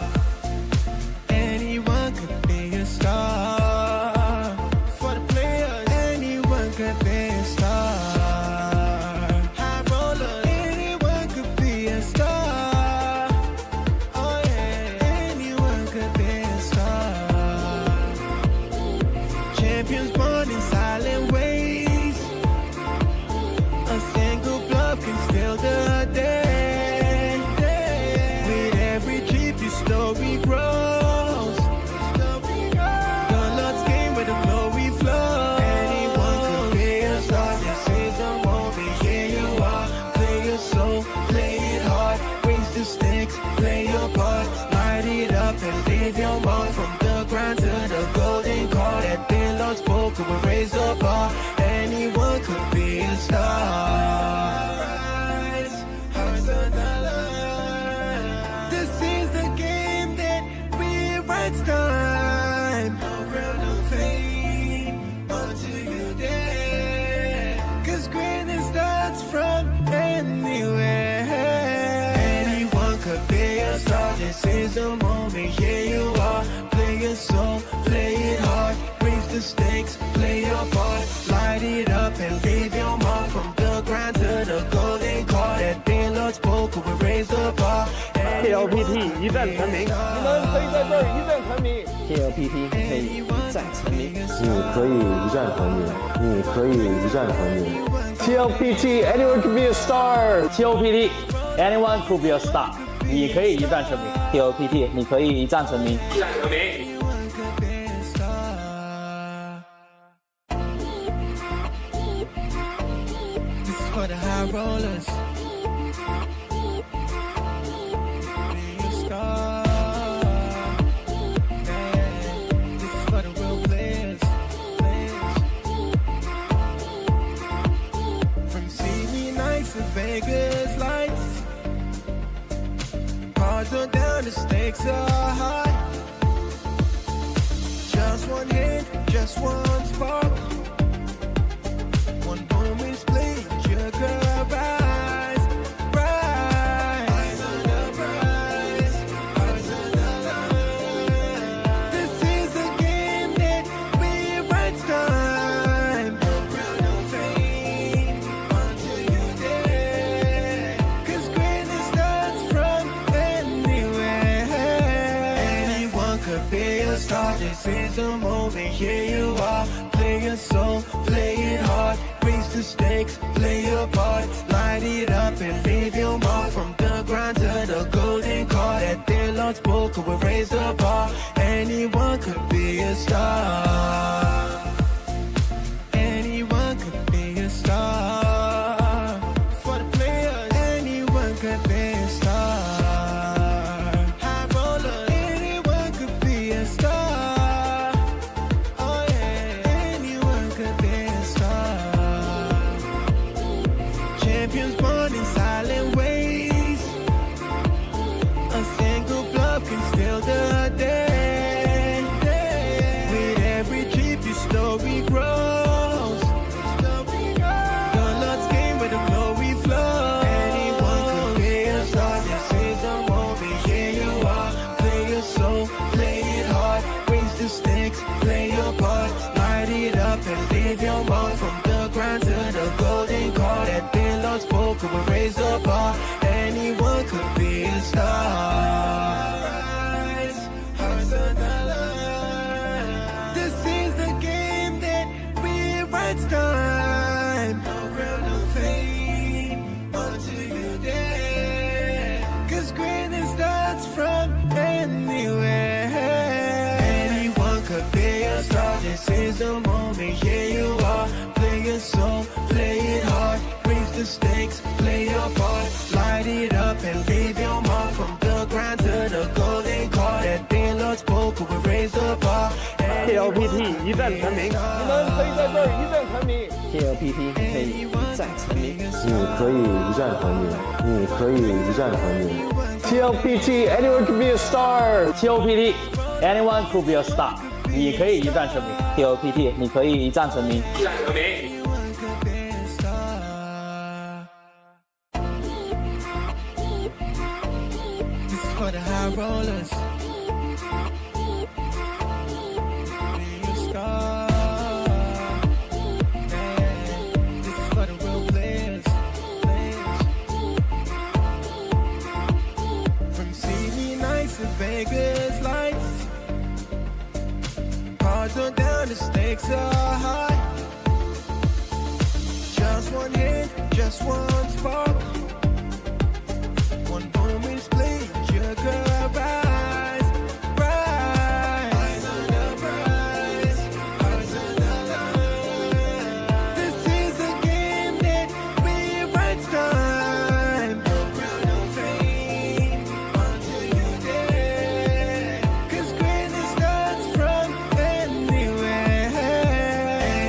S8: Anyone could be a star. For the players, anyone could be a star. High rollers, anyone could be a star. Oh yeah, anyone could be a star. Champions born in silent ways. A single bluff can steal the day. With every trip, your story grows. The Lord's game where the glory flows. Anyone could be a star. This is the moment, here you are. Play your soul, play it hard. Raise the stakes, play your part. Light it up and leave your mark. From the grind to the golden card. At the Lord's poker, we raise the bar. Anyone could be a star. Rise, hearts on the line. This is the game that rewrites time. No crown, no fame, until you dare. 'Cause greatness starts from anywhere. Anyone could be a star. This is the moment, here you are. Play your soul, play it hard. Raise the stakes, play your part. Light it up and leave your mark. From the grind to the golden card. At the Lord's poker, we raise the bar.
S5: TLPT 一战成名，你们可以在这儿一战成名。
S9: TLPT 可以一战成名。
S7: 你可以一战成名，你可以一战成名。TLPT, anyone can be a star.
S9: TLPT Anyone could be a star， 你可以一战成名。TLPT， 你可以一战成名。
S8: Anyone could be a star. This is for the high rollers. Be a star. Yeah. This is for the real players. From CD nights to Vegas lights. Cards are down, the stakes are high. Just one hit, just one spark. One boom is played, sugar rise, rise. Eyes on the prize, eyes on the line. This is the game that we right time. No crown, no fame, until you dare. 'Cause greatness starts from anywhere. Anyone could be a star. This is the moment, here you are. Play your soul, play it hard. Raise the stakes, play your part. Light it up and leave your mark. From the grind to the golden card. At their Lord's poker, we raise the bar. Anyone could be a star. Anyone could be a star. For the players, anyone could be a star. High roller, anyone could be a star. Oh yeah, anyone could be a star. Champions born in silent ways. A single bluff can steal the day. With every trip, your story grows. The Lord's game where the glory flows. Anyone could be a star. This is the moment, here you are. Play your soul, play it hard. Raise the stakes, play your part. Light it up and leave your mark. From the grind to the golden card. At their Lord's poker, we raise the bar. Anyone could be a star. Rise, hearts on the line. This is the game that we right time. No crown, no fame, until you dare. 'Cause greatness starts from anywhere. Anyone could be a star. This is the moment, here you are. Play your soul, play it hard. Raise the stakes, play your part. Light it up and leave your mark. From the grind to the golden card. At their Lord's poker, we raise the bar.
S5: TLPT 一战成名，你们可以在这儿一战成名。
S9: TLPT 可以一战成名。
S7: 你可以一战成名，你可以一战成名。TLPT, anyone can be a star.
S9: TLPT, anyone could be a star， 你可以一战成名。TLPT， 你可以一战成名。
S8: Anyone could be a star. This is for the high rollers. Be a star. Yeah. This is for the real players. From CD nights to Vegas lights. Cards are down, the stakes are high. Just one hit, just one spark. One boom is played, sugar rise, rise. Eyes on the prize, eyes on the line. This is the game that we right time. No crown, no fame, until you dare. 'Cause greatness starts from anywhere.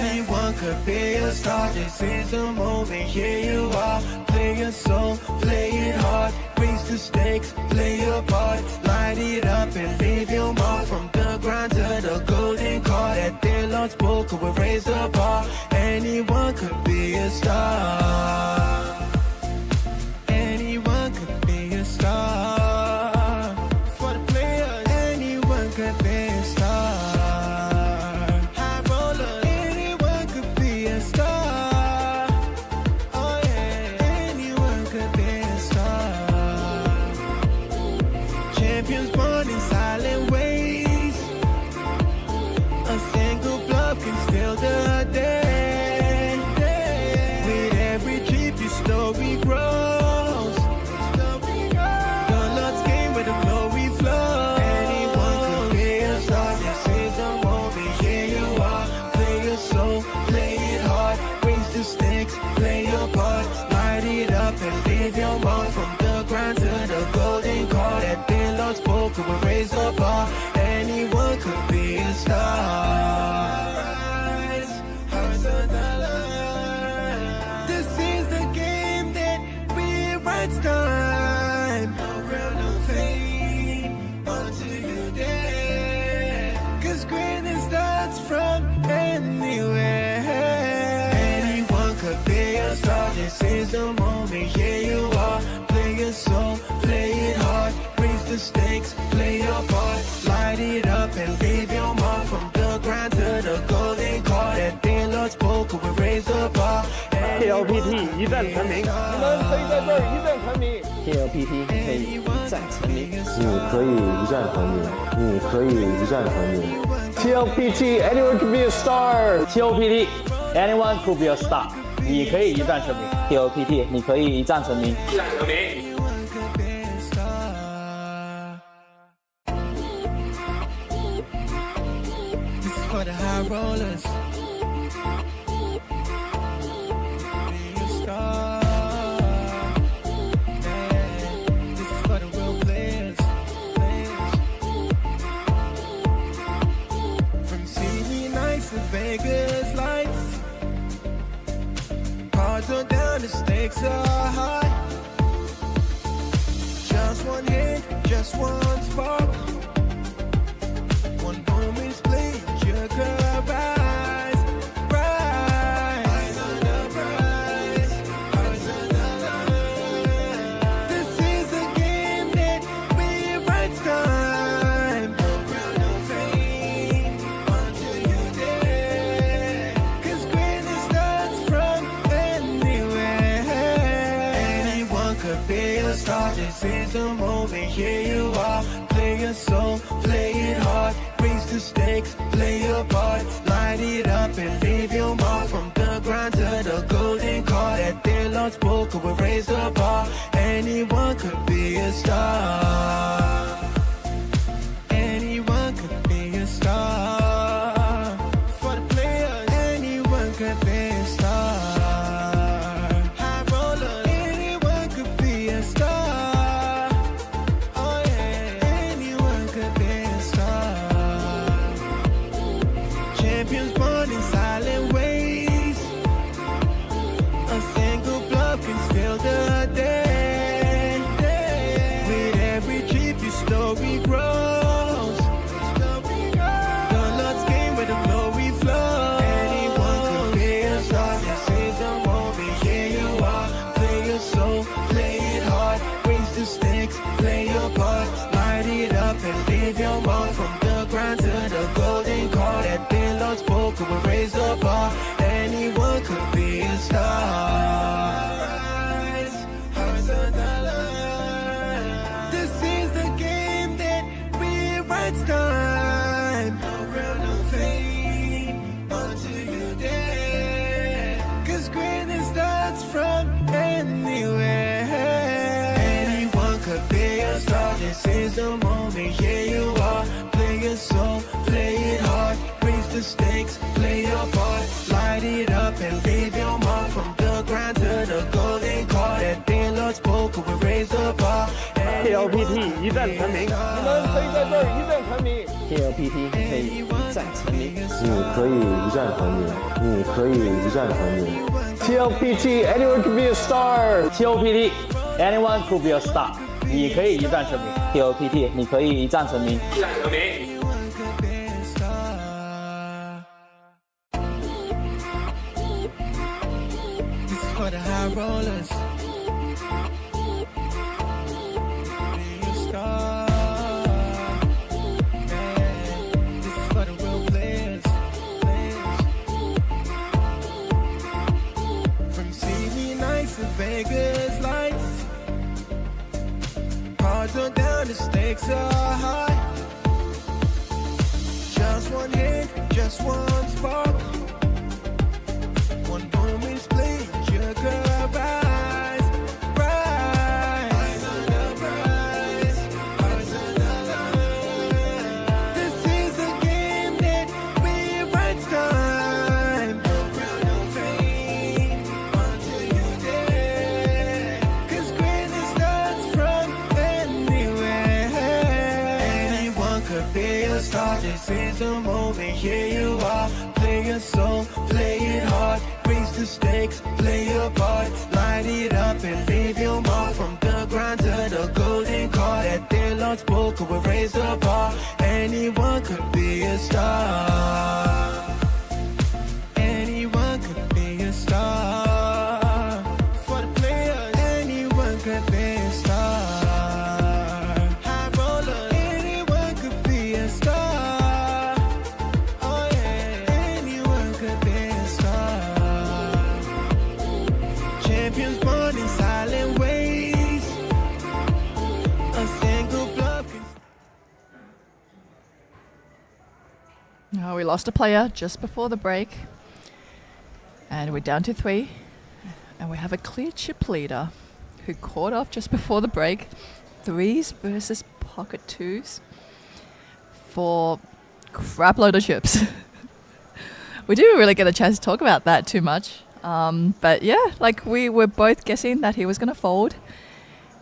S8: Anyone could be a star. This is the moment, here you are. Play your soul, play it hard. Raise the stakes, play your part. Light it up and leave your mark. From the grind to the golden card. At their Lord's poker, we raise the bar. Anyone could be a star. Anyone could be a star. For the players, anyone could be a star. High roller, anyone could be a star. Oh yeah, anyone could be a star. Champions born in silent ways. A single bluff can steal the day. With every trip, your story grows. play your part, light it up and leave your mark. From the ground to the golden card, at the Lord's spoken, we raise the bar. Anyone could be a star. Rise, hearts on the line. This is the game that rewrites time. No ground, no fame, until you dare. 'Cause greatness starts from anywhere. Anyone could be a star. This is the moment. Here you are. Play your soul, play it hard. Raise the stakes, play your part. Light it up and leave your mark. From the ground to the golden card, at the Lord's spoken, we raise the bar.
S5: TLPT 一战成名，你们可以在这儿一战成名。
S9: TLPT 可以一战成名。
S7: 你可以一战成名，你可以一战成名。TLPT, anyone can be a star.
S9: TLPT anyone could be a star， 你可以一战成名。TLPT 你可以一战成名。
S8: Anyone could be a star. This is for the high rollers. Be a star. Yeah. This is for the real players. From TV nights to Vegas lights. Cards are down, the stakes are high. Just one hit, just one spark. One moment's split, you could rise, rise. Eyes on the prize, hearts on the line. This is the game that rewrites time. No crown, no fame, until you dare. 'Cause greatness starts from anywhere. Anyone could be a star. This is the moment. Here you are. Play your soul, play it hard. Raise the stakes, play your part. Light it up and leave your mark. From the ground to the golden card, at the Lord's spoken, we raise the bar. Anyone could be a star. Anyone could be a star. For the players, anyone could be a star. High rollers, anyone could be a star. Oh yeah, anyone could be a star. Champions born in silent ways. A single bluff can steal the day. With every trip, your story grows. The Lord's game where the glory flows. Anyone could be a star. This is the moment. Here you are. Play your soul, play it hard. Raise the stakes, play your part. Light it up and leave your mark. From the ground to the golden card, at the Lord's spoken, we raise the bar. Anyone could be a star. Rise, hearts on the line. This is the game that rewrites time. No crown, no fame, until you dare. 'Cause greatness starts from anywhere. Anyone could be a star. This is the moment. Here you are. Play your soul, play it hard. Raise the stakes, play your part. Light it up and leave your mark. From the ground to the golden card, at the Lord's spoken, we raise the bar.
S5: TLPT 一战成名，你们可以在这儿一战成名。
S9: TLPT 可以一战成名。
S7: 你可以一战成名，你可以一战成名。TLPT, anyone can be a star.
S9: TLPT anyone could be a star， 你可以一战成名。TLPT 你可以一战成名。
S8: Anyone could be a star. This is for the high rollers. Be a star. Yeah. This is for the real players. From TV nights to Vegas lights. Cards are down, the stakes are high. Just one hit, just one spark. One moment's split, you could rise, rise. Eyes on the prize, hearts on the line. This is the game that rewrites time. No crown, no fame, until This is the moment, here you are. Play your song, play it hard. Raise the stakes, play your part. Light it up and leave your mark. From the ground to the golden car. That they lost spoken, we raise the bar. Anyone could be a star. Anyone could be a star. For the players, anyone could be a star. High roller, anyone could be a star. Oh yeah, anyone could be a star. Champions born in silent ways. A single bluff can
S1: Oh, we lost a player just before the break. And we're down to 3. And we have a clear chip leader who caught off just before the break. 3s versus pocket 2s for crap load of chips. We didn't really get a chance to talk about that too much. But yeah, like we were both guessing that he was going to fold.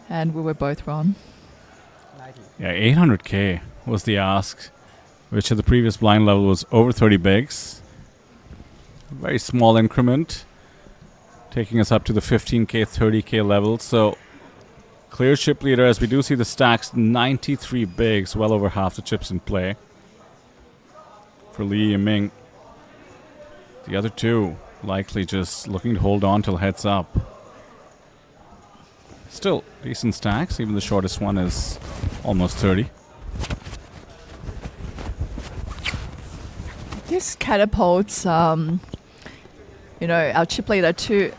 S1: And we were both wrong.
S2: Yeah, 800k was the ask, which at the previous blind level was over 30 bigs. Very small increment, taking us up to the 15k, 30k level. So clear chip leader, as we do see the stacks, 93 bigs, well over half the chips in play for Li Yiming. The other two likely just looking to hold on till heads up. Still decent stacks, even the shortest one is almost 30.
S1: This catapults, you know, our chip leader to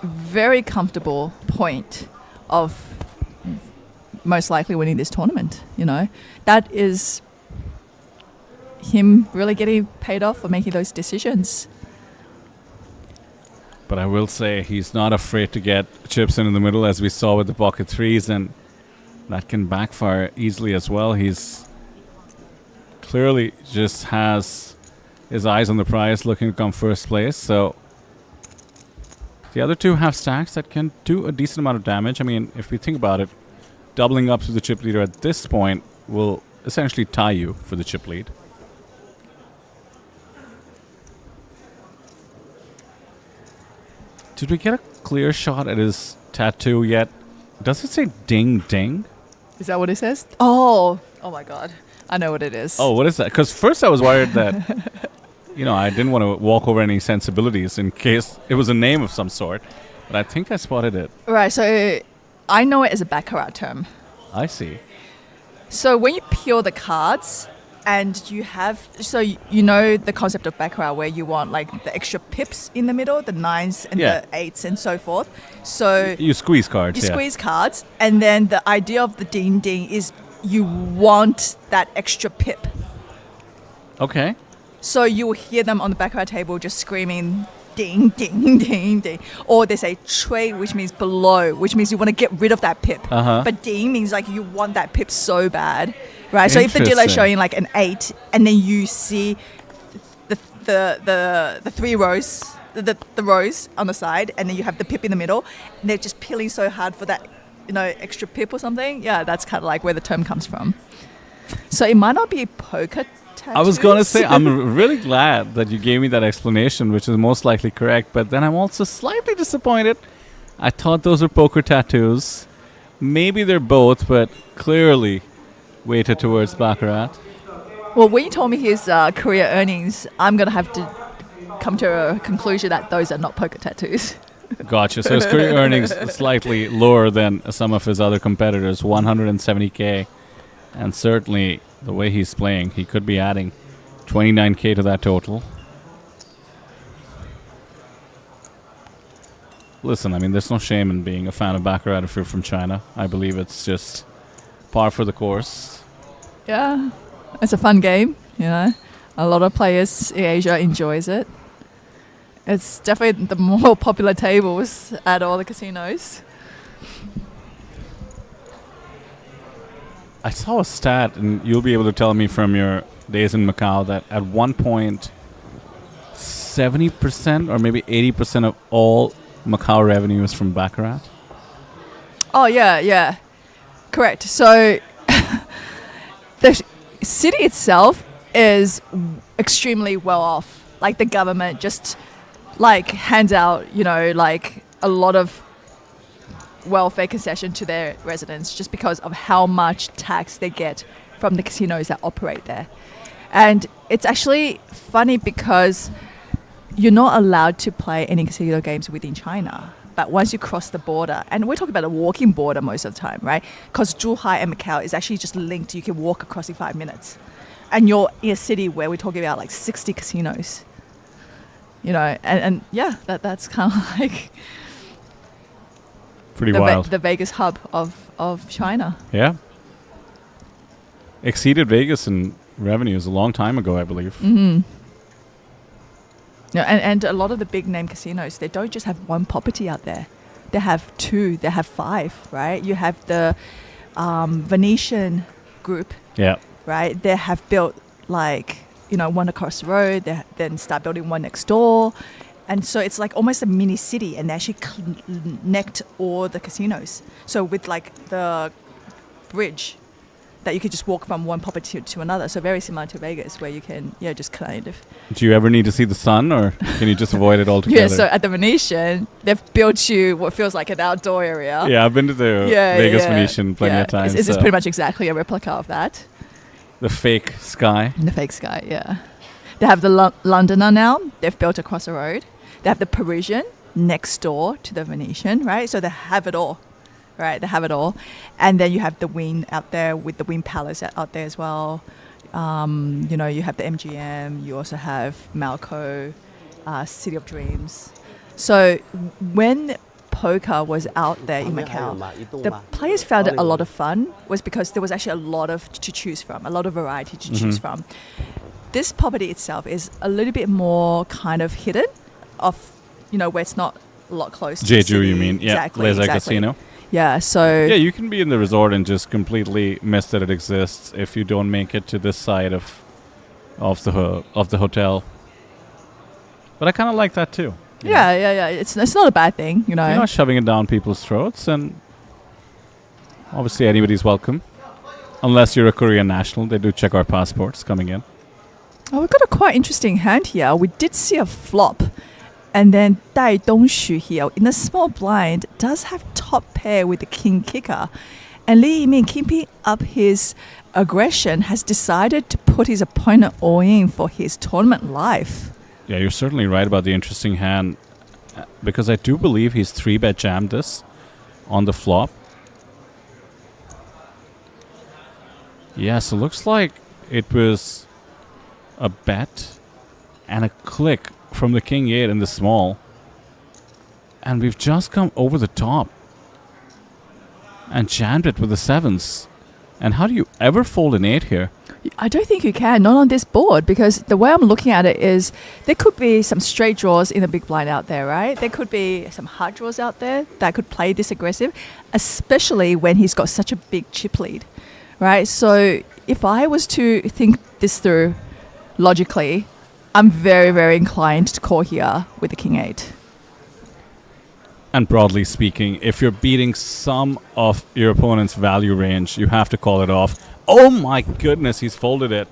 S1: very comfortable point of most likely winning this tournament. You know, that is him really getting paid off for making those decisions.
S2: But I will say he's not afraid to get chips in the middle, as we saw with the pocket 3s, and that can backfire easily as well. He's clearly just has his eyes on the prize, looking to come first place. So the other two have stacks that can do a decent amount of damage. I mean, if we think about it, doubling up to the chip leader at this point will essentially tie you for the chip lead. Did we get a clear shot at his tattoo yet? Does it say ding ding?
S1: Is that what it says? Oh my God. I know what it is.
S2: Oh, what is that? Because first I was worried that, you know, I didn't want to walk over any sensibilities in case it was a name of some sort. But I think I spotted it.
S1: Right, so I know it as a baccarat term.
S2: I see.
S1: So when you peel the cards and you have, so you know the concept of baccarat where you want like the extra pips in the middle, the 9s and
S2: Yeah.
S1: the 8s and so forth. So
S2: You squeeze cards,
S1: you
S2: yeah.
S1: squeeze cards, and then the idea of the ding ding is you want that extra pip.
S2: Okay.
S1: So you will hear them on the baccarat table just screaming ding, ding, ding, ding. Or they say chui, which means below, which means you want to get rid of that pip.
S2: Uh-huh.
S1: But ding means like you want that pip so bad, right? So if the dealer is
S2: Interesting.
S1: showing like an 8 and then you see the 3 rows, the rows on the side, and then you have the pip in the middle, and they're just peeling so hard for that, you know, extra pip or something. Yeah, that's kind of like where the term comes from. So it might not be poker tattoos.
S2: I was going to say, I'm really glad that you gave me that explanation, which is most likely correct. But then I'm also slightly disappointed. I thought those were poker tattoos. Maybe they're both, but clearly weighted towards baccarat.
S1: Well, when you told me his career earnings, I'm going to have to come to a conclusion that those are not poker tattoos.
S2: Gotcha. So his career earnings are slightly lower than some of his other competitors, 170k. And certainly the way he's playing, he could be adding 29k to that total. Listen, I mean, there's no shame in being a fan of baccarat if you're from China. I believe it's just par for the course.
S1: Yeah, it's a fun game, you know. A lot of players in Asia enjoys it. It's definitely the more popular tables at all the casinos.
S2: I saw a stat, and you'll be able to tell me from your days in Macau, that at one point, 70% or maybe 80% of all Macau revenue is from baccarat.
S1: Oh, yeah. Correct. So the city itself is extremely well off. Like the government just like hands out, you know, like a lot of welfare concession to their residents just because of how much tax they get from the casinos that operate there. And it's actually funny because you're not allowed to play any casino games within China. But once you cross the border, and we're talking about a walking border most of the time, right? Because Zhuhai and Macau is actually just linked. You can walk across in 5 minutes. And you're in a city where we're talking about like 60 casinos. You know, and yeah, that's kind of like
S2: Pretty wild.
S1: The Vegas hub of China.
S2: Yeah. Exceeded Vegas in revenues a long time ago, I believe.
S1: Mm-hmm. Yeah, and a lot of the big name casinos, they don't just have one property out there. They have 2, they have 5, right? You have the Venetian group,
S2: Yeah.
S1: right? They have built like, you know, one across the road, they then start building one next door. And so it's like almost a mini city, and they actually connect all the casinos. So with like the bridge that you could just walk from one property to another. So very similar to Vegas, where you can, just kind of.
S2: Do you ever need to see the sun, or can you just avoid it altogether?
S1: Yeah, so at the Venetian, they've built you what feels like an outdoor area.
S2: Yeah, I've been to the Vegas Venetian plenty of times.
S1: It's pretty much exactly a replica of that.
S2: The fake sky.
S1: The fake sky, yeah. They have the Londoner now. They've built across the road. They have the Parisian next door to the Venetian, right? So they have it all, right? They have it all. And then you have the Wynn out there with the Wynn Palace out there as well. You know, you have the MGM. You also have Malco, City of Dreams. So when poker was out there in Macau, the players found it a lot of fun was because there was actually a lot to choose from, a lot of variety to choose from. This property itself is a little bit more kind of hidden off, you know, where it's not a lot close to the
S2: Jeju,
S1: city.
S2: you mean? Yeah,
S1: Exactly.
S2: Casino.
S1: Yeah, so...
S2: Yeah, you can be in the resort and just completely miss that it exists if you don't make it to this side of the hotel. But I kind of like that too.
S1: Yeah. It's not a bad thing, you know.
S2: You're not shoving it down people's throats, and obviously anybody's welcome. Unless you're a Korean national, they do check our passports coming in.
S1: Oh, we've got a quite interesting hand here. We did see a flop. And then Dai Dongshu here, in a small blind, does have top pair with the king kicker. And Li Yiming, keeping up his aggression, has decided to put his opponent all in for his tournament life.
S2: Yeah, you're certainly right about the interesting hand, because I do believe he's 3-bet jammed this on the flop. Yeah, so looks like it was a bet and a click from the king 8 in the small, and we've just come over the top and jammed it with the 7s. And how do you ever fold an 8 here?
S1: I don't think you can, not on this board, because the way I'm looking at it is there could be some straight draws in the big blind out there, right? There could be some hard draws out there that could play this aggressive, especially when he's got such a big chip lead, right? So if I was to think this through logically, I'm very, very inclined to call here with the king 8.
S2: And broadly speaking, if you're beating some of your opponent's value range, you have to call it off. Oh my goodness, he's folded it.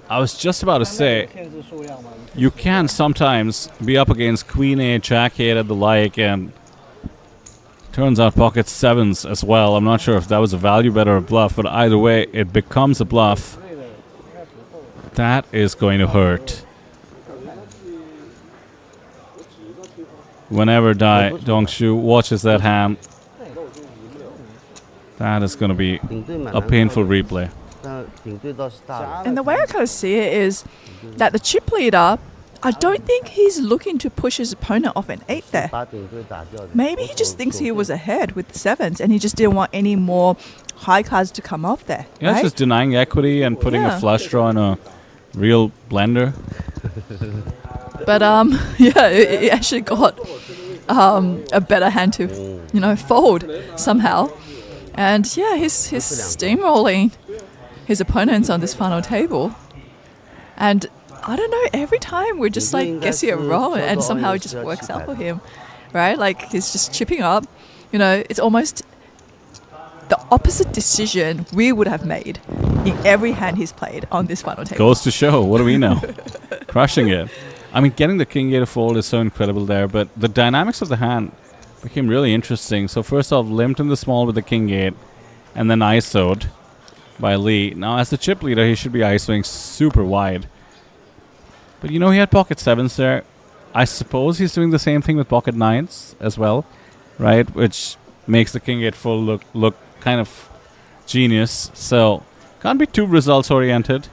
S2: I was just about to say, you can sometimes be up against queen 8, jack 8 and the like, and turns out pocket 7s as well. I'm not sure if that was a value bet or a bluff, but either way, it becomes a bluff. That is going to hurt. Whenever Dai Dongshu watches that hand, that is going to be a painful replay.
S1: And the way I kind of see it is that the chip leader, I don't think he's looking to push his opponent off an 8 there. Maybe he just thinks he was ahead with the 7s and he just didn't want any more high cards to come off there.
S2: Yeah,
S1: right?
S2: it's just denying equity and putting a flush draw in a real blender.
S1: But it actually got a better hand to, fold somehow. And yeah, he's steamrolling his opponents on this final table. And I don't know, every time we're just like guessing it wrong, and somehow it just works out for him, right? Like he's just chipping up. It's almost the opposite decision we would have made in every hand he's played on this final table.
S2: Goes to show. What do we know? Crushing it. I mean, getting the king 8 to fold is so incredible there, but the dynamics of the hand became really interesting. So first off, limped in the small with the king 8, and then ISO'd by Lee. Now, as the chip leader, he should be ISOing super wide. But you know, he had pocket 7s there. I suppose he's doing the same thing with pocket 9s as well, right? Which makes the king 8 full look kind of genius. So, can't be too results oriented.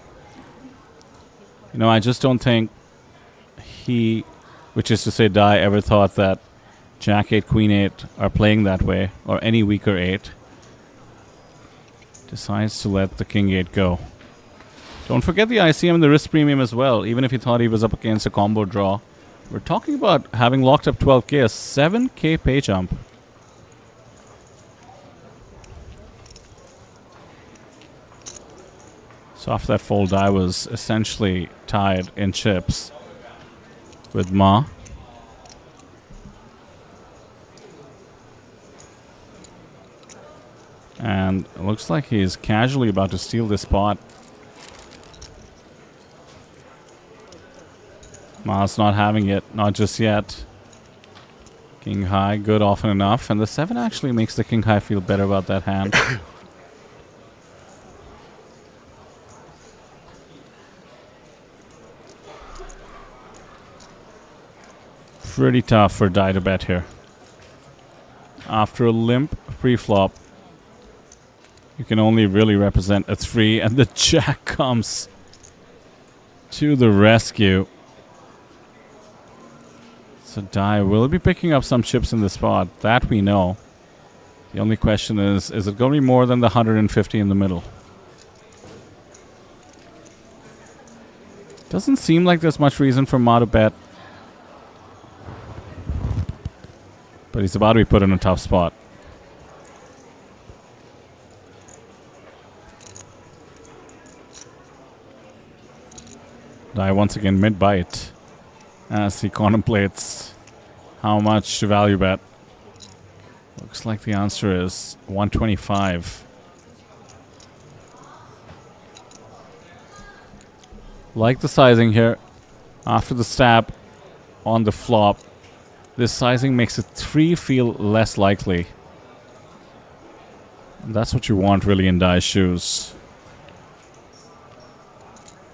S2: You know, I just don't think he, which is to say Dai, ever thought that Jack 8, Queen 8 are playing that way, or any weaker 8. Decides to let the king 8 go. Don't forget the ICM and the risk premium as well, even if he thought he was up against a combo draw. We're talking about having locked up 12k, a 7k pay jump. So after that fold, I was essentially tied in chips with Ma. And it looks like he's casually about to steal this pot. Ma's not having it, not just yet. King high, good often enough. And the 7 actually makes the king high feel better about that hand. Pretty tough for Dai to bet here. After a limp pre-flop, you can only really represent a 3, and the jack comes to the rescue. So Dai will be picking up some chips in the spot. That we know. The only question is it going to be more than the 150 in the middle? Doesn't seem like there's much reason for Ma to bet. But he's about to be put in a tough spot. Dai once again mid-bite as he contemplates how much to value bet. Looks like the answer is 125. Like the sizing here. After the stab on the flop, this sizing makes a 3 feel less likely. And that's what you want really in Dai's shoes.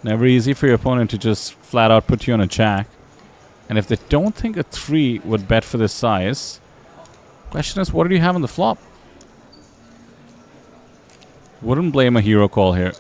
S2: Never easy for your opponent to just flat out put you on a jack. And if they don't think a 3 would bet for this size, question is, what do you have on the flop? Wouldn't blame a hero call here.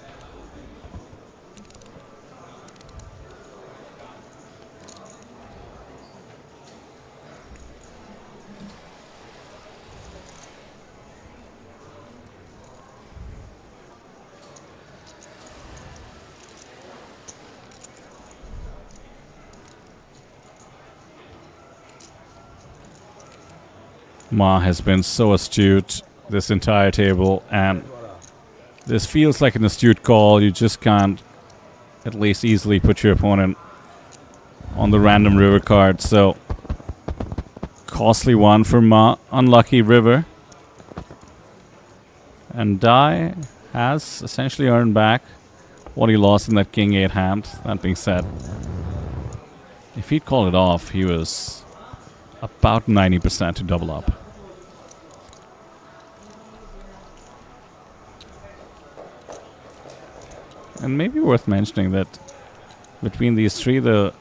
S2: Ma has been so astute this entire table, and this feels like an astute call. You just can't at least easily put your opponent on the random river card. So costly one for Ma. Unlucky river. And Dai has essentially earned back what he lost in that king 8 hand. That being said, if he'd called it off, he was about 90% to double up. And maybe worth mentioning that between these 3, the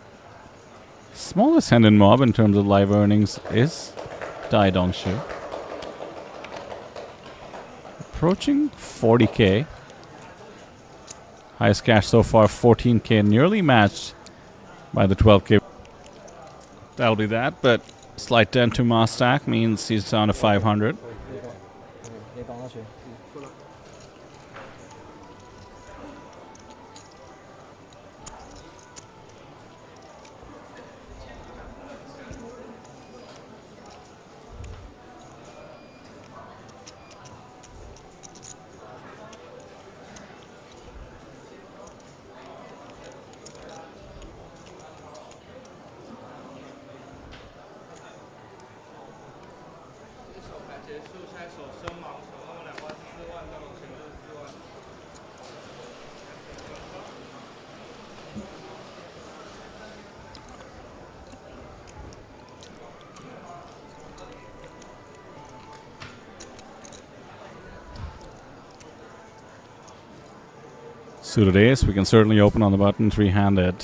S2: smallest hand in mob in terms of live earnings is Dai Dongshu. Approaching 40k. Highest cash so far 14k, nearly matched by the 12k. That'll be that, but slight dent to Ma stack means he's down to 500. Suited ace, we can certainly open on the button, three-handed.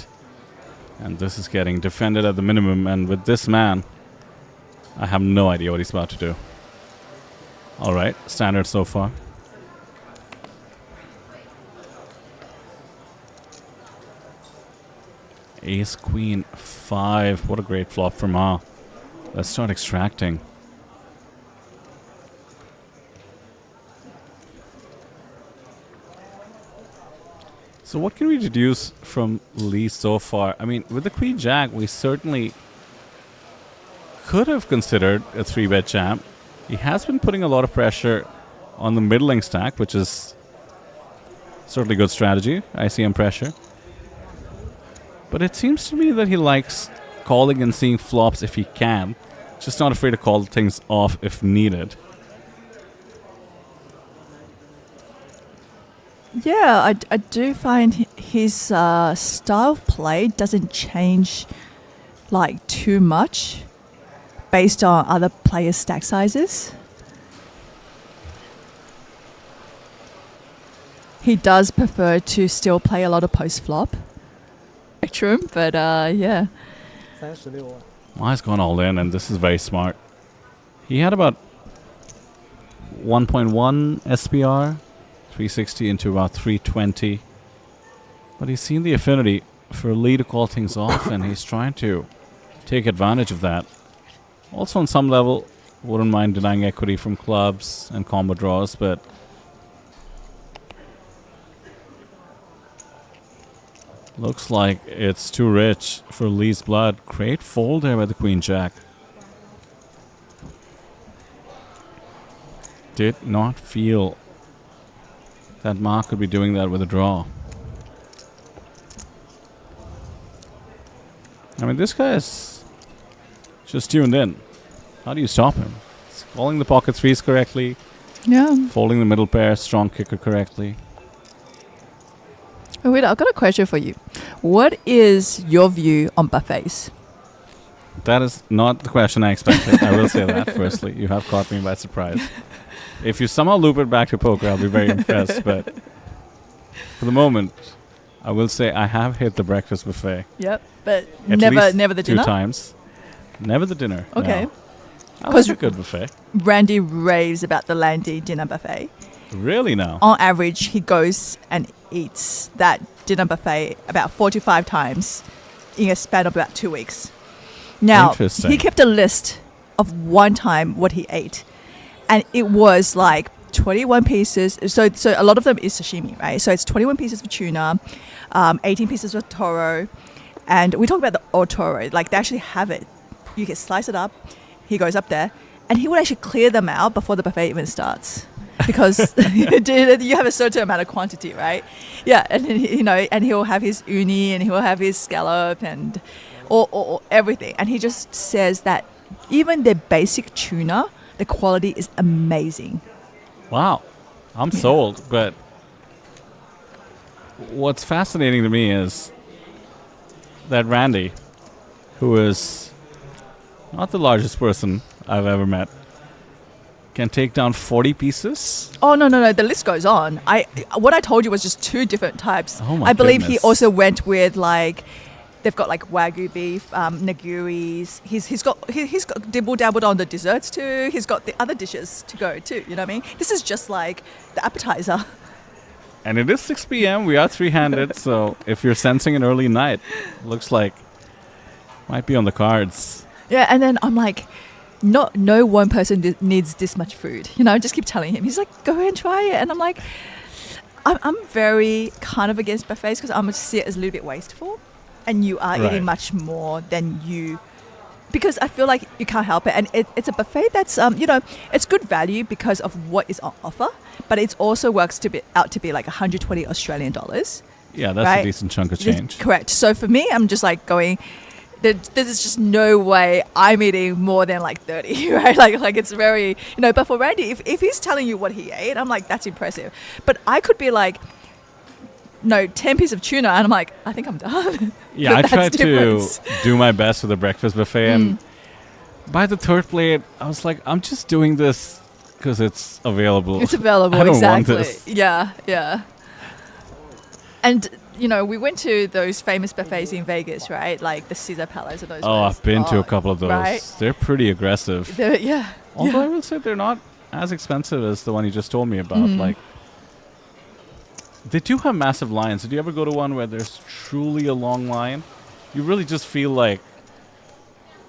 S2: And this is getting defended at the minimum. And with this man, I have no idea what he's about to do. All right, standard so far. Ace, queen, 5. What a great flop from Ma. Let's start extracting. So what can we deduce from Lee so far? I mean, with the queen jack, we certainly could have considered a 3-bet jam. He has been putting a lot of pressure on the middling stack, which is certainly good strategy. ICM pressure. But it seems to me that he likes calling and seeing flops if he can. Just not afraid to call things off if needed.
S1: Yeah, I do find his style of play doesn't change like too much based on other players' stack sizes. He does prefer to still play a lot of post-flop spectrum, but yeah.
S5: 36万
S2: Ma's gone all in, and this is very smart. He had about 1.1 SPR, 360 into about 320. But he's seen the affinity for Lee to call things off, and he's trying to take advantage of that. Also, on some level, wouldn't mind denying equity from clubs and combo draws, but looks like it's too rich for Lee's blood. Great fold there by the queen jack. Did not feel that Ma could be doing that with a draw. I mean, this guy is just tuned in. How do you stop him? He's calling the pocket threes correctly.
S1: Yeah.
S2: Folding the middle pair, strong kicker correctly.
S1: Oh, wait, I've got a question for you. What is your view on buffets?
S2: That is not the question I expected. I will say that firstly. You have caught me by surprise. If you somehow loop it back to poker, I'll be very impressed. But for the moment, I will say I have hit the breakfast buffet.
S1: Yep, but
S2: At
S1: never
S2: least
S1: the dinner?
S2: 2 times. Never the dinner.
S1: Okay.
S2: No. I like a good buffet.
S1: Randy raves about the Landy dinner buffet.
S2: Really now?
S1: On average, he goes and eats that dinner buffet about 45 times in a span of about 2 weeks. Now,
S2: Interesting.
S1: he kept a list of one time what he ate. And it was like 21 pieces. So a lot of them is sashimi, right? So it's 21 pieces of tuna, 18 pieces of toro. And we talk about the otoro. Like, they actually have it. You can slice it up. He goes up there. And he would actually clear them out before the buffet even starts. Because you have a certain amount of quantity, right? Yeah, and and he'll have his uni and he'll have his scallop and or everything. And he just says that even the basic tuna, the quality is amazing.
S2: Wow. I'm sold. But what's fascinating to me is that Randy, who is not the largest person I've ever met, can take down 40 pieces.
S1: Oh, no. The list goes on. What I told you was just 2 different types.
S2: Oh my
S1: I believe he
S2: goodness.
S1: also went with like, they've got like Wagyu beef, nigiris. He's got dibble dabbled on the desserts too. He's got the other dishes to go too. You know what I mean? This is just like the appetizer.
S2: And it is 6 p.m. We are 3-handed. So if you're sensing an early night, looks like might be on the cards.
S1: Yeah, and then I'm like, no one person needs this much food. I just keep telling him. He's like, go and try it. And I'm like, I'm very kind of against buffets because I'm going to see it as a little bit wasteful. And you are
S2: Right.
S1: eating much more than you... Because I feel like you can't help it. And it's a buffet that's, it's good value because of what is on offer. But it also works out to be like 120 Australian dollars.
S2: Yeah, that's
S1: right?
S2: a decent chunk of change.
S1: Correct. So for me, I'm just like going... There's just no way I'm eating more than like 30, right? Like it's very, but for Randy, if he's telling you what he ate, I'm like, that's impressive. But I could be like, 10 pieces of tuna, and I'm like, I think I'm done.
S2: Yeah, I
S1: That's
S2: tried to
S1: difference.
S2: do my best with the breakfast buffet, and by the 3rd plate, I was like, I'm just doing this because it's available.
S1: It's available,
S2: I don't
S1: exactly.
S2: want this.
S1: Yeah. And you know, we went to those famous buffets in Vegas, right? Like the Caesar Palace or those.
S2: Oh,
S1: ones.
S2: I've been to a couple of those.
S1: Right?
S2: They're pretty aggressive.
S1: Yeah.
S2: Although
S1: yeah.
S2: I will say they're not as expensive as the one you just told me about.
S1: Mm-hmm.
S2: Like, they do have massive lines. Did you ever go to one where there's truly a long line? You really just feel like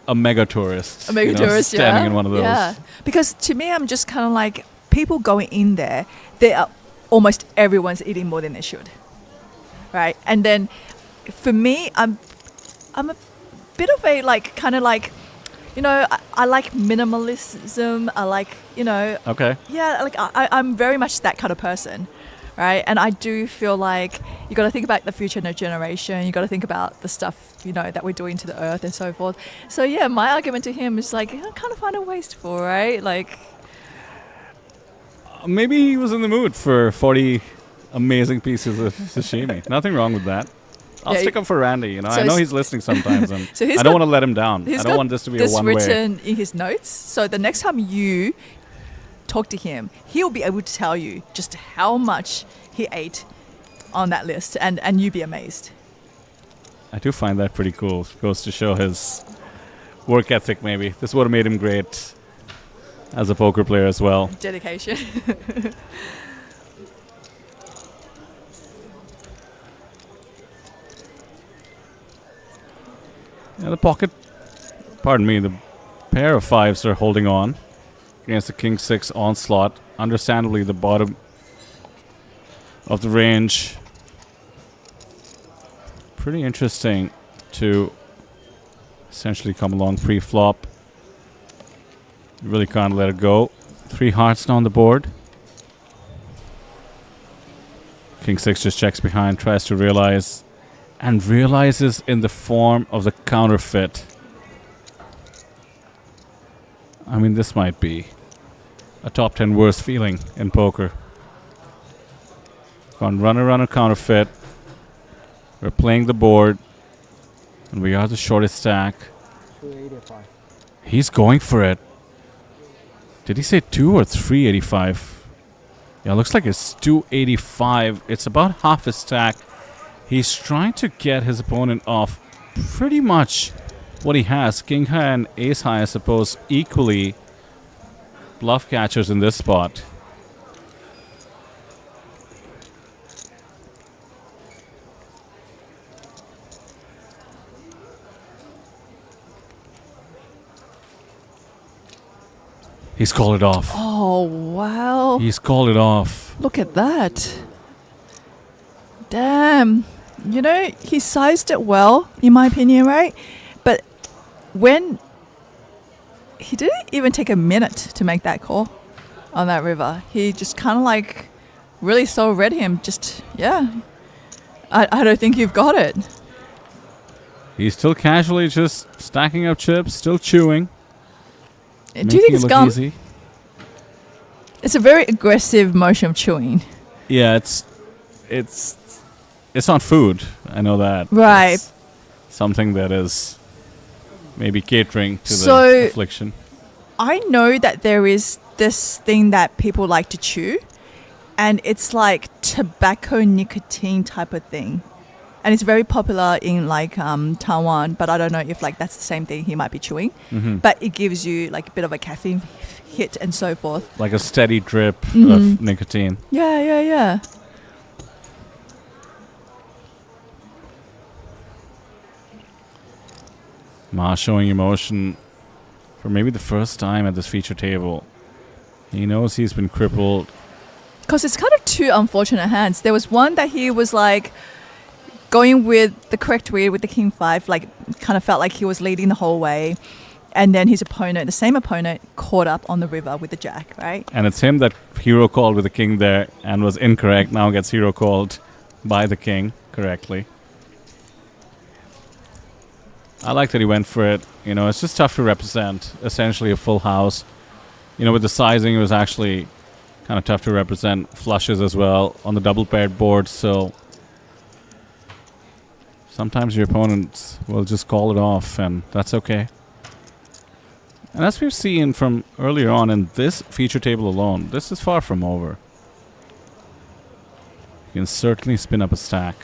S2: a mega tourist.
S1: A mega tourist,
S2: standing in one of those.
S1: Yeah. Because to me, I'm just kind of like, people going in there, they are almost everyone's eating more than they should. Right? And then for me, I'm a bit of a like, kind of like, you know, I like minimalism. I like, you know.
S2: Okay.
S1: Yeah, like I'm very much that kind of person. Right? And I do feel like you got to think about the future generation. You got to think about the stuff, you know, that we're doing to the earth and so forth. So yeah, my argument to him is like, kind of find a wasteful, right? Like,
S2: maybe he was in the mood for 40 amazing pieces of sashimi. Nothing wrong with that. I'll stick up for Randy. You know,
S1: so
S2: I know he's listening sometimes, and
S1: so
S2: I don't want to let him down. I don't want this to be a one-way.
S1: This written in his notes. So the next time you talk to him, he'll be able to tell you just how much he ate on that list, and you'd be amazed.
S2: I do find that pretty cool. Goes to show his work ethic, maybe. This would have made him great as a poker player as well.
S1: Dedication.
S2: Yeah, the pocket, pardon me, the pair of fives are holding on against the King 6 onslaught. Understandably, the bottom of the range. Pretty interesting to essentially come along pre-flop. You really can't let it go. 3 hearts now on the board. King 6 just checks behind, tries to realize, and realizes in the form of the counterfeit. I mean, this might be a top 10 worst feeling in poker. Gone runner, counterfeit. We're playing the board, and we are the shortest stack.
S5: 285.
S2: He's going for it. Did he say 2 or 385? Yeah, looks like it's 285. It's about half his stack. He's trying to get his opponent off pretty much what he has. King high and ace high, I suppose, equally bluff catchers in this spot. He's called it off.
S1: Oh, wow.
S2: He's called it off.
S1: Look at that. Damn. You know, he sized it well, in my opinion, right? But when he didn't even take a minute to make that call on that river, he just kind of like really so read him. Just, yeah. I don't think you've got it.
S2: He's still casually just stacking up chips, still chewing.
S1: Do you think it's gone?
S2: Easy.
S1: It's a very aggressive motion of chewing.
S2: Yeah, it's not food. I know that.
S1: Right.
S2: It's something that is maybe catering to the affliction.
S1: I know that there is this thing that people like to chew, and it's like tobacco nicotine type of thing. And it's very popular in like Taiwan, but I don't know if like that's the same thing he might be chewing.
S2: Mm-hmm.
S1: But it gives you like a bit of a caffeine hit and so forth.
S2: Like a steady drip of nicotine.
S1: Yeah.
S2: Ma showing emotion for maybe the first time at this feature table. He knows he's been crippled.
S1: Because it's kind of two unfortunate hands. There was one that he was like going with the correct read with the King 5, like kind of felt like he was leading the whole way. And then his opponent, the same opponent, caught up on the river with the Jack, right?
S2: And it's him that hero called with the King there and was incorrect. Now gets hero called by the King correctly. I like that he went for it. You know, it's just tough to represent essentially a full house. You know, with the sizing, it was actually kind of tough to represent flushes as well on the double paired board. So sometimes your opponents will just call it off, and that's okay. And as we've seen from earlier on in this feature table alone, this is far from over. can certainly spin up a stack.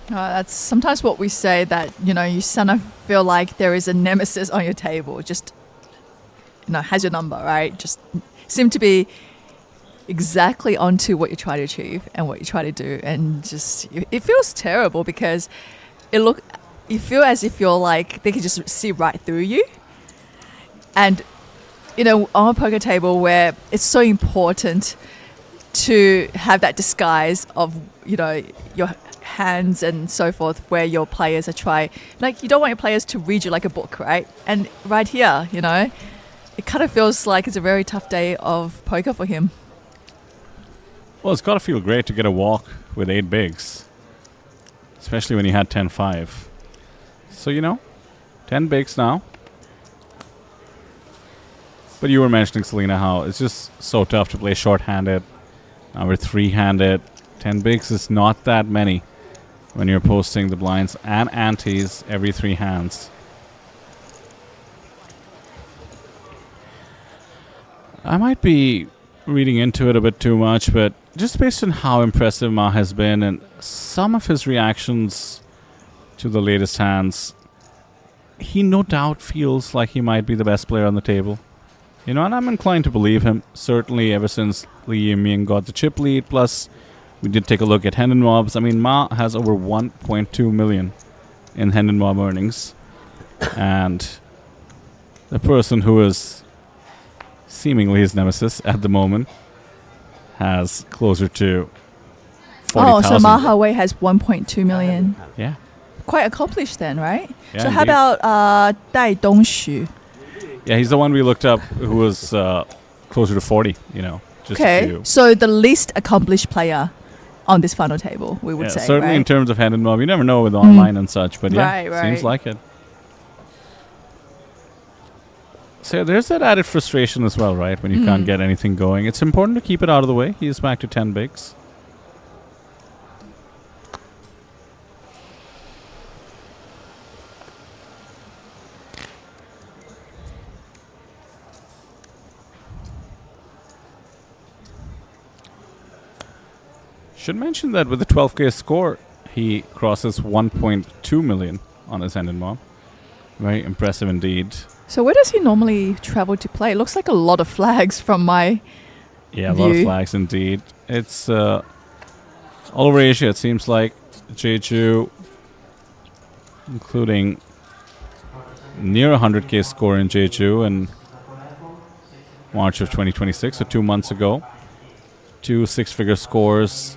S1: That's sometimes what we say, that, you know, you kind of feel like there is a nemesis on your table, just, you know, has your number, right? Just seem to be exactly onto what you try to achieve and what you try to do. And just, it feels terrible because you feel as if you're like, they can just see right through you. And, you know, on a poker table where it's so important to have that disguise of, you know, your hands and so forth, where your players are like, you don't want your players to read you like a book, right? And right here, you know, it kind of feels like it's a very tough day of poker for him.
S2: Well, it's got to feel great to get a walk with 8 bigs, especially when you had 10-5. So, you know, 10 bigs now. But you were mentioning, Selena, how it's just so tough to play short-handed. Now we're 3-handed. 10 bigs is not that many when you're posting the blinds and antes every 3 hands. I might be reading into it a bit too much, but just based on how impressive Ma has been and some of his reactions to the latest hands, he no doubt feels like he might be the best player on the table. You know, and I'm inclined to believe him, certainly ever since Lee Yiming got the chip lead. Plus, we did take a look at Hendon Mobs. I mean, Ma has over 1.2 million in Hendon Mob earnings. And the person who is seemingly his nemesis at the moment has closer to 40,000.
S1: Oh, so Ma Hawei has 1.2 million.
S2: Yeah.
S1: Quite accomplished then, right?
S2: Yeah,
S1: so how
S2: indeed.
S1: about Dai Dongxu?
S2: Yeah, he's the one we looked up who was closer to 40, you know. Just a
S1: Okay,
S2: few.
S1: so the least accomplished player on this final table, we would
S2: Yeah,
S1: say,
S2: certainly
S1: right?
S2: in terms of Hendon Mob. You never know with online and such, but yeah,
S1: Right,
S2: seems
S1: right.
S2: like it. So there's that added frustration as well, right? When you can't get anything going. It's important to keep it out of the way. He's back to 10 bigs. Should mention that with the 12K score, he crosses 1.2 million on his Hendon Mob. Very impressive indeed.
S1: So where does he normally travel to play? It looks like a lot of flags from my
S2: Yeah, a lot of
S1: view.
S2: flags indeed. It's all over Asia, it seems like. Jeju, including near 100K score in Jeju in March of 2026, so 2 months ago. 2 6-figure scores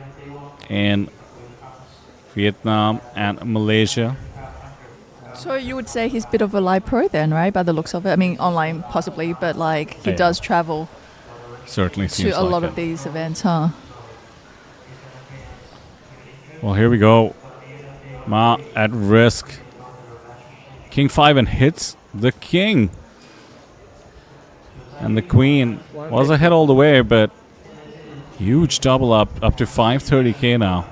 S2: in Vietnam and Malaysia.
S1: So you would say he's a bit of a live pro then, right? By the looks of it. I mean, online possibly, but like he
S2: Yeah.
S1: does travel
S2: Certainly seems
S1: to a
S2: like
S1: lot
S2: it.
S1: of these events, huh?
S2: Well, here we go. Ma at risk. King 5 and hits the king. And the queen was ahead all the way, but huge double up to 530K now.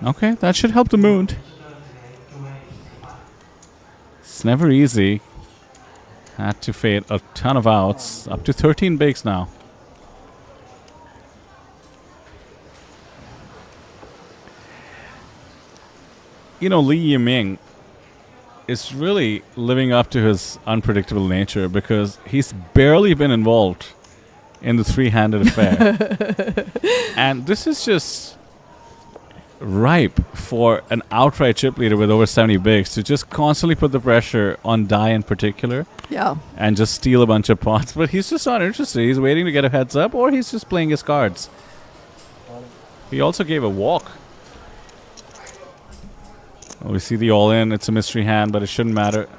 S2: Okay, that should help the mood. It's never easy. Had to fade a ton of outs. Up to 13 bigs now. You know, Lee Yiming is really living up to his unpredictable nature because he's barely been involved in the 3-handed affair. And this is just ripe for an outright chip leader with over 70 bigs to just constantly put the pressure on Dai in particular.
S1: Yeah.
S2: And just steal a bunch of pots. But he's just not interested. He's waiting to get a heads up, or he's just playing his cards. He also gave a walk. Well, we see the all-in. It's a mystery hand, but it shouldn't matter.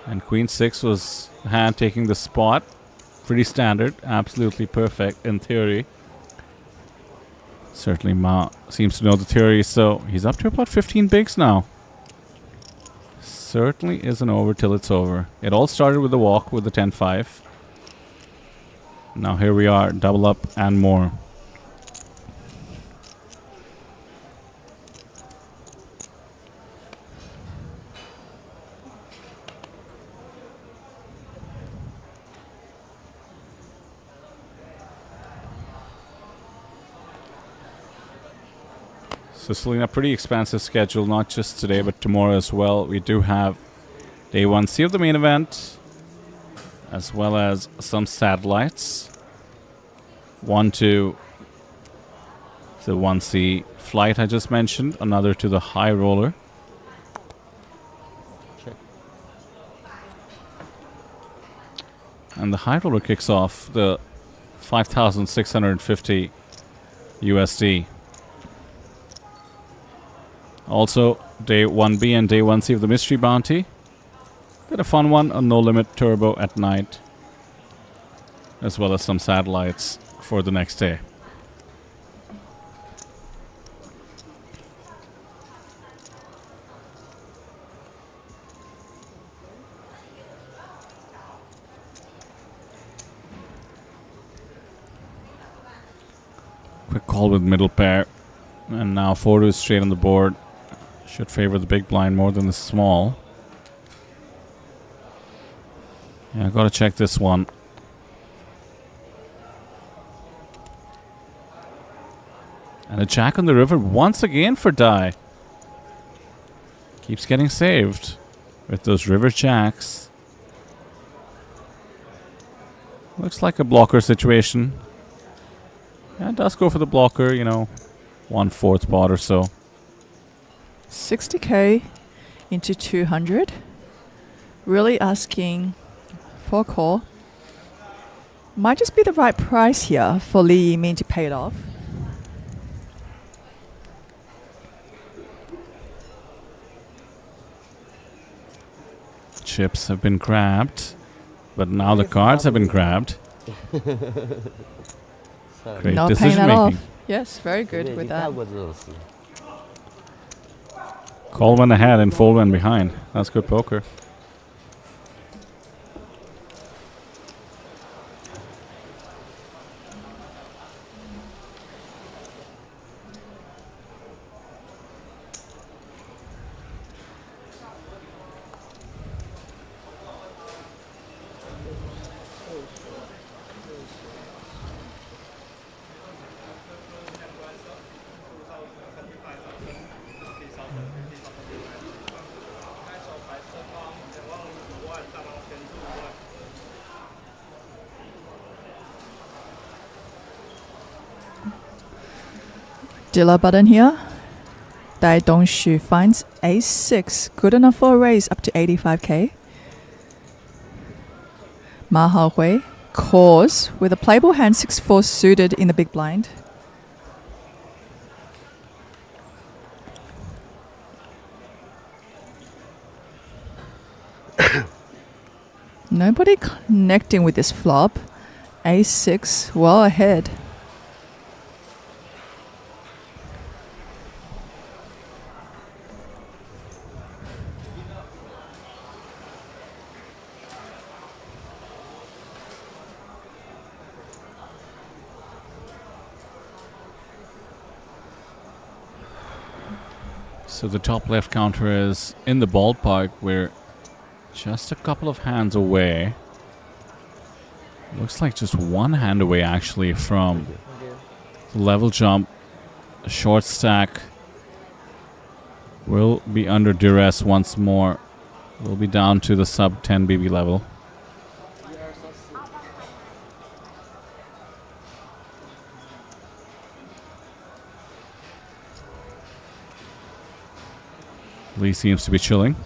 S2: And Queen 6 was the hand taking the spot. Pretty standard. Absolutely perfect in theory. Certainly Ma seems to know the theory, so he's up to about 15 bigs now. Certainly isn't over till it's over. It all started with a walk with the 10-5. Now here we are, double up and more. So Selena, pretty expansive schedule, not just today but tomorrow as well. We do have day 1C of the main event, as well as some satellites. One to the 1C flight I just mentioned, another to the high roller.
S10: Check.
S2: And the high roller kicks off the 5,650 USD. Also, day 1B and day 1C of the mystery bounty. Got a fun one, a no limit turbo at night, as well as some satellites for the next day. Quick call with middle pair, and now 4 is straight on the board. Should favor the big blind more than the small. Yeah, I gotta check this one. And a jack on the river once again for die. Keeps getting saved with those river jacks. Looks like a blocker situation. Yeah, it does go for the blocker, you know, 1/4 pot or so.
S1: 60k into 200. Really asking for a call. Might just be the right price here for Li Yiming to pay it off.
S2: Chips have been grabbed, but now the cards have been grabbed. Great
S1: Not paying
S2: decision
S1: that off.
S2: making.
S1: Yes, very good with that.
S2: Call one ahead and fold one behind. That's good poker.
S1: Dealer button here. Dai Dongshu finds ace-6, good enough for a raise up to 85k. Ma Haohui calls with a playable hand 6-4 suited in the big blind. Nobody connecting with this flop. Ace-6 well ahead.
S2: So the top left counter is in the ballpark. We're just a couple of hands away. Looks like just one hand away actually from the level jump. A short stack will be under duress once more. We'll be down to the sub 10 BB level. Lee seems to be chilling.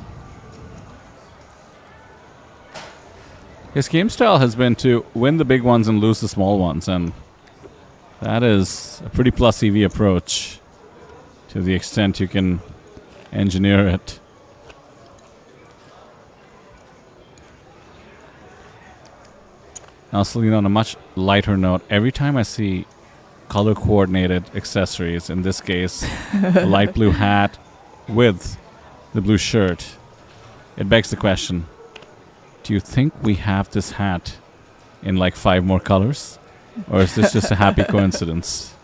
S2: His game style has been to win the big ones and lose the small ones, and that is a pretty plus EV approach to the extent you can engineer it. Now, Selena, on a much lighter note, every time I see color coordinated accessories, in this case a light blue hat with the blue shirt, it begs the question, do you think we have this hat in like 5 more colors? Or is this just a happy coincidence?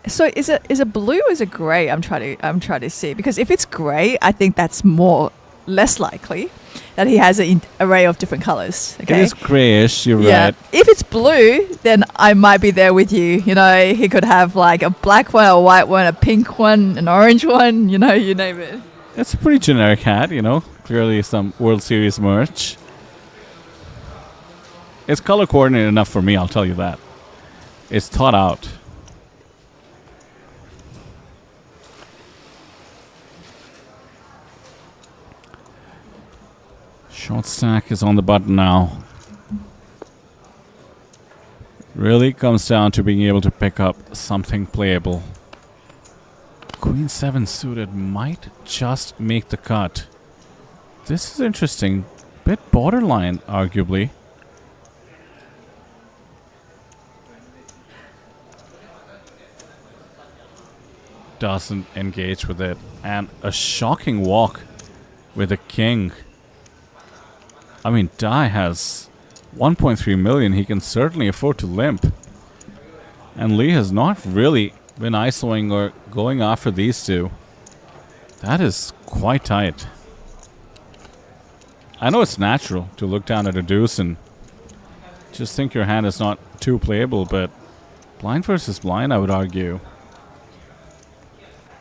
S1: So is it blue or is it grey? I'm trying to see, because if it's grey, I think that's more less likely that he has an array of different colors. Okay.
S2: It is grayish, you're
S1: Yeah.
S2: right.
S1: If it's blue, then I might be there with you. You know, he could have like a black one, a white one, a pink one, an orange one, you know, you name it.
S2: It's a pretty generic hat, you know. Clearly some World Series merch. It's color coordinated enough for me, I'll tell you that. It's thought out. Short stack is on the button now. Really comes down to being able to pick up something playable. Queen 7 suited might just make the cut. This is interesting. Bit borderline, arguably. Doesn't engage with it. And a shocking walk with a king. I mean, Dai has 1.3 million. He can certainly afford to limp. And Lee has not really been ISOing or going after these two. That is quite tight. I know it's natural to look down at a deuce and just think your hand is not too playable, but blind versus blind, I would argue.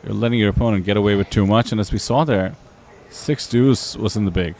S2: You're letting your opponent get away with too much, and as we saw there, 6 deuce was in the big.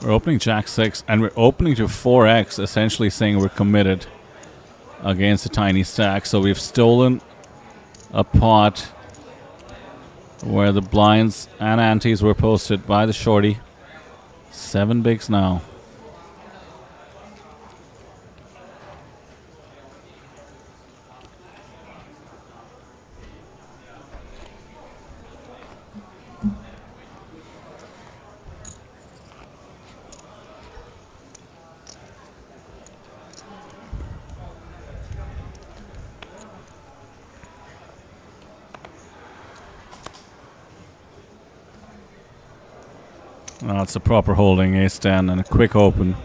S2: We're opening Jack 6, and we're opening to 4x, essentially saying we're committed against a tiny stack. So we've stolen a pot where the blinds and antes were posted by the shorty. 7 bigs now. Oh, it's a proper holding, ace-10, and a quick open.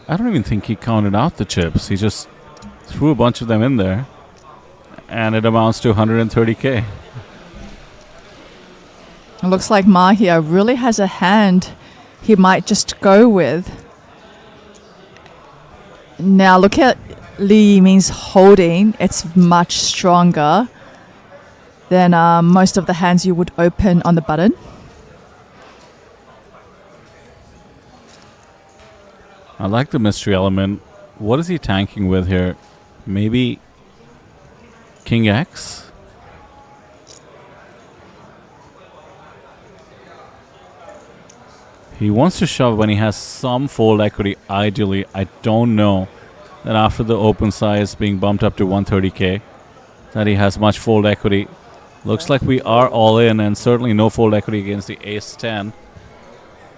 S2: I don't even think he counted out the chips. He just threw a bunch of them in there, and it amounts to 130k.
S1: It looks like Ma here really has a hand he might just go with. Now look at Lee means holding. It's much stronger than most of the hands you would open on the button.
S2: I like the mystery element. What is he tanking with here? Maybe King X? He wants to shove when he has some fold equity, ideally. I don't know that after the open size being bumped up to 130k, that he has much fold equity. Looks like we are all in, and certainly no fold equity against the ace-10.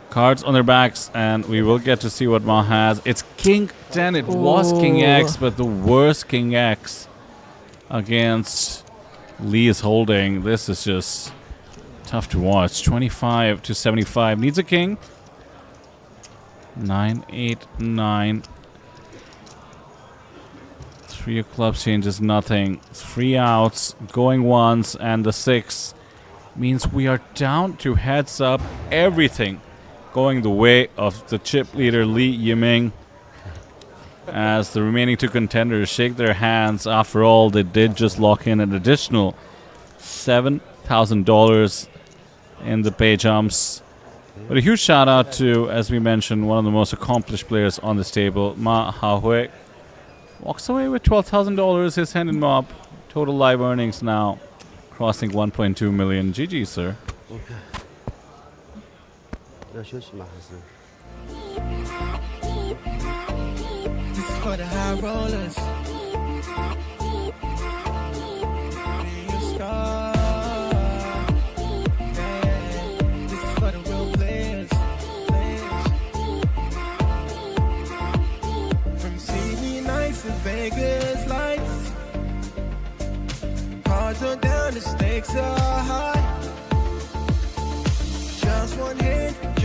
S2: Cards on their backs, and we will get to see what Ma has. It's King 10. It was King X, but the worst King X against Lee's holding. This is just tough to watch. 25 to 75. Needs a king. 9, 8, 9. 3 of clubs changes nothing. 3 outs, going once, and the 6 means we are down to heads up. Everything going the way of the chip leader Lee Yiming, as the remaining 2 contenders shake their hands. After all, they did just lock in an additional $7,000 in the pay jumps. But a huge shout out to, as we mentioned, one of the most accomplished players on this table, Ma Hahui. Walks away with $12,000, his hand in mob. Total live earnings now crossing 1.2 million. GG, sir.
S10: Okay. 要休息吗？还是？
S8: This is for the high rollers. Be a star.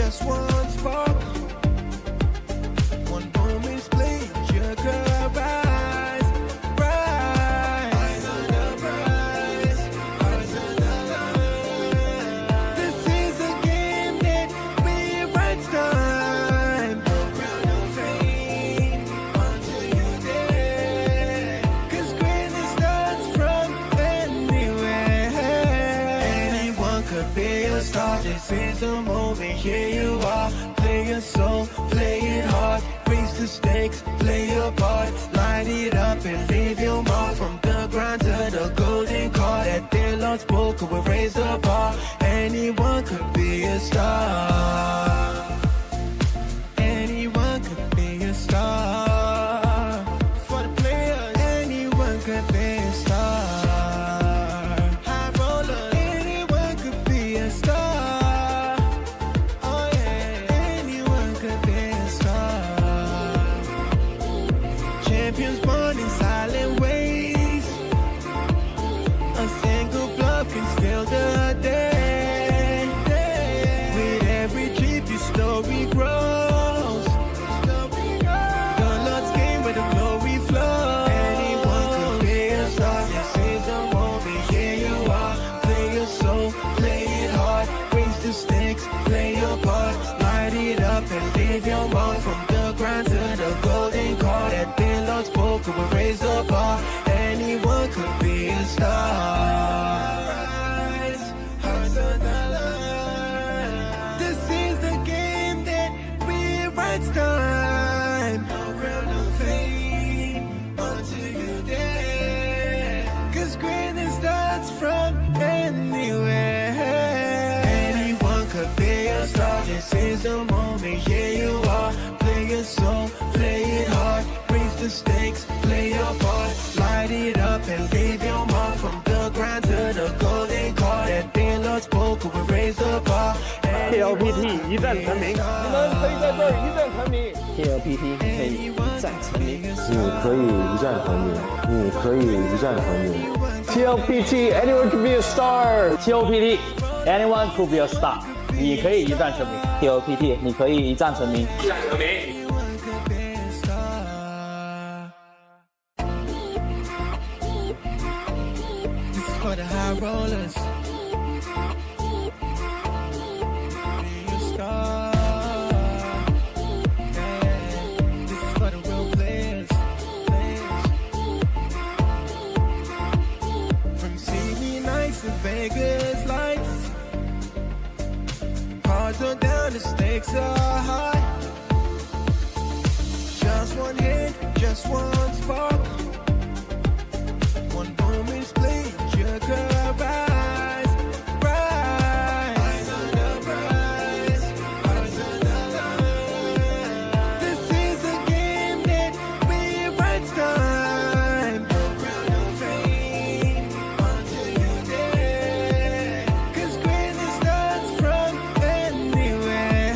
S8: just one spark. One moment split, you could rise, rise. Eyes on the prize, eyes on the line. This is a game that we right time. No crown, no fame, until you dare. 'Cause greatness starts from anywhere. Anyone could be a star. This is the moment, here you are. Play your soul, play it hard. Raise the stakes, play your part. Light it up and leave your mark. From the grind to the golden card. At their Lord's poker, we raise the bar. Anyone could be a star. Anyone could be a star. For the players, anyone could be a star. High roller, anyone could be a star. Oh yeah, anyone could be a star. Champions born in silent ways. A single bluff can steal the day. With every trip, your story grows. The Lord's game where the glory flows. Anyone could be a star. This is the moment, here you are. Play your soul, play it hard. Raise the stakes, play your part. Light it up and leave your mark. From the grind to the golden card. At the Lord's poker, we raise the bar. Anyone could be a star. Rise, hearts on the line. This is the game that we right time. No crown, no fame, until you dare. 'Cause greatness starts from anywhere. Anyone could be a star. This is the moment, here you are. Play your soul, play it hard. Raise the stakes, play your part. Light it up and leave your mark. From the grind to the golden card. At the Lord's poker, we raise the bar.
S5: TLPT 一战成名，你们可以在这儿一战成名。
S9: TLPT 可以一战成名。
S7: 你可以一战成名，你可以一战成名。TLPT, anyone can be a star.
S9: TLPT anyone could be a star， 你可以一战成名。TLPT 你可以一战成名。
S8: Anyone could be a star. This is for the high rollers. Be a star. Yeah. This is for the real players. From CD nights to Vegas lights. Cards are down, the stakes are high. Just one hit, just one spark. One moment split, you could rise, rise. Eyes on the prize, eyes on the line. This is a game that we right time. No crown, no fame, until you dare. 'Cause greatness starts from anywhere.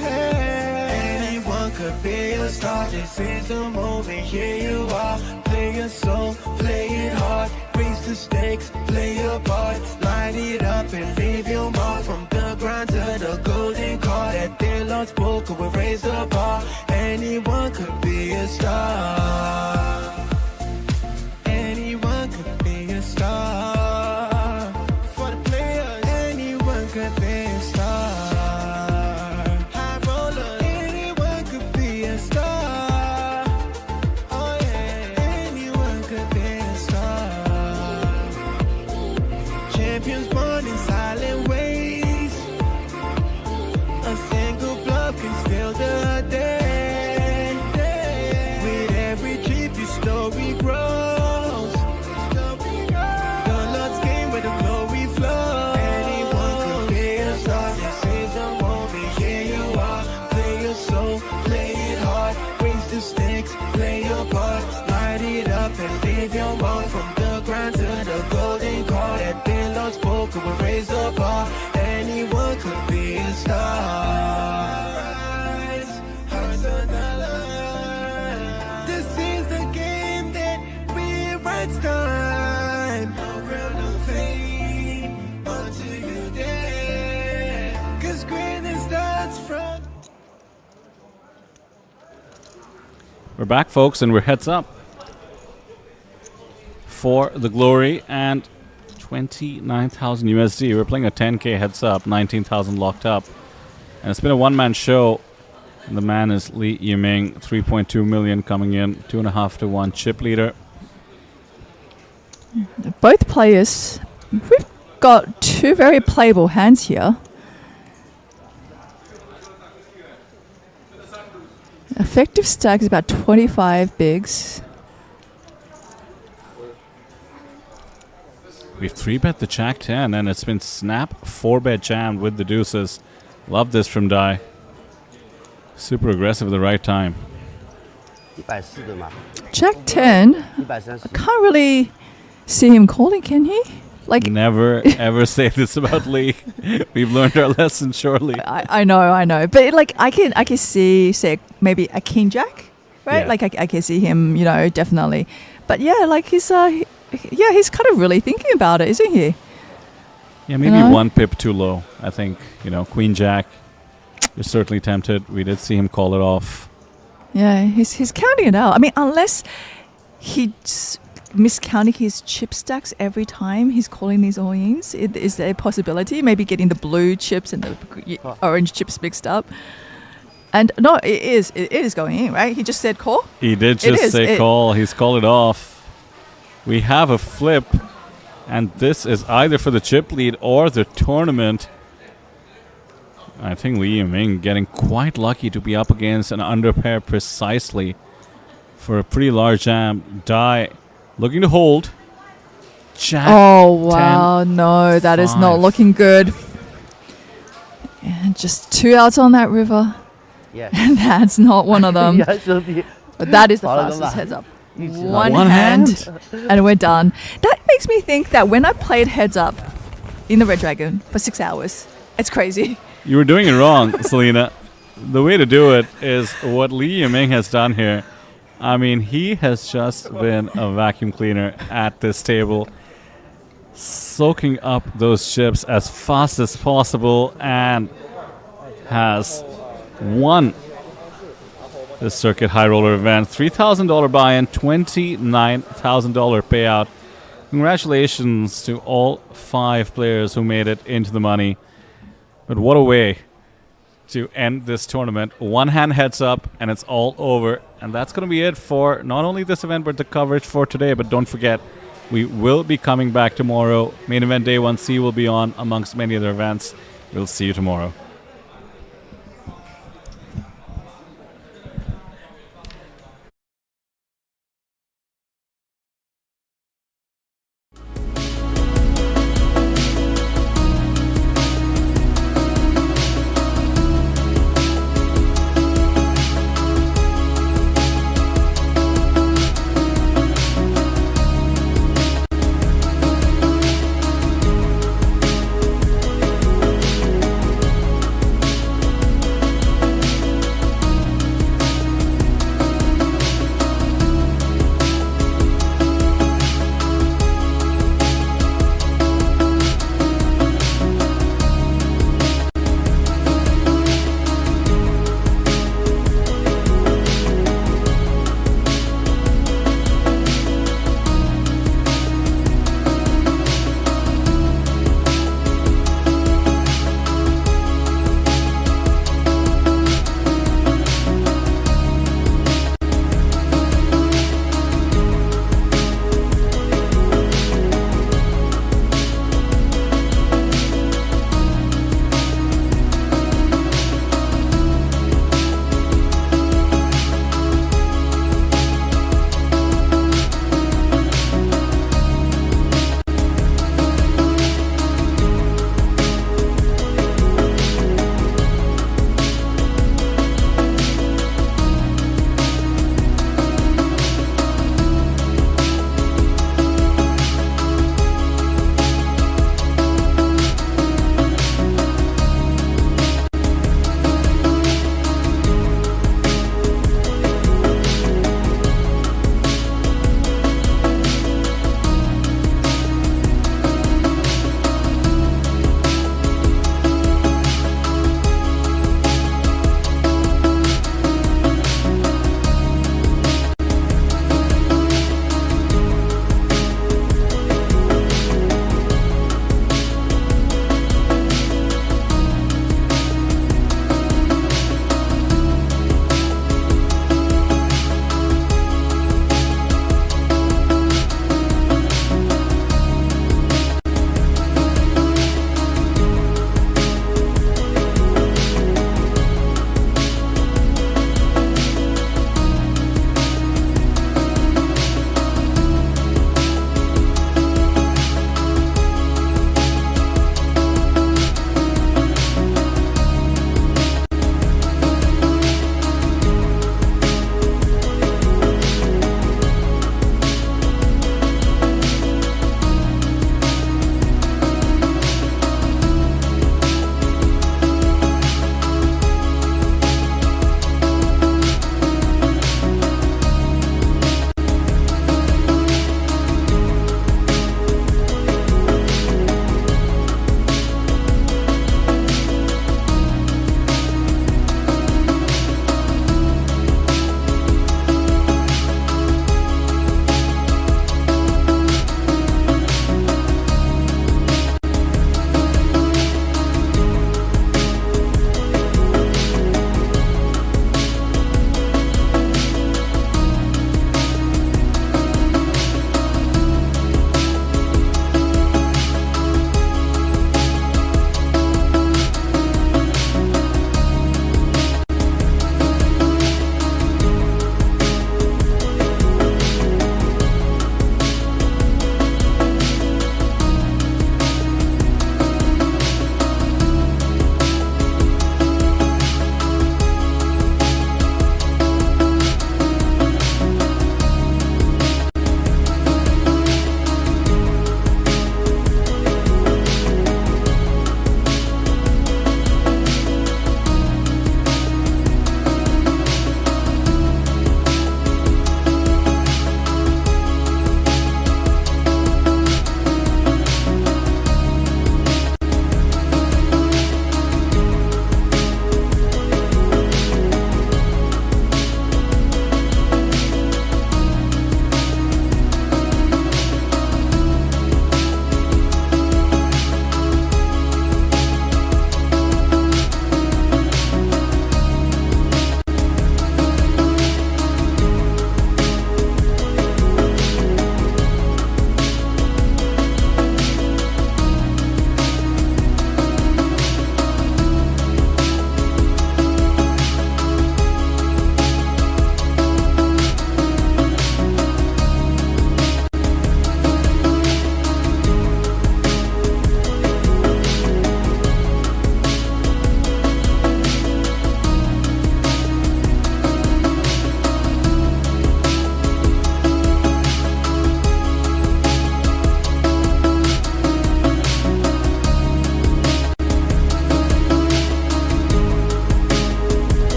S8: Anyone could be a star. This is the moment, here you are. Play your soul, play it hard. Raise the stakes, play your part. Light it up and leave your mark. From the grind to the golden card. At the Lord's poker, we raise the bar. Anyone could be a star. Anyone could be a star. For the players, anyone could be a star. High roller, anyone could be a star. Oh yeah, anyone could be a star. Champions born in silent ways. A single bluff can steal the day. With every trip, your story grows. The Lord's game where the glory flows. Anyone could be a star. This is the moment, here you are. Play your soul, play it hard. Raise the stakes, play your part. Light it up and leave your mark. From the grind to the golden card. At the Lord's poker, we raise the bar. Anyone could be a star. Rise, hearts on the line. This is the game that we right time. No crown, no fame, until you dare. 'Cause greatness starts from
S2: We're back, folks, and we're heads up for the glory and 29,000 USD. We're playing a 10K heads up, 19,000 locked up. And it's been a one-man show. And the man is Lee Yiming, 3.2 million coming in, 2.5 to 1 chip leader.
S1: Both players, we've got two very playable hands here. Effective stack is about 25 bigs.
S2: We've 3-bet the Jack 10, and it's been snap 4-bet jammed with the deuces. Love this from Dai. Super aggressive at the right time.
S1: Jack 10, I can't really see him calling, can he? Like
S2: Never ever say this about Lee. We've learned our lesson, surely.
S1: I know. But like I can see, say, maybe a king jack, right?
S2: Yeah.
S1: Like I can see him, you know, definitely. But yeah, like he's kind of really thinking about it, isn't he?
S2: Yeah, maybe
S1: You know?
S2: 1 pip too low. I think, Queen Jack. You're certainly tempted. We did see him call it off.
S1: Yeah, he's counting it out. I mean, unless he's miscounting his chip stacks every time he's calling these all-ins, is there a possibility? Maybe getting the blue chips and the orange chips mixed up. And no, it is going in, right? He just said call.
S2: He did just say call. He's called it off. We have a flip, and this is either for the chip lead or the tournament. I think Lee Yiming getting quite lucky to be up against an underpair precisely for a pretty large jam. Dai looking to hold. Jack.
S1: Oh, wow.
S2: 10,
S1: no, that is not
S2: 5.
S1: looking good. And just 2 outs on that river.
S10: Yeah.
S1: And that's not one of them. But that is the fastest heads up. One hand, and we're done. That makes me think that when I played heads up in the Red Dragon for 6 hours, it's crazy.
S2: You were doing it wrong, Selena. The way to do it is what Lee Yiming has done here. I mean, he has just been a vacuum cleaner at this table, soaking up those chips as fast as possible, and has won the Circuit High Roller event. $3,000 buy-in, $29,000 payout. Congratulations to all 5 players who made it into the money. But what a way to end this tournament. One hand heads up, and it's all over. And that's going to be it for not only this event, but the coverage for today. But don't forget, we will be coming back tomorrow. Main event day 1C will be on amongst many other events. We'll see you tomorrow.